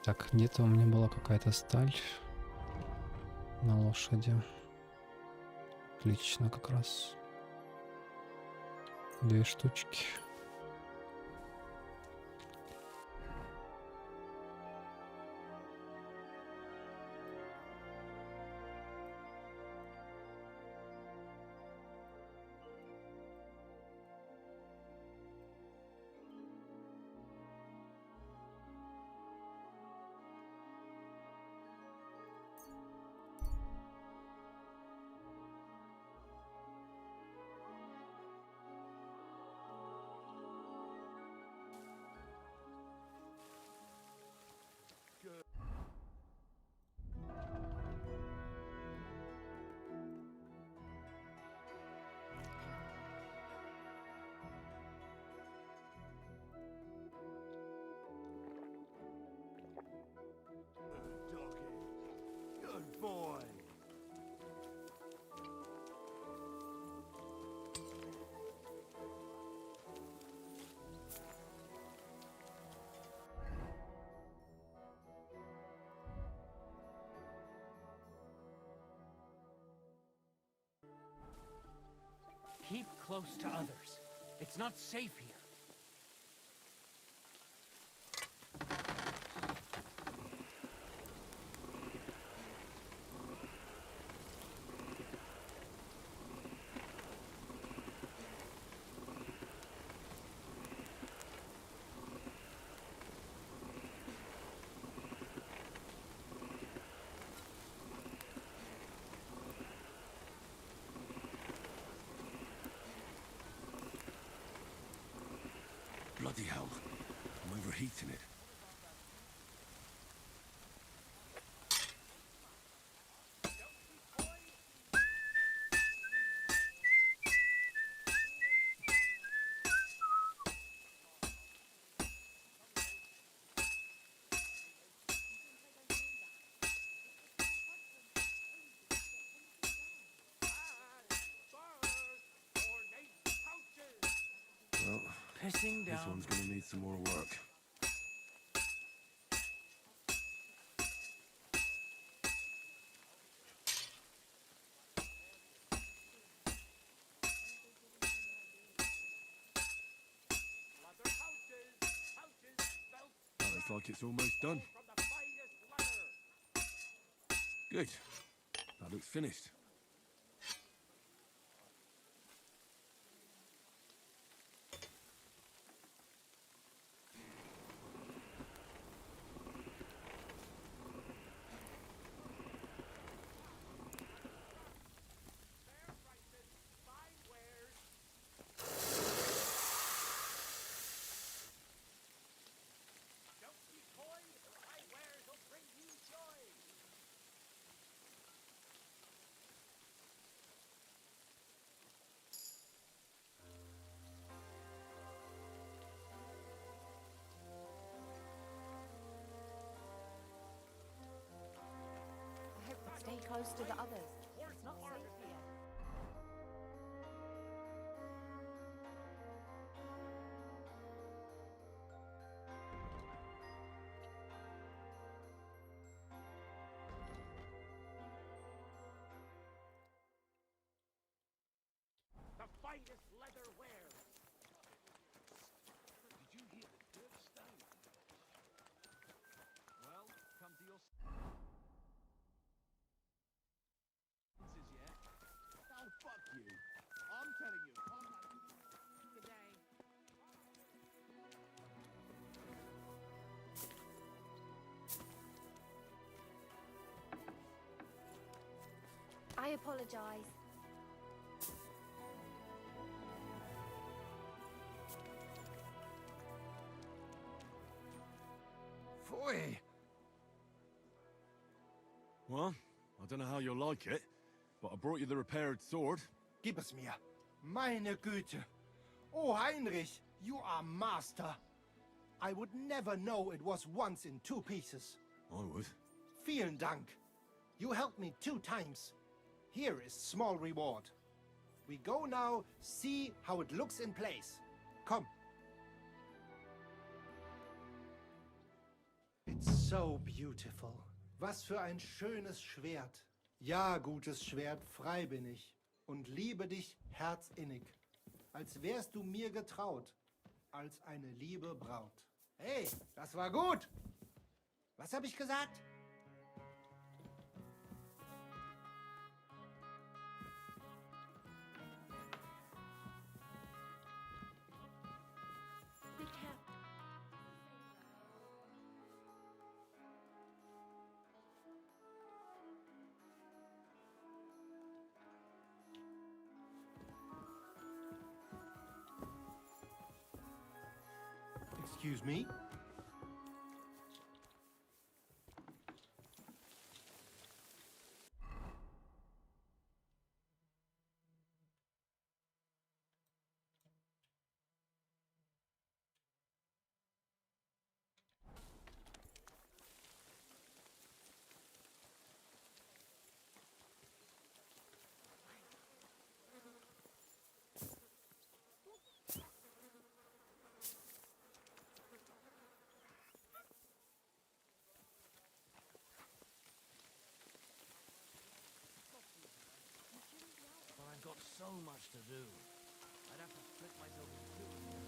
Так, где-то у меня была какая-то сталь на лошади. Отлично, как раз. 2 штучки. Good boy. Keep close to others. It's not safe here. Bloody hell. I'm overheating it. pissing down. This one's gonna need some more work. Well, looks like it's almost done. Good. That looks finished. Stay close to the others. It's not safe here. The finest leather wear. Did you hear the good stuff? Well, come to your senses yet? Oh, fuck you. I'm telling you, I'm not... Good day. I apologize. Pfui! Well, I don't know how you'll like it, but I brought you the repaired sword. Gib es mir. Meine Güte. Oh, Heinrich, you are master. I would never know it was once in 2 pieces. I would. Vielen Dank. You helped me 2 times. Here is small reward. We go now see how it looks in place. Come. It's so beautiful. Was für ein schönes Schwert. Ja, gutes Schwert, frei bin ich und liebe dich herzinnig, als wärst du mir getraut, als eine liebe Braut. Hey, das war gut. Was habe ich gesagt? Be careful. Excuse me? Well, I've got so much to do. I'd have to split myself into 2.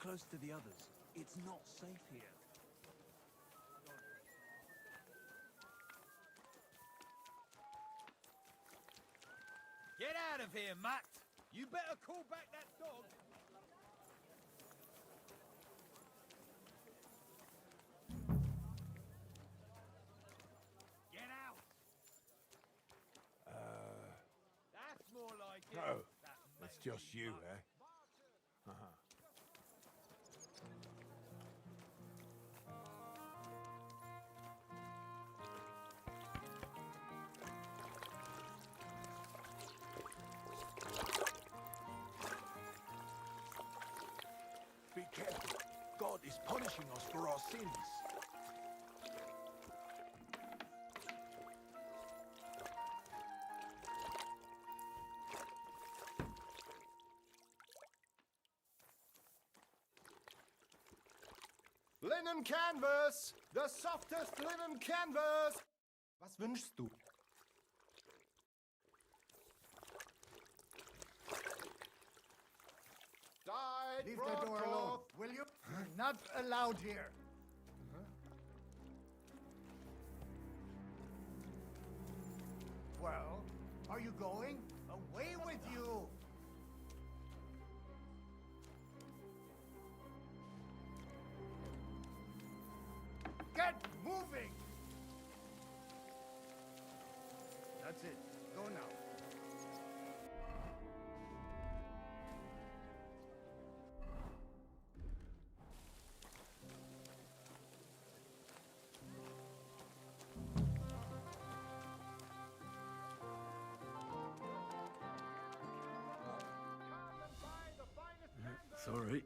close to the others. It's not safe here. Get out of here, Matt! You better call back that dog! Get out! That's more like it. Oh, it's just you, eh? Uh-huh. Be careful. God is punishing us for our sins. Linen canvas! The softest linen canvas! Was wünschst du? Leave the door alone, will you? You're not allowed here. Well, are you going? Away with you! Get moving! That's it. Go now. Sorry,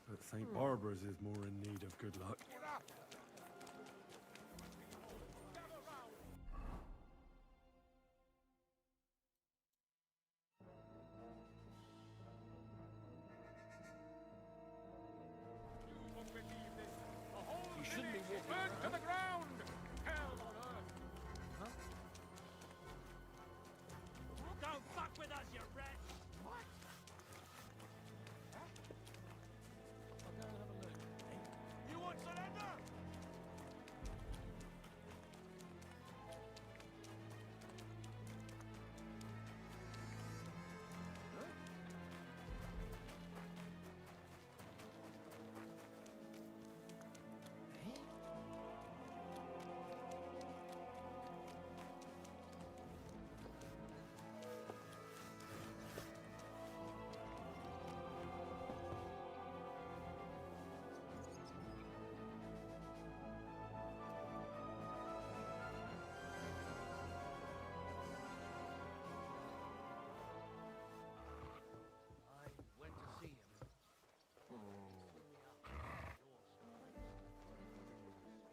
but St. Barbara's is more in need of good luck. You shouldn't be walking around. To the ground! Hell on earth! Huh? Don't fuck with us, you wretch! What? I'll go and have a look. You want surrender?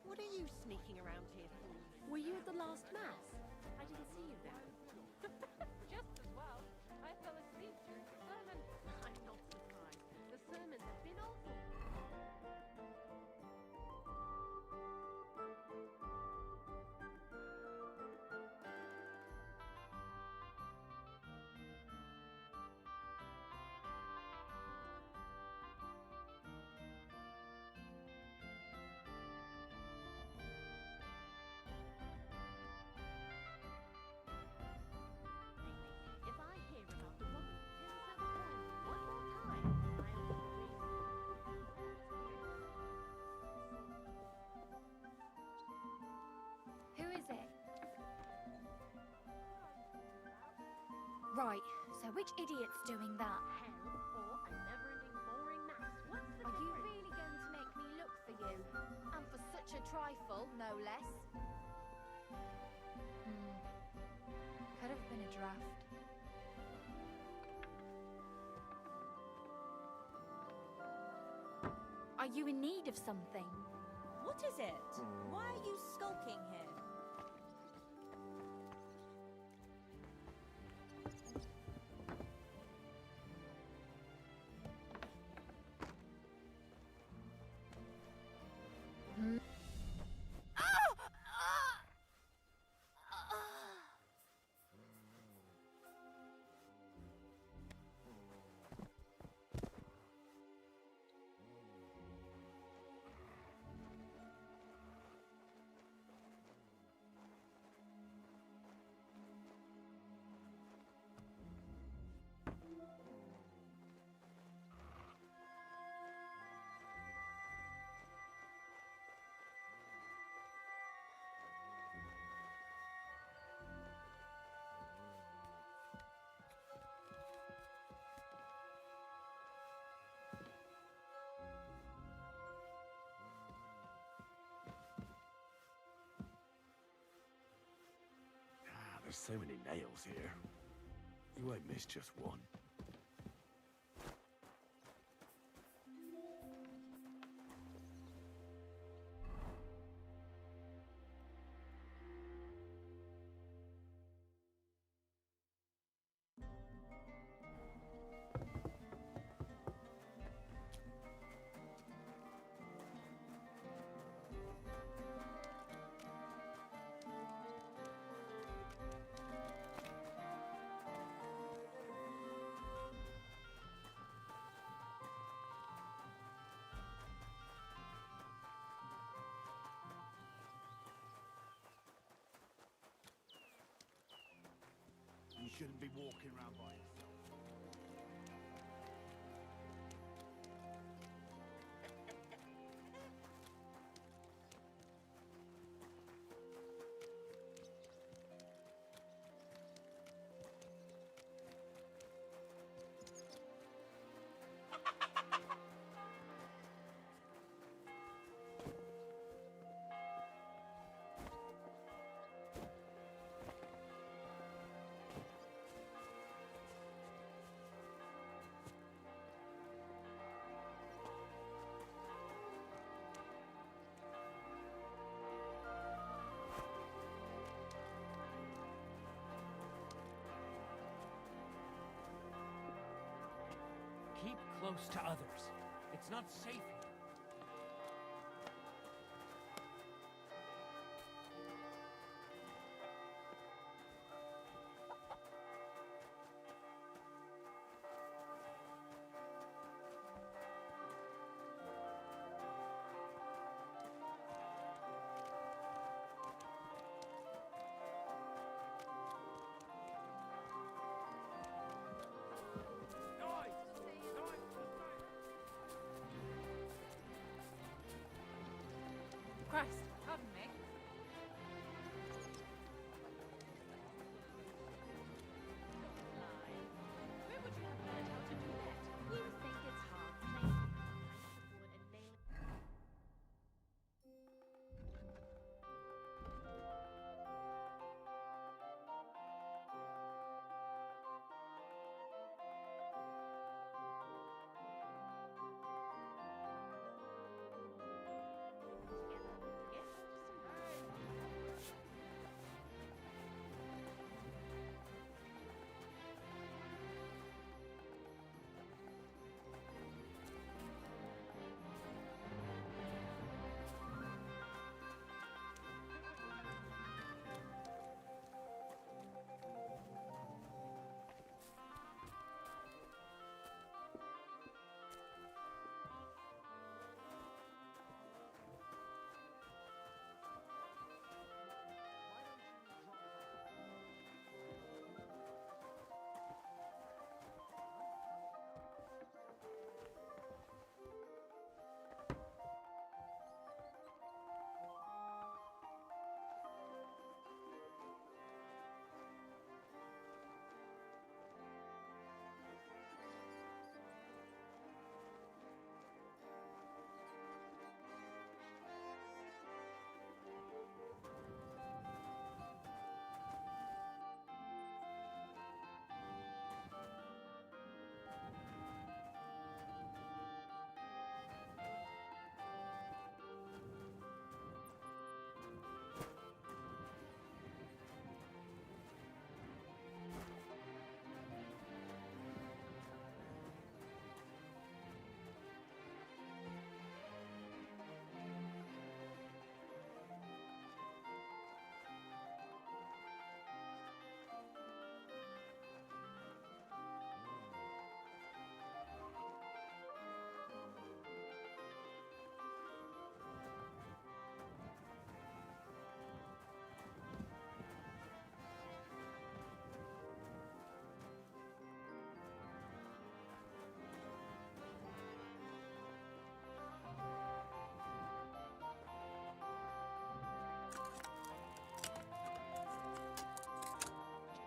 What are you sneaking around here for? Were you at the last mass? I didn't see you then. Just as well. I fell asleep during the sermon. I'm not surprised. The sermons have been awful. If I hear about the woman who kills her friend one more time, I'll Who is it? Right, so which idiot's doing that? hell or a never-ending boring mass. What's the Are you difference? really going to make me look for you? And for such a trifle, no less? Could have been a draft. Are you in need of something? What is it? Why are you skulking here? There's so many nails here. You won't miss just one. You shouldn't be walking around by yourself. Keep close to others. It's not safe here. Christ, pardon me. Where would you have learned how to do that? You think it's hard playing forward and nailing.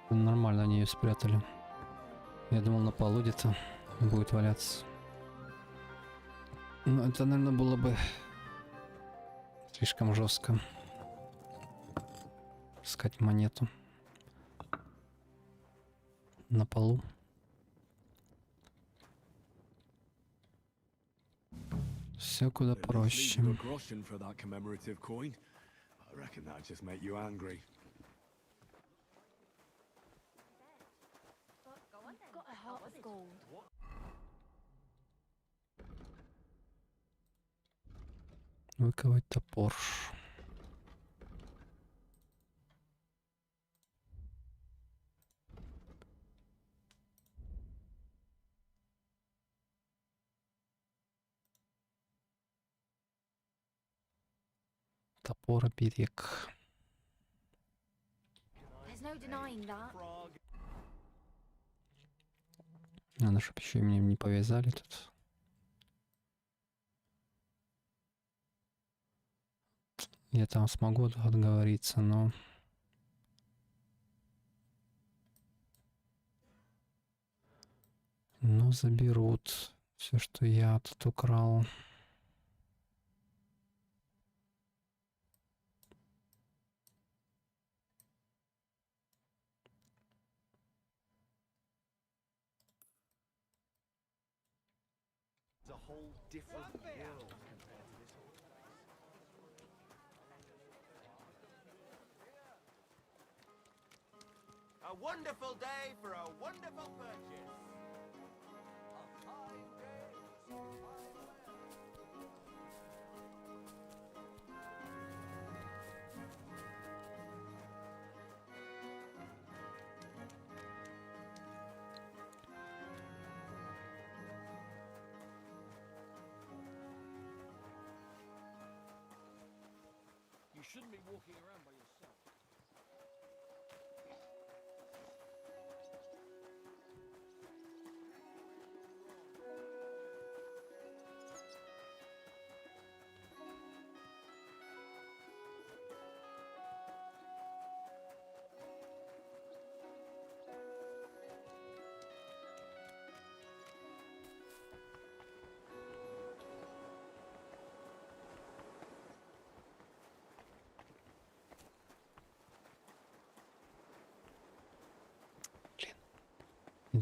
Нормально они ее спрятали. Я думал, на полу где-то будет валяться. Но это, наверное, было бы слишком жестко. Искать монету. на полу. Все куда проще. A groschen for that commemorative coin. I reckon that'd just make you angry. Got a heart of gold. Выковать топор. Топор оберег. There's no denying that. Надо, чтобы еще и мне не повязали тут. Я там смогу отговориться, но... Но заберут все, что я тут украл. It's a whole different world compared to this one. A wonderful day for a wonderful purchase. You shouldn't be walking around by yourself.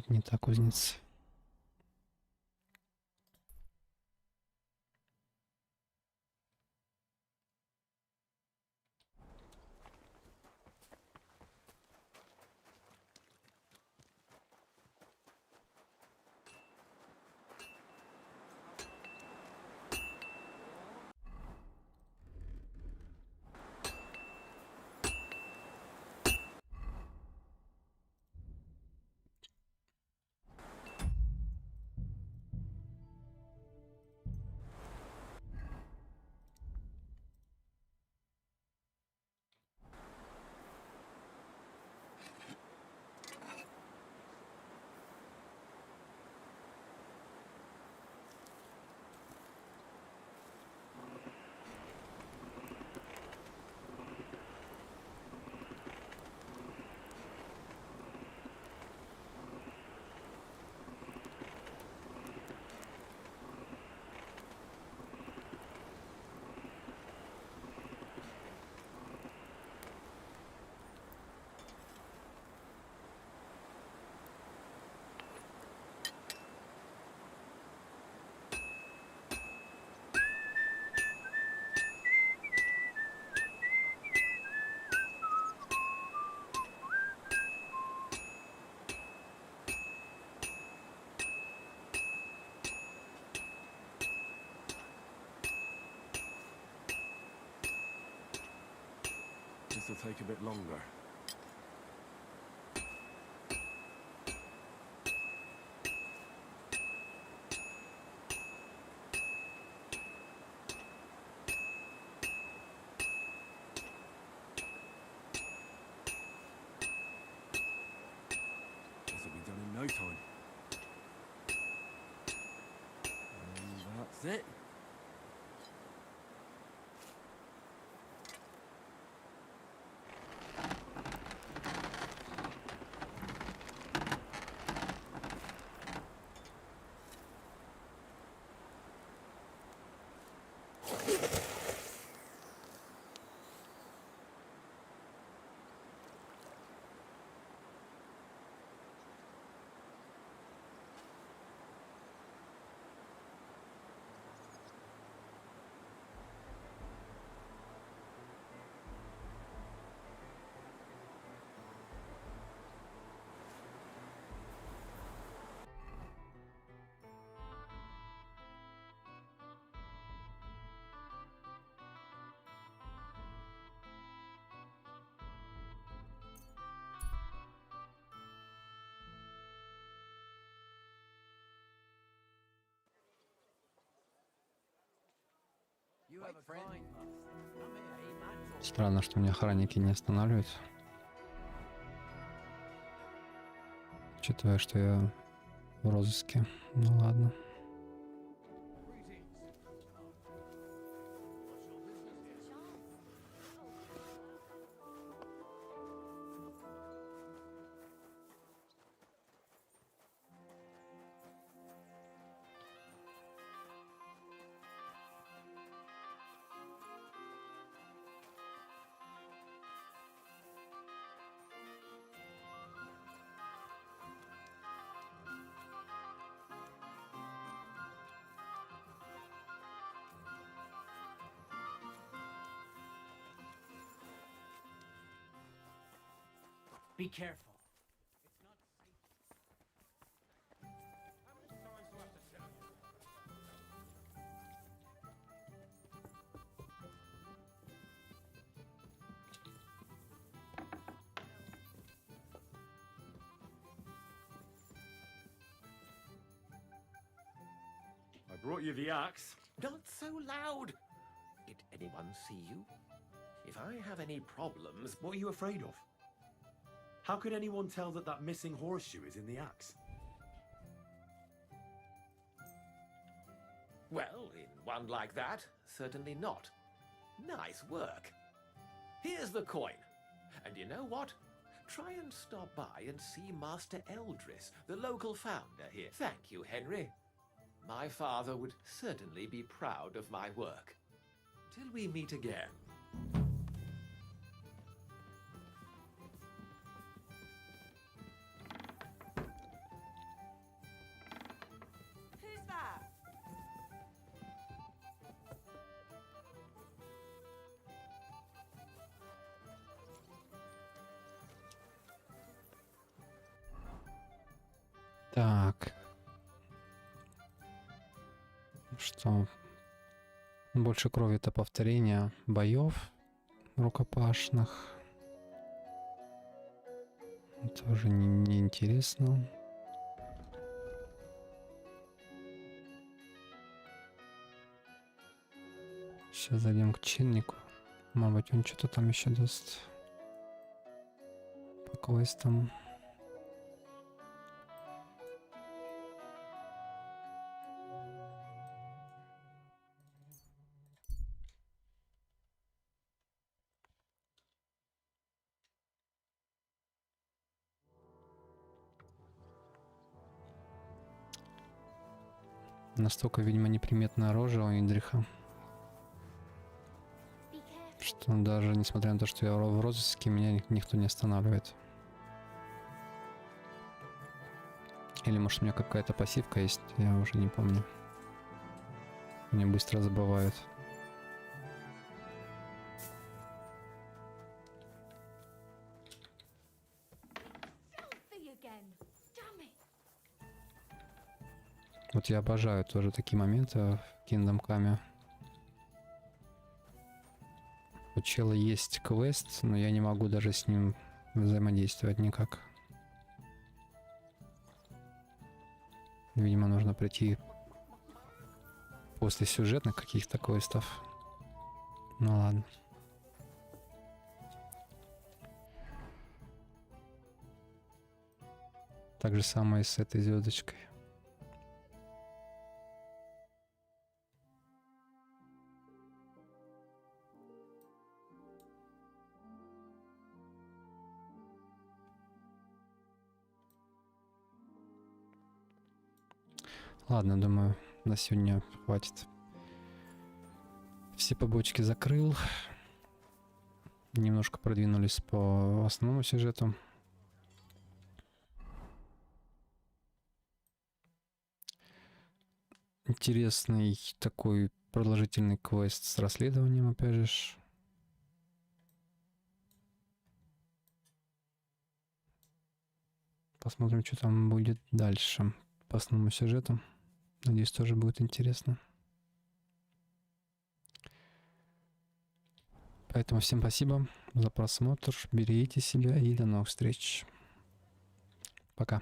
Не та кузница. This'll take a bit longer. This'll be done in no time. And that's it. Странно, что меня охранники не останавливают. Учитывая, что я в розыске. Ну ладно. Be careful. I brought you the axe. Not so loud. Did anyone see you? If I have any problems, What are you afraid of? How could anyone tell that that missing horseshoe is in the axe? well, in one like that, certainly not. Nice work. Here's the coin. And you know what? Try and stop by and see Master Eldris, the local founder here. Thank you, Henry. My father would certainly be proud of my work. Till we meet again. Who's that? Так. Что? Больше крови — это повторение боев рукопашных. Тоже не интересно. Сейчас зайдем к чиннику. Может быть, он что-то там еще даст по квестам. Настолько, видимо, неприметная рожа у Индриха, что даже несмотря на то, что я в розыске, меня никто не останавливает. Или может у меня какая-то пассивка есть, я уже не помню. Мне быстро забывают. Вот я обожаю тоже такие моменты в Kingdom Come. У чела есть квест, но я не могу даже с ним взаимодействовать никак. Видимо, нужно прийти после сюжетных каких-то квестов. Ну ладно. Так же самое и с этой звездочкой. Ладно, думаю, на сегодня хватит. Все побочки закрыл. Немножко продвинулись по основному сюжету. Интересный такой продолжительный квест с расследованием, опять же. Посмотрим, что там будет дальше по основному сюжету. Надеюсь, тоже будет интересно. Поэтому всем спасибо за просмотр. Берегите себя и до новых встреч. Пока.